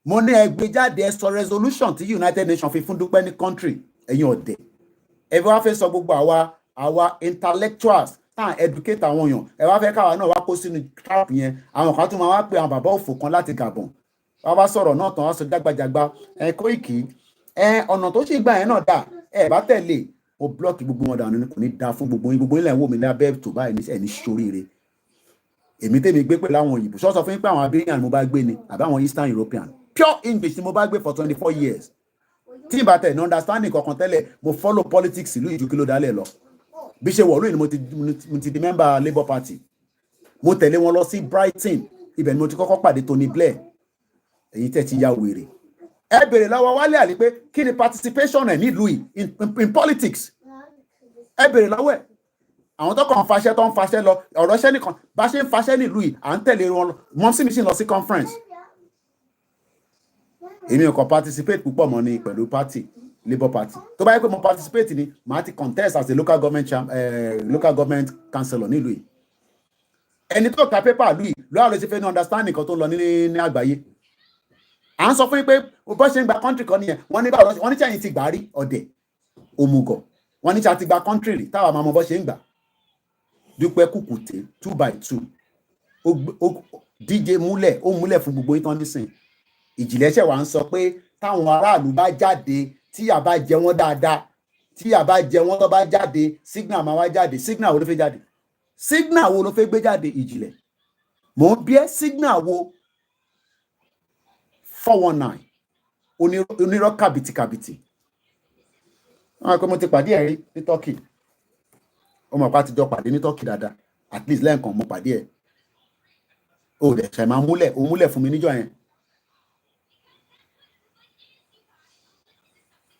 [SPEAKER 3] Mo ní ẹgbẹ́ jáde ẹ sọ resolution tí United Nations fi fún Dúpẹ́ ní country. Ẹ̀yin ọ̀dẹ̀. Ẹ wá fẹ́ sọ gbogbo àwa intellectuals tá educate àwọn èèyàn. Ẹ wá fẹ́ káwa náà wá kó sínú trap yẹn. Àwọn kan tún máa wá pe àwọn bàbá òfò kan láti Gabon. Wá wá sọ̀rọ̀ náà tán wá sọ jágbajàgba. Koiki. Ọ̀nà tó ṣe gbà yẹn náà dà. Bá tẹ̀lé. O block gbogbo wọn dànù kò ní dá fún gbogbo ilẹ̀ wò mí lábẹ́ tó báyìí ní ẹni ṣoríire. Èmi tèmi gbé pẹ̀lú àwọn òyìnbó sọ fún yín pé àwọn Iberian ni mo bá gbé ni àbí àwọn Eastern European pure English ni mo bá gbé for 24 years. Tí n bá tẹ̀ ní understanding kankan tẹ́lẹ̀ mo follow politics ìlú ìjú kí ló dálẹ̀ lọ. Bí ṣe wọ̀lú ni mo ti di member Labour Party. Mo tẹ̀lé wọn lọ sí Brighton ibẹ̀ ni mo ti kọ́kọ́ pàdé Tony Blair. Èyí tẹ́ ti ya wèrè. Ẹ bèrè lọ́wọ́ Wálé Àlè pé kí ni participation ẹ̀ nílùú yìí in politics. Ẹ bèrè lọ́wọ́ ẹ̀. Àwọn tó kàn faṣẹ́ tó ń faṣẹ́ lọ ọ̀rọ̀ ṣẹ́ nìkan bá ṣe ń faṣẹ́ nílùú yìí à ń tẹ̀lé wọn lọ. Mọ́mísí mi sì lọ sí conference. Èmi ò kàn participate púpọ̀ mọ́ ni pẹ̀lú party Labour Party. Tó bá yẹ pé mo participate ni màá ti contest as a local government councillor nílùú yìí. Ẹni tó ka paper lùí lọ́wọ́ ló ṣe fẹ́ ní understanding kan tó ń lọ ní àgbáyé. à ń sọ fún yín pé bó ṣe ń gba country kan nìyẹn wọ́n ní báwo wọ́n ní tí ẹ̀yin ti gbà rí ọ̀dẹ̀ òmùgọ̀ wọ́n ní tí a ti gba country rí táwa máa mọ bó ṣe ń gbà Dúpẹ́ Kùkùté 2x2 díje múlẹ̀ ó múlẹ̀ fún gbogbo yín tán nísìn ìjìnlẹ̀ṣẹ̀ wa ń sọ pé táwọn aráàlú bá jáde tíyà bá jẹ wọ́n dáadáa tíyà bá jẹ wọ́n tó bá jáde signal máa wá jáde signal wo ló fẹ́ jáde signal wo ló fẹ́ gbé jáde ìjìnlẹ̀ mò ń bí ẹ́ signal wo 419 onírọ́ kàbìtìkàbìtì wọn kò mo ti pàdé ẹ̀ rí ní Turkey ó mọ̀ pa ti jọ pàdé ní Turkey dáadáa at least lẹ́ẹ̀kan mo pàdé ẹ̀ ó dẹ̀ ṣẹ̀ máa múlẹ̀ ó múlẹ̀ fún mi níjọ́ yẹn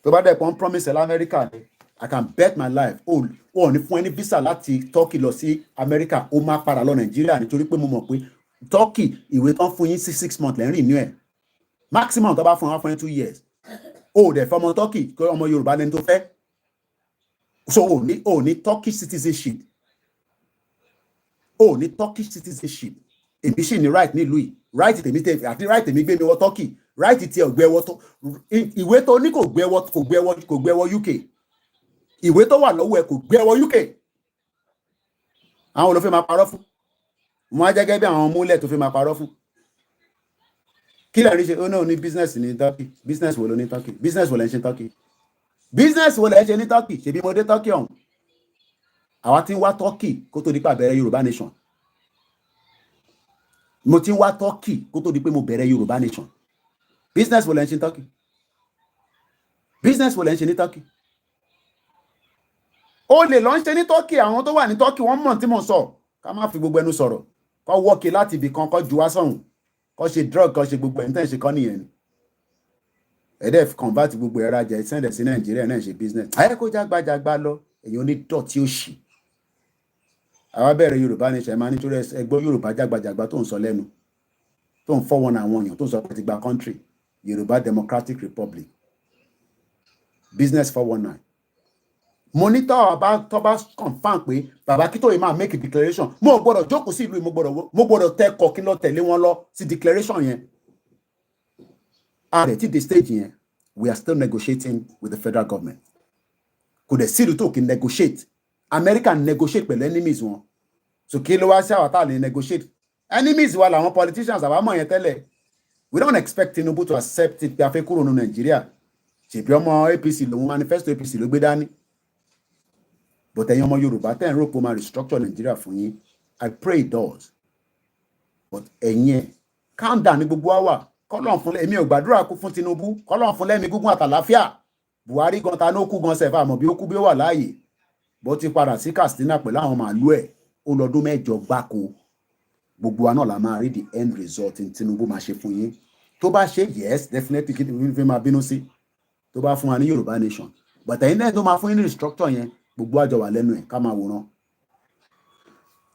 [SPEAKER 3] tó bá dẹ̀ pọ́n promise ẹ̀ lamẹ́ríkà ni I can bet my life ó ní fún ẹni visa láti Turkey lọ sí Amẹ́ríkà ó máa padà lọ Nàìjíríà nítorí pé mo mọ̀ pé Turkey ìwé tán fún yín sí 6 months lẹ́rìn inú ẹ̀ maximum tó bá fún wa fún 2 years ó dẹ̀ fẹ́ ọmọ Turkey kí ọmọ Yorùbá lẹni tó fẹ́ so ó ní Turkish citizenship ó ní Turkish citizenship èmi sì ní right nílùú yìí right tèmi àti right tèmi gbé mi wọ Turkey right tí ò gbé wọ tó ìwé tó ní kò gbé wọ UK ìwé tó wà lọ́wọ́ ẹ̀ kò gbé wọ UK àwọn olùfẹ́ máa parọ́ fún wọn á jẹ́ gẹ́gẹ́ bí àwọn múlẹ̀ tó fi máa parọ́ fún kí lẹ́rìí ṣe ó náà ní business ní Turkey business wo ló ní Turkey business wo lẹ́ ń ṣe Turkey business wo lẹ́ ń ṣe ní Turkey ṣebí mo dé Turkey ọ̀hún àwa tí ń wá Turkey kó tó di pé àbẹ̀rẹ̀ Yorùbá nation mo ti ń wá Turkey kó tó di pé mo bẹ̀rẹ̀ Yorùbá nation business wo lẹ́ ń ṣe ní Turkey business wo lẹ́ ń ṣe ní Turkey ó lè lọ ń ṣe ní Turkey àwọn tó wà ní Turkey wọ́n mọ̀ tí mo sọ ká má fi gbogbo ẹnu sọ̀rọ̀ kó wọ́ọ̀kì láti ibì kan kó ju wá sọ̀hún kó ṣe drug kó ṣe gbogbo ẹ̀ ní tẹ̀ ṣe kọ́ nìyẹn ni ẹ̀dẹ̀ convert gbogbo ẹ̀rọ ajá ìsẹ́ndẹ̀ sí Nàìjíríà náà ṣe business ayé kó jágbájágbá lọ èyàn ní dọ̀tí òṣì àwa bẹ̀rẹ̀ Yorùbá ní ṣe máa nítorí ẹgbọ́ Yorùbá jágbájágbá tó ń sọ lẹ́nu tó ń fọwọ́n àwọn èèyàn tó ń sọ pé ti gba country Yorùbá Democratic Republic business 419 mo ní tó bá confam pé bàbá kí tó yìí máa make a declaration mo gbọ́dọ̀ jókòó sí ìlú yìí mo gbọ́dọ̀ tẹ́kọ̀ọ́ kí n lọ tẹ̀lé wọn lọ sí declaration yẹn at the stage yẹn we are still negotiating with the federal government kò dẹ̀ sí ìlú tó kì í negotiate America negotiate pẹ̀lú enemies wọn so kí ló wá sí àwọn táà lè negotiate enemies wa làwọn politicians àbámọ̀ yẹn tẹ́lẹ̀ we don't expect Tinubu to accept it pé a fẹ́ kúrò ní Nàìjíríà ṣèbí ọmọ APC lòun manifesto APC ló gbé dání but ẹ̀yin ọmọ Yorùbá tẹ́ ń rò pé ó máa restructure Nàìjíríà fún yín I pray it does but ẹ̀yin ẹ̀ calm down ní gbogbo àwà kọ́lọ́n fún èmi ò gbàdúrà kú fún Tinubu kọ́lọ́n fún lẹ́mí gúngún àtàláfíà Buhari gan ta ní ó kú gan sẹ̀fà àmọ́ bí ó kú bí ó wà láàyè bó ti padà sí Katsina pẹ̀lú àwọn màálù ẹ̀ ó lọ́dún 8 gbáko gbogbo wa náà la máa rí the end result in Tinubu máa ṣe fún yín tó bá ṣe yes definitely kí ni fi máa bínú sí tó bá fún wa ní Yorùbá nation but ẹ̀yin náà tó máa fún yín ní restructure yẹn gbogbo àjọ wà lẹ́nu ẹ̀ ká máa wòran.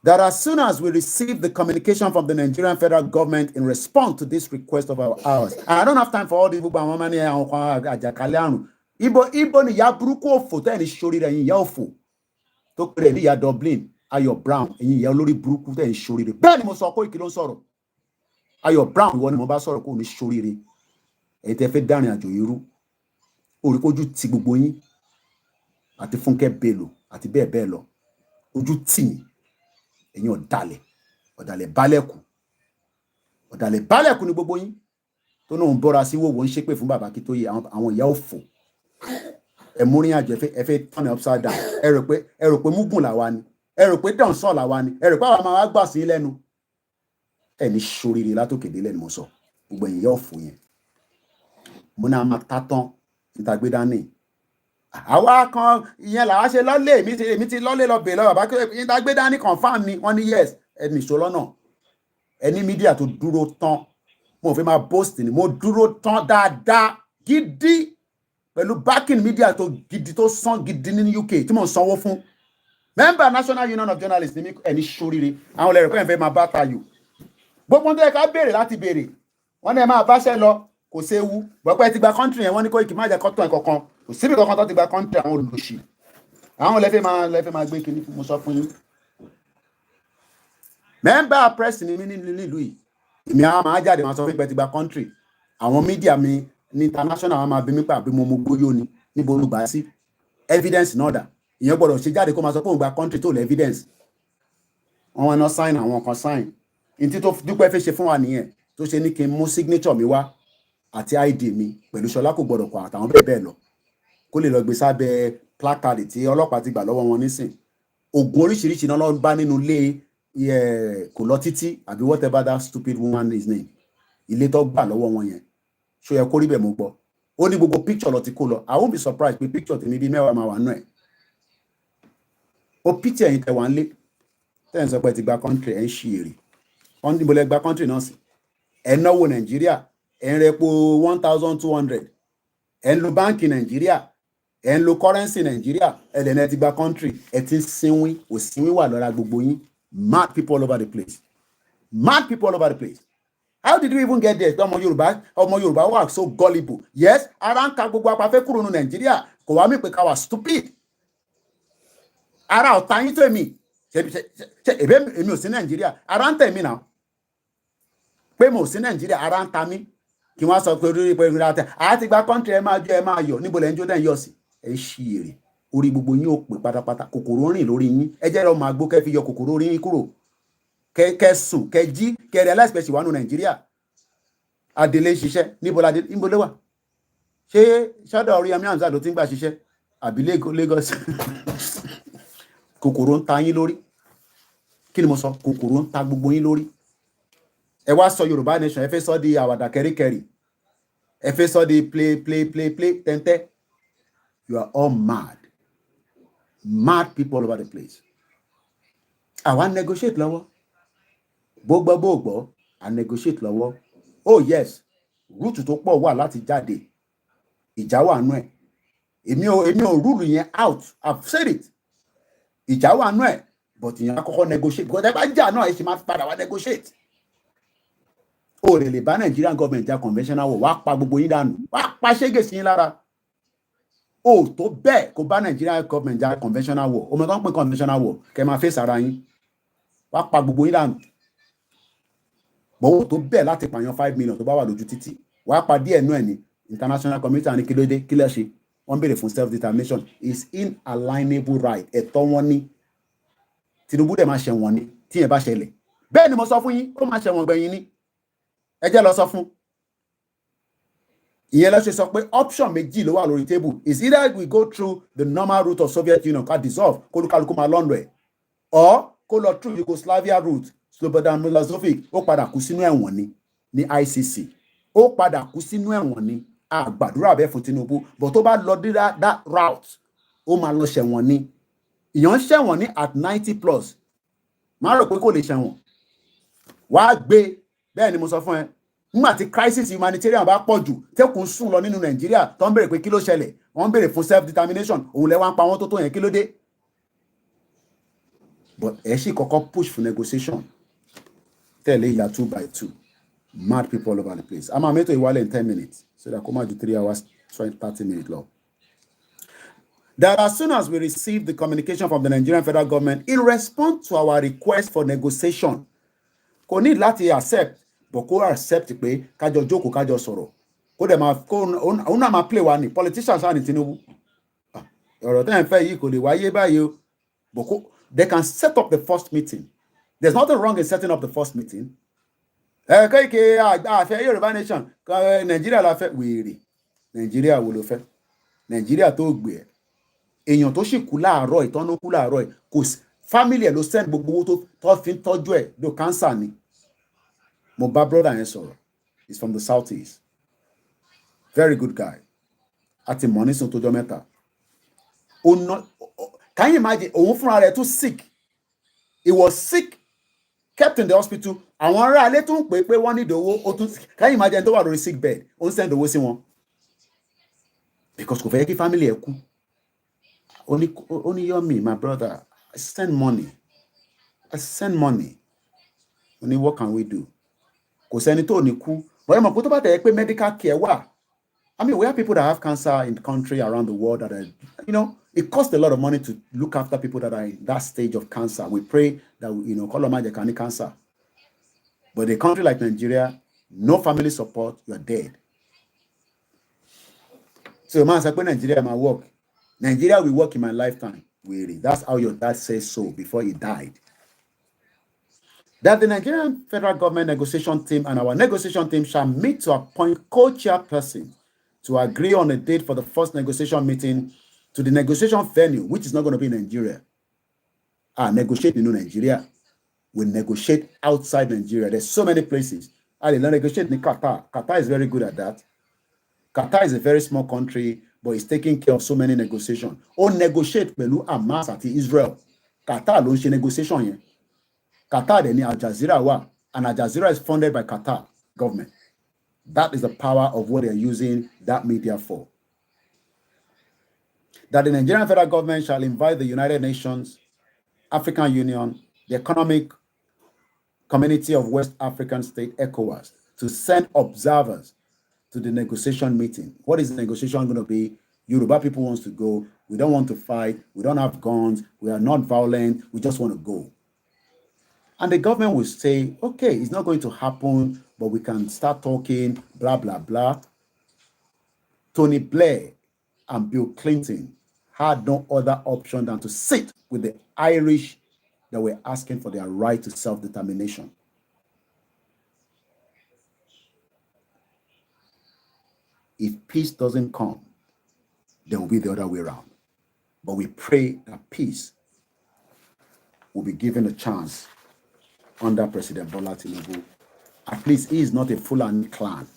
[SPEAKER 3] That as soon as we receive the communication from the Nigerian federal government in response to this request of ours, and I don't have time for all these gbogbo àwọn money àwọn kan àjàkálẹ̀ àrùn ibo ni ìyá burúkú òfò tẹ́ ẹ̀ ní sórí rẹ̀ ẹ̀yin ìyá òfò tó pèrè ní ìyá Dublin Ayọ̀ Brown ẹ̀yin ìyá olórí burúkú tẹ́ ẹ̀ ní sórí rẹ̀ bẹ́ẹ̀ ni mo sọ Koiki ló ń sọ̀rọ̀ Ayọ̀ Brown ìwọ ni mo bá sọ̀rọ̀ kó ní sórí rẹ̀ ẹ̀yin tẹ́ fẹ́ dárìn àjò yìí rú orí kójú ti gbogbo yín àti Fúnkẹ́ Bello àti bẹ́ẹ̀ bẹ́ẹ̀ lọ ojú tì yín ẹ̀yin ọ̀dàlẹ̀ bálẹ̀kù ní gbogbo yín tó náà ń bọ́ra sí wòwò ń ṣépè fún bàbá kí tó yẹ àwọn ìyá òfò ẹ̀múrin àjọ ẹ̀fẹ́ turn upside down ẹ rò pé múgùn làwa ni ẹ rò pé dọ̀nsọ̀ làwa ni ẹ rò pé àwọn máa wá gbà sí lẹ́nu ẹ ní ṣoríire látòkèdè lẹ́nu mo sọ gbogbo ẹ̀yin ìyá òfò yẹn mo náà máa tá tán níta gbé dání àwa kan ìyẹn làwa ṣe lọ́lé èmi ti lọ́lé lọ bèèrè lọ́wọ́ bàbá kí níta gbé dání confam ni wọ́n ní yes ẹni ìṣó lọ́nà ẹni mídíà tó dúró tán mo fi máa boast ni mo dúró tán dáadáa gidi pẹ̀lú backing media tó gidi tó sàn gidi ní UK tí mo ń sanwó fún member National Union of Journalists ní ẹni ṣoríire àwọn lẹ́rìí pé ẹ̀ fẹ́ máa bá tayò gbogbo tó yẹ ká béèrè láti béèrè wọ́n ní ẹ máa báṣẹ́ lọ kò séwu bọ́pẹ́ ti gba country yẹn wọ́n ní Koiki má jẹ́ kọ́tọ̀ ẹ̀ kankan kò síbi kankan tó ti gba country àwọn olùlọ́sì àwọn lẹ́fẹ́ máa gbé kinní mo sọ fún yín member press ni mí nílùú yìí èmi àwọn máa jáde wọn sọ fún ìpẹ́ ti gba country àwọn media mi ní international àwọn máa bí mi pa àbí mo mú gbóyò ni níbo ló gbà sí evidence náà dà ìyẹn gbọ́dọ̀ ṣe jáde kó máa sọ pé òun gba country tó lè evidence wọn wọn náà sign àwọn kan sign ní tí tó dúpẹ́ fẹ́ ṣe fún wa nìyẹn tó ṣe ní kí n mú signature mi wá àti id mi pẹ̀lú Ṣọlá kò gbọ́dọ̀ kọ àtàwọn bẹ́ẹ̀ bẹ́ẹ̀ lọ kó lè lọ gbé sábẹ́ placard tí ọlọ́pàá ti gbà lọ́wọ́ wọn nísìn oògùn oríṣiríṣi náà lọ bá nínú ilé kò lọ títí àbí whatever that stupid woman is name ilé tó gbà lọ́wọ́ wọn yẹn ṣó yẹ kó rí bẹ́ẹ̀ mo gbọ́ ó ní gbogbo picture lọ ti kó lọ I won't be surprised pé picture tèmi bíi mẹ́wàá máa wà nù ẹ̀ ó picture yìí tẹ̀ wá ń lé tẹ̀ ń sọ pé ti gba country ẹ̀ ń ṣí èrè wọ́n ní ìbòlẹ̀ gba country náà sí ẹ̀ náwó Nàìjíríà ẹ̀ ń repo 1,200 ẹ̀ ń lo báńkì Nàìjíríà ẹ̀ ń lo currency Nàìjíríà ẹ̀ lẹ́nà ti gba country ẹ̀ ti ń sinwin òsínwín wà lọ́ra gbogbo yín mad people all over the place mad people all over the place. How did we even get there? Ọmọ Yorùbá wà so gullible. Yes, ara ń ka gbogbo apafẹ́ kúrò ní Nàìjíríà kò wá mí pé ká wà stupid. Ara ọ̀tá yín tó èmi. Èmi ò sí Nàìjíríà. Ara ń tẹ̀ mí náà. Pé mo sí Nàìjíríà, ara ń ta mí. Kí wọ́n sọ pé orí pé ìrora tẹ̀. Àá ti gba country ẹ máa jọ ẹ máa yọ̀. Níbo lẹ́ ń jó dẹ́n yọ̀ sí? Ẹ ṣí èrè. Orí gbogbo yín ò pè pátápátá. Kòkòrò rìn lórí yín. Ẹ jẹ́ lọ máa gbó kẹ́ fi yọ kòkòrò orí yín kúrò. Kẹ́ sùn kẹ́ jí kẹ́ realize pé ṣì wà nù Nàìjíríà adele ṣiṣẹ́ níbo ló wà ṣé ṣọ́dọ̀ Oríyọmí Hamzat ló ti ń gbà ṣiṣẹ́ àbí Lagos kòkòrò ń ta yín lórí kí ni mo sọ kòkòrò ń ta gbogbo yín lórí ẹ wá sọ Yorùbá nation ẹ fẹ́ sọ di àwàdà kẹríkẹrí ẹ fẹ́ sọ di play tẹ́ntẹ́ you are all mad people all over the place àwa negotiate lọ́wọ́ gbogbo à negotiate lọ́wọ́ oh yes route tó pọ̀ wà láti jáde ìjà wà nú ẹ̀ èmi ò rule yẹn out I've said it ìjà wà nú ẹ̀ but ìyẹn àkọ́kọ́ negotiate because ẹ bá jà náà ẹ ṣe máa padà wá negotiate o lè bá Nigerian government jà conventional war wá pa gbogbo yín dànù wá pa ṣégè sí yín lára o tó bẹ́ẹ̀ kó bá Nigerian government jà conventional war o mọ̀ tó ń pè conventional war kẹ́ máa face ara yín wá pa gbogbo yín dànù bọ́wọ́ tó bẹ́ẹ̀ láti pààyàn 5 million tó bá wà lójú títì wàá pa díẹ̀ nú ẹ̀ ní international community àní kílódé kílẹ̀ ṣe wọ́n béèrè fún self determination is inalienable right ẹ̀tọ́ wọn ní Tinubu dẹ̀ máa ṣẹ̀wọ̀n ní tí yẹn bá ṣẹlẹ̀ bẹ́ẹ̀ ni mo sọ fún yín ó máa ṣẹ̀wọ̀n gbẹ̀yìn ní ẹ jẹ́ lọ sọ fún ìyẹn lọ ṣe sọ pé option méjì ló wà lórí table is either we go through the normal route of Soviet Union ká dissolve kólúkálukú máa lọ́nà ẹ̀ or kó lọ through Yugoslavia route Slobodan Milosevic ó padà kú sínú ẹ̀wọ̀n ní ICC ó padà kú sínú ẹ̀wọ̀n ní àgbàdúrà bẹ́ẹ̀ fún Tinubu but tó bá lọ dé that route ó máa lọ ṣẹ̀wọ̀n ní ìyàn ṣẹ̀wọ̀n ní at 90+ máa rò pé kò lè ṣẹ̀wọ̀n wàá gbé bẹ́ẹ̀ ni mo sọ fún ẹ nígbà tí crisis humanitarian bá pọ̀ jù tẹ́kùn sùn lọ nínú Nàìjíríà tó ń béèrè pé kí ló ṣẹlẹ̀ wọ́n ń béèrè fún self determination òun lẹ́wọ́n pa wọ́n tó yẹn kí ló dé but ẹ̀ sì kọ́kọ́ push for negotiation tẹ̀lé ìyá 2x2 mad people all over the place a máa mẹ́tò ìwálẹ̀ in 10 minutes so that kó má ju 3 hours 30 minutes lọ. That as soon as we receive the communication from the Nigerian federal government in response to our request for negotiation kò ní láti accept but kó accept pé kájọ jókòó kájọ sọ̀rọ̀ kó dẹ̀ máa kó òun náà máa play wa ní politicians sáà ní Tinubu ọ̀rọ̀ tẹ́ ẹ̀ ń fẹ́ yìí kò lè wáyé báyìí o but they can set up the first meeting. There's nothing wrong in setting up the first meeting. Koiki àfẹ́ Yorùbá nation Nàìjíríà la fẹ́ wèrè Nàìjíríà wo ló fẹ́ Nàìjíríà tó gbé ẹ̀ èèyàn tó sì kú láàárọ̀ ìtọ́nú kú láàárọ̀ ẹ̀ kò family ẹ̀ ló send gbogbo owó tó fi ń tọ́jú ẹ̀ ló cancer ni mo bá brother yẹn sọ̀rọ̀ he's from the southeast very good guy àti mọ̀ nísìnyí tó jọ mẹ́ta can you imagine òun fúnra rẹ̀ tún sick he was sick kept in the hospital àwọn ará alẹ́ tó ń pè pé wọ́n need owó ó tún can you imagine tó wà lórí sick bed ó ń send owó sí wọn because kò fẹ́ kí family ẹ̀ kú ó ní Yomi my brother I send money ó ní what can we do kò sẹ́ni tó ní kú bọ́yá mọ̀ pé tó bá tẹ̀ pé medical care wà I mean we have people that have cancer in the country around the world that are it costs a lot of money to look after people that are in that stage of cancer. We pray that, Koloma can cancer. But a country like Nigeria, no family support, you are dead. So man say Nigeria might work. Nigeria will work in my lifetime. Really. That's how your dad says so before he died. That the Nigerian federal government negotiation team and our negotiation team shall meet to appoint co-chairperson to agree on a date for the first negotiation meeting to the negotiation venue, which is not going to be in Nigeria. Negotiate in Nigeria. We negotiate outside Nigeria. There's so many places. They negotiate in Qatar. Qatar is very good at that. Qatar is a very small country, but it's taking care of so many negotiations. Negotiate pẹ̀lú Hamas àti Israel. Qatar ló ń ṣe negotiation yẹn. Qatar dẹ̀ ni Al Jazeera wà, and Al Jazeera is funded by Qatar government. That is the power of what they're using that media for. That the Nigerian federal government shall invite the United Nations, African Union, the Economic Community of West African States, ECOWAS, to send observers to the negotiation meeting. What is the negotiation going to be? Yoruba people wants to go. We don't want to fight. We don't have guns. We are not violent. We just want to go. And the government will say, okay, it's not going to happen, but we can start talking, blah, blah, blah. Tony Blair and Bill Clinton had no other option than to sit with the Irish that were asking for their right to self-determination. If peace doesn't come, there will be the other way around. But we pray that peace will be given a chance under President Bola Tinubu. At least he is not a Fulani clan,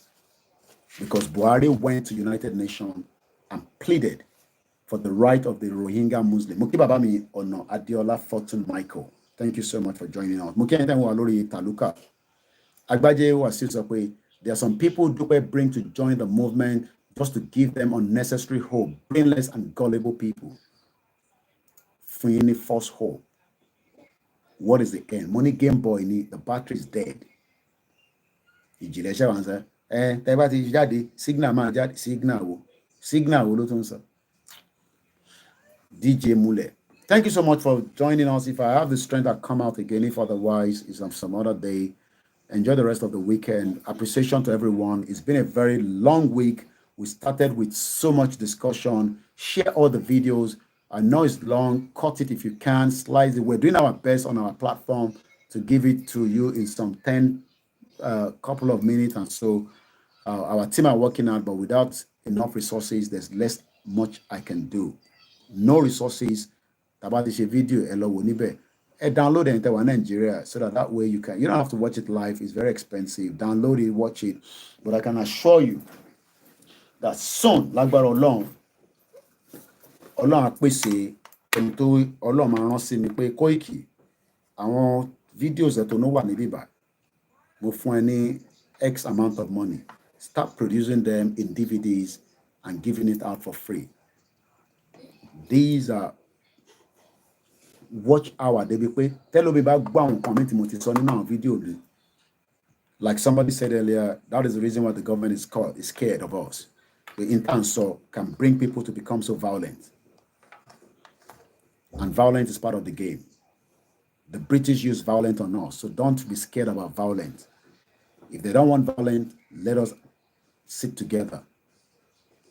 [SPEAKER 3] because Buhari went to United Nations and pleaded for the right of the Rohingya Muslim. Muki Babami Ono Adiola Fortune Michael. Thank you so much for joining us. Muki Walori Taluka. Agbaje was still way. There are some people who bring to join the movement just to give them unnecessary hope, brainless and gullible people. For any false hope. What is the end? Money Game Boy, the battery is dead. Signal. DJ Mule. Thank you so much for joining us. If I have the strength, I'll come out again. If otherwise, it's on some other day. Enjoy the rest of the weekend. Appreciation to everyone. It's been a very long week. We started with so much discussion. Share all the videos. I know it's long. Cut it if you can. Slice it. We're doing our best on our platform to give it to you in some couple of minutes. And so our team are working out, but without enough resources, there's less much I can do. No resources. About this video, download it in Nigeria so that way you don't have to watch it live. It's very expensive. Download it, watch it. But I can assure you that soon, lágbára Ọlọ́run á pèsè ẹni tó Ọlọ́run máa rán sí mi pé Koiki àwọn videos ẹ̀ tó ní wà níbí báyìí mo fún ẹ ní X amount of money. Start producing them in DVDs and giving it out for free. These are watch hour. They be pé tell me about gbọ́ àwọn nǹkan mi tí mo ti sọ nínú àwọn fídíò mi. Like somebody said earlier, that is the reason why the government is scared of us. The intern can bring people to become so violent. And violence is part of the game. The British use violence on us, so don't be scared about violence. If they don't want violence, let us sit together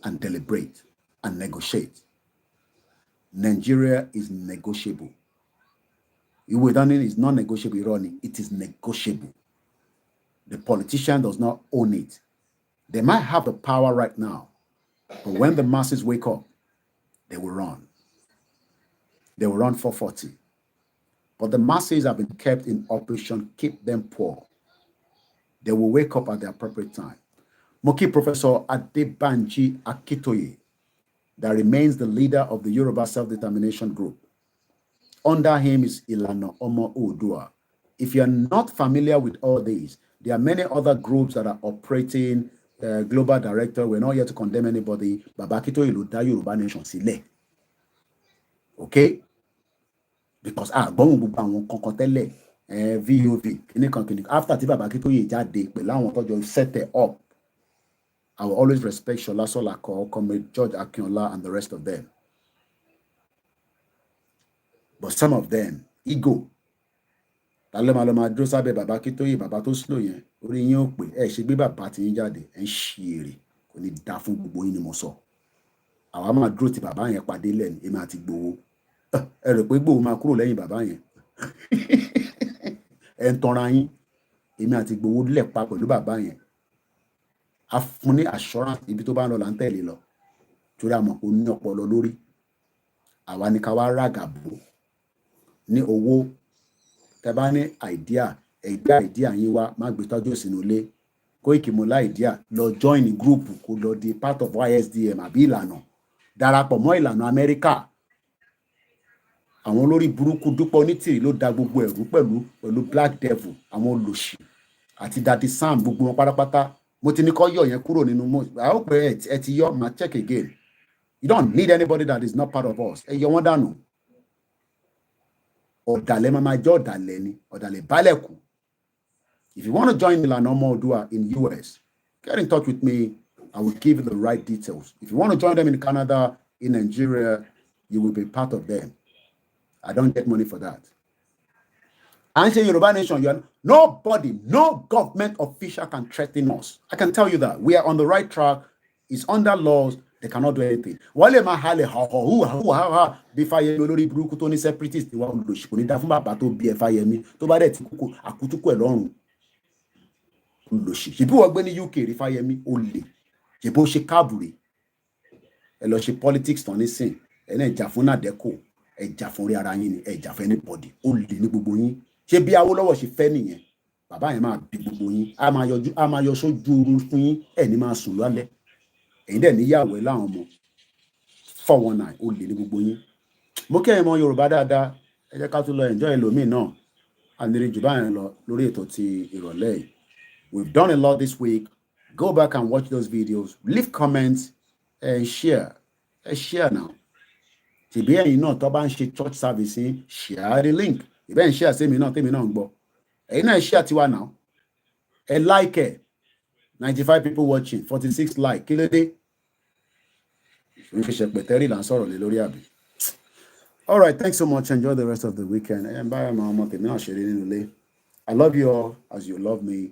[SPEAKER 3] and deliberate and negotiate. Nigeria is negotiable. Iwedanin is not negotiable, Ronnie. It is negotiable. The politician does not own it. They might have the power right now, but when the masses wake up, they will run. They will run 440. But the masses have been kept in operation, keep them poor. They will wake up at the appropriate time. Moki Professor Adebanji Akitoye, that remains the leader of the Yoruba Self-Determination Group. Under him is Ilana Omo Odua. If you're not familiar with all these, there are many other groups that are operating. Global director, we're not here to condemn anybody. Baba Akitoye ló dá Yoruba Nation sílẹ̀. Okay? Because gbogbo àwọn kankan tẹ́lẹ̀ VOV kìnnìkan after tí Baba Akitoye jáde pẹ̀lú àwọn tọ́jọ́ set it up, I will always respect Shola Solako, Comrade George Akinola, and the rest of them. But some of them, ego. Baba Akitoye, Baba tó slow yẹn, orí yín ó pè ṣe gbé bàbá tí yín jáde ń ṣìírì kò ní dá fún gbogbo yín ni mo sọ. àwa máa dúró ti bàbá yẹn pàdé lẹ́nu èmi àti Ìgbòho ẹ rò pé Ìgbòho máa kúrò lẹ́yìn bàbá yẹn ẹ ń tanra yín èmi àti Ìgbòho lẹ́pa pẹ̀lú bàbá yẹn a fún ní assurance ibi tó bá ń lọ là ń tẹ̀lé lọ torí a mọ̀ pé ó ní ọpọlọ lórí àwa ni ká wá ràgàbò ní owó tẹ bá ní idea ẹgbẹ́ idea yín wá má gbé tọ́jú sínú ilé Koiki mo lá idea lọ join ní group kó lọ di part of YSDM àbí ìlànà darapọ̀ mọ́ ìlànà Amẹ́ríkà àwọn olórí burúkú Dúpẹ́ Onítìrì ló da gbogbo ẹ̀rú pẹ̀lú Black Devil àwọn olòṣì àti Daddy Sam gbogbo wọn pátápátá mo ti ní kọ́ yọ yẹn kúrò nínú mo I hope ẹ ti yọ máa check again you don't need anybody that is not part of us ẹ yọ wọn dànù ọ̀dàlẹ̀ máa jẹ́ ọ̀dàlẹ̀ ni ọ̀dàlẹ̀ balẹ̀ kù. If you want to join Ìlànà Ọmọ Oòduà in US, get in touch with me. I will give you the right details. If you want to join them in Canada, in Nigeria, you will be part of them. I don't get money for that. And say Yoruba Nation, nobody, no government official can threaten us. I can tell you that. We are on the right track. It's under laws. They cannot do anything. Wale mahale ha bí Fayemi olórí burúkú tó ní separatist wa olóṣì kò ní dá fún bàbá tó bí ẹ Fayemi tó bá dẹ̀ ti kúkú àkútúkú ẹ̀ lọ́rùn olóṣì. Ṣebí wọ́n gbé ní UK rí Fayemi olè. Ṣebí ó ṣe káàbùrè. Ẹ lọ ṣe politics tán nísìn. Ẹ náà jà fún Nàdẹ́kò. Ẹ jà fún orí ara yín ni. Ẹ jà fún anybody. Olè ní gbogbo yín. Ṣé bí Awólọ́wọ̀ ṣe fẹ́ nìyẹn? Bàbá yẹn máa bí gbogbo yín. A máa yọ sójú oorun fún yín. Ẹ ní máa sùn lálẹ́. Ẹ̀yin dẹ̀ níyàwó ẹ̀ láwọn ọmọ 419 ó lè ní gbogbo yín. Mo kí ẹ̀yin ọmọ Yorùbá dáadáa ẹ jẹ́ ká tún lọ enjoy ẹlòmíì náà àníri jù báyẹn lọ lórí ètò ti ìrọ̀lẹ́ yìí. We've done a lot this week. Go back and watch those videos. Leave comments and share. Share now. Tìbí ẹ̀yin náà tó bá ń ṣe church service yín share the link. Ìbẹ́ ń share sẹ́mi náà tèmi náà ń gbọ́. Ẹ̀yin náà share tiwa now. Ẹ like ẹ̀ 95 people watching 46 like kí ló dé? All right, thanks so much. Enjoy the rest of the weekend. And bye, mama. I love you all as you love me.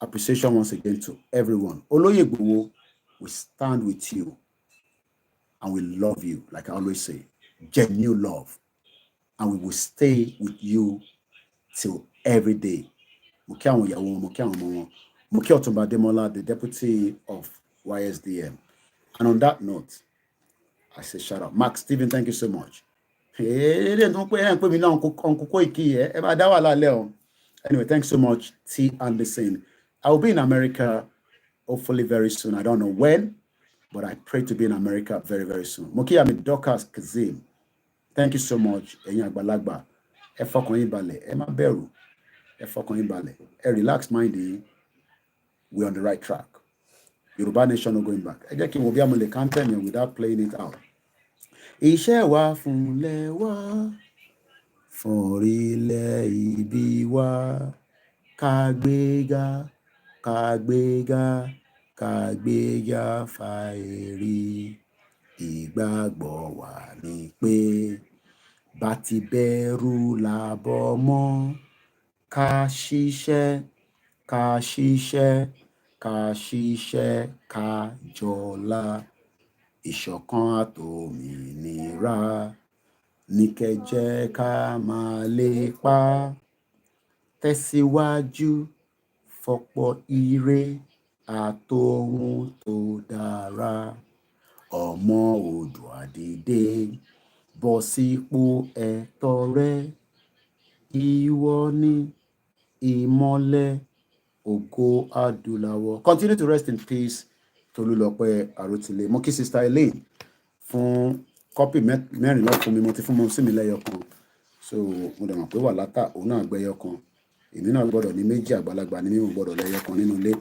[SPEAKER 3] Appreciation once again to everyone. Oloye Igboho, we stand with you and we love you, like I always say. Genuine love. And we will stay with you till every day. Muki Otumba Demola, the deputy of YSDM. And on that note, I say shout out. Mark Stephen, thank you so much. Anyway, thanks so much, T. Anderson. I will be in America hopefully very soon. I don't know when, but I pray to be in America very, very soon. Muki Amit Dokas Kazim. Thank you so much. Balagba. Emma Beru. Relax mind. We're on the right track. Yoruba Nation no going back. Without playing it out. Iṣẹ́ wa fúnlẹ̀ wa, fúnrílẹ̀ ibi wa, kàgbéga, kàgbéga, kàgbéga fàìrí. Ìgbàgbọ́ wa ni pé bá ti bẹ̀rù làbọ̀ mọ́. Ká ṣiṣẹ́, ká ṣiṣẹ́, ká ṣiṣẹ́, ká jọlá. Ìṣọ̀kan àtòmìnira ní kẹ́ jẹ́ ká máa lépa. Tẹ̀síwájú fọ́pọ̀ ire àtòhun tó dára. Ọmọ Oòduà dìde, bọ́ sípò ẹ̀tọ́ rẹ. Ìwọ ni ìmọ́lẹ̀ ògo adúláwọ̀. Continue to rest in peace. Tolúlọpẹ́ Àròtilé. Mo kí Sister Elaine fún kọ́pì mẹ́rin lọ fún mi. Mo ti fún mọ́ sí mi lẹ́yọ kan. So mo dẹ̀ mọ̀ pé wà látà òun náà gbẹ́yọ kan. Èmi náà gbọ́dọ̀ ní méjì àgbàlagbà ní mímú gbọ́dọ̀ lẹ́yọ kan nínú ilé.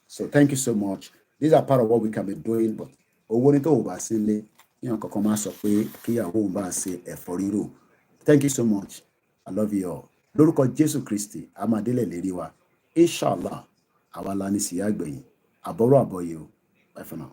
[SPEAKER 3] So thank you so much. These are part of what we can be doing, but owó ní tó ò bá sí ilé. Yíyan kankan máa sọ pé kíyàwó òun bá ṣe ẹ̀fọ́ rírò. Thank you so much. I love you all. Lórúkọ Jésù Kristi, a máa délẹ̀ lérí wa. Inshallah, àwa la ní sí àgbẹ̀yìn. Àbọ̀rọ̀ àbọ̀yè o. Bye for now.